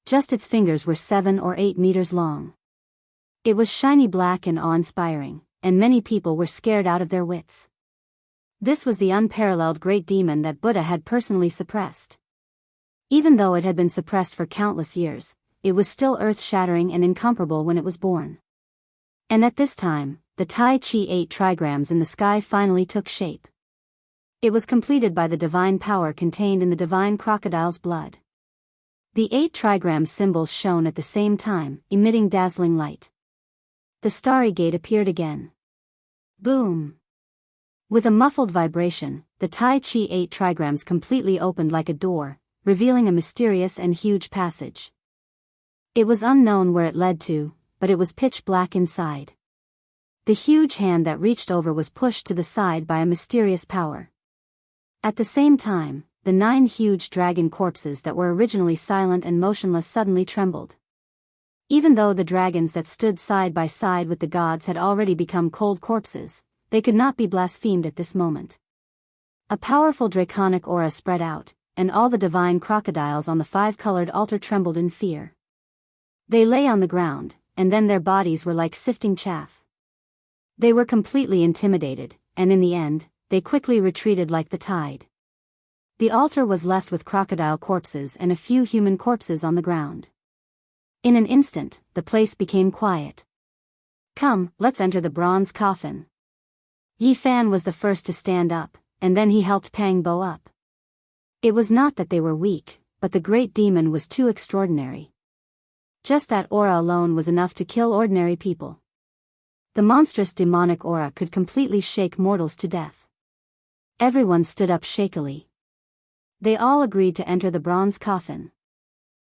Just its fingers were 7 or 8 meters long. It was shiny black and awe-inspiring, and many people were scared out of their wits. This was the unparalleled great demon that Buddha had personally suppressed. Even though it had been suppressed for countless years, it was still earth-shattering and incomparable when it was born. And at this time, the Tai Chi 8 trigrams in the sky finally took shape. It was completed by the divine power contained in the divine crocodile's blood. The 8 trigram symbols shone at the same time, emitting dazzling light. The starry gate appeared again. Boom! With a muffled vibration, the Tai Chi 8 trigrams completely opened like a door, revealing a mysterious and huge passage. It was unknown where it led to, but it was pitch black inside. The huge hand that reached over was pushed to the side by a mysterious power. At the same time, the 9 huge dragon corpses that were originally silent and motionless suddenly trembled. Even though the dragons that stood side by side with the gods had already become cold corpses, they could not be blasphemed at this moment. A powerful draconic aura spread out, and all the divine crocodiles on the 5-colored altar trembled in fear. They lay on the ground, and then their bodies were like sifting chaff. They were completely intimidated, and in the end, they quickly retreated like the tide. The altar was left with crocodile corpses and a few human corpses on the ground. In an instant, the place became quiet. "Come, let's enter the bronze coffin." Yi Fan was the first to stand up, and then he helped Pang Bo up. It was not that they were weak, but the great demon was too extraordinary. Just that aura alone was enough to kill ordinary people. The monstrous demonic aura could completely shake mortals to death. Everyone stood up shakily. They all agreed to enter the bronze coffin.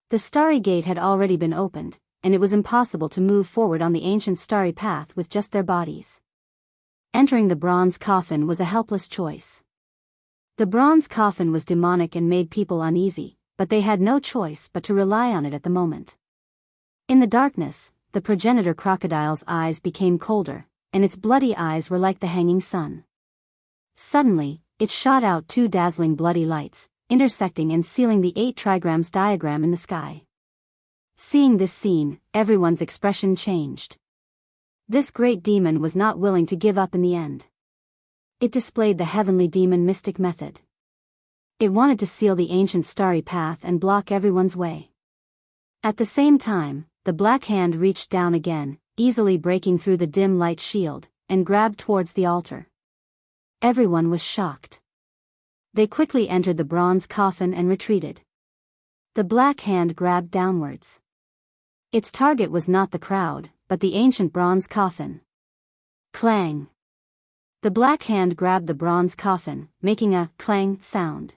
The starry gate had already been opened, and it was impossible to move forward on the ancient starry path with just their bodies. Entering the bronze coffin was a helpless choice. The bronze coffin was demonic and made people uneasy, but they had no choice but to rely on it at the moment. In the darkness, the progenitor crocodile's eyes became colder, and its bloody eyes were like the hanging sun. Suddenly, it shot out 2 dazzling bloody lights, intersecting and sealing the 8 trigrams diagram in the sky. Seeing this scene, everyone's expression changed. This great demon was not willing to give up in the end. It displayed the heavenly demon mystic method. It wanted to seal the ancient starry path and block everyone's way. At the same time, the black hand reached down again, easily breaking through the dim light shield, and grabbed towards the altar. Everyone was shocked. They quickly entered the bronze coffin and retreated. The black hand grabbed downwards. Its target was not the crowd, but the ancient bronze coffin. Clang! The black hand grabbed the bronze coffin, making a clang sound.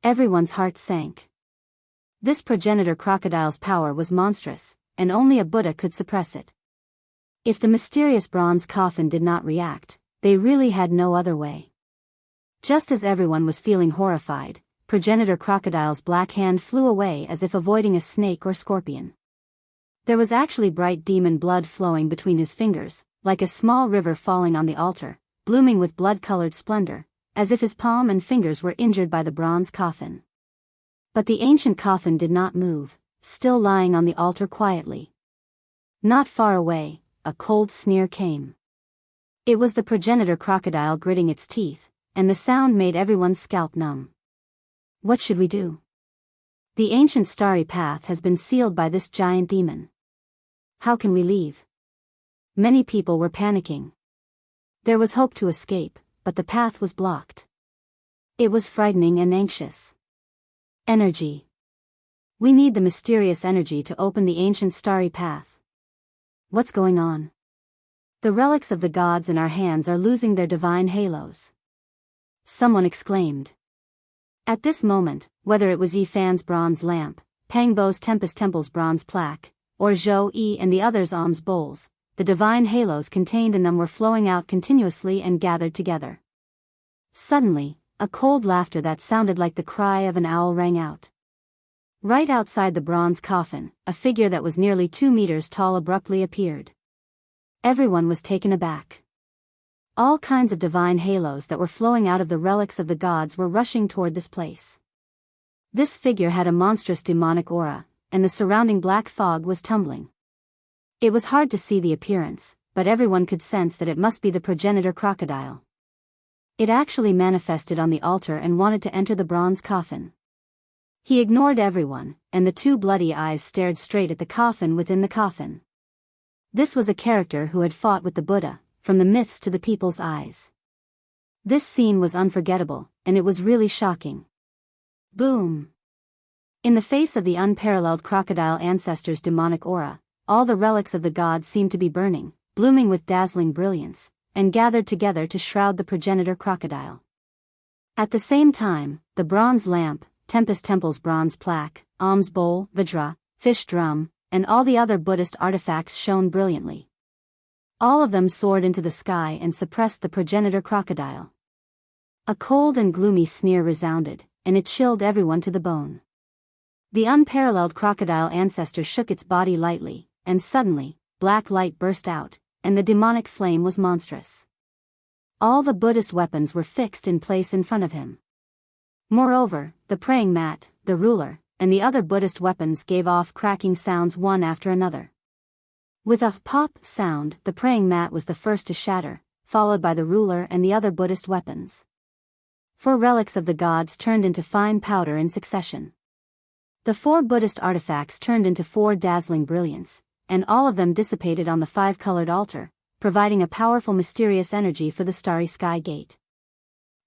Everyone's heart sank. This progenitor crocodile's power was monstrous, and only a Buddha could suppress it. If the mysterious bronze coffin did not react, they really had no other way. Just as everyone was feeling horrified, progenitor crocodile's black hand flew away as if avoiding a snake or scorpion. There was actually bright demon blood flowing between his fingers, like a small river falling on the altar, blooming with blood-colored splendor, as if his palm and fingers were injured by the bronze coffin. But the ancient coffin did not move, still lying on the altar quietly. Not far away, a cold sneer came. It was the progenitor crocodile gritting its teeth, and the sound made everyone's scalp numb. What should we do? The ancient starry path has been sealed by this giant demon. How can we leave? Many people were panicking. There was hope to escape, but the path was blocked. It was frightening and anxious. Energy. We need the mysterious energy to open the ancient starry path. What's going on? The relics of the gods in our hands are losing their divine halos. Someone exclaimed. At this moment, whether it was Yi Fan's bronze lamp, Pang Bo's Tempest Temple's bronze plaque, or Zhou Yi and the others' alms bowls, the divine halos contained in them were flowing out continuously and gathered together. Suddenly, a cold laughter that sounded like the cry of an owl rang out. Right outside the bronze coffin, a figure that was nearly 2 meters tall abruptly appeared. Everyone was taken aback. All kinds of divine halos that were flowing out of the relics of the gods were rushing toward this place. This figure had a monstrous demonic aura, and the surrounding black fog was tumbling. It was hard to see the appearance, but everyone could sense that it must be the progenitor crocodile. It actually manifested on the altar and wanted to enter the bronze coffin. He ignored everyone, and the 2 bloody eyes stared straight at the coffin within the coffin. This was a character who had fought with the Buddha, from the myths to the people's eyes. This scene was unforgettable, and it was really shocking. Boom! In the face of the unparalleled crocodile ancestor's demonic aura, all the relics of the gods seemed to be burning, blooming with dazzling brilliance, and gathered together to shroud the progenitor crocodile. At the same time, the bronze lamp, Tempest Temple's bronze plaque, alms bowl, vajra, fish drum, and all the other Buddhist artifacts shone brilliantly. All of them soared into the sky and suppressed the progenitor crocodile. A cold and gloomy sneer resounded, and it chilled everyone to the bone. The unparalleled crocodile ancestor shook its body lightly, and suddenly, black light burst out, and the demonic flame was monstrous. All the Buddhist weapons were fixed in place in front of him. Moreover, the praying mat, the ruler, and the other Buddhist weapons gave off cracking sounds one after another. With a pop sound, the praying mat was the first to shatter, followed by the ruler and the other Buddhist weapons. 4 relics of the gods turned into fine powder in succession. The 4 Buddhist artifacts turned into 4 dazzling brilliance, and all of them dissipated on the 5-colored altar, providing a powerful mysterious energy for the starry sky gate.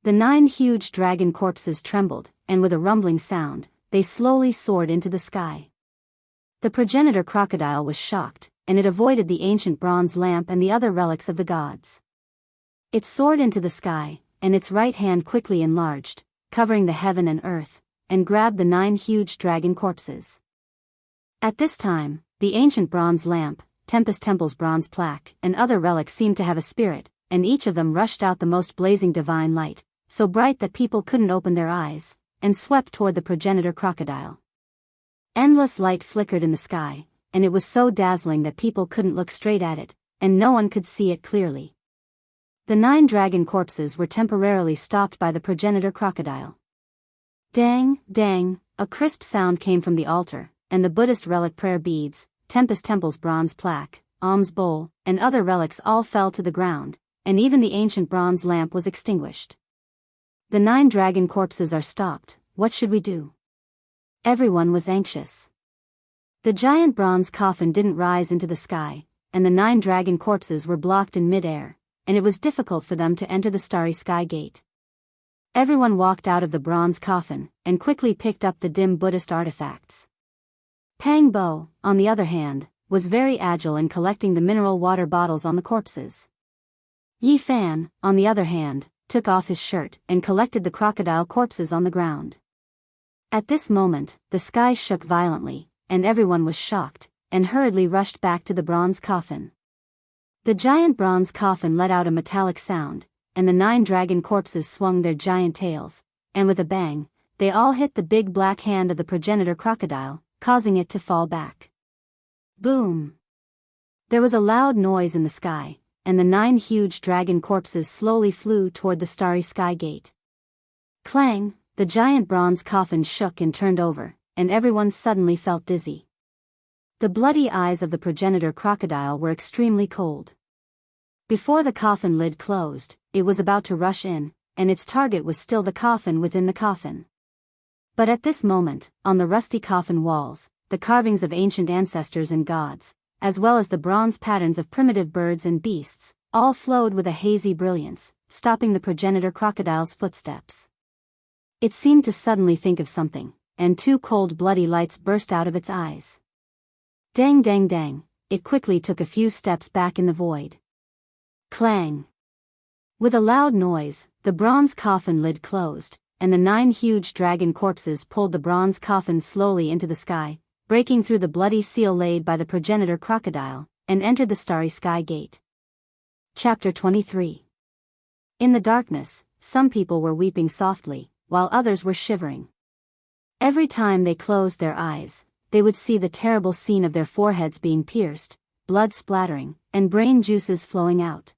The 9 huge dragon corpses trembled, and with a rumbling sound, they slowly soared into the sky. The progenitor crocodile was shocked, and it avoided the ancient bronze lamp and the other relics of the gods. It soared into the sky, and its right hand quickly enlarged, covering the heaven and earth, and grabbed the 9 huge dragon corpses. At this time, the ancient bronze lamp, Tempest Temple's bronze plaque, and other relics seemed to have a spirit, and each of them rushed out the most blazing divine light, so bright that people couldn't open their eyes, and swept toward the progenitor crocodile. Endless light flickered in the sky, and it was so dazzling that people couldn't look straight at it, and no one could see it clearly. The 9 dragon corpses were temporarily stopped by the progenitor crocodile. Dang, dang, a crisp sound came from the altar, and the Buddhist relic prayer beads, Tempest Temple's bronze plaque, alms bowl, and other relics all fell to the ground, and even the ancient bronze lamp was extinguished. The 9 dragon corpses are stopped, what should we do? Everyone was anxious. The giant bronze coffin didn't rise into the sky, and the 9 dragon corpses were blocked in mid-air, and it was difficult for them to enter the starry sky gate. Everyone walked out of the bronze coffin, and quickly picked up the dim Buddhist artifacts. Pang Bo, on the other hand, was very agile in collecting the mineral water bottles on the corpses. Yi Fan, on the other hand, took off his shirt and collected the crocodile corpses on the ground. At this moment, the sky shook violently, and everyone was shocked, and hurriedly rushed back to the bronze coffin. The giant bronze coffin let out a metallic sound, and the 9 dragon corpses swung their giant tails, and with a bang, they all hit the big black hand of the progenitor crocodile, causing it to fall back. Boom! There was a loud noise in the sky, and the 9 huge dragon corpses slowly flew toward the starry sky gate. Clang! The giant bronze coffin shook and turned over, and everyone suddenly felt dizzy. The bloody eyes of the progenitor crocodile were extremely cold. Before the coffin lid closed, it was about to rush in, and its target was still the coffin within the coffin. But at this moment, on the rusty coffin walls, the carvings of ancient ancestors and gods, as well as the bronze patterns of primitive birds and beasts, all flowed with a hazy brilliance, stopping the progenitor crocodile's footsteps. It seemed to suddenly think of something, and 2 cold bloody lights burst out of its eyes. Dang dang dang, it quickly took a few steps back in the void. Clang! With a loud noise, the bronze coffin lid closed, and the 9 huge dragon corpses pulled the bronze coffin slowly into the sky, breaking through the bloody seal laid by the progenitor crocodile, and entered the starry sky gate. Chapter 23. In the darkness, some people were weeping softly, while others were shivering. Every time they closed their eyes, they would see the terrible scene of their foreheads being pierced, blood splattering, and brain juices flowing out.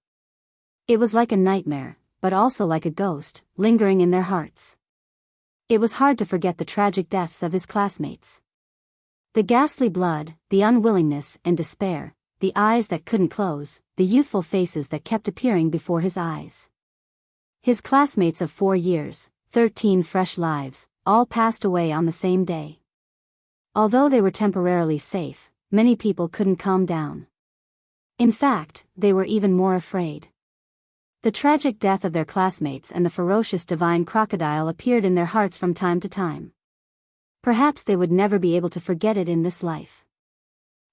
It was like a nightmare, but also like a ghost, lingering in their hearts. It was hard to forget the tragic deaths of his classmates. The ghastly blood, the unwillingness and despair, the eyes that couldn't close, the youthful faces that kept appearing before his eyes. His classmates of 4 years, 13 fresh lives, all passed away on the same day. Although they were temporarily safe, many people couldn't calm down. In fact, they were even more afraid. The tragic death of their classmates and the ferocious divine crocodile appeared in their hearts from time to time. Perhaps they would never be able to forget it in this life.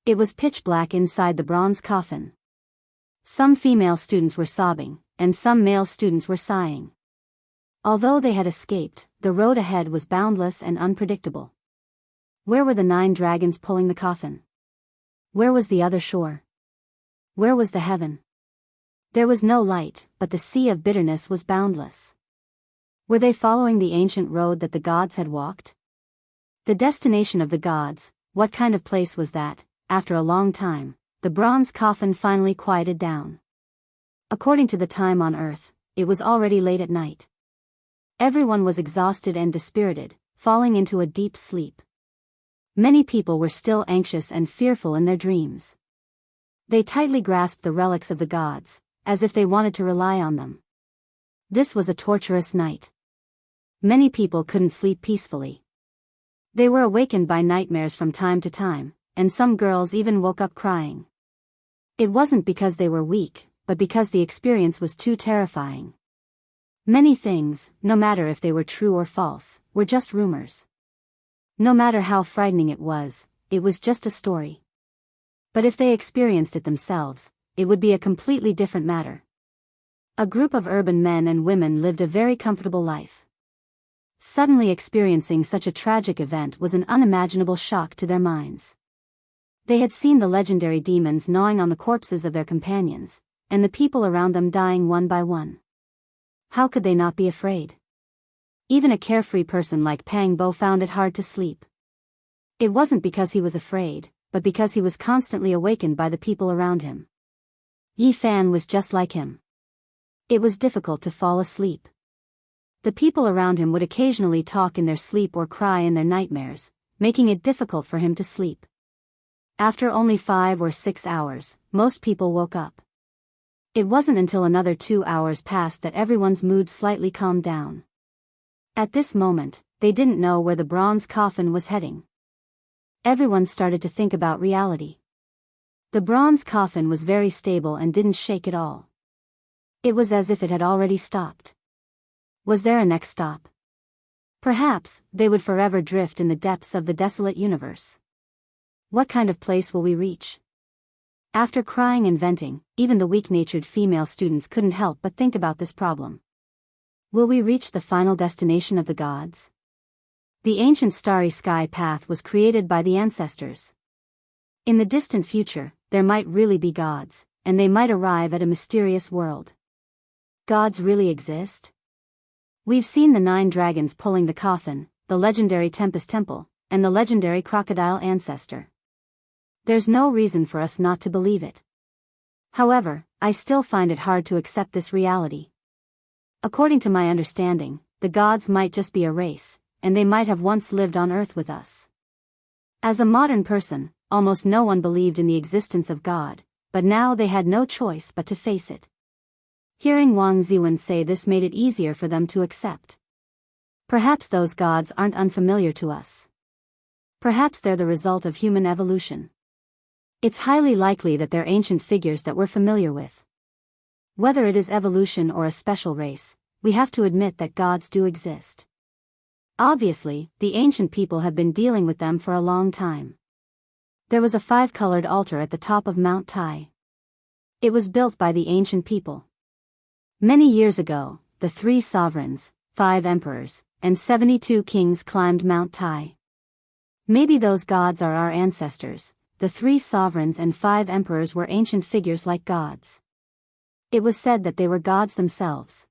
It was pitch black inside the bronze coffin. Some female students were sobbing, and some male students were sighing. Although they had escaped, the road ahead was boundless and unpredictable. Where were the 9 dragons pulling the coffin? Where was the other shore? Where was the heaven? There was no light, but the sea of bitterness was boundless. Were they following the ancient road that the gods had walked? The destination of the gods, what kind of place was that? After a long time, the bronze coffin finally quieted down. According to the time on Earth, it was already late at night. Everyone was exhausted and dispirited, falling into a deep sleep. Many people were still anxious and fearful in their dreams. They tightly grasped the relics of the gods, as if they wanted to rely on them. This was a torturous night. Many people couldn't sleep peacefully. They were awakened by nightmares from time to time, and some girls even woke up crying. It wasn't because they were weak, but because the experience was too terrifying. Many things, no matter if they were true or false, were just rumors. No matter how frightening it was just a story. But if they experienced it themselves, it would be a completely different matter. A group of urban men and women lived a very comfortable life. Suddenly experiencing such a tragic event was an unimaginable shock to their minds. They had seen the legendary demons gnawing on the corpses of their companions, and the people around them dying one by one. How could they not be afraid? Even a carefree person like Pang Bo found it hard to sleep. It wasn't because he was afraid, but because he was constantly awakened by the people around him. Yi Fan was just like him. It was difficult to fall asleep. The people around him would occasionally talk in their sleep or cry in their nightmares, making it difficult for him to sleep. After only 5 or 6 hours, most people woke up. It wasn't until another 2 hours passed that everyone's mood slightly calmed down. At this moment, they didn't know where the bronze coffin was heading. Everyone started to think about reality. The bronze coffin was very stable and didn't shake at all. It was as if it had already stopped. Was there a next stop? Perhaps they would forever drift in the depths of the desolate universe. What kind of place will we reach? After crying and venting, even the weak-natured female students couldn't help but think about this problem. Will we reach the final destination of the gods? The ancient starry sky path was created by the ancestors. In the distant future, there might really be gods, and they might arrive at a mysterious world. Gods really exist? We've seen the 9 dragons pulling the coffin, the legendary Tempest Temple, and the legendary crocodile ancestor. There's no reason for us not to believe it. However, I still find it hard to accept this reality. According to my understanding, the gods might just be a race, and they might have once lived on Earth with us. As a modern person, almost no one believed in the existence of God, but now they had no choice but to face it. Hearing Wang Ziwen say this made it easier for them to accept. Perhaps those gods aren't unfamiliar to us. Perhaps they're the result of human evolution. It's highly likely that they're ancient figures that we're familiar with. Whether it is evolution or a special race, we have to admit that gods do exist. Obviously, the ancient people have been dealing with them for a long time. There was a 5-colored altar at the top of Mount Tai. It was built by the ancient people. Many years ago, the 3 sovereigns, 5 emperors, and 72 kings climbed Mount Tai. Maybe those gods are our ancestors. The 3 sovereigns and 5 emperors were ancient figures like gods. It was said that they were gods themselves.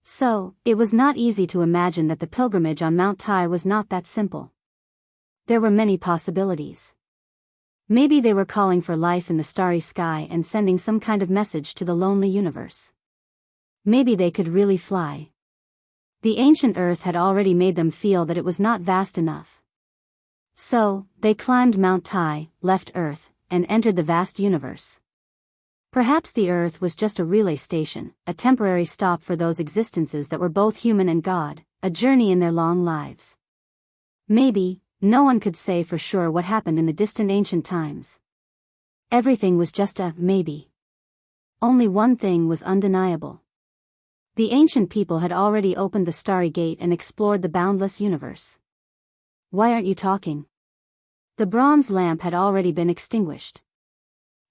So, it was not easy to imagine that the pilgrimage on Mount Tai was not that simple. There were many possibilities. Maybe they were calling for life in the starry sky and sending some kind of message to the lonely universe. Maybe they could really fly. The ancient Earth had already made them feel that it was not vast enough. So, they climbed Mount Tai, left Earth, and entered the vast universe. Perhaps the Earth was just a relay station, a temporary stop for those existences that were both human and God, a journey in their long lives. Maybe, no one could say for sure what happened in the distant ancient times. Everything was just a maybe. Only one thing was undeniable. The ancient people had already opened the starry gate and explored the boundless universe. Why aren't you talking? The bronze lamp had already been extinguished.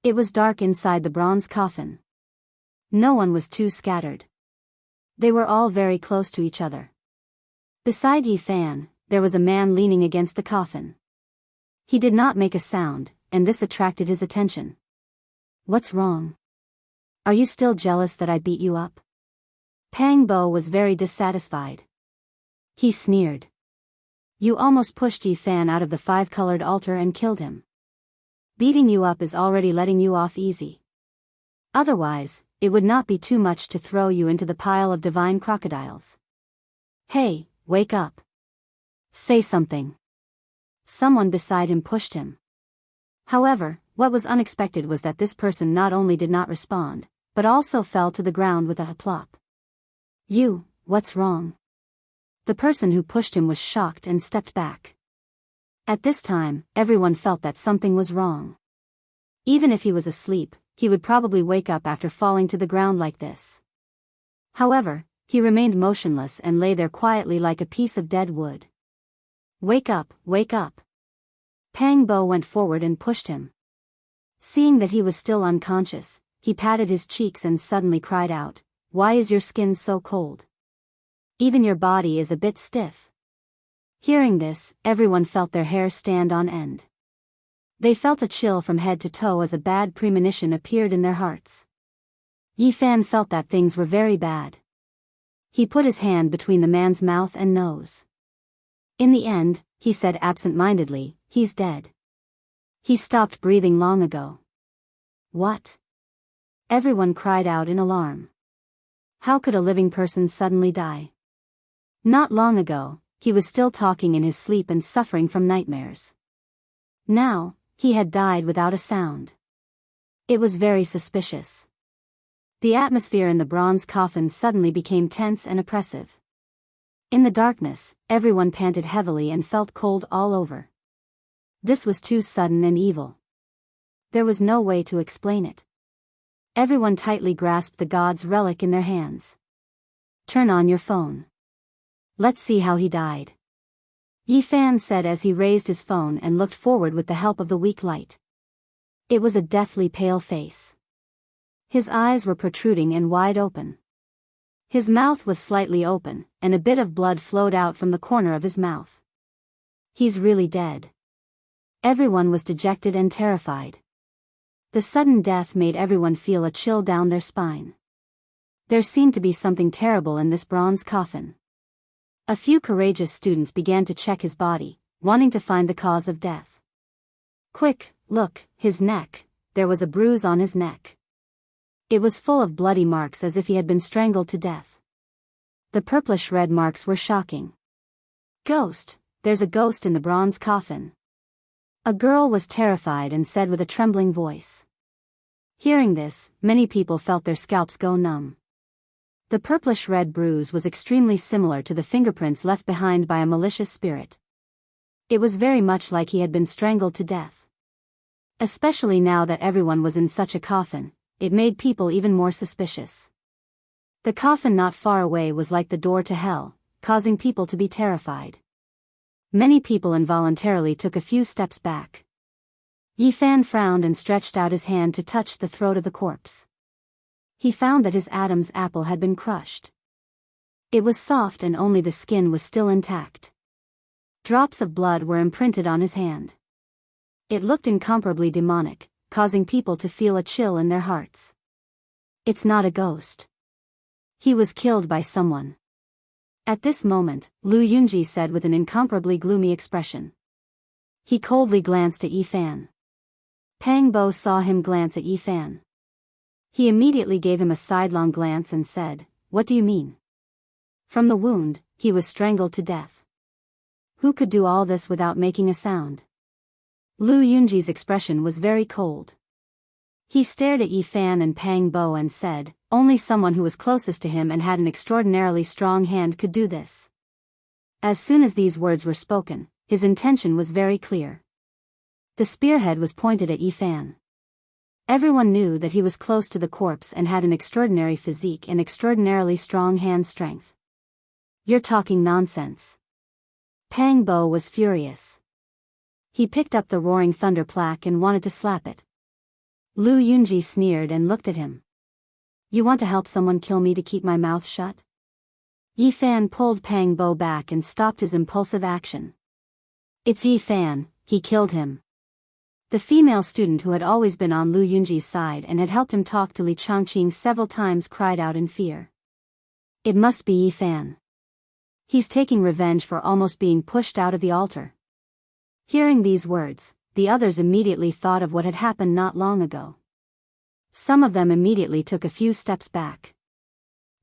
It was dark inside the bronze coffin. No one was too scattered. They were all very close to each other. Beside Yi Fan, there was a man leaning against the coffin. He did not make a sound, and this attracted his attention. What's wrong? Are you still jealous that I beat you up? Pang Bo was very dissatisfied. He sneered. You almost pushed Yi Fan out of the five-colored altar and killed him. Beating you up is already letting you off easy. Otherwise, it would not be too much to throw you into the pile of divine crocodiles. Hey, wake up. Say something. Someone beside him pushed him. However, what was unexpected was that this person not only did not respond, but also fell to the ground with a plop. You, what's wrong? The person who pushed him was shocked and stepped back. At this time, everyone felt that something was wrong. Even if he was asleep, he would probably wake up after falling to the ground like this. However, he remained motionless and lay there quietly like a piece of dead wood. Wake up, wake up. Pang Bo went forward and pushed him. Seeing that he was still unconscious, he patted his cheeks and suddenly cried out, "Why is your skin so cold? Even your body is a bit stiff." Hearing this, everyone felt their hair stand on end. They felt a chill from head to toe as a bad premonition appeared in their hearts. Yi Fan felt that things were very bad. He put his hand between the man's mouth and nose. In the end, he said absent-mindedly, "He's dead. He stopped breathing long ago." What? Everyone cried out in alarm. How could a living person suddenly die? Not long ago, he was still talking in his sleep and suffering from nightmares. Now, he had died without a sound. It was very suspicious. The atmosphere in the bronze coffin suddenly became tense and oppressive. In the darkness, everyone panted heavily and felt cold all over. This was too sudden and evil. There was no way to explain it. Everyone tightly grasped the god's relic in their hands. Turn on your phone. Let's see how he died. Yi Fan said as he raised his phone and looked forward with the help of the weak light. It was a deathly pale face. His eyes were protruding and wide open. His mouth was slightly open, and a bit of blood flowed out from the corner of his mouth. He's really dead. Everyone was dejected and terrified. The sudden death made everyone feel a chill down their spine. There seemed to be something terrible in this bronze coffin. A few courageous students began to check his body, wanting to find the cause of death. Quick, look, his neck. There was a bruise on his neck. It was full of bloody marks as if he had been strangled to death. The purplish-red marks were shocking. Ghost, there's a ghost in the bronze coffin. A girl was terrified and said with a trembling voice. Hearing this, many people felt their scalps go numb. The purplish-red bruise was extremely similar to the fingerprints left behind by a malicious spirit. It was very much like he had been strangled to death. Especially now that everyone was in such a coffin, it made people even more suspicious. The coffin not far away was like the door to hell, causing people to be terrified. Many people involuntarily took a few steps back. Yi Fan frowned and stretched out his hand to touch the throat of the corpse. He found that his Adam's apple had been crushed. It was soft and only the skin was still intact. Drops of blood were imprinted on his hand. It looked incomparably demonic, causing people to feel a chill in their hearts. It's not a ghost. He was killed by someone. At this moment, Lu Yunji said with an incomparably gloomy expression. He coldly glanced at Yi Fan. Pang Bo saw him glance at Yi Fan. He immediately gave him a sidelong glance and said, "What do you mean?" From the wound, he was strangled to death. Who could do all this without making a sound? Lu Yunji's expression was very cold. He stared at Yi Fan and Pang Bo and said, "Only someone who was closest to him and had an extraordinarily strong hand could do this." As soon as these words were spoken, his intention was very clear. The spearhead was pointed at Yi Fan. Everyone knew that he was close to the corpse and had an extraordinary physique and extraordinarily strong hand strength. You're talking nonsense. Pang Bo was furious. He picked up the roaring thunder plaque and wanted to slap it. Lu Yunji sneered and looked at him. You want to help someone kill me to keep my mouth shut? Yi Fan pulled Pang Bo back and stopped his impulsive action. It's Yi Fan, he killed him. The female student who had always been on Lu Yunji's side and had helped him talk to Li Changqing several times cried out in fear. It must be Yi Fan. He's taking revenge for almost being pushed out of the altar. Hearing these words, the others immediately thought of what had happened not long ago. Some of them immediately took a few steps back.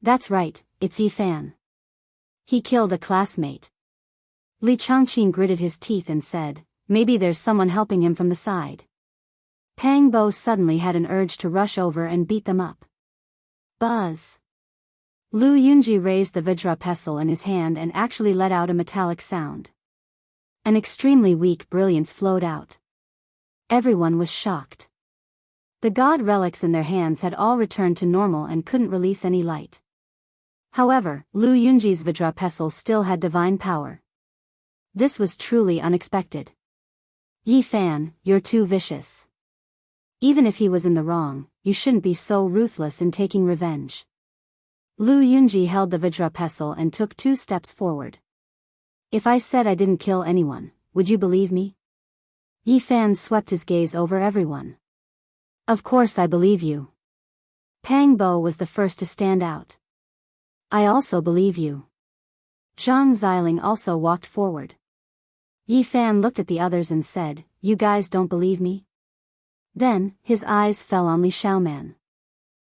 That's right, it's Yi Fan. He killed a classmate. Li Changqing gritted his teeth and said, maybe there's someone helping him from the side. Pang Bo suddenly had an urge to rush over and beat them up. Buzz! Lu Yunji raised the Vajra pestle in his hand and actually let out a metallic sound. An extremely weak brilliance flowed out. Everyone was shocked. The god relics in their hands had all returned to normal and couldn't release any light. However, Lu Yunji's Vajra pestle still had divine power. This was truly unexpected. Yi Fan, you're too vicious. Even if he was in the wrong, you shouldn't be so ruthless in taking revenge. Lu Yunji held the Vajra pestle and took 2 steps forward. If I said I didn't kill anyone, would you believe me? Yi Fan swept his gaze over everyone. Of course I believe you. Pang Bo was the first to stand out. I also believe you. Zhang Xiling also walked forward. Yi Fan looked at the others and said, you guys don't believe me? Then, his eyes fell on Li Xiaoman.